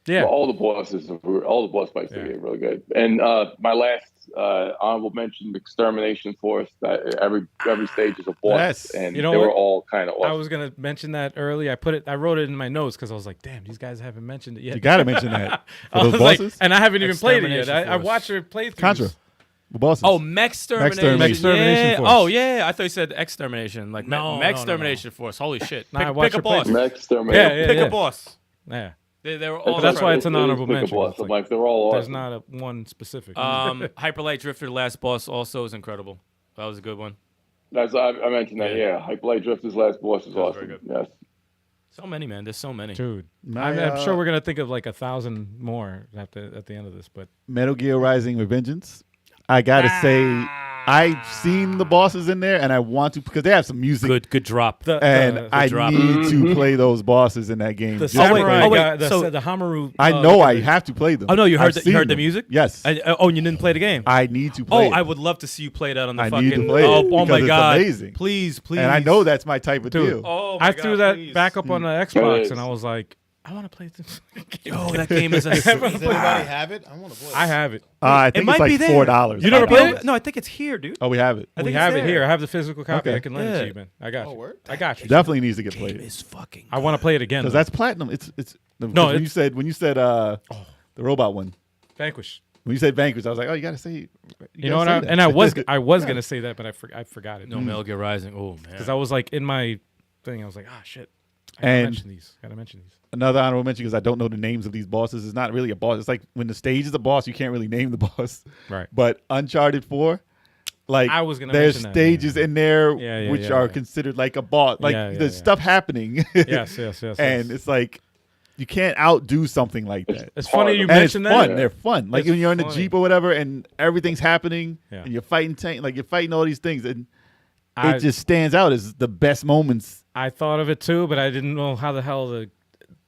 C: Yeah.
E: all the bosses, all the boss fights are really good. And my last honorable mention, Extermination Force. That every stage is a boss,
D: Yes.
E: and
C: You know
E: they were
C: what?
E: all kind of
C: I
E: awesome.
C: was gonna mention that early. I wrote it in my notes because I was like, "Damn, these guys haven't mentioned it yet."
D: You gotta mention that for
C: I
D: those
C: was like,
D: bosses.
C: and I haven't even played it yet.
F: Extermination
C: I
F: Force.
C: watched her playthroughs.
D: Contra. The bosses.
F: oh, Mech Extermination.
D: Mech
C: Extermination
F: Yeah.
C: Force.
F: Oh yeah, I thought you said Extermination. Like
C: No,
F: Mech
C: no.
F: Extermination Force. Holy shit.
C: Nah, I
F: Pick
C: watched
F: a
C: her
F: boss.
C: playthrough.
E: Extermination.
C: Yeah,
F: Pick
C: yeah.
F: a boss.
C: Yeah.
F: They were all.
C: That's why it's an
E: It is
C: honorable
E: pick a
C: mention.
E: boss.
C: It's
E: I'm
C: like,
E: like, they're all
C: There's
E: awesome.
C: not one specific.
F: Hyperlight Drifter, last boss, also is incredible. That was a good one.
E: That's I mentioned that.
F: Yeah.
E: Yeah, Hyperlight Drifter's last boss is
F: That was
E: awesome.
F: very good.
E: Yes.
F: So many, man. There's so many.
C: Dude,
D: My,
C: I'm sure we're gonna think of like 1,000 more at the end of this, but
D: Metal Gear Rising: Revengeance. I gotta say, I've seen the bosses in there, and I want to because they have some music,
F: Good drop.
D: and I
F: drop.
D: need to play those bosses in that game.
C: the
D: Just like-
C: samurai
F: wait,
C: guy,
F: so-
C: the Hamaru.
D: I know I have to play them.
F: Oh no, you heard
D: I've
F: you
D: seen
F: heard the
D: them.
F: music?
D: Yes,
F: And you didn't play the game.
D: I need to play.
F: Oh,
D: it.
F: I would love to see you play that on the
D: I
F: fucking.
D: need to play it
F: oh
D: because
F: my
D: it's
F: god!
D: amazing.
F: Please.
D: and I know that's my type of
C: Dude.
D: deal.
F: Oh my
C: I
F: god,
C: threw that
F: please.
C: back up on the Xbox,
E: is.
C: and I was like, I want to play this.
F: Yo, that game is a.
A: Does anybody have it? I want to play.
C: I have it.
D: I think
F: might
D: it's
F: be
D: like
F: there.
D: $4.
C: You never played it?
F: No, I think it's here, dude.
D: Oh, we have it.
F: I
C: We
F: think
C: have
F: it's
C: it here.
F: there.
C: I have the physical copy.
D: Okay.
C: I can lend it
F: Yeah.
C: to you, man. I got
A: Oh,
C: you.
A: word?
C: I got you.
D: Definitely needs to get played
F: Is fucking.
C: I want to play it again.
D: because
C: though.
D: that's platinum. It's
C: No,
D: when you said the robot one.
C: Vanquish.
D: When you said Vanquish, I was like, oh, you gotta say.
C: You know what? I was gonna say that, but I forgot it.
F: No, Metal Gear Rising. Oh man.
C: Because I was like in my thing. I was like, ah, shit. I
D: And-
C: gotta mention these. Gotta mention these.
D: Another honorable mention because I don't know the names of these bosses. It's not really a boss. It's like when the stage is a boss, you can't really name the boss.
C: Right.
D: But Uncharted 4, like
C: I was gonna
D: there's
C: mention that,
D: stages in there
C: Yeah,
D: which
C: yeah,
D: are
C: yeah.
D: considered like a boss. Like
C: Yeah, yeah,
D: there's
C: yeah.
D: stuff happening.
C: Yes.
D: And it's like you can't outdo something like that.
C: It's funny you
D: And it's
C: mentioned
D: fun.
C: that.
D: They're fun. Like
C: It's
D: when you're in the
C: funny.
D: Jeep or whatever and everything's happening
C: Yeah.
D: and you're fighting tank, like you're fighting all these things and
C: I-
D: it just stands out as the best moments.
C: I thought of it too, but I didn't know how the hell to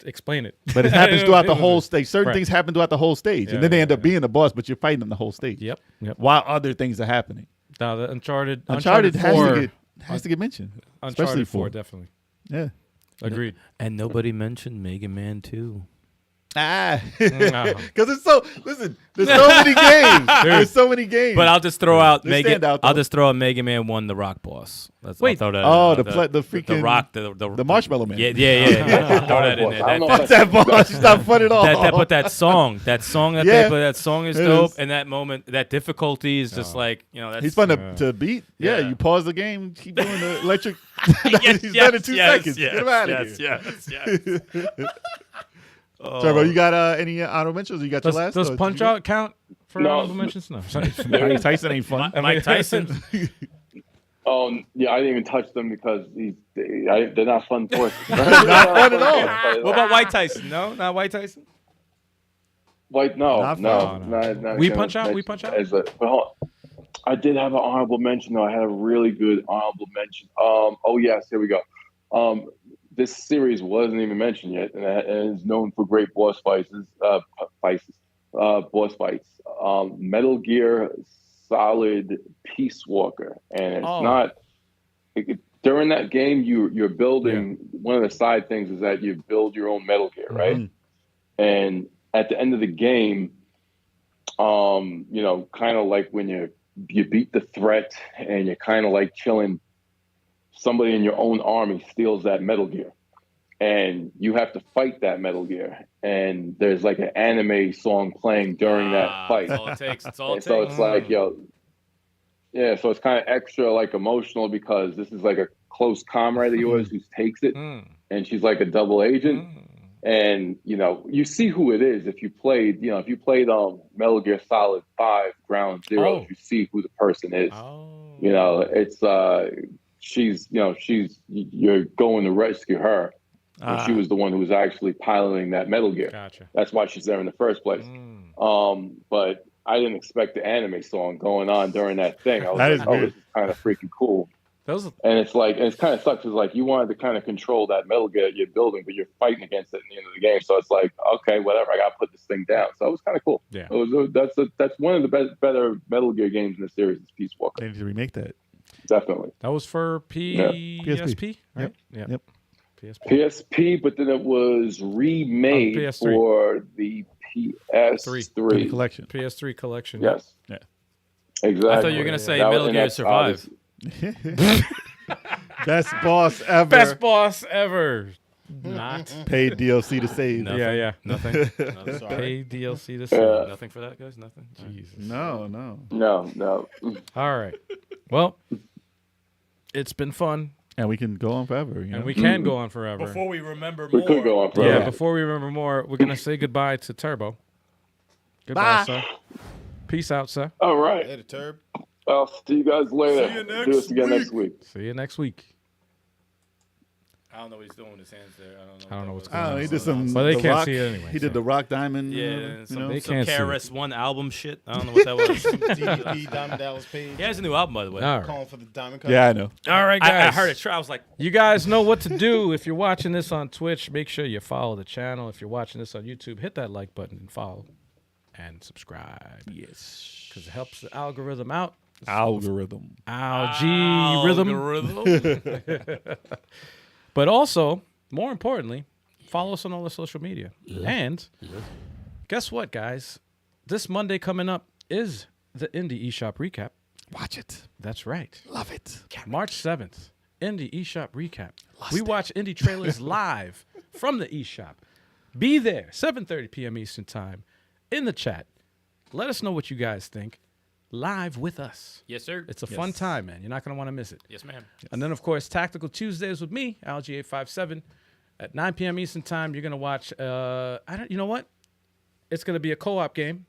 C: explain it.
D: But it
C: I
D: happens
C: didn't know
D: throughout
C: it
D: the
C: was
D: whole
C: a-
D: stage. Certain
C: Right.
D: things happen throughout the whole stage.
C: Yeah,
D: and then they
C: yeah,
D: end up
C: yeah.
D: being the boss, but you're fighting them the whole stage.
C: Yep.
D: While other things are happening.
C: Now the Uncharted
D: Uncharted
C: 4,
D: has to get mentioned.
C: Uncharted
D: especially
C: 4
D: 4.
C: definitely.
D: Yeah.
C: Agreed.
F: And nobody mentioned Mega Man 2.
D: Ah,
C: No.
D: because it's so. Listen, there's so many games. There's so many games.
F: But I'll just throw out
D: They
F: Mega.
D: stand out,
F: I'll
D: though.
F: just throw out Mega Man 1, the Rock boss. I'll
C: Wait.
F: throw that.
D: Oh, the
F: the
D: freaking-
F: rock,
D: the Marshmallow Man.
F: Yeah. Throw that in there.
E: I don't know
F: That,
E: if
D: Fuck that boss. It's not fun at all.
F: but that song that
D: Yeah.
F: they play, that song is
D: It
F: dope,
D: is.
F: and that moment, that difficulty is just like that's.
D: He's fun to beat. Yeah,
F: Yeah.
D: you pause the game, keep doing the electric.
F: Yes,
D: He's done in 2 seconds.
F: Yes,
D: Get him out of
F: yes,
D: here.
F: Yes.
D: Trevor, you got any honorable mentions? You got your
C: Does,
D: last?
C: does
D: or
C: Punch
D: you got-
C: Out count for
E: No.
C: honorable mentions? No.
D: Mike Tyson ain't fun.
F: Mike Tyson.
E: Oh yeah, I didn't even touch them because they're not fun horses.
D: Not fun at all.
F: What about White Tyson? No, not White Tyson.
E: No.
C: No. We Punch Out.
E: Well, I did have an honorable mention though. I had a really good honorable mention. Oh yes, here we go. This series wasn't even mentioned yet, and is known for great boss fights. Boss fights. Metal Gear Solid Peace Walker, and it's not. During that game, you're building. One of the side things is that you build your own Metal Gear, right? Mm-hmm. And at the end of the game, kind of like when you beat the threat and you're kind of like chilling, somebody in your own army steals that Metal Gear, and you have to fight that Metal Gear. And there's like an anime song playing during that fight.
F: That's all it takes. It's all it takes.
E: So it's like, so it's kind of extra like emotional because this is like a close comrade of yours who takes it, and she's like a double agent. And you see who it is if you played. Metal Gear Solid 5 Ground Zero, you see who the person is. It's you're going to rescue her. And she was the one who was actually piloting that Metal Gear.
C: Gotcha.
E: That's why she's there in the first place. But I didn't expect the anime song going on during that thing. I was like, this is kind of freaking cool. And it's kind of sucks. It's like you wanted to kind of control that Metal Gear you're building, but you're fighting against it at the end of the game. So it's like, okay, whatever. I got to put this thing down. So it was kind of cool.
C: Yeah.
E: That's one of the better Metal Gear games in the series. Is Peace Walker.
D: They need to remake that.
E: Definitely.
C: That was for PSP, right?
D: Yep.
E: PSP, but then it was remade for the PS3
D: collection.
C: PS3 collection.
E: Yes.
D: Yeah.
E: Exactly.
F: I thought you were gonna say Metal Gear Survive.
D: Best boss ever.
C: Best boss ever. Not
D: paid DLC to save.
F: Nothing.
C: Yeah.
F: Nothing.
C: Paid DLC to save.
F: Nothing for that, guys. Nothing.
C: Jesus.
D: No.
C: All right. Well, it's been fun.
D: And we can go on forever.
C: And we can go on forever.
F: Before we remember more.
E: We could go on forever.
C: Yeah, before we remember more, we're going to say goodbye to Turbo. Goodbye, sir. Peace out, sir.
E: All right.
A: Later, Turb.
E: I'll see you guys later.
F: See you next
E: Do this again next week.
C: See you next week.
F: I don't know what he's doing with his hands there.
C: I don't know what's going on.
D: He did some.
C: Well, they can't
D: rock,
C: see it anyway.
D: He did the Rock Diamond.
F: Yeah, some
C: they can't see it.
F: KRS-One album shit. I don't know what that was.
A: DDP, Diamond Dallas Page.
F: He has a new album, by the way.
C: All right.
A: Calling for the Diamond Cut.
D: Yeah, I know.
C: All right, guys.
F: I heard it. I was like,
C: you guys know what to do. If you're watching this on Twitch, make sure you follow the channel. If you're watching this on YouTube, hit that like button and follow and subscribe.
D: Yes.
C: Because it helps the algorithm out.
D: Algorithm.
C: But also, more importantly, follow us on all the social media. And guess what, guys? This Monday coming up is the Indie eShop Recap.
D: Watch it.
C: That's right.
D: Love it.
C: March 7th, Indie eShop Recap. We watch indie trailers live from the eShop. Be there, 7:30 p.m. Eastern Time, in the chat. Let us know what you guys think. Live with us.
F: yes, sir.
C: It's a fun time, man. You're not going to want to miss it.
F: Yes, ma'am.
C: And then, of course, Tactical Tuesdays with me, Algie857. At 9 p.m. Eastern Time, you're going to watch, you know what? It's going to be a co-op game.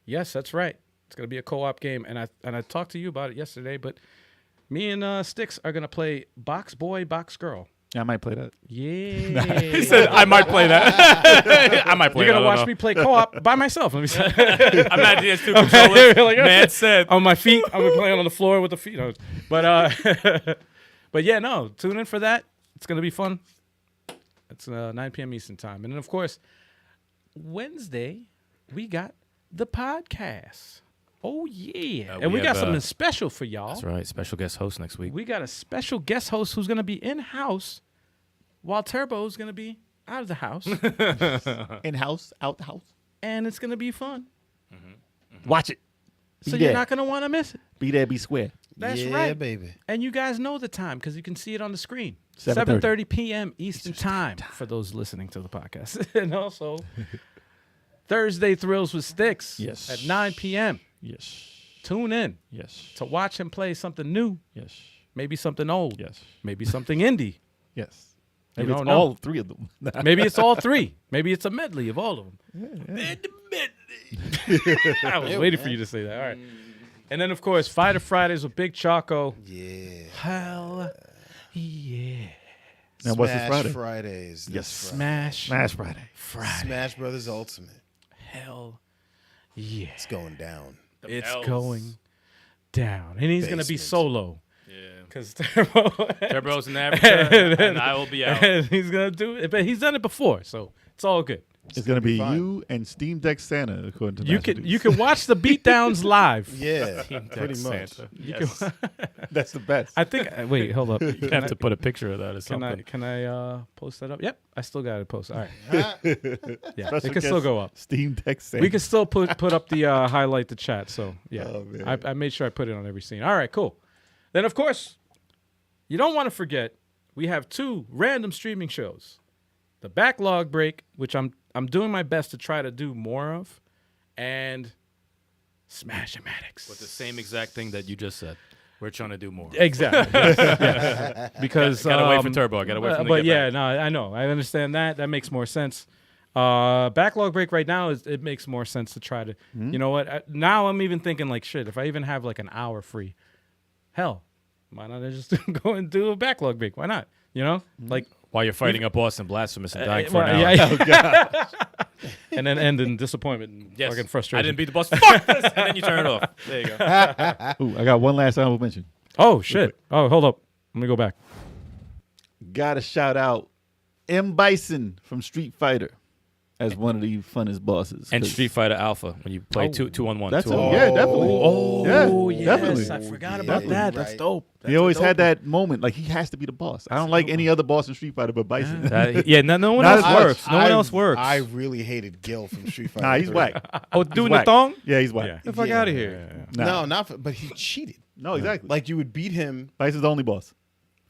C: Yes, that's right. It's going to be a co-op game. And I talked to you about it yesterday, but me and Sticks are going to play Box Boy, Box Girl.
D: Yeah, I might play that.
C: Yeah.
F: He said, I might play that. I might play
C: You're
F: that.
C: You're going to watch me play co-op by myself. Let me say.
F: I'm not just two controllers. Man said.
C: On my feet. I'm playing on the floor with the feet. But yeah, no. Tune in for that. It's going to be fun. It's 9 p.m. Eastern Time. And then, of course, Wednesday, we got the podcast. Oh, yeah. And we got something special for y'all.
F: That's right. Special guest host next week.
C: We got a special guest host who's going to be in-house while Turbo's going to be out of the house.
D: In-house, out the house.
C: And it's going to be fun.
D: Watch it.
C: So you're not going to want to miss it.
D: Be there, be square.
C: That's
A: yeah,
C: right.
A: baby.
C: And you guys know the time because you can see it on the screen.
D: 7:30
C: 7:30 p.m. Eastern time for those listening to the podcast. And also, Thursday Thrills with Sticks at 9 p.m.
D: Yes.
C: Tune in to watch him play something new.
D: Yes.
C: Maybe something old.
D: Yes.
C: Maybe something indie.
D: Yes.
C: You
D: Maybe it's
C: don't know.
D: all three of them.
C: Maybe it's all three. Maybe it's a medley of all of them. I was waiting for you to say that. All right. And then, of course, Fighter Fridays with Big Choco.
A: Yeah.
C: Hell yeah.
D: Now, what's this
A: Smash
D: Friday?
A: Fridays.
D: Yes.
C: Smash
D: Friday.
C: Friday.
A: Smash Brothers Ultimate.
C: Hell yeah.
A: It's going down.
C: It's
F: L's.
C: going down. And he's going to be
A: Basement.
C: solo.
F: Yeah.
C: Because Turbo.
F: Turbo's an amateur, and I will be out.
C: And he's going to do it. But he's done it before, so it's all good.
D: It's going to be
A: fine.
D: you and Steam Deck Santa, according to
C: You
D: Master
C: can
D: Deuce.
C: you can watch the beatdowns live.
A: Yeah,
F: Team Deck
A: pretty much.
F: Santa.
C: You
F: Yes.
C: can-
D: That's the best.
C: I think. Wait, hold up.
F: You have to put a picture of that or
C: Can
F: something.
C: I post that up? Yep, I still got it posted. All right. Yeah,
D: Special
C: it can still
D: guest
C: go up.
D: Steam Deck Santa.
C: We can still put up the highlight the chat. So yeah,
D: Oh, man.
C: I made sure I put it on every scene. All right, cool. Then of course, you don't want to forget we have 2 random streaming shows, the Backlog Break, which I'm doing my best to try to do more of, and Smash-O-Matics.
F: With the same exact thing that you just said. We're trying to do more.
C: Exactly. Yes. Because
F: Gotta wait for Turbo. I gotta wait for him to
C: but
F: get
C: yeah,
F: back.
C: no, I know. I understand that. That makes more sense. Backlog Break right now it makes more sense to try to. You know what? Now I'm even thinking like shit. If I even have like an hour free, hell, why not I just go and do a Backlog Break? Why not? You know, like
F: While you're fighting up Boston Blasphemous and dying for
C: well,
F: an hour.
C: yeah, and then end in disappointment and
F: Yes.
C: fucking frustration.
F: I didn't beat the boss. Fuck this! And then you turn it off. There you go.
D: Ooh, I got one last honorable mention.
C: Oh shit! Oh, hold up. Let me go back.
D: Got to shout out M. Bison from Street Fighter as one of the funnest bosses.
F: And
D: 'cause
F: Street Fighter Alpha when you play two on one.
D: That's
F: two
D: a,
F: on one.
D: yeah, definitely.
C: Oh,
D: yeah,
C: yes,
D: definitely.
C: I forgot
A: Yeah,
C: about that.
A: right.
C: That's dope.
D: He always had that moment, like he has to be the boss. I don't like any other boss in Street Fighter but Bison.
F: No one
D: Not
F: else
D: as much.
F: works. No one else works.
A: I really hated Gil from Street Fighter.
D: Nah, he's
A: 3.
D: whack.
C: Oh, doing
D: whack.
C: the thong?
D: Yeah, he's whack.
C: Get the fuck
A: Yeah.
C: out of here.
D: Nah.
A: No, not. But he cheated.
D: No, exactly.
A: Like you would beat him.
D: Bison's the only boss.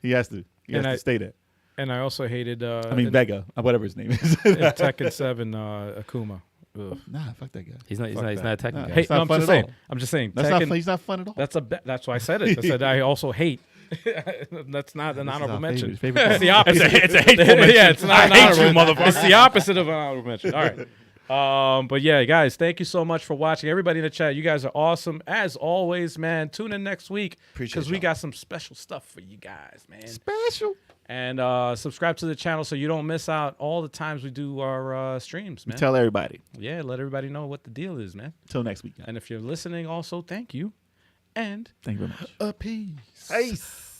D: He has to. He has
C: And
D: to stay there.
C: And I also hated.
D: I mean, Vega, whatever his name is.
C: in Tekken 7, Akuma. Ugh.
D: Nah, fuck that guy.
F: He's not
D: Fuck
F: a
D: that.
F: technical
D: Nah.
F: guy.
C: Hey,
D: It's not
C: no, I'm
D: fun
C: just
D: at
C: saying.
D: all.
C: I'm just saying.
D: That's
C: Tekken,
D: not fun. He's not fun at all.
C: That's why I said it. I said I also hate. That's not an
D: This is
C: honorable
D: our
C: mention.
D: favorite
C: It's the
D: boss.
C: opposite.
F: It's a hateful mention.
C: Yeah, it's not
F: I
C: an
F: hate you,
C: honorable.
F: motherfucker.
C: It's the opposite of an honorable mention. All right. But yeah, guys, thank you so much for watching. Everybody in the chat, you guys are awesome as always, man. Tune in next week
A: Appreciate
C: because we
A: y'all.
C: got some special stuff for you guys, man.
D: Special.
C: And subscribe to the channel so you don't miss out all the times we do our streams, man.
D: Tell everybody.
C: Yeah, let everybody know what the deal is, man.
D: Till next week.
C: And if you're listening, also thank you. And
D: Thank you very much.
A: A piece.
D: Peace.